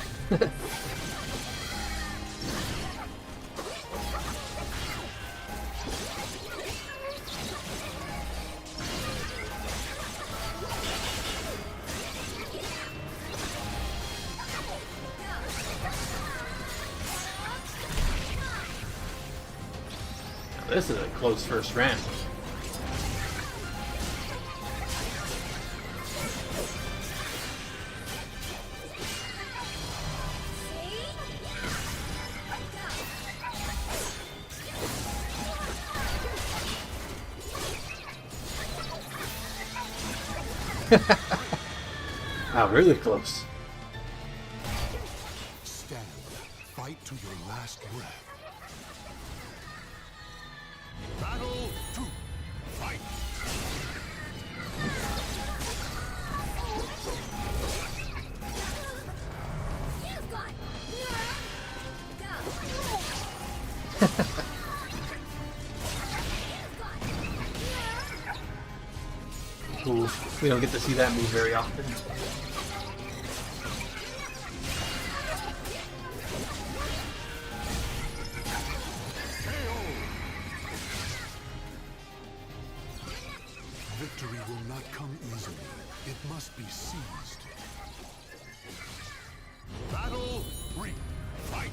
Now, this is a close first round. Wow, really close. Stand. Fight to your last breath. Battle 2. Fight. Ooh, we don't get to see that move very often. Victory will not come easily. It must be seized. Battle 3. Fight.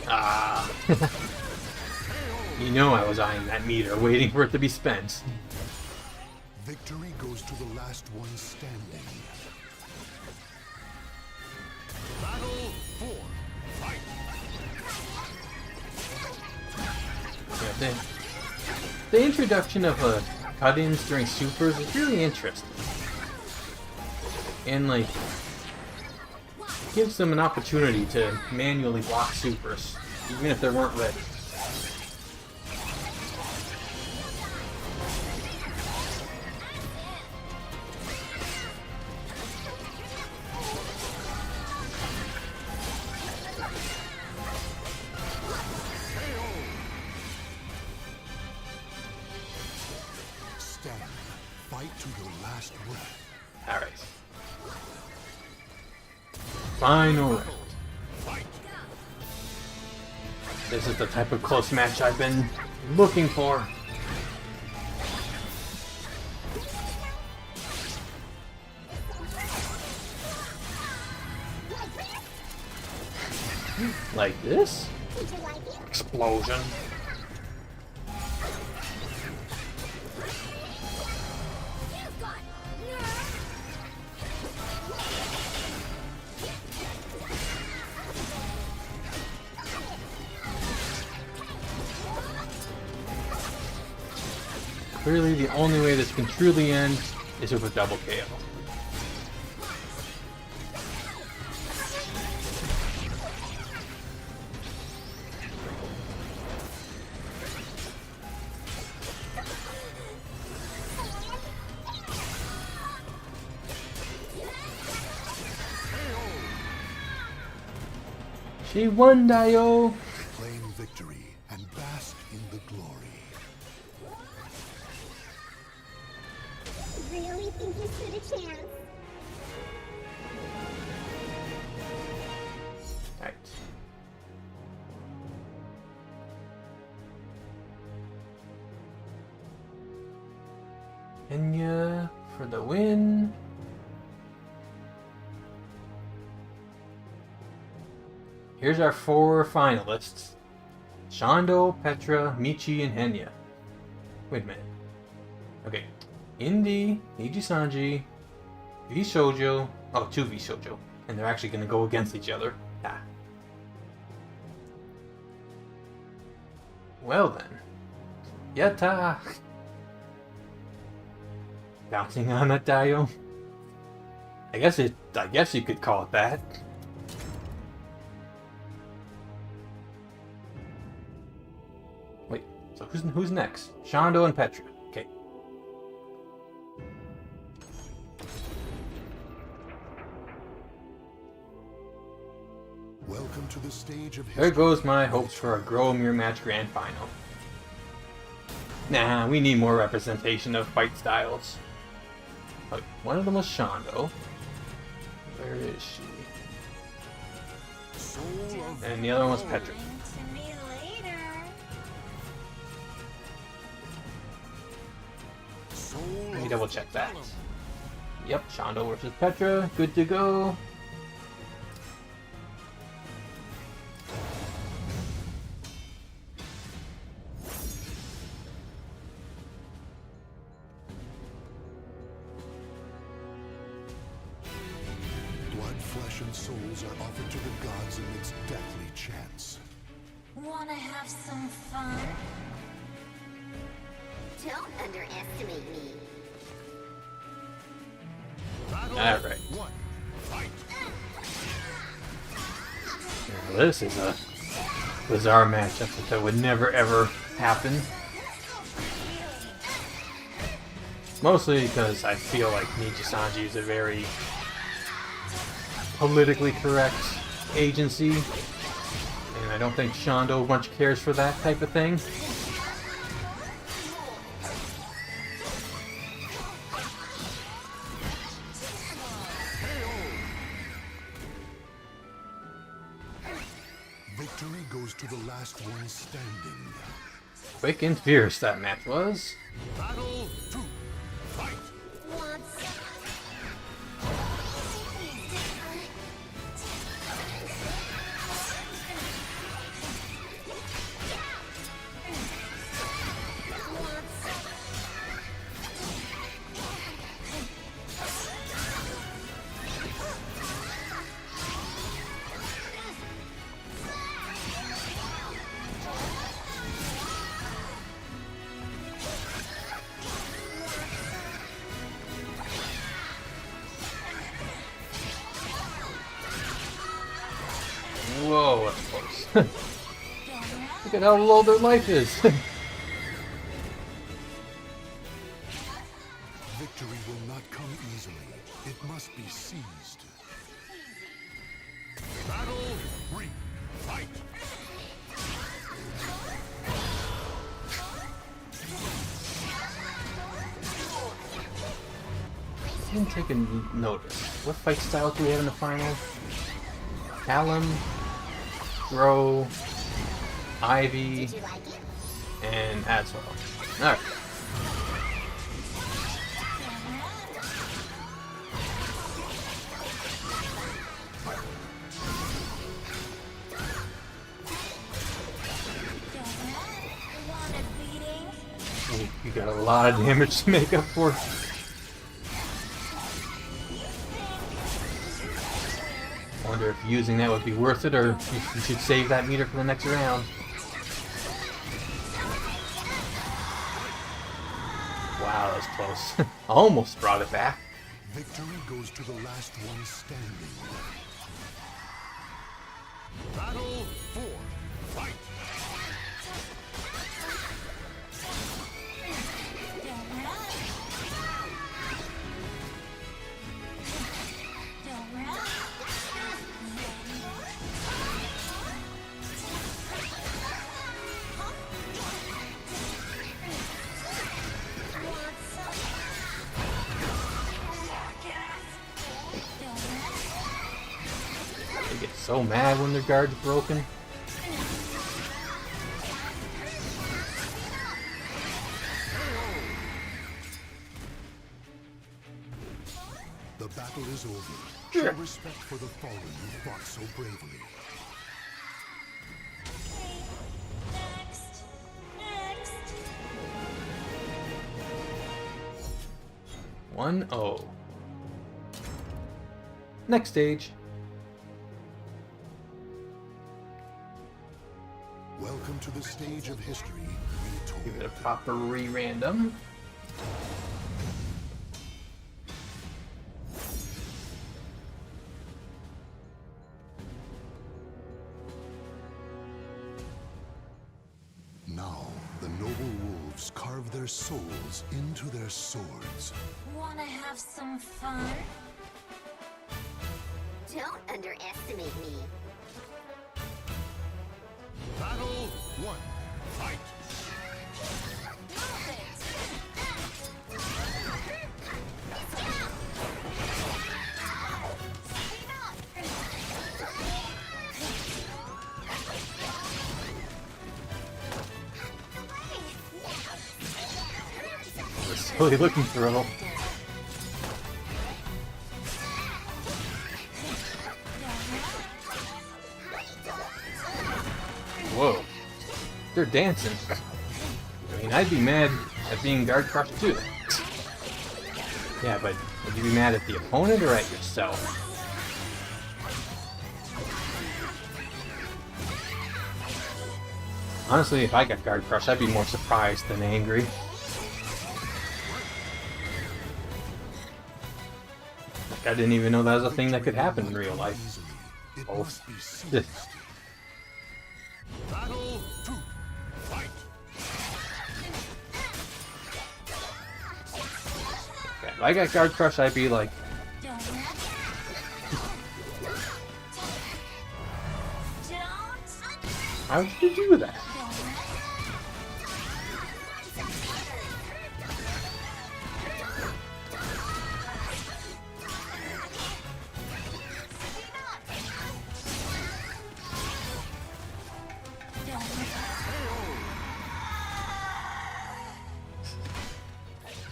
Ah. You know I was eyeing that meter, waiting for it to be spent. Victory goes to the last one standing. Battle 4. Fight. Yeah, the introduction of cut-ins during supers is really interesting. And like, gives them an opportunity to manually block supers, even if they weren't ready. Stand. Fight to your last breath. Alright. Final round. This is the type of close match I've been looking for. Like this? Explosion. Clearly, the only way this can truly end is with a double KO. She won, Dio! Claim victory and bask in the glory. Really think you stood a chance? Right. Enya for the win. Here's our 4 finalists. Shondo, Petra, Michi, and Enya. Wait a minute. Okay. Indy, Nijisanji, V Shoujo. Oh, 2 V Shoujo. And they're actually going to go against each other. Ah. Well then. Yatta! Bouncing on a Dio. I guess you could call it that. Wait, so who's next? Shondo and Petra. Okay. Welcome to the stage of There history. goes my hopes for a Gromir match grand final. Nah, we need more representation of fight styles. But one of them was Shondo. Where is she? Soul of And the other one was Petra. To me later. Soul Let me of double check that. Yep, Shondo versus Petra. Good to go. blood, flesh, and souls are offered to the gods amidst deathly chants. Wanna have some fun? Don't underestimate me. Battle Alright. 1. Fight. Now, this is a bizarre matchup that would never ever happen. Mostly because I feel like Nijisanji is a very politically correct agency, and I don't think Shondo much cares for that type of thing. Victory goes to the last one standing. Quick and fierce that match was. Battle 2. Fight. Whoa, that's close. Look at how low their life is. Victory will not come easily. It must be seized. Battle 3. Fight. I didn't take a notice. What fight styles do we have in the final? Callum, Grow, Ivy, Did you like it? and Aswell. Alright. Want a beating? You got a lot of damage to make up for. I wonder if using that would be worth it, or if you should save that meter for the next round. Wow, that was close. Almost brought it back. Victory goes to the last one standing. Battle 4. Fight. Don't run. Don't run. Want some? Don't run. They get so mad when their guard's broken. The battle is over. Show respect for the fallen who fought so bravely. Next. 1-0. Next stage. Welcome to the stage of history Give it a retold. proper re-random. Now, the noble wolves carve their souls into their swords. Wanna have some fun? Don't underestimate me. Battle 1. Fight. Move it! Really looking through. Whoa. They're dancing. I mean, I'd be mad at being guard crushed too. Yeah, but would you be mad at the opponent or at yourself? Honestly, if I got guard crushed, I'd be more surprised than angry. Like, I didn't even know that was a thing that could happen in real life. Easily. It Oh. must be seized. Battle 2. Fight. If I got guard crushed, I'd be like, Don't. how did you do that?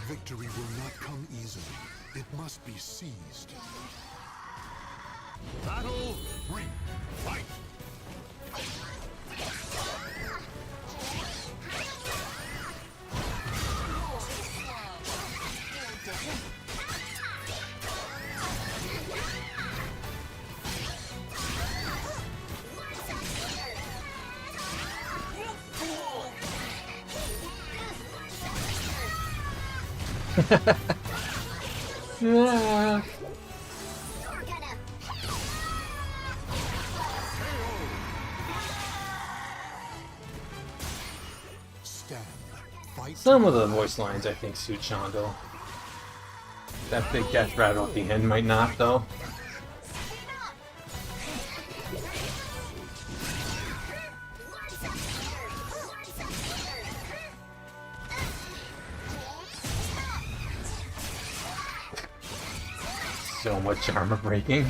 Victory will not come easily. It must be seized. Battle 3. Fight. Ah. Stand. Fight. Some of the voice lines I think suit Shondo. That big death rattle at the end might not, though. So much armor breaking.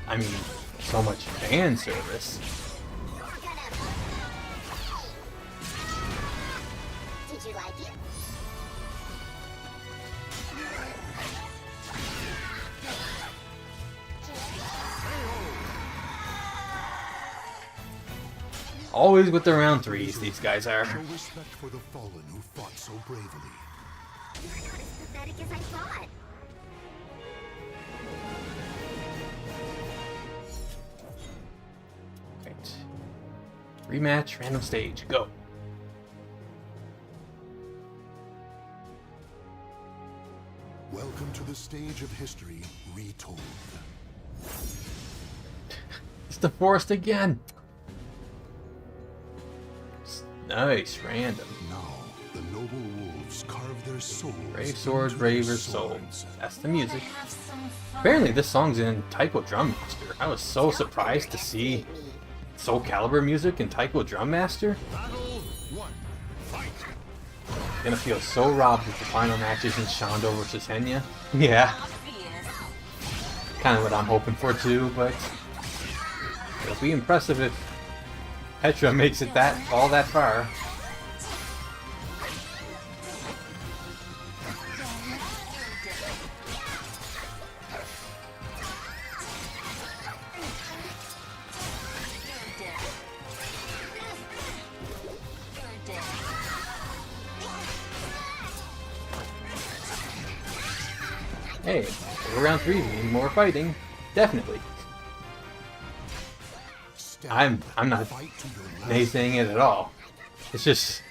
I mean, so much fan service. Did you like it? Always with the round threes, these guys are. Show respect for the fallen who fought so bravely. You're not as pathetic as I thought. Right. Rematch, random stage, go. Welcome to the stage of history retold. It's the forest again. Nice, random. Now, the noble wolves carve their souls. Brave sword, into braver their soul. swords. That's the music. Have some fun. Apparently this song's in Taiko Drum Master. I was so surprised to see Soul Calibur music in Taiko Drum Master. Battle 1. Fight. Gonna feel so robbed with the final matches in Shondo versus Henya. Yeah, Obvious. kind of what I'm hoping for too, but it'll be impressive if Petra makes it all that far. Hey, we're round 3, we need more fighting. Definitely. I'm not naysaying it at all. It's just...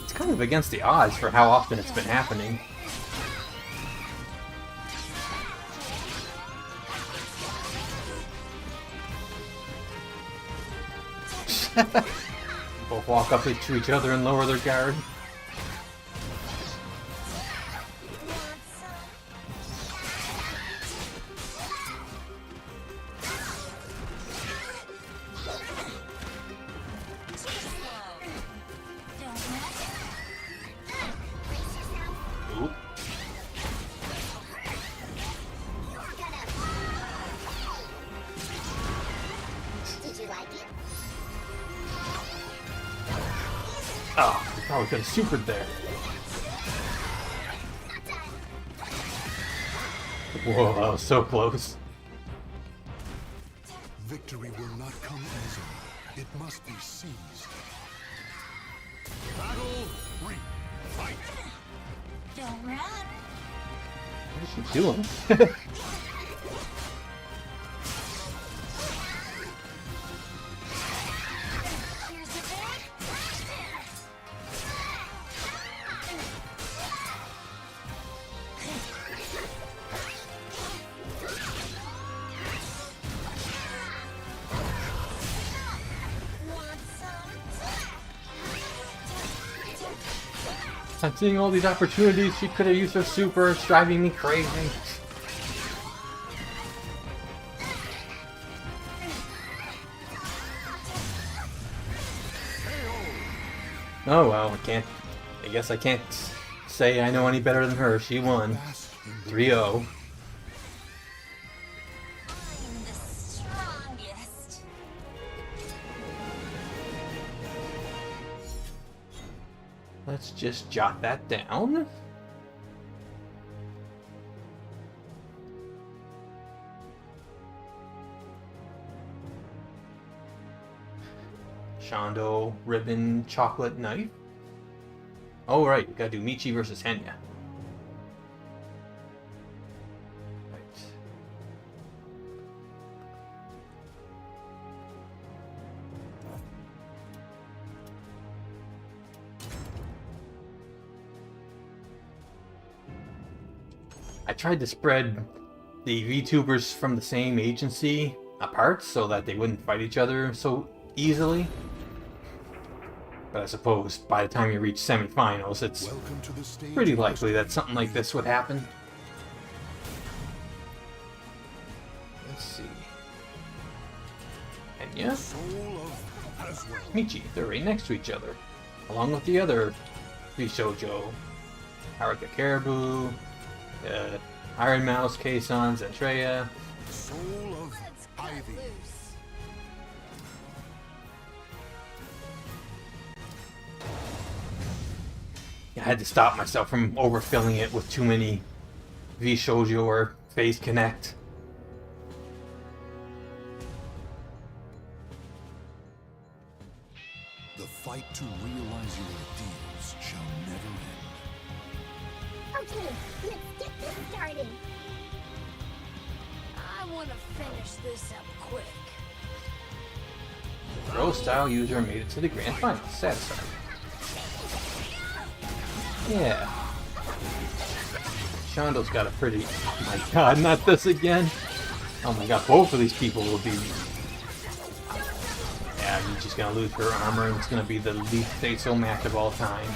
it's kind of against the odds for how often it's been happening. Both walk up to each other and lower their guard. Oop. Did you like it? Oh, I probably could have supered there. Whoa, that was so close. Victory will not come easily. It must be seized. Battle 3. Fight. Don't run. What is she doing? Here's the bag. Want some? I'm seeing all these opportunities. She could have used her super. It's driving me crazy. Oh well, I guess I can't say I know any better than her. She won. 3-0. I'm the strongest. Let's just jot that down. Shondo, ribbon, chocolate knife. Oh right, we gotta do Michi versus Henya. Right. I tried to spread the VTubers from the same agency apart so that they wouldn't fight each other so easily. But I suppose by the time you reach semifinals, it's Welcome to the stage. pretty likely that something like this would happen. Let's see. Henya, Soul of Haswell. Michi, they're right next to each other. Along with the other Shoujo, Haruka Caribou, Ironmouse, Kson, Zentreya. Soul of Let's cut Ivy. loose. I had to stop myself from overfilling it with too many V-Shoujo or Phase Connect. The fight to realize your ideals shall never end. Okay, let's get this started. I want to finish this up quick. Pro style user made it to the grand final. Satisfied. Yeah. Shondo's got a pretty... oh my god, not this again. Oh my god, both of these people will be... yeah, Michi's gonna lose her armor and it's gonna be the least say-so match of all time.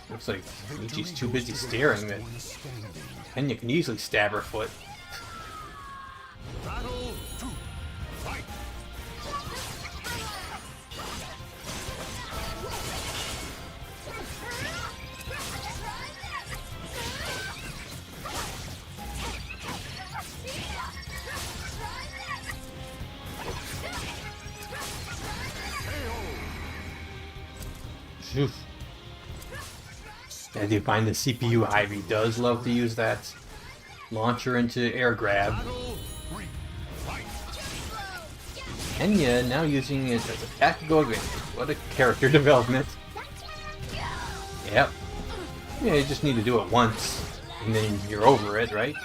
Looks like Michi's too busy staring that Henya can easily stab her foot. Battle 2. Fight. Oof. As you find the CPU Ivy does love to use that launcher into air grab. Battle 3. Fight. Enya now using it as a tactical advantage. What a character development. Yep. Yeah, you just need to do it once, and then you're over it, right?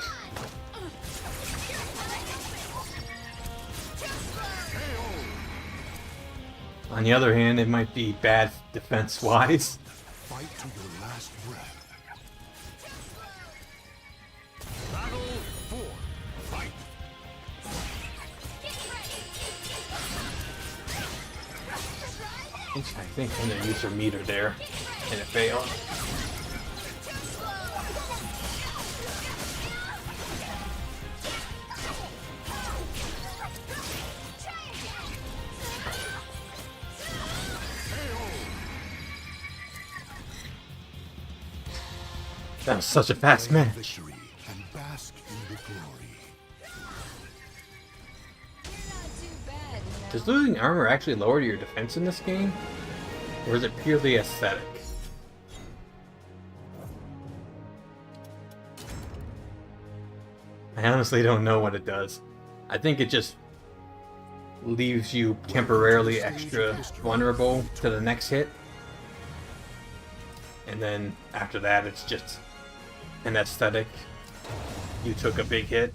On the other hand, it might be bad defense-wise. Fight to your last breath. Battle 4. Fight. I think I'm gonna use her meter there, and it failed. That was such a fast Claim match. victory and bask in the glory. Does losing armor actually lower your defense in this game? Or is it purely aesthetic? I honestly don't know what it does. I think it just leaves you temporarily extra vulnerable to the next hit. And then after that, it's just an aesthetic. You took a big hit.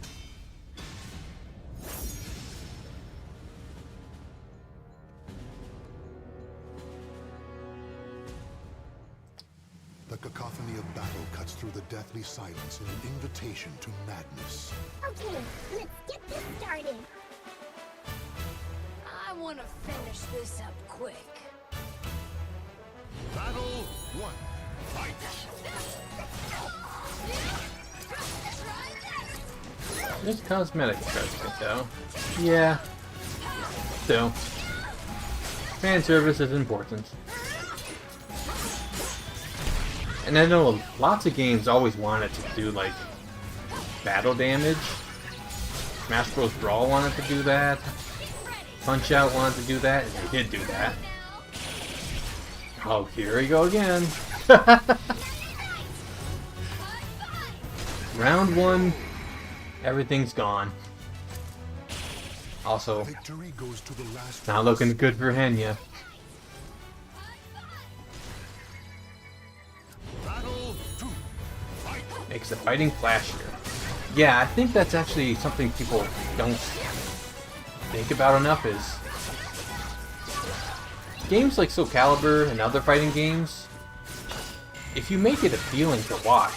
The cacophony of battle cuts through the deathly silence in an invitation to madness. Okay, let's get this started. I want to finish this up quick. Battle 1. Fight. There's cosmetic adjustment though. Yeah. Still. Fan service is important. And I know lots of games always wanted to do like battle damage. Smash Bros. Brawl wanted to do that. Punch Out wanted to do that, and they did do that. Oh, here we go again. Round 1, everything's gone. Also, Victory goes to the last not looking good for Henya. Battle 2. Fight. Makes the fighting flashier. Yeah, I think that's actually something people don't think about enough is games like Soul Calibur and other fighting games, if you make it appealing to watch,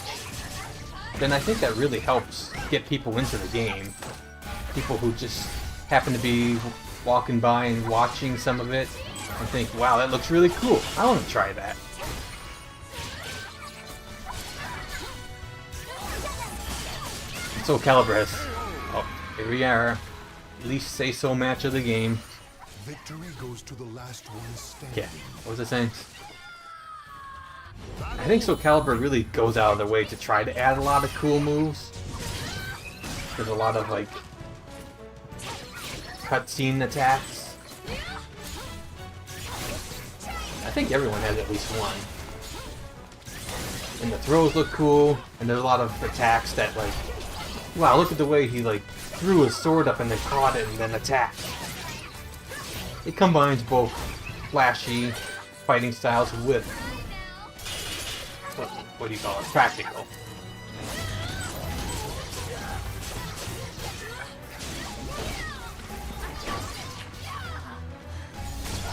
then I think that really helps get people into the game. People who just happen to be walking by and watching some of it and think, wow, that looks really cool. I want to try that. And Soul Calibur has, oh, here we are, at least say so match of the game. victory goes to the last one standing. Yeah, what was I saying? I think Soul Calibur really goes out of their way to try to add a lot of cool moves. There's a lot of like cutscene attacks. I think everyone has at least one. And the throws look cool, and there's a lot of attacks that like, wow, look at the way he like threw his sword up and then caught it and then attacked. It combines both flashy fighting styles with what do you call it? Practical.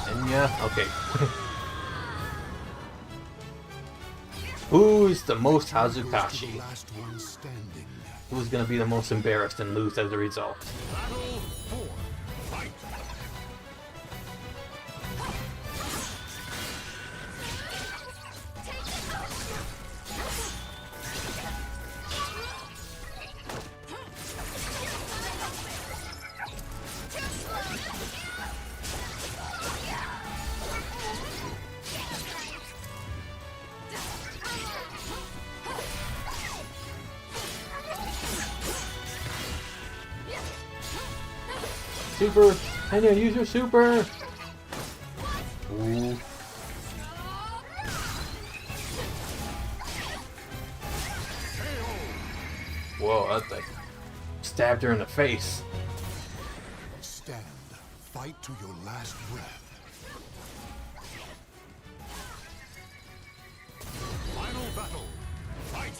And yeah, okay. Who's the most Hazukashi? The last one standing. Who's gonna be the most embarrassed and lose as a result? Battle 4. Fight. Super! Henya, use your super! Ooh. Whoa, that like stabbed her in the face. Stand. Fight to your last breath. Final battle. Fight.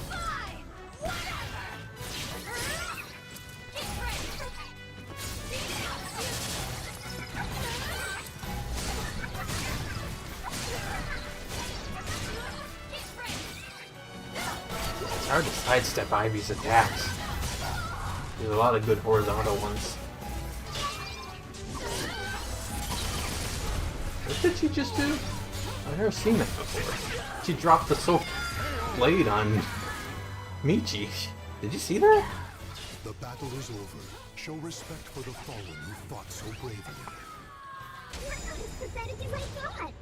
Fine! Whatever! Get ready! It's hard to sidestep Ivy's attacks. There's a lot of good horizontal ones. What did she just do? I've never seen that before. She dropped the soul blade on Michi. Did you see that? The battle is over. Show respect for the fallen who fought so bravely. You're not as pathetic as I thought.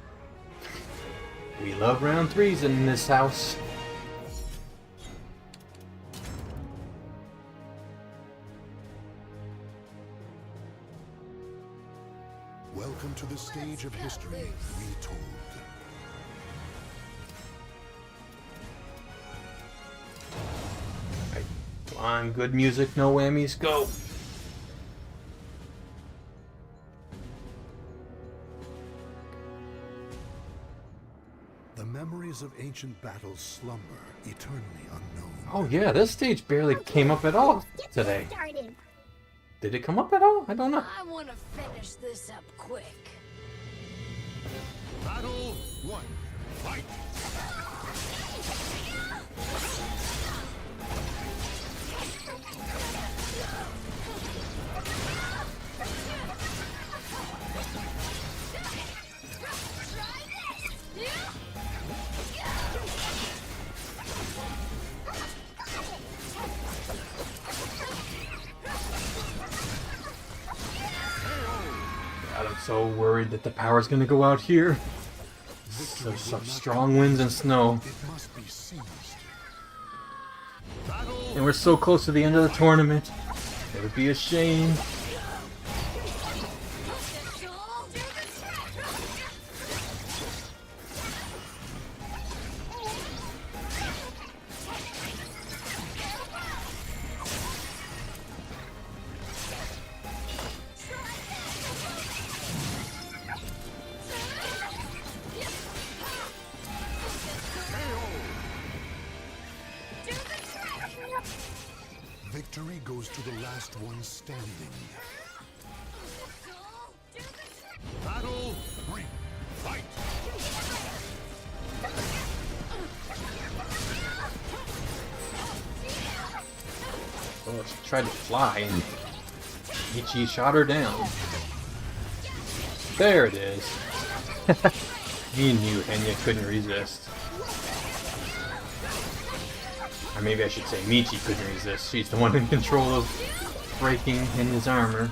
We love round 3s in this house. Welcome to the stage of history retold. Right. Come on, good music, no whammies, go! The memories of ancient battles slumber, eternally unknown. Oh yeah, this stage barely came up at all Get today. this started. Did it come up at all? I don't know. I want to finish this up quick. Battle 1. Fight. God, I'm so worried that the power's gonna go out here. There's such strong winds and snow. It must be seized. And we're so close to the end of the tournament. It would be a shame. Victory goes to the last one standing. Battle 3. Fight. Oh, she tried to fly and Michi shot her down. There it is. Me and you, Enya, couldn't resist. Or maybe I should say Michi couldn't resist. She's the one in control of breaking in his armor.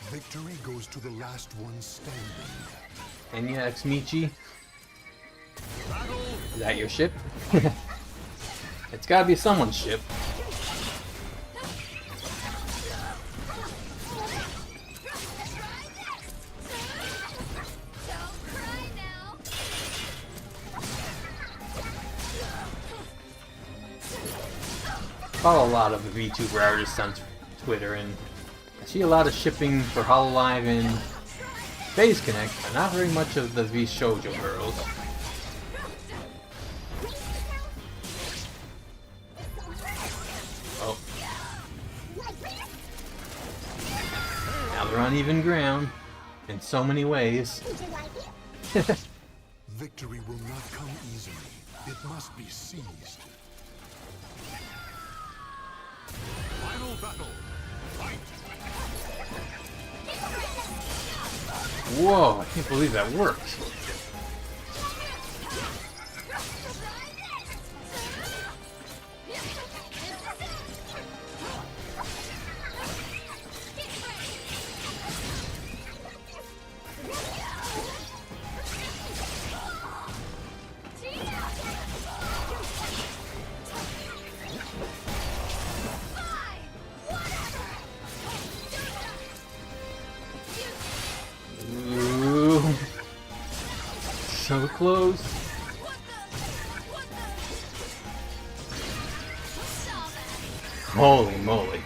Victory goes to the last one standing. Enya x Michi. Is that your ship? It's gotta be someone's ship. Follow a lot of VTuber artists on Twitter, and I see a lot of shipping for Hololive and Phase Connect, but not very much of the V Shoujo girls. Oh. Now they're on even ground, in so many ways. Did you like it? Victory will not come easily. It must be seized. Final battle. Fight. Whoa, I can't believe that worked. close. Holy moly.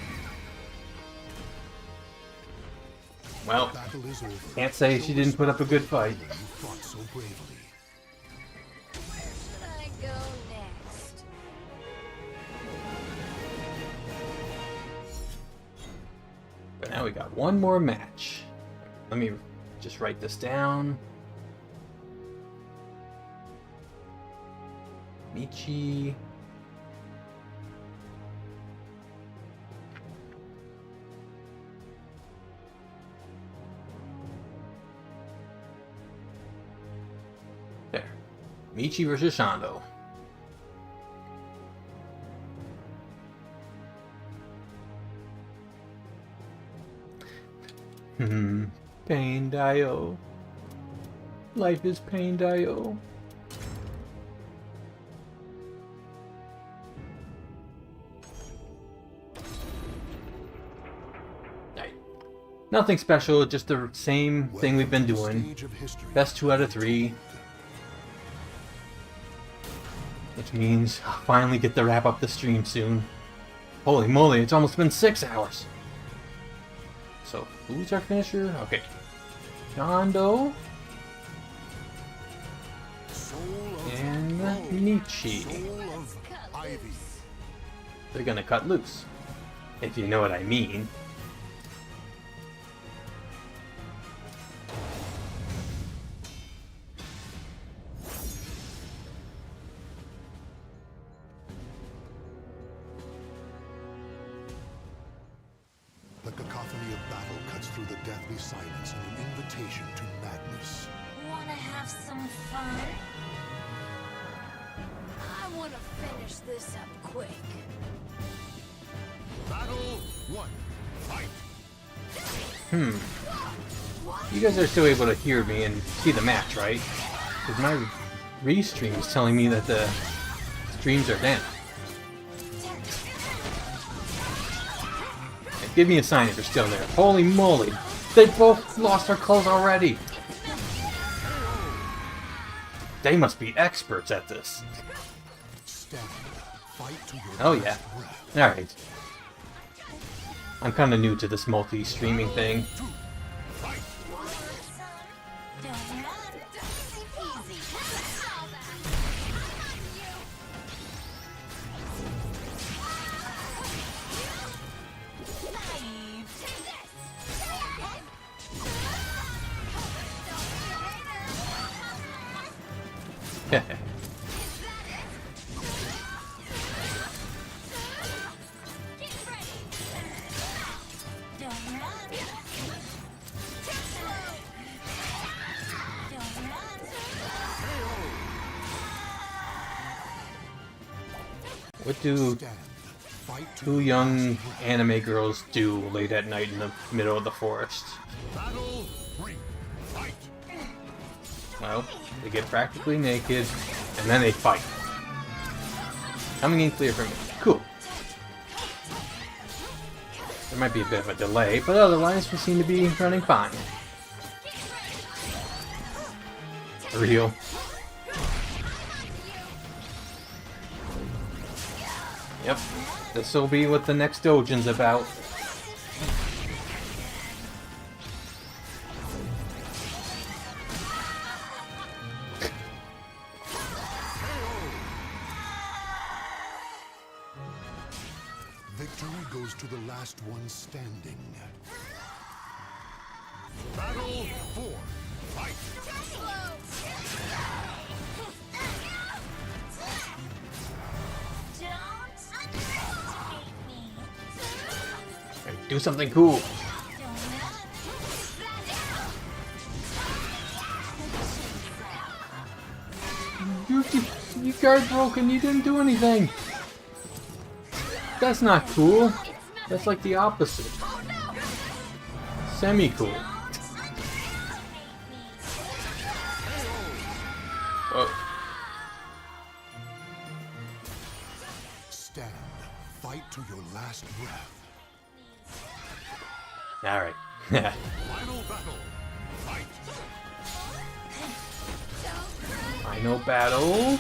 Well, Battle is over. can't say she didn't put up a good fight. You fought so bravely. Where should I go next? But now we got one more match. Let me just write this down. Michi. There. Michi versus Shondo. Pain Dio. Life is pain Dio. Right. Nothing special, just the same thing we've been doing. Stage of history. Best 2 out of 3. Which means I'll finally get to wrap up the stream soon. Holy moly, it's almost been 6 hours. So, who's our finisher? Okay. Shondo Soul of and gold. Michi. Soul of ivy. They're gonna cut loose. If you know what I mean. The cacophony of battle cuts through the deathly silence in an invitation to madness. Wanna have some fun? I wanna finish this up quick. Battle 1. Fight. You guys are still able to hear me and see the match, right? Because my restream is telling me that the streams are down. And give me a sign if you're still there. Holy moly! They both lost their clothes already! They must be experts at this. Stand. Fight to your Oh yeah. last breath. Alright. I'm kinda new to this multi-streaming thing. What do Stand. Fight to 2 your young last breath. anime girls do late at night in the middle of the forest? Battle 3. Fight. Well, they get practically naked, and then they fight. Coming in clear for me. Cool. There might be a bit of a delay, but otherwise we seem to be running fine. Real. Yep, this will be what the next Dojin's about. Victory goes to the last one standing. Battle 4. Fight. Don't underestimate me. Hey, do something cool. You guard broken, you didn't do anything. That's not cool. That's like the opposite. Semi-cool. Whoa. Stand. Fight to your last breath. Alright. Final battle. Final battle.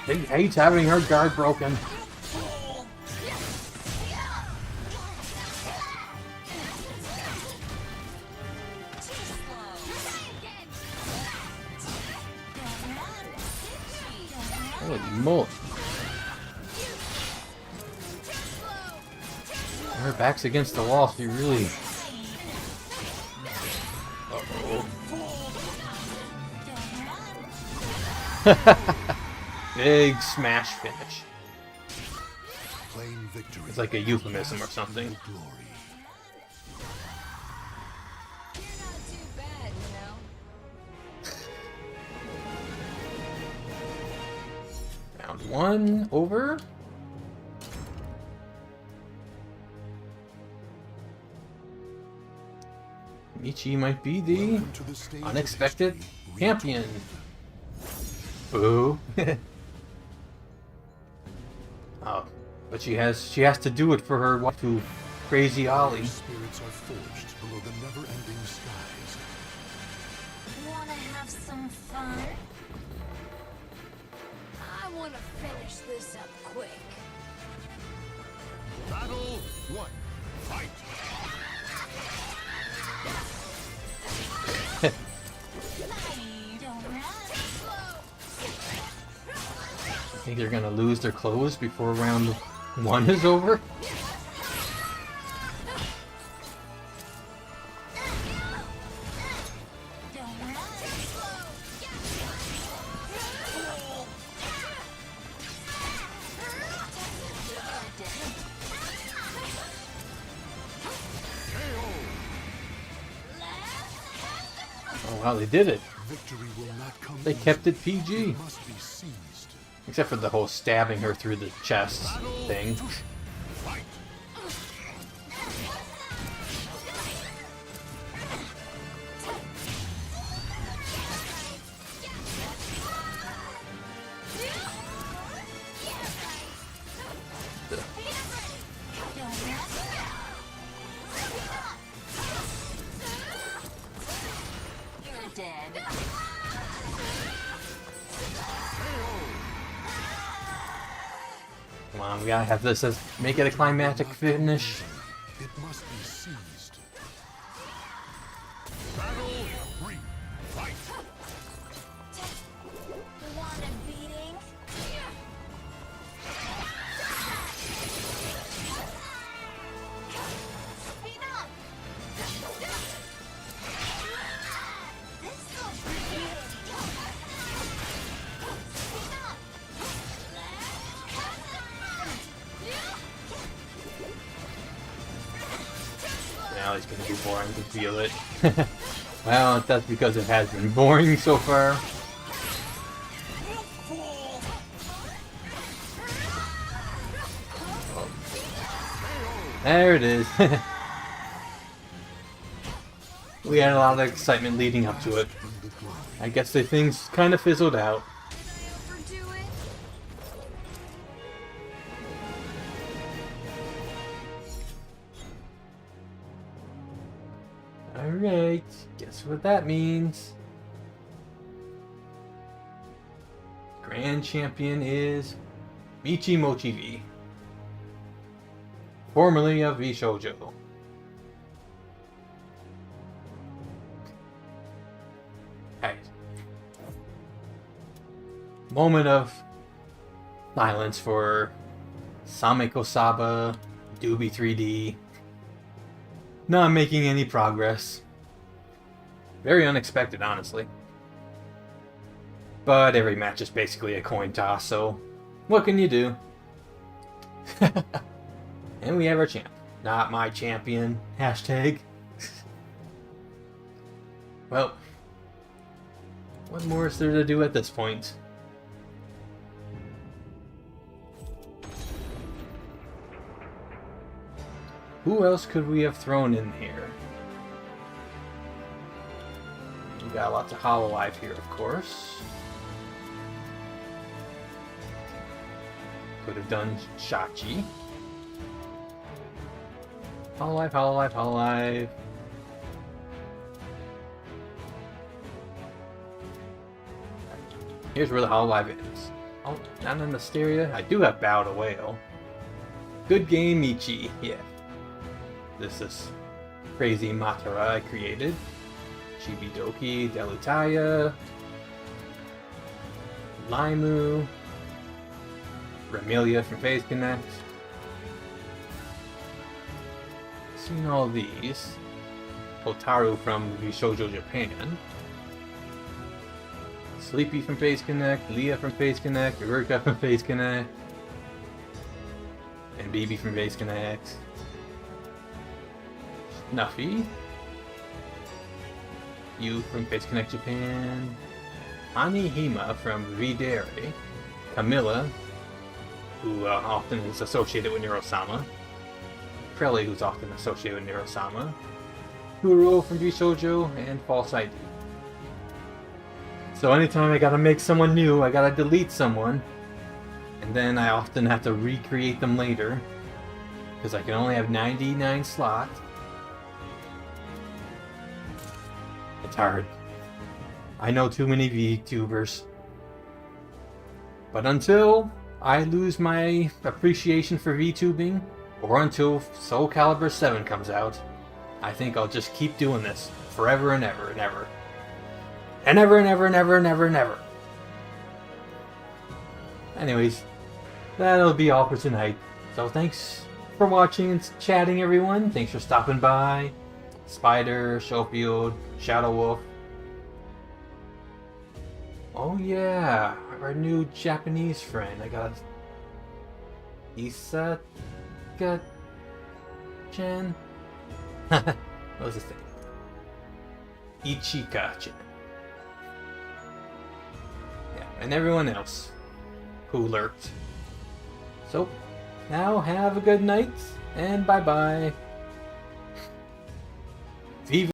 He hates having her guard broken. Holy moly. Her back's against the wall, she really... Big smash finish. Claim victory. It's like a euphemism or something. Glory. You're not too bad, you know. Round 1 over. Michi might be the Welcome to the stage of unexpected history. champion. Boo. Oh, but she has to do it for her waifu, Crazy Ollie. Spirits are forged below the never-ending skies. Wanna have some fun? I wanna finish this up quick. Battle 1. Fight. Think they're gonna lose their clothes before round 1 is over? Oh wow, they did it. Victory will not come They kept it PG. It must be seized. Except for the whole stabbing her through the chest thing. Fight. You're dead. Come on, we gotta have this as make it a climactic finish. It must be seized. Battle 3. Fight. Want a beating? Speed up! This looks pretty. Speed up! Now it's gonna be boring, I can feel it. Well, that's because it has been boring so far. There it is. We had a lot of excitement leading up to it. I guess the things kind of fizzled out. Did I overdo it? Alright, guess what that means. Grand champion is Michi Mochievee, formerly of Shoujo. Hey. Moment of silence for Sameko Saba, Doobie 3D. Not making any progress. Very unexpected, honestly. But every match is basically a coin toss, so what can you do? And we have our champ. Not my champion. Hashtag. Well, what more is there to do at this point? Who else could we have thrown in here? We got lots of Hololive here, of course. Could have done Shachi. Hololive, Hololive, Hololive. Here's where the Hololive is. Oh, not an Asteria. I do have Bow to Whale. Good game, Michi. Yeah. This is crazy Matara I created. Chibidoki, Delutaya, Limu, Remelia from Phase Connect. Seen all these. Hotaru from Shoujo Japan. Sleepy from Phase Connect, Leah from Phase Connect, Urka from Phase Connect, and BB from Phase Connect. Snuffy. You from Phase Connect Japan. Anihima from Videre. Camilla, who often is associated with Neuro-sama. Krelly, who's often associated with Neuro-sama. Huro from V-Shoujo, and FalseEyeD. So anytime I gotta make someone new, I gotta delete someone. And then I often have to recreate them later. Because I can only have 99 slots. It's hard. I know too many VTubers. But until I lose my appreciation for VTubing, or until Soul Calibur 7 comes out, I think I'll just keep doing this forever and ever and ever. And ever and ever and ever and ever and ever. Anyways, that'll be all for tonight. So thanks for watching and chatting, everyone. Thanks for stopping by. Spider, Showfield, Shadow Wolf. Oh yeah, our new Japanese friend. I got Isaka-chan. What was his name? Ichika-chan. Yeah, and everyone else who lurked. So, now have a good night, and bye-bye. Viva